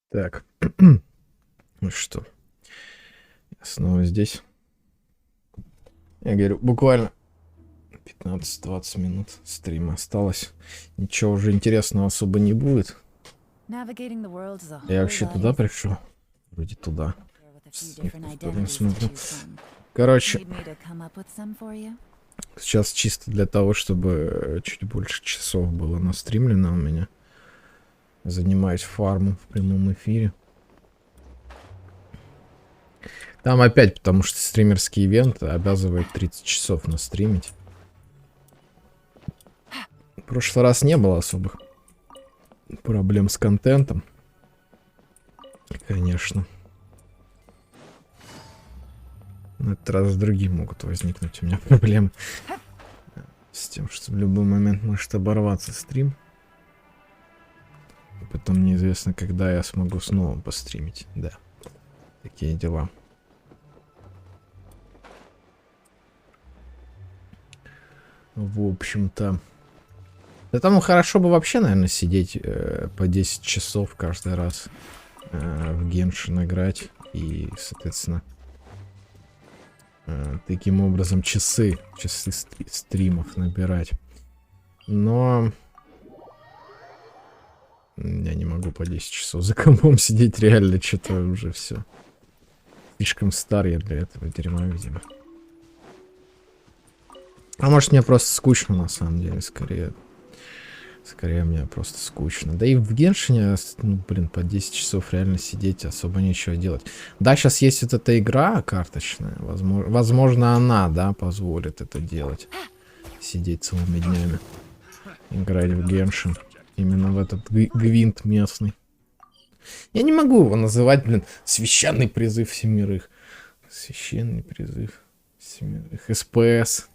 Так. Ну что? Я снова здесь. Я говорю, буквально 15-20 минут стрима осталось. Ничего уже интересного особо не будет. Я вообще туда пришел? Вроде туда. Смотрю. Короче, сейчас чисто для того, чтобы чуть больше часов было настримлено у меня. Занимаюсь фармом в прямом эфире. Там опять, потому что стримерский ивент обязывает 30 часов настримить. В прошлый раз не было особых проблем с контентом. Конечно. На этот раз с другим могут возникнуть у меня проблемы. С тем, что в любой момент может оборваться стрим. И потом неизвестно, когда я смогу снова постримить. Да. Такие дела. В общем-то. Да там хорошо бы вообще, наверное, сидеть по 10 часов каждый раз в Геншин играть. И, соответственно, таким образом часы стримов набирать. Но я не могу по 10 часов за компом сидеть, реально что-то уже все. Слишком стар я для этого дерьма, видимо. А может, мне просто скучно, на самом деле, скорее. Скорее, мне просто скучно. Да и в Геншине, ну, блин, по 10 часов реально сидеть, особо нечего делать. Да, сейчас есть вот эта игра карточная. Возможно, она, да, позволит это делать. Сидеть целыми днями. Играть в Геншин. Именно в этот гвинт местный. Я не могу его называть, блин, священный призыв семерых. Священный призыв семерых. СПС.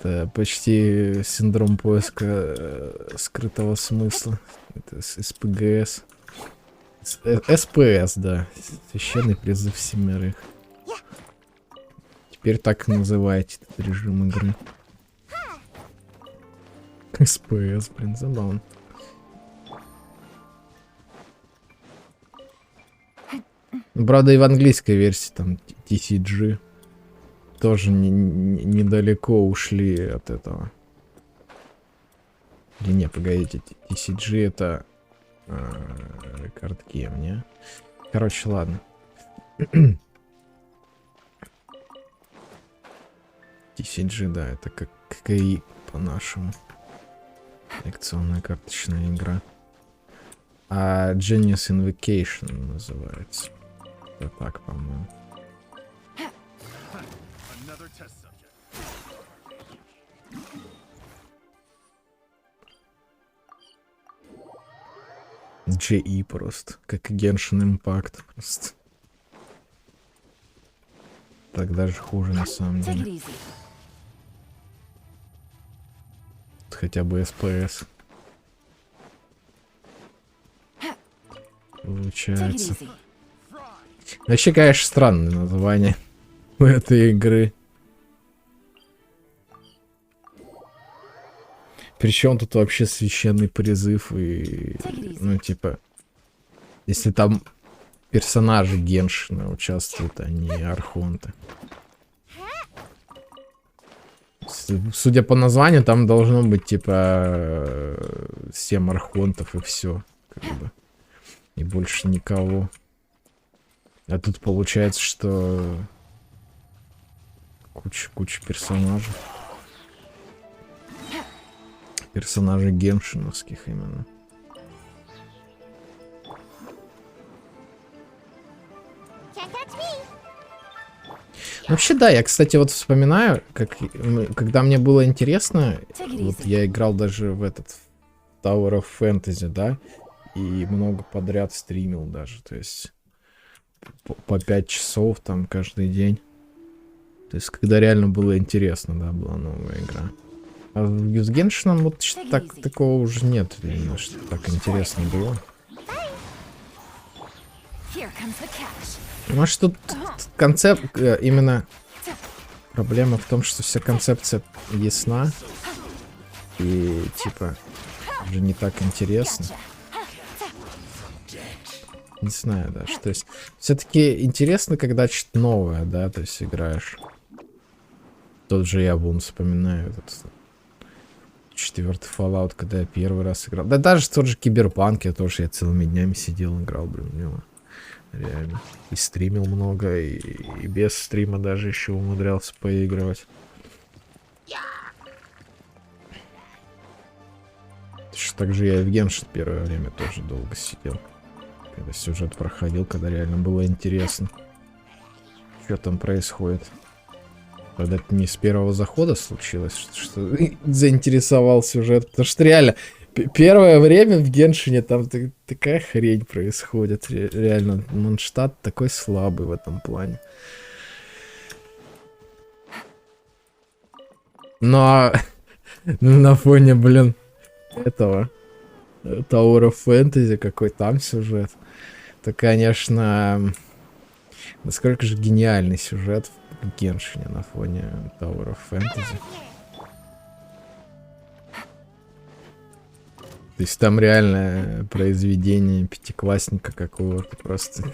Это почти синдром поиска скрытого смысла. Это СПГС. СПС, да. Священный призыв семерых. Теперь так и называете этот режим игры. СПС, блин, забавно. Правда, и в английской версии там TCG тоже недалеко ушли от этого. Или не, погодите, TCG это картгейм, не? Короче, ладно. TCG, да, это как КИ по-нашему. Коллекционная карточная игра. А Genius Invocation называется. Это так, по-моему. GE просто. Как Genshin Impact просто. Так даже хуже на самом деле. Тут хотя бы SPS. Получается. Вообще, конечно, странное название у этой игры. Причем тут вообще священный призыв и... Ну, типа... Если там персонажи Геншина участвуют, а не архонты. Судя по названию, там должно быть, типа... 7 архонтов и все. Как бы. И больше никого. А тут получается, что... Куча персонажей. Персонажей геншиновских именно. Вообще, да, я, кстати, вот вспоминаю, когда мне было интересно, вот я играл даже в этот Tower of Fantasy, да, и много подряд стримил даже, то есть по 5 часов там каждый день. То есть, когда реально было интересно, да, была новая игра. А с Геншином вот такого уже нет, именно, что так интересно было. Может, тут концепт, именно проблема в том, что вся концепция ясна и, типа, уже не так интересно. Не знаю, да, что есть. Все-таки интересно, когда что-то новое, да, то есть играешь. Тот же я вон вспоминаю этот 4-й Fallout, когда я первый раз играл. Да даже тот же Киберпанк, я целыми днями сидел, играл, блин, в него. Реально. И стримил много, и без стрима даже еще умудрялся поигрывать. Также я и в Геншин первое время тоже долго сидел. Когда сюжет проходил, когда реально было интересно, что там происходит. Правда, это не с первого захода случилось, что заинтересовал сюжет. Потому что реально, первое время в Геншине там такая хрень происходит. Реально, Манштат такой слабый в этом плане. Но на фоне, блин, этого Tower of Fantasy, какой там сюжет, то, конечно, насколько же гениальный сюжет в Геншине на фоне Tower of Fantasy. То есть там реально произведение пятиклассника какого-то, просто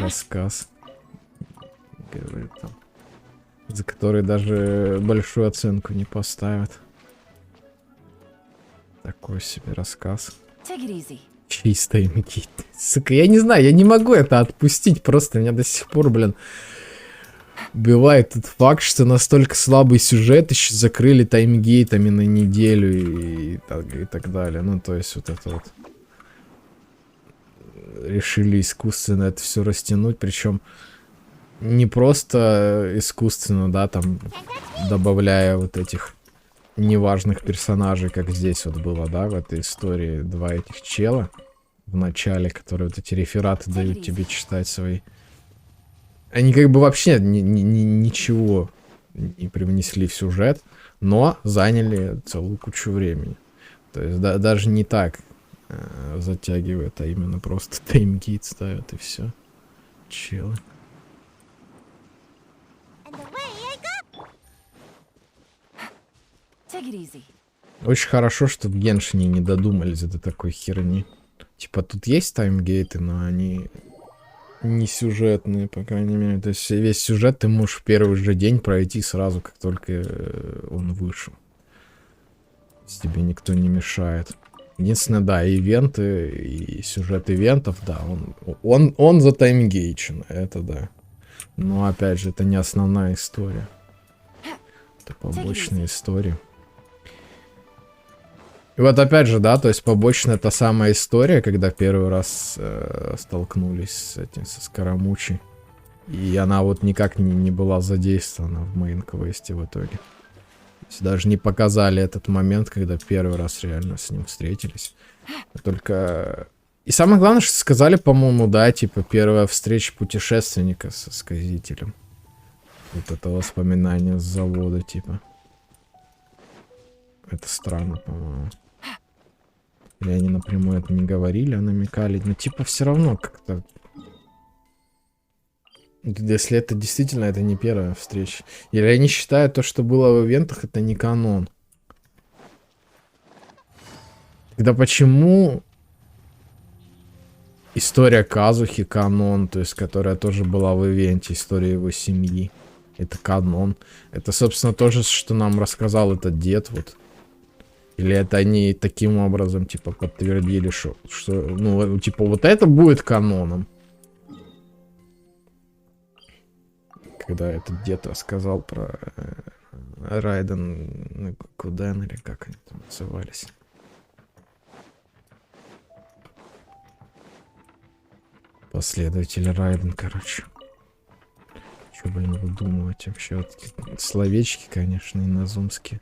рассказ, за который даже большую оценку не поставят. Такой себе рассказ. Чисто имитит. Сука, я не знаю, я не могу это отпустить. Просто меня до сих пор, блин, убивает тот факт, что настолько слабый сюжет еще закрыли таймгейтами на неделю и так далее. Ну, то есть вот это вот. Решили искусственно это все растянуть. Причем не просто искусственно, да, там, добавляя вот этих неважных персонажей, как здесь вот было, да, в этой истории. Два этих чела в начале, которые вот эти рефераты дают тебе читать свои. Они как бы вообще ничего не привнесли в сюжет, но заняли целую кучу времени. То есть даже не так затягивает, а именно просто таймгейт ставят и все. Челы. Очень хорошо, что в Геншине не додумались до такой херни. Типа тут есть таймгейты, но они не сюжетные, по крайней мере. То есть весь сюжет ты можешь в первый же день пройти сразу, как только он вышел. Тебе никто не мешает. Единственное, да, ивенты и сюжет ивентов, да, он затаймгейчен, это да. Но опять же, это не основная история. Это побочная история. И вот опять же, да, то есть побочная та самая история, когда первый раз столкнулись с этим, со Скоромучей. И она вот никак не была задействована в мейн-квесте в итоге. То есть даже не показали этот момент, когда первый раз реально с ним встретились. Только... И самое главное, что сказали, по-моему, да, типа первая встреча путешественника со сказителем. Вот это воспоминание с завода, типа. Это странно, по-моему. Или они напрямую это не говорили, а намекали. Но типа все равно как-то... Если это действительно это не первая встреча. Или они считают то, что было в ивентах, это не канон. Тогда почему история Казухи канон, то есть которая тоже была в ивенте, история его семьи. Это канон. Это, собственно, то же, что нам рассказал этот дед, вот. Или это они таким образом, типа, подтвердили, что ну, типа, вот это будет каноном. Когда этот дед рассказал про Райден Куден, или как они там назывались. Последователь Райден, короче. Что бы не выдумывать вообще. Вот словечки, конечно, иноземские.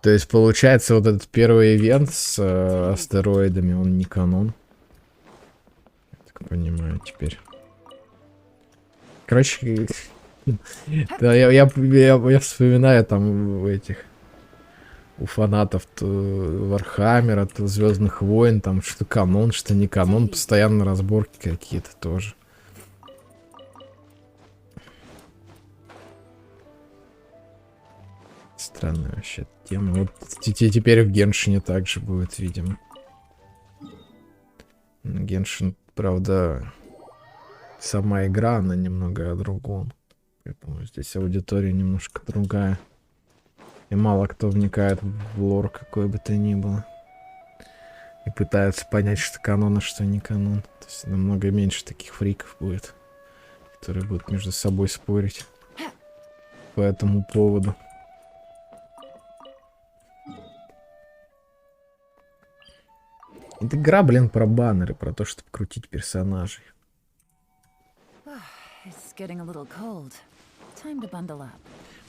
То есть, получается, вот этот первый ивент с астероидами, он не канон. Я так понимаю теперь. Короче, да, я вспоминаю там у этих, у фанатов Вархаммера, Звездных войн, там что канон, что не канон, постоянно разборки какие-то тоже. Странная вообще тема. Вот теперь в Геншине также будет, видимо. Геншин, правда, сама игра, она немного о другом. Поэтому здесь аудитория немножко другая. И мало кто вникает в лор, какой бы то ни было. И пытаются понять, что канон, а что не канон. То есть намного меньше таких фриков будет, которые будут между собой спорить по этому поводу. Это игра, блин, про баннеры, про то, чтобы крутить персонажей.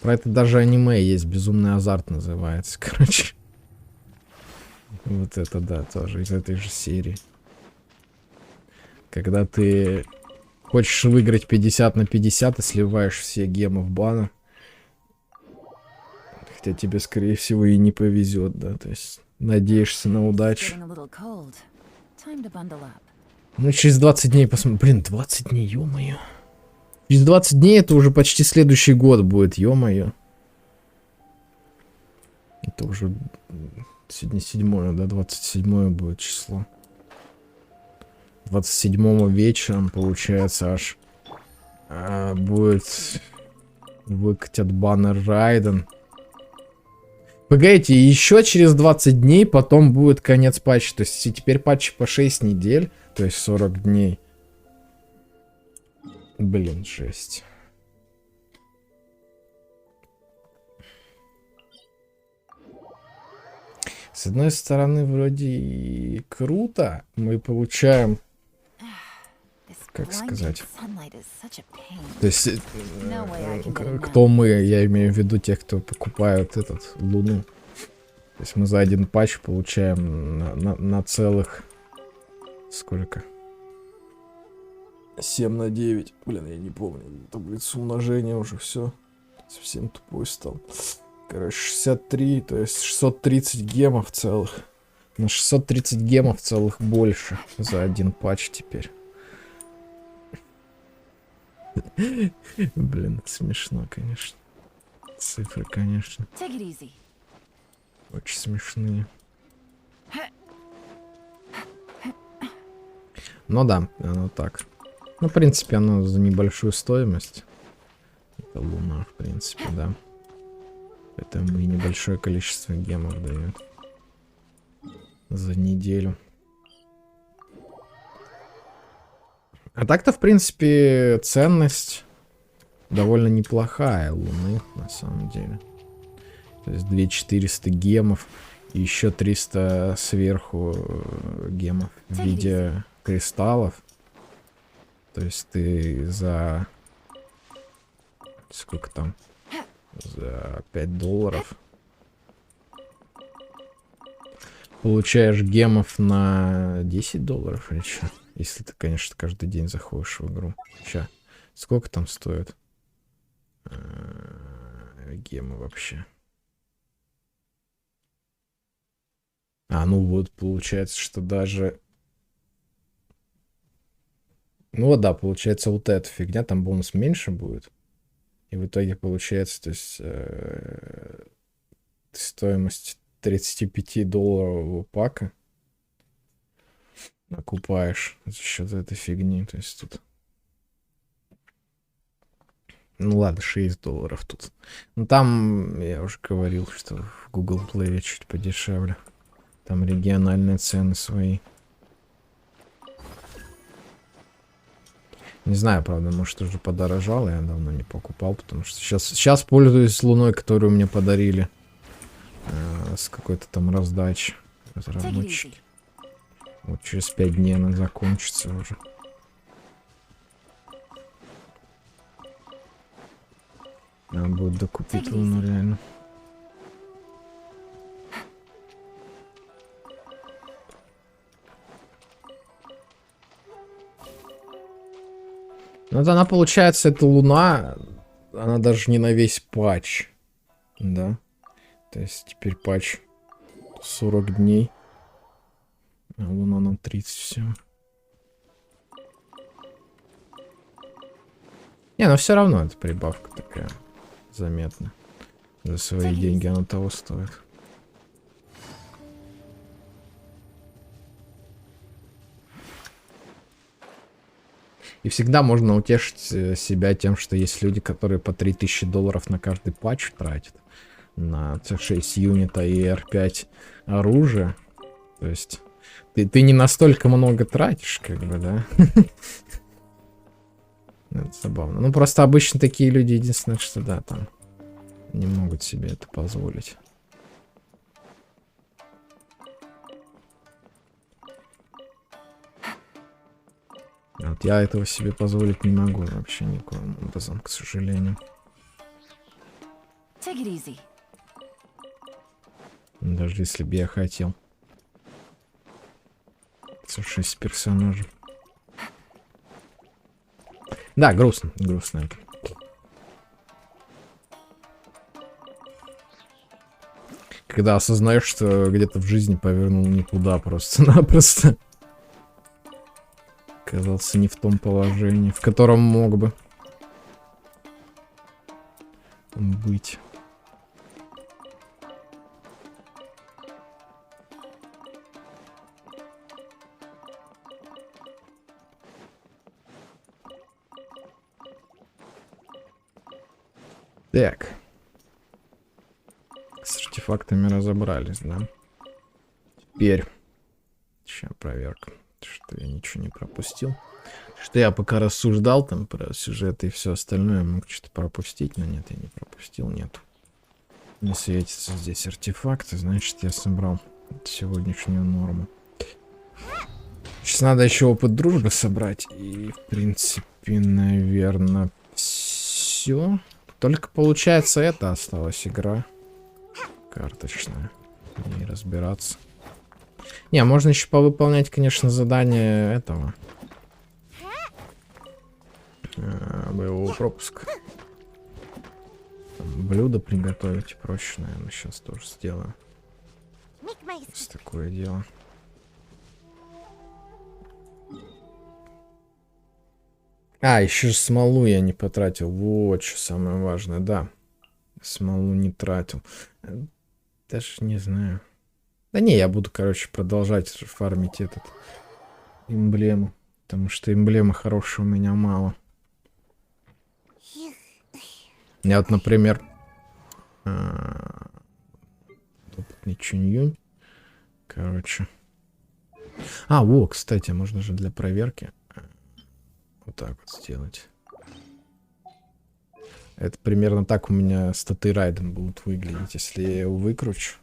Про это даже аниме есть, «Безумный азарт» называется, короче. Вот это, да, тоже из этой же серии. Когда ты хочешь выиграть 50 на 50 и сливаешь все гемы в баннер. Хотя тебе, скорее всего, и не повезет, да, то есть надеешься на удачу. Ну, через 20 дней посмотрим. Блин, 20 дней, ё-моё. Через 20 дней это уже почти следующий год будет, ё-моё. Это уже сегодня 7-е, да, 27-е будет число. 27-го вечером, получается, аж будет выкатят баннер Райден. Погодите, еще через 20 дней потом будет конец патча. То есть теперь патчи по 6 недель, то есть 40 дней. Блин, жесть. С одной стороны, вроде и круто. Мы получаем, как сказать, то есть кто мы, я имею в виду тех, кто покупают этот Луну. То есть мы за один патч получаем на целых сколько? 7 на 9. Блин, я не помню. Таблицу умножения уже все. Совсем тупой стал. Короче, 63, то есть 630 гемов целых. На 630 гемов целых больше за один патч теперь. Блин, это смешно, конечно. Цифры, конечно. Очень смешные. Ну да, оно так. Ну, в принципе, оно за небольшую стоимость. Это Луна, в принципе, да. Поэтому и небольшое количество гемов дает за неделю. А так-то, в принципе, ценность довольно неплохая Луны, на самом деле. То есть 2400 гемов и еще 300 сверху гемов в виде кристаллов. То есть ты за... Сколько там? За $5 получаешь гемов на $10 или что? Если ты, конечно, каждый день заходишь в игру. Ща. Сколько там стоит гемы вообще? Ну вот, получается, что даже... Ну вот, да, получается, вот эта фигня, там бонус меньше будет. И в итоге получается, то есть стоимость $35 пака окупаешь за счет этой фигни. То есть тут... Ну ладно, $6 тут. Ну там, я уже говорил, что в Google Play чуть подешевле. Там региональные цены свои. Не знаю, правда, может уже подорожало, я давно не покупал, потому что сейчас пользуюсь Луной, которую мне подарили с какой-то там раздачи разработчики. Вот через 5 дней она закончится уже. Надо будет докупить Луну реально. Ну, вот она, получается, эта Луна, она даже не на весь патч, да? То есть теперь патч 40 дней, а Луна на 30 всего. Не, но все равно это прибавка такая заметная. За свои деньги она того стоит. И всегда можно утешить себя тем, что есть люди, которые по $3000 на каждый патч тратят. На C6 юнита и R5 оружие. То есть ты не настолько много тратишь, как бы, да? Это забавно. Ну, просто обычно такие люди, единственное, что да, там не могут себе это позволить. Вот я этого себе позволить не могу вообще никаким образом, к сожалению. Take it easy. Даже если бы я хотел. 6 персонажей. Да, грустно, грустно это. Когда осознаешь, что где-то в жизни повернул не туда просто-напросто. Оказался не в том положении, в котором мог бы быть. Так. С артефактами разобрались, да? Теперь. Сейчас проверка. Что я ничего не пропустил. Что я пока рассуждал там про сюжет и все остальное, мог что-то пропустить, но нет, я не пропустил, нет. Не светится здесь артефакты, значит, я собрал сегодняшнюю норму. Сейчас надо еще опыт дружбы собрать. И, в принципе, наверное, все. Только, получается, это осталась игра. Карточная. И разбираться. Не, можно еще повыполнять, конечно, задание этого. Боевого пропуска. Там блюдо приготовить и прочее, наверное, сейчас тоже сделаю. Есть такое дело. А, еще же смолу я не потратил. Вот что самое важное, да. Смолу не тратил. Даже не знаю. Да не, я буду, короче, продолжать фармить этот эмблему. Потому что эмблемы хорошие у меня мало. Я вот, например, опытный Чунь-Юнь. Короче. А, во, кстати, можно же для проверки вот так вот сделать. Это примерно так у меня статы Райден будут выглядеть, если я его выкручу.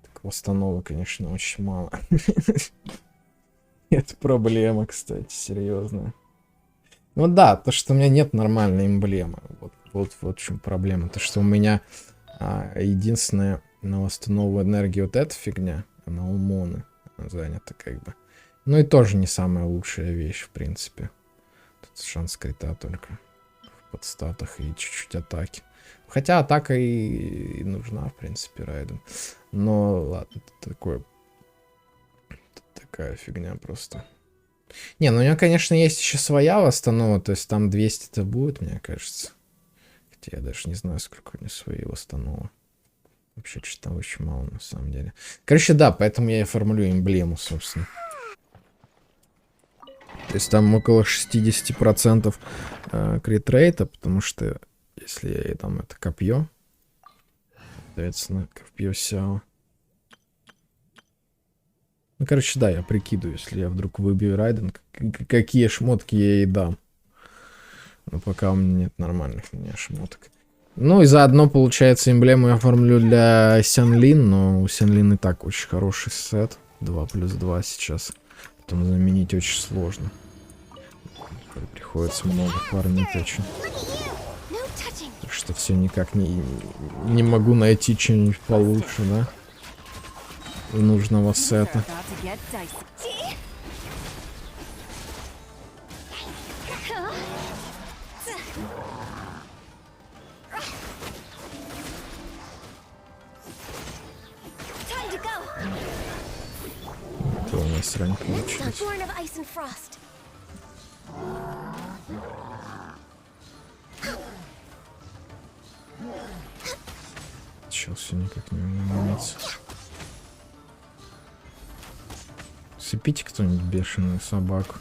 Так восстановок, конечно, очень мало. Это проблема, кстати, серьезная. Ну да, то, что у меня нет нормальной эмблемы. Вот в чем проблема. То, что у меня единственная на восстанову энергии вот эта фигня, она у Моны занята как бы. Ну и тоже не самая лучшая вещь, в принципе. Тут шанс крита только в подстатах и чуть-чуть атаки. Хотя атака и нужна, в принципе, Райден. Но ладно, это такая фигня просто. Не, ну у него, конечно, есть еще своя восстанова, то есть там 200-то будет, мне кажется. Хотя я даже не знаю, сколько у него своей восстановы. Вообще, что-то там очень мало, на самом деле. Короче, да, поэтому я и оформлю эмблему, собственно. То есть там около 60% критрейта, потому что если я там это копье, соответственно, копье сяо. Ну, короче, да, я прикидываю, если я вдруг выбью Райден, какие шмотки я ей дам. Но пока у меня нет нормальных меня шмоток. Ну и заодно, получается, эмблему я оформлю для Сянлин, но у Сянлин и так очень хороший сет. 2+2 сейчас. Потом заменить очень сложно. Приходится много фармить очень. Так что все никак не могу найти что-нибудь получше, да? Нужного сета. Это у нас раньше получилось. Сейчас все никак не унимается. Сыпите кто-нибудь бешеную собаку.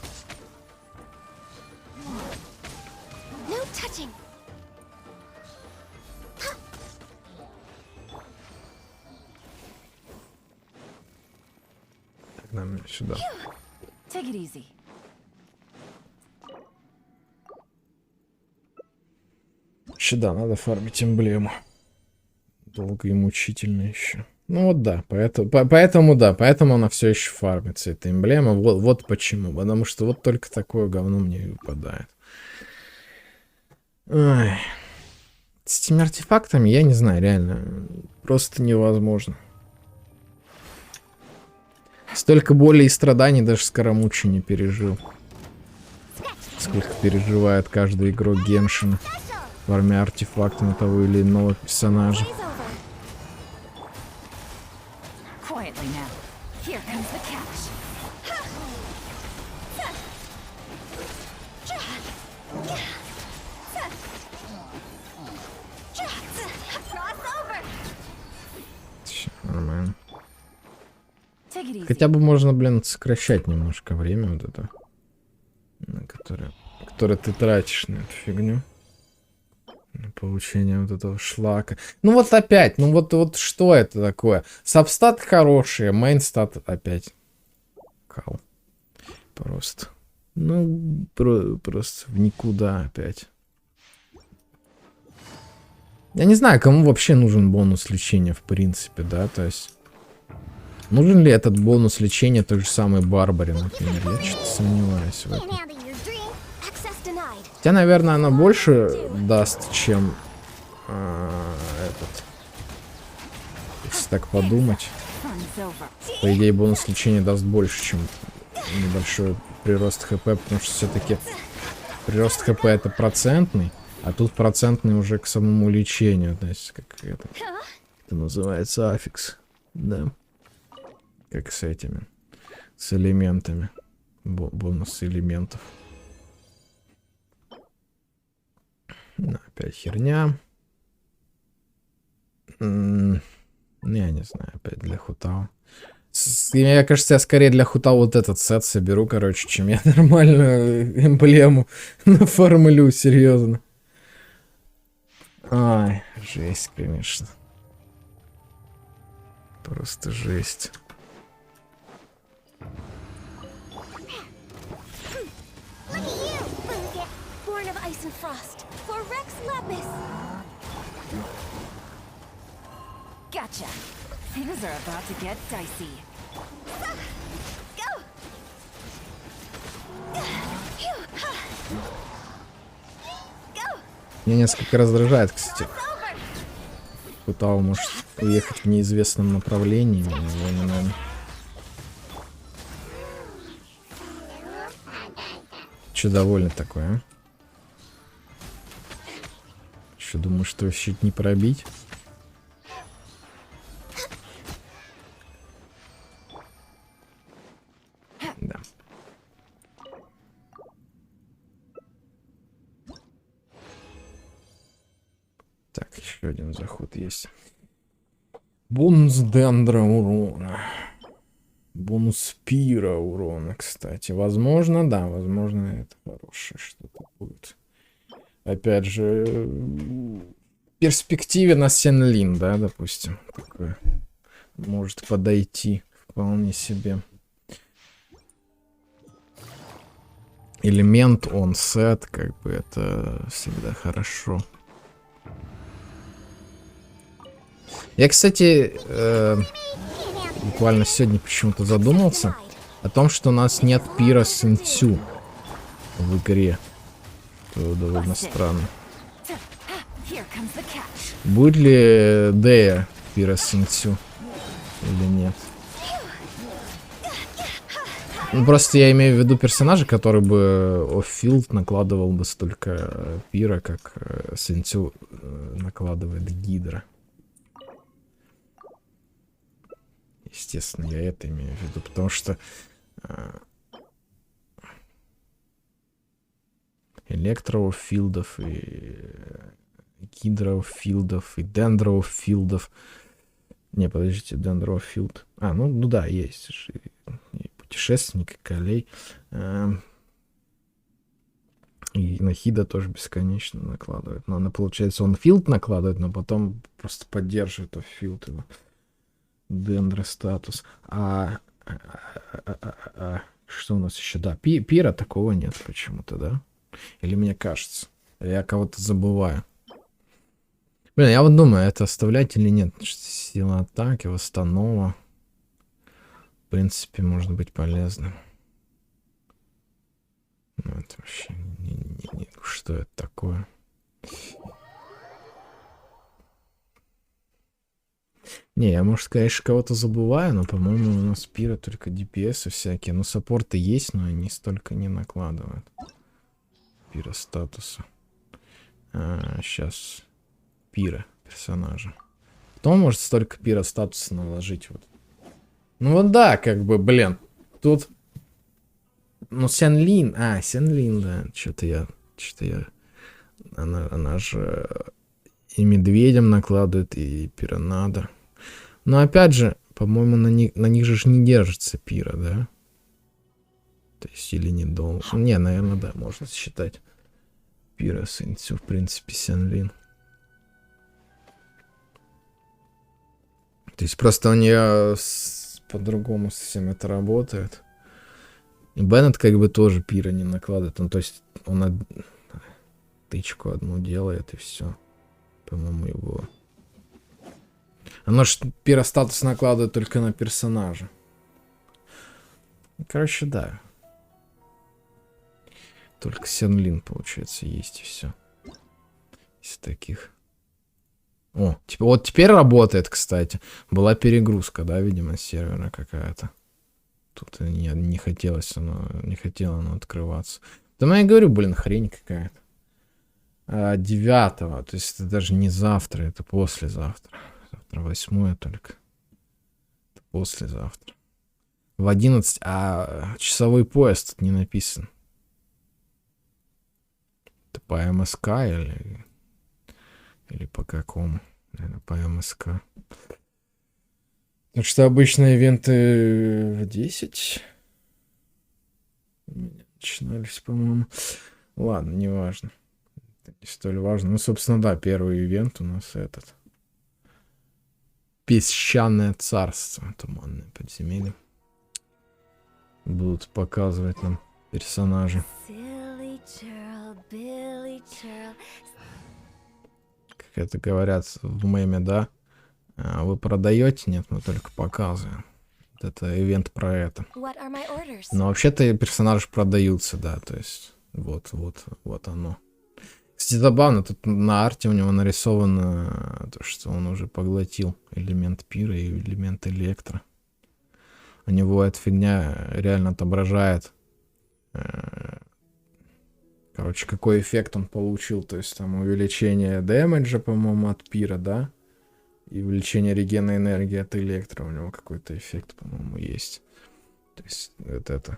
Так, нам сюда. Take it easy. Сюда надо фармить эмблему. Долго и мучительно еще. Ну вот да, поэтому она все еще фармится, эта эмблема. Вот почему. Потому что вот только такое говно мне и выпадает. Ай. С этими артефактами, я не знаю, реально. Просто невозможно. Столько боли и страданий даже Скоромучи не пережил. Сколько переживает каждый игрок Геншина, фармя артефакты на того или иного персонажа. Нормально. Хотя бы можно, блин, сокращать немножко время вот это, на которое ты тратишь на эту фигню. На получение вот этого шлака. Ну вот опять, ну вот что это такое? Сабстат хорошие, мейнстат опять. Кал. Просто. Ну, просто в никуда опять. Я не знаю, кому вообще нужен бонус лечения, в принципе, да, то есть... Нужен ли этот бонус лечения той же самой Барбаре, например? Я что-то сомневаюсь в этом. Хотя, наверное, она больше даст, чем этот. Если так подумать. По идее, бонус лечения даст больше, чем небольшой прирост ХП, потому что все-таки прирост ХП это процентный, а тут процентный уже к самому лечению. То есть, как это называется, аффикс. Да. Как с этими. С элементами. Бонус элементов. Ну, опять херня. Я не знаю, опять для Хутао. Мне кажется, я скорее для Хутао вот этот сет соберу, короче, чем я нормальную эмблему нафармлю, серьезно. Ай, жесть, конечно. Просто жесть. Gotcha. Things are about to get dicey. Меня несколько раздражает, кстати. Хутао может уехать в неизвестном направлении. Че довольно такое, а? Что, думаю, что щит не пробить? Да. Так, еще один заход есть. Бонус дендра урона. Бонус пира урона, кстати. Возможно, да, возможно, это хорошее что-то будет. Опять же, в перспективе на Сенлин, да, допустим. Такое может подойти вполне себе. Элемент онсет, как бы это всегда хорошо. Я, кстати, буквально сегодня почему-то задумался о том, что у нас нет пира Синцю в игре. Это довольно странно. Будет ли Дея пира Синцю или нет? Ну, просто я имею в виду персонажа, который бы оффилд накладывал бы столько пира, как Синцю накладывает Гидра. Естественно, я это имею в виду, потому что электрофилдов и гидрофилдов и дендрофилдов. Не, подождите, дендрофилд. А, ну да, есть. И путешественник, и колей. И на на хида тоже бесконечно накладывает. Но она, получается, он филд накладывает, но потом просто поддерживает филд его. Дендро статус. Что у нас еще? Да, пира такого нет почему-то, да? Или мне кажется? Или я кого-то забываю? Блин, я вот думаю, это оставлять или нет. Сила атаки, восстанова. В принципе, может быть полезным. Ну, это вообще... Что это такое? Не, я, может, конечно, кого-то забываю, но, по-моему, у нас пира только DPS всякие. Ну, саппорты есть, но они столько не накладывают. Пира статуса. Сейчас. Пира персонажа. Кто может столько пира статуса наложить? Вот. Ну, вот да, как бы, блин. Тут... Ну, Сянлин. Сянлин, да. Что-то я... Она же и медведям накладывает, и пиранада. Но опять же, по-моему, на них же не держится пира, да? То есть, или недолго. Не, наверное, да, можно считать. Пира Синцю, в принципе, Сянлин. То есть, просто у нее по-другому совсем это работает. И Беннет как бы тоже пира не накладывает. Ну, то есть, он тычку одну делает, и все. По-моему, его... Оно ж пиростатус накладывает только на персонажа. Короче, да. Только Сянлин, получается, есть, и все. Из таких. О, вот теперь работает, кстати. Была перегрузка, да, видимо, сервера какая-то. Тут не хотелось не хотело оно открываться. Да я говорю, блин, хрень какая-то. 9-го, то есть это даже не завтра, это послезавтра. Завтра 8 только. Это послезавтра. В 11, а часовой пояс тут не написан. Это по МСК или по какому? Наверное, по МСК. Так что обычно ивенты в 10 начинались, по-моему. Ладно, неважно. Это не столь важно. Ну, собственно, да, первый ивент у нас этот. Песчаное царство. Туманное подземелье. Будут показывать нам персонажи. Как это говорят в меме, да? Вы продаете? Нет, мы только показываем. Вот это ивент про это. Но вообще-то персонажи продаются, да, то есть вот оно. Кстати, забавно, тут на арте у него нарисовано то, что он уже поглотил элемент пира и элемент электро. У него эта фигня реально отображает, короче, какой эффект он получил. То есть там увеличение дэмэджа, по-моему, от пира, да? И увеличение регена энергии от электро. У него какой-то эффект, по-моему, есть. То есть вот это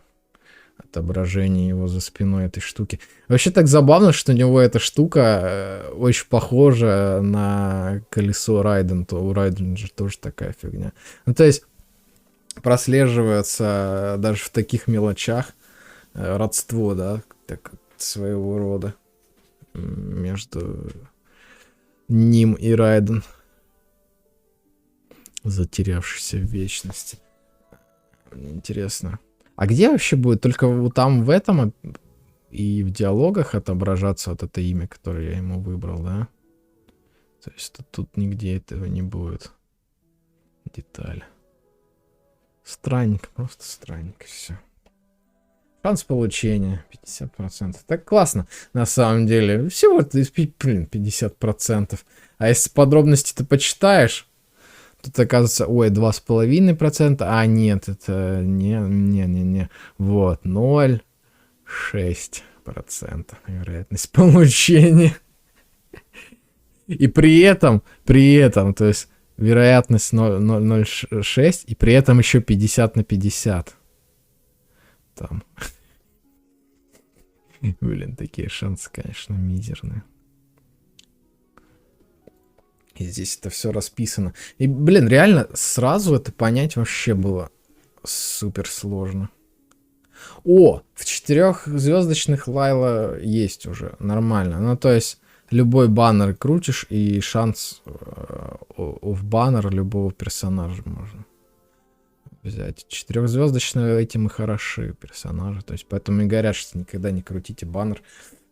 отображение его за спиной этой штуки. Вообще так забавно, что у него эта штука очень похожа на колесо Райден. То у Райден же тоже такая фигня. Ну, то есть прослеживается даже в таких мелочах родство, да, так, своего рода между ним и Райден, затерявшийся в вечности. Интересно. А где вообще будет? Только вот там в этом и в диалогах отображаться вот это имя, которое я ему выбрал, да? То есть тут нигде этого не будет. Деталь. Странненько, просто странненько все. Шанс получения 50%. Так классно, на самом деле. Всего, блин, 50%. А если подробности ты почитаешь, тут оказывается, ой, 2,5%. А нет, это не. Вот, 0,6% вероятность получения. И при этом, то есть вероятность 0,6, и при этом еще 50/50. Там. Блин, такие шансы, конечно, мизерные. И здесь это все расписано. И, блин, реально, сразу это понять вообще было супер сложно. О, в 4-звездочных Лайла есть уже, нормально. Ну, то есть, любой баннер крутишь, и шанс в баннер любого персонажа можно взять. 4-звездочные этим и хороши персонажи. То есть, поэтому и говорят, что никогда не крутите баннер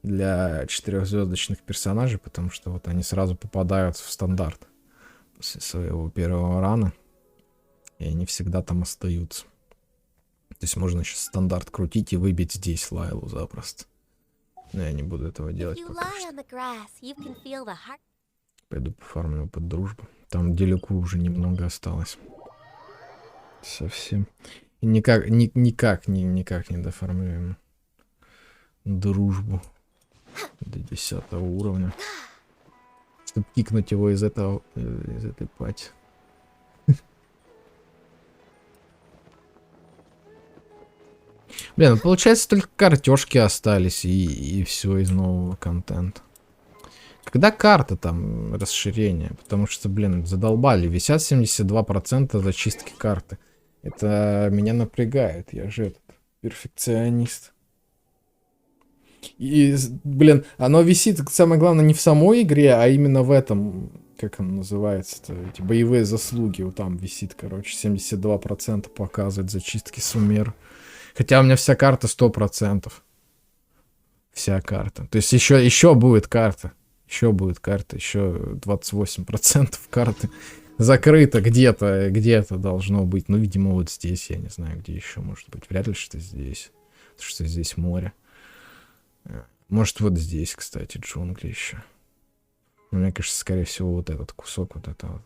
для 4-звездочных персонажей, потому что вот они сразу попадают в стандарт после своего первого рана, и они всегда там остаются. То есть можно сейчас стандарт крутить и выбить здесь Лайлу запросто. Но я не буду этого делать пока что. Пойду пофармлю под дружбу. Там делюку уже немного осталось. Совсем. И никак не дофармляем дружбу до 10 уровня. Чтобы кикнуть его из этой пати. Блин, ну получается только картежки остались и все из нового контента. Когда карта там расширение? Потому что, блин, задолбали. Висят 72% зачистки карты. Это меня напрягает. Я же этот перфекционист. И, блин, оно висит, самое главное, не в самой игре, а именно в этом, как он называется-то, эти боевые заслуги. Вот там висит, короче, 72% показывает зачистки суммер. Хотя у меня вся карта 100%. Вся карта. То есть еще будет карта. Еще будет карта. Еще 28% карты закрыто где-то должно быть. Ну, видимо, вот здесь. Я не знаю, где еще может быть. Вряд ли, что здесь. Потому что здесь море. Может, вот здесь, кстати, джунгли еще. Но мне кажется, скорее всего, вот этот кусок, вот это вот.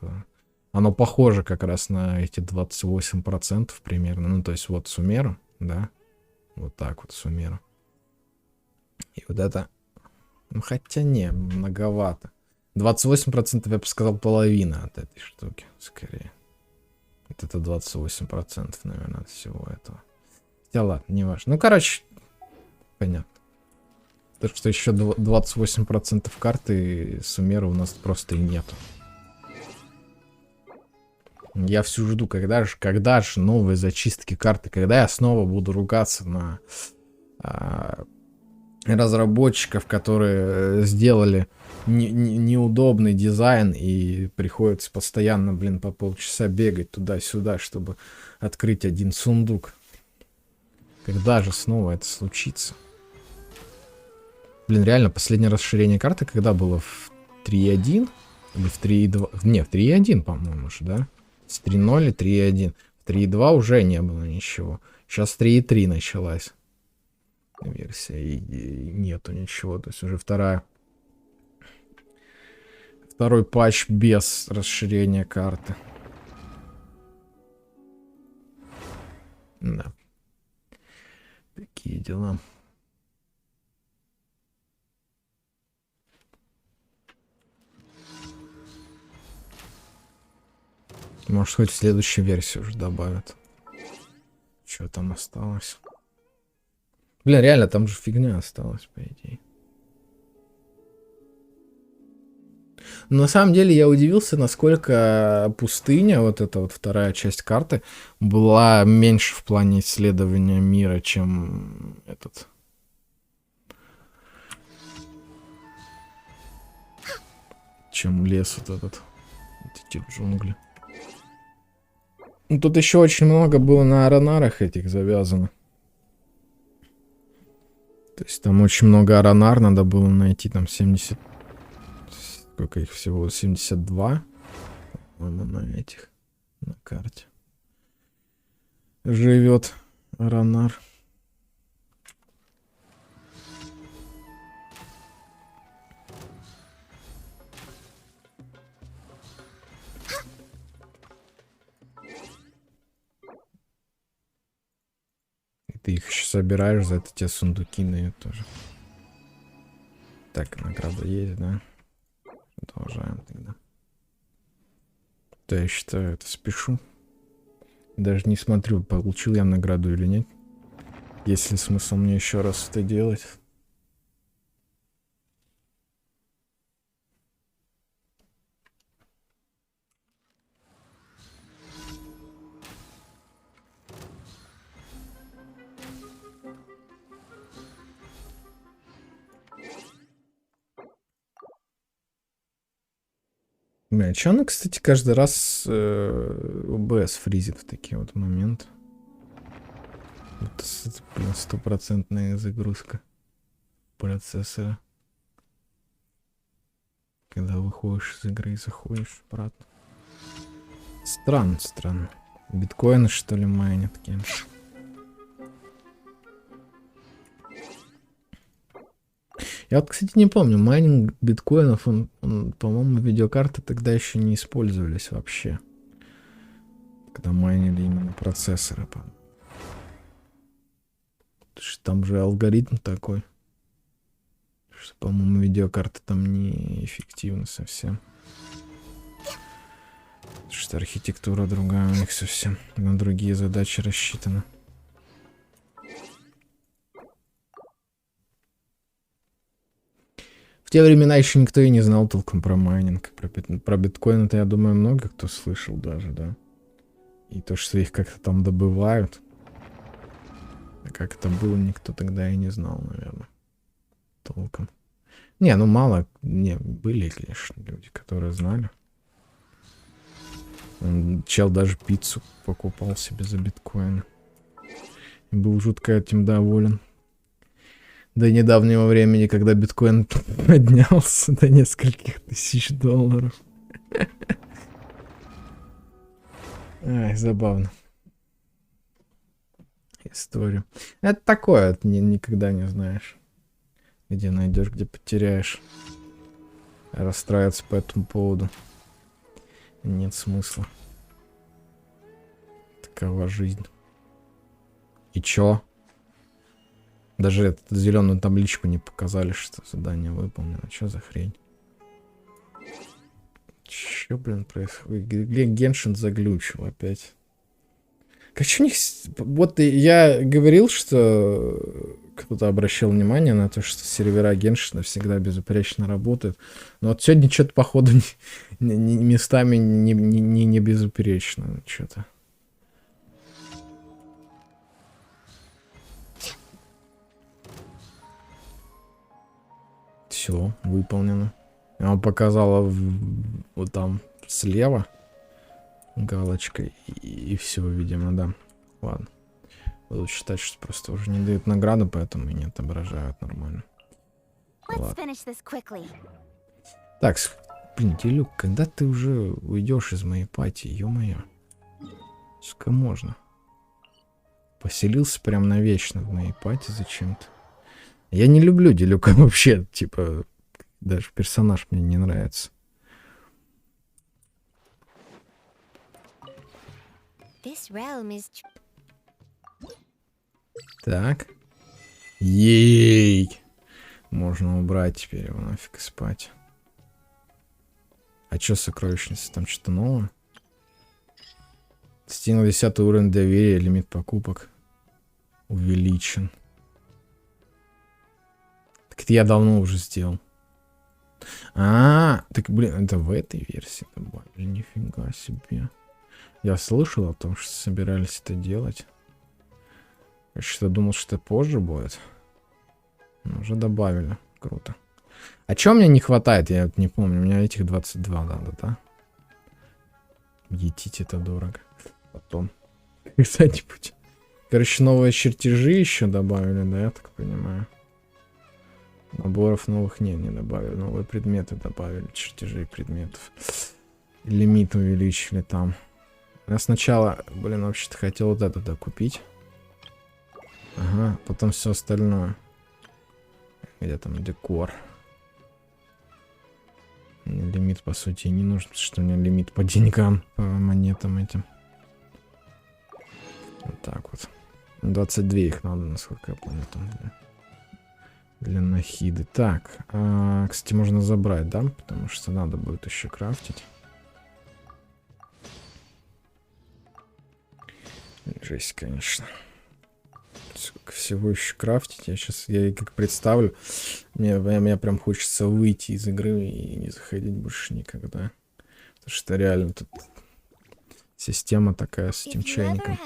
Оно похоже как раз на эти 28% примерно. Ну, то есть вот суммеру. Да, вот так вот суммирую. И вот это, ну хотя не, многовато. 28% я бы сказал половина от этой штуки, скорее. Вот это 28%, наверное, от всего этого. Хотя ладно, не важно. Ну, короче, понятно. То, что еще 28% карты суммера у нас просто и нету. Я всю жду, когда же новые зачистки карты, когда я снова буду ругаться на разработчиков, которые сделали неудобный дизайн и приходится постоянно, блин, по полчаса бегать туда-сюда, чтобы открыть один сундук. Когда же снова это случится? Блин, реально, последнее расширение карты когда было? В 3.1? Или в 3.2? Не, в 3.1, по-моему же, да? С 3.0 и 3.1. В 3.2 уже не было ничего. Сейчас 3.3 началась версия. И нету ничего. То есть уже второй патч без расширения карты. Да. Такие дела. Может, хоть в следующей версии уже добавят. Что там осталось? Блин, реально, там же фигня осталась, по идее. Но на самом деле я удивился, насколько пустыня, вот эта вот вторая часть карты, была меньше в плане исследования мира, чем этот... Чем лес вот этот. Вот эти джунгли. Ну, тут еще очень много было на аронарах этих завязано. То есть там очень много аронар надо было найти. Там 70... Сколько их всего? 72. По-моему, на этих. На карте. Живет аронар. Ты их еще собираешь, за это тебе сундуки дают тоже. Так, награда есть, да? Продолжаем тогда. Да, я считаю, это спешу. Даже не смотрю, получил я награду или нет. Есть ли смысл мне еще раз это делать? Бля, чё она, кстати, каждый раз ОБС фризит в такие вот моменты? Это, блин, стопроцентная загрузка процессора. Когда выходишь из игры и заходишь обратно. Странно, странно. Биткоины, что ли, майнят кем? Я вот, кстати, не помню, майнинг биткоинов, он, по-моему, видеокарты тогда еще не использовались вообще. Когда майнили именно процессоры. Там же алгоритм такой, что, по-моему, видеокарта там неэффективна совсем. Что архитектура другая у них совсем, на другие задачи рассчитана. В те времена еще никто и не знал толком про майнинг. Про биткоин-то, я думаю, много кто слышал даже, да. И то, что их как-то там добывают. А как это было, никто тогда и не знал, наверное. Толком. Не, ну мало. Не, были, конечно, люди, которые знали. Чел даже пиццу покупал себе за биткоины. И был жутко этим доволен. До недавнего времени, когда биткоин поднялся до нескольких тысяч долларов. Ай, забавно. Историю. Это такое, это никогда не знаешь. Где найдешь, где потеряешь. Расстраиваться по этому поводу нет смысла. Такова жизнь. И чё? Даже эту зеленую табличку не показали, что задание выполнено. Чё за хрень? Чё, блин, происходит? Где Геншин заглючил опять? Как у них... Вот я говорил, что кто-то обращал внимание на то, что сервера Геншина всегда безупречно работают. Но вот сегодня что-то, походу, местами не безупречно. Что-то. Все, выполнено. Я вам показала вот там слева галочкой. И все, видимо, да. Ладно. Буду считать, что просто уже не дают награду, поэтому и не отображают нормально. Ладно. Так, блин, Телюк, когда ты уже уйдешь из моей пати? Ё-моё. Сколько можно? Поселился прям навечно в моей пати зачем-то. Я не люблю Делюка вообще, типа, даже персонаж мне не нравится. Так. Ей! Можно убрать теперь его нафиг спать. А чё сокровищница? Там что-то новое? Достигнул 10 уровень доверия, лимит покупок увеличен. Так это я давно уже сделал. Так, блин, это в этой версии добавили. Нифига себе. Я слышал о том, что собирались это делать. Я что-то думал, что это позже будет. Но уже добавили. Круто. А чего мне не хватает? Я не помню. У меня этих 22 надо, да? Етить это дорого. Потом. Когда-нибудь. Короче, новые чертежи еще добавили, да, я так понимаю. Наборов новых не добавили. Новые предметы добавили. Чертежи предметов. Лимит увеличили там. Я сначала, блин, вообще-то хотел вот это докупить. Ага, потом все остальное. Где там декор? Мне лимит, по сути, не нужен, потому что у меня лимит по деньгам, по монетам этим. Вот так вот. 22 их надо, насколько я понял, там для нахиды. Так, кстати, можно забрать, да? Потому что надо будет еще крафтить. Жесть, конечно. Сколько всего еще крафтить. Я как представлю, мне прям хочется выйти из игры и не заходить больше никогда. Потому что реально тут система такая с этим чайником.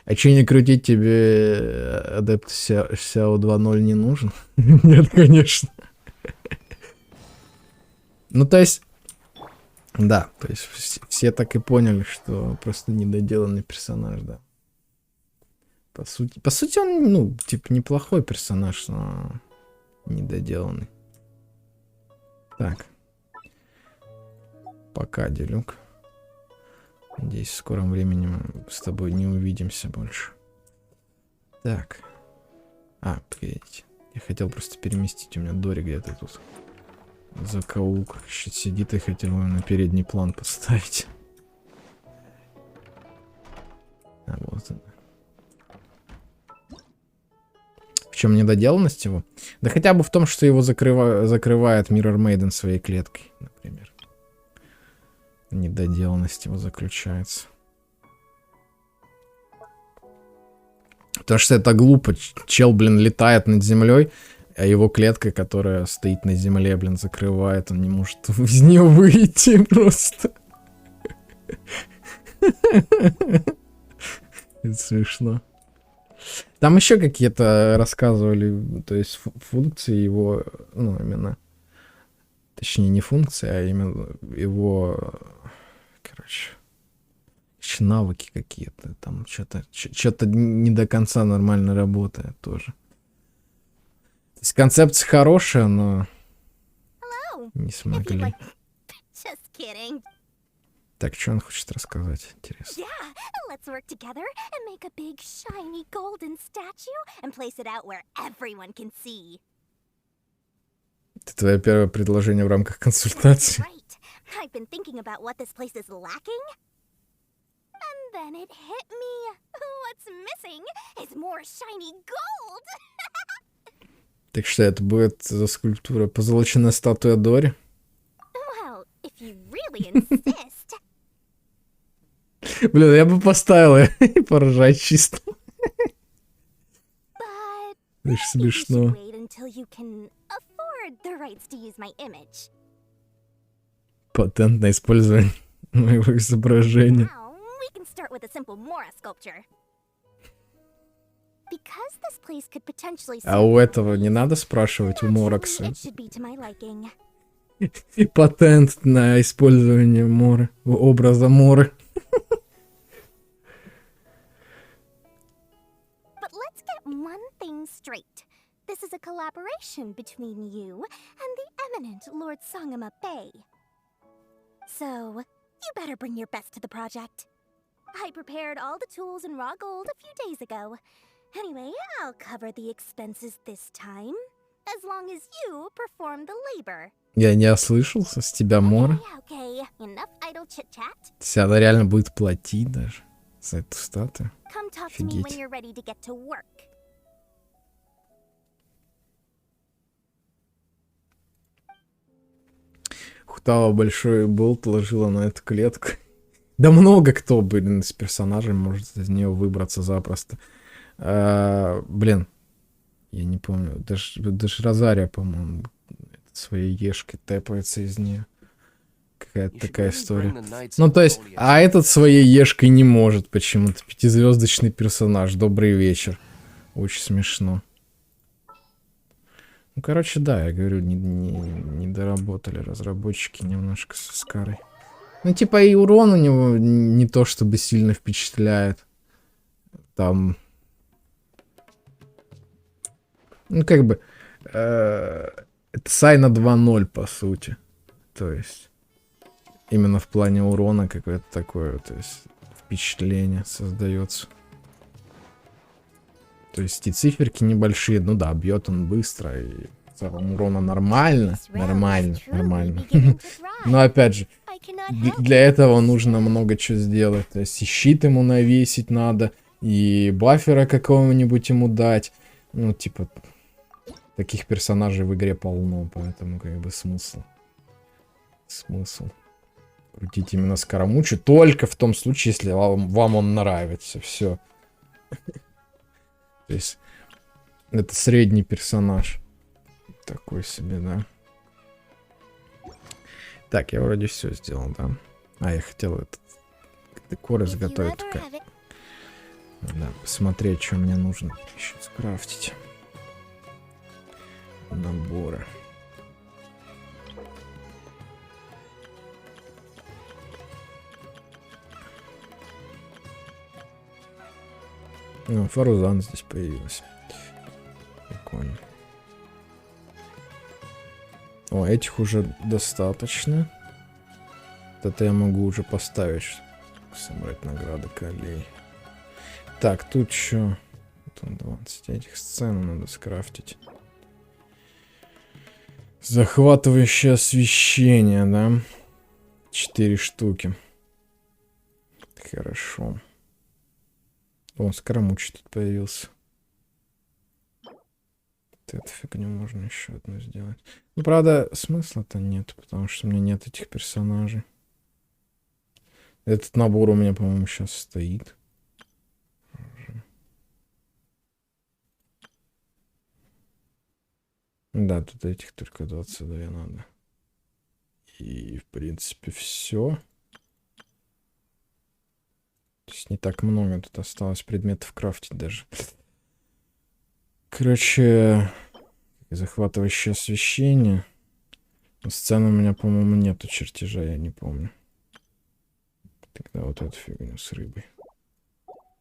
А че не крутить, тебе адепт SEO 2.0 не нужен? Нет, конечно. Ну, то есть, да, то есть все так и поняли, что просто недоделанный персонаж, да. По сути он, ну, типа, неплохой персонаж, но недоделанный. Так. Пока, Делюк. Надеюсь, в скором времени мы с тобой не увидимся больше. Так. Погодите. Я хотел просто переместить. У меня Дори где-то тут в закоулках сидит, и хотел его на передний план поставить. Вот она. В чем недоделанность его? Да хотя бы в том, что его закрывает Mirror Maiden своей клеткой, например. Недоделанность его заключается. Потому что это глупо. Чел, блин, летает над землей, а его клетка, которая стоит на земле, блин, закрывает. Он не может из нее выйти просто. Это смешно. Там еще какие-то рассказывали, то есть функции его, ну, именно, точнее, не функции, а именно его, короче, навыки какие-то, там что-то не до конца нормально работает тоже. То есть концепция хорошая, но не смогли. Так, что он хочет рассказать? Интересно. Let's work together and make a big shiny golden statue and place it out where everyone can see. Это твое первое предложение в рамках консультации. Right. I've been thinking about what this place is lacking. And then it hit me. What's missing is more shiny gold. Так что это будет за скульптура? Позолоченная статуя Дори? Well, if you really insist. Блин, я бы поставил и поржать чисто. Это ж смешно. Патент на использование моего изображения. А у этого не надо спрашивать, у Морокса? Патент на использование Моры, образа Моры. One thing straight. This is a collaboration between you and the eminent Lord Sangama Bay. So, you better bring your best to the project. I prepared all the tools and raw gold a few days ago. Anyway, I'll cover the expenses this time, as long as you perform the labor. Я не ослышался, с тебя Мора. Okay, enough idle chit-chat. Если она реально будет платить даже за эту статую. Come talk to me when you're ready to get to work. Хутава большой болт ложила на эту клетку. Да много кто, блин, из персонажей может из нее выбраться запросто. Блин, я не помню. Даже Розария, по-моему, своей ешкой тэпается из нее. Какая-то такая история. Ну, то есть, а этот своей ешкой не может почему-то. 5-звездочный персонаж. Добрый вечер. Очень смешно. Ну, короче, да, я говорю, не доработали разработчики немножко со Скарой. Ну, типа, и урон у него не то чтобы сильно впечатляет. Там... Ну, как бы... это Сайна 2.0, по сути. То есть... Именно в плане урона какое-то такое, то есть... Впечатление создается. То есть и циферки небольшие, ну да, бьет он быстро, и в целом урона нормально. Но опять же, для этого нужно много чего сделать. То есть и щит ему навесить надо, и баффера какого-нибудь ему дать. Ну, типа, таких персонажей в игре полно, поэтому как бы смысл. Крутить именно Скоромучу только в том случае, если вам он нравится. Все. То есть, это средний персонаж. Такой себе, да. Так, я вроде все сделал, да. Я хотел этот декор изготовить. Надо посмотреть, что мне нужно еще скрафтить. Наборы. Ну, фарузан здесь появилась. Прикольно. О, этих уже достаточно. Это я могу уже поставить. Собрать награды колей. Так, тут еще 20 этих сцен надо скрафтить. Захватывающее освещение, да? 4 штуки. Хорошо. О, скоромучий тут появился. Вот эту фигню можно еще одну сделать. Ну, правда, смысла-то нет, потому что у меня нет этих персонажей. Этот набор у меня, по-моему, сейчас стоит. Да, тут этих только 22 надо. И, в принципе, все. То есть не так много тут осталось предметов крафтить даже. Короче, захватывающее освещение. Сцены у меня, по-моему, нету чертежа, я не помню. Тогда вот эту фигню с рыбой.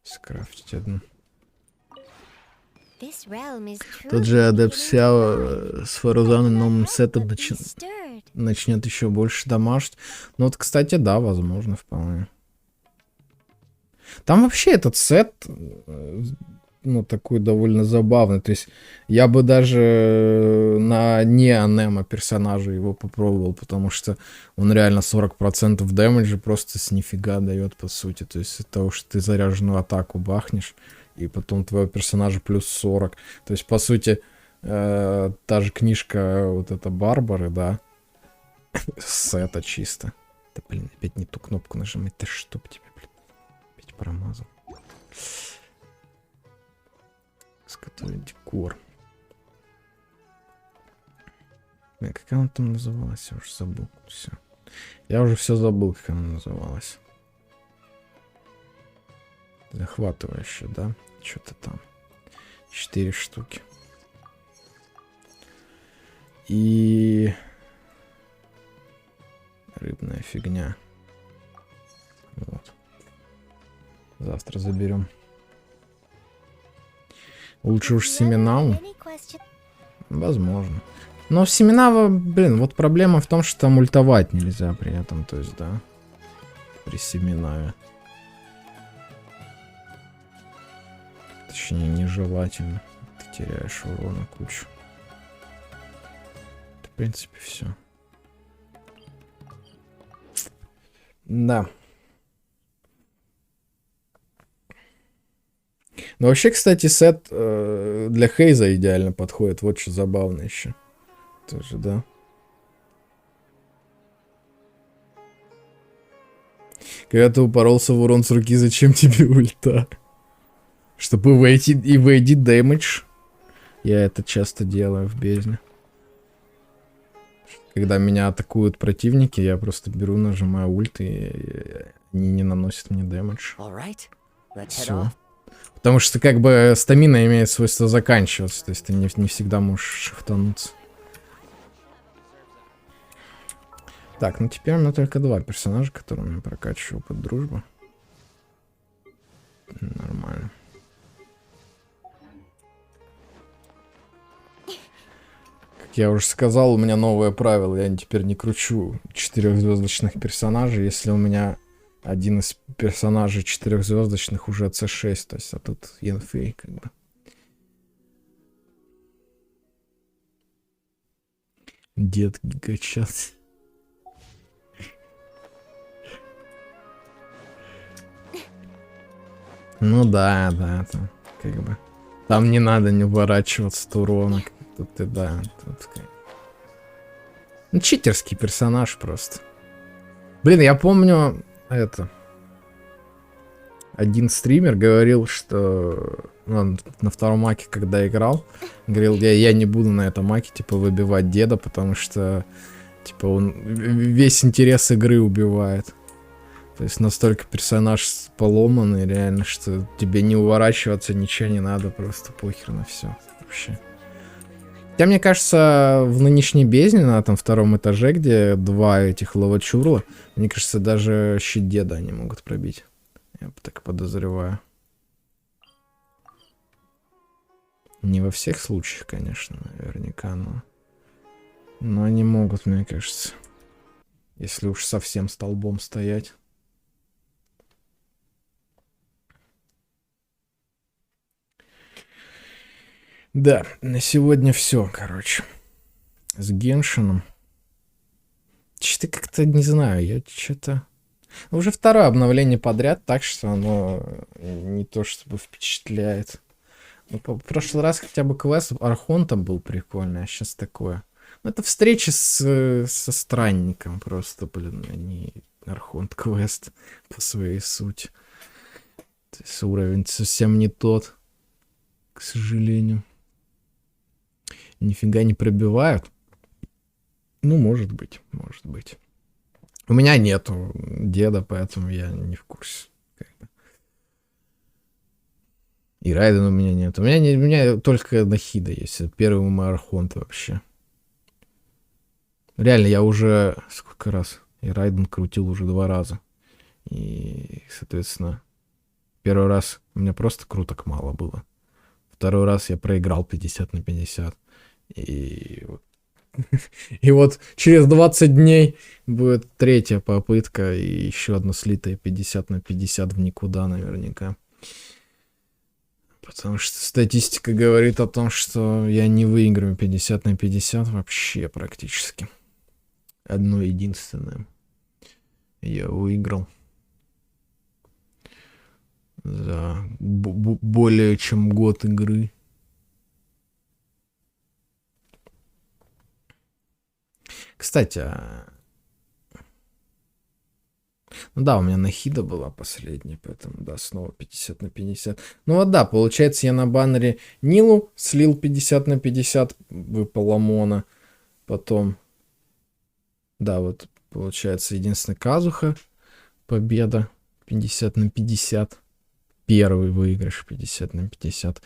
Скрафтить одну. Тот же адепт Сяо с Фарузаном новым сетом начнет еще больше дамажить. Ну вот, кстати, да, возможно, вполне. Там вообще этот сет, ну, такой довольно забавный. То есть я бы даже на не анема персонажа его попробовал, потому что он реально 40% дэмэджа просто с нифига дает, по сути. То есть от того, что ты заряженную атаку бахнешь, и потом твоего персонажа плюс 40. То есть, по сути, та же книжка вот эта Барбары, да, сета чисто. Да, блин, опять не ту кнопку нажимать. Да чтоб тебя, блин. Опять промазал. Изготовить декор. Как она там называлась? Я уже забыл. Все. Я уже все забыл, как она называлась. Захватывающе, да? Что-то там. 4 штуки. И... рыбная фигня. Вот. Завтра заберем. Лучше уж семена. Возможно. Но в семена, блин, вот проблема в том, что там ультовать нельзя при этом. То есть, да. При семенаве. Точнее, нежелательно. Ты теряешь урона кучу. Это, в принципе, все. Да. Но вообще, кстати, сет для Хейза идеально подходит. Вот что забавно еще. Тоже, да. Когда ты упоролся в урон с руки, зачем тебе ульта? Чтобы вейдить дэмэдж. Я это часто делаю в бездне. Когда меня атакуют противники, я просто беру, нажимаю ульт, и они не наносят мне дэмэдж. Все. Потому что как бы стамина имеет свойство заканчиваться. То есть ты не всегда можешь шифтануться. Так, ну теперь у меня только 2 персонажа, которыми я прокачиваю под дружбу. Нормально. Как я уже сказал, у меня новое правило. Я теперь не кручу 4-звездочных персонажей, если у меня один из персонажей 4-звездочных уже C6. То есть, а тут енфей как бы. Дед гигачат. Ну да, там, как бы. Там не надо не уворачиваться от урона. Тут ты, да, тут. Ну, читерский персонаж просто. Блин, я помню это. Один стример говорил, что он на втором маке, когда играл, говорил, я не буду на этом маке, типа, выбивать деда, потому что, типа, он весь интерес игры убивает. То есть настолько персонаж поломанный, реально, что тебе не уворачиваться, ничего не надо, просто похер на все вообще. Хотя, мне кажется, в нынешней бездне, на там втором этаже, где два этих ловочурла, мне кажется, даже щит деда они могут пробить. Я так подозреваю. Не во всех случаях, конечно, наверняка, но они могут, мне кажется. Если уж совсем столбом стоять. Да, на сегодня все, короче. С Геншином. Что-то как-то, не знаю, я что-то... Уже второе обновление подряд, так что оно не то чтобы впечатляет. Ну, в прошлый раз хотя бы квест Архонта был прикольный, а сейчас такое. Ну, это встреча со странником просто, блин, а не Архонт квест по своей сути. То есть уровень совсем не тот, к сожалению. Нифига не пробивают. Ну, может быть, может быть. У меня нету деда, поэтому я не в курсе. И Райдена у меня нет. У меня только Нахида есть. Это первый мой Архонт вообще. Реально, я уже... Сколько раз? И Райден крутил уже 2 раза. И, соответственно, первый раз у меня просто круток мало было. Второй раз я проиграл 50 на 50. И вот через 20 дней будет третья попытка и еще одна слитая 50 на 50 в никуда наверняка. Потому что статистика говорит о том, что я не выиграю 50 на 50 вообще практически. Одно единственное. Я выиграл за более чем год игры. Кстати, ну да, у меня Нахида была последняя, поэтому да, снова 50 на 50. Ну вот да, получается, я на баннере Нилу слил 50 на 50, выпала Мона. Потом, да, вот получается, единственная Казуха, победа 50 на 50. Первый выигрыш 50 на 50.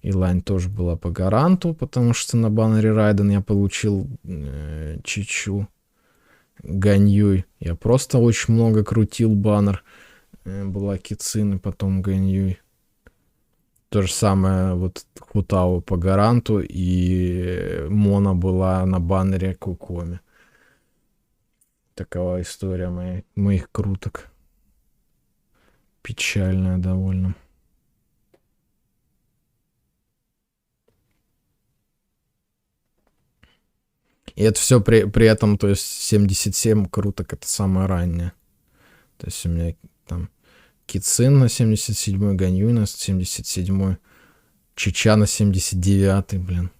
И лайн тоже была по гаранту, потому что на баннере Райден я получил Чичу. Ганьюй. Я просто очень много крутил баннер. Была Кицин и потом Ганьюй. То же самое вот Хутао по гаранту. И Мона была на баннере Кукоми. Такова история моих круток. Печальная довольно. И это все при этом, то есть 77 круток, это самое раннее. То есть у меня там Кицин на 77-й, Ганьюй на 77-й, Чича на 79-й, блин.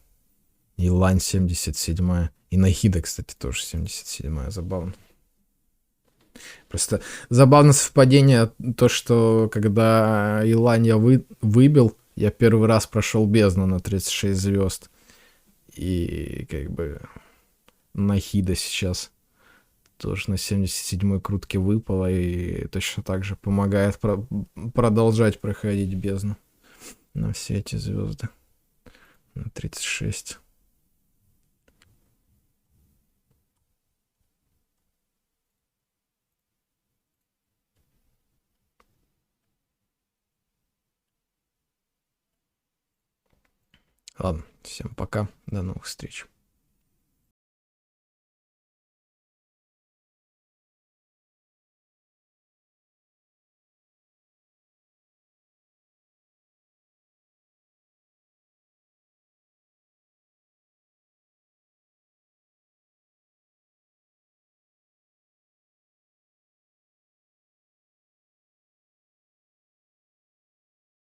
И Лань 77-я. И Нахида, кстати, тоже 77-я. Забавно. Просто забавное совпадение то, что когда Илань я выбил, я первый раз прошел бездну на 36 звезд. И как бы Нахида сейчас тоже на 77-й крутке выпала и точно так же помогает продолжать проходить бездну на все эти звезды. На 36. Ладно, всем пока, до новых встреч.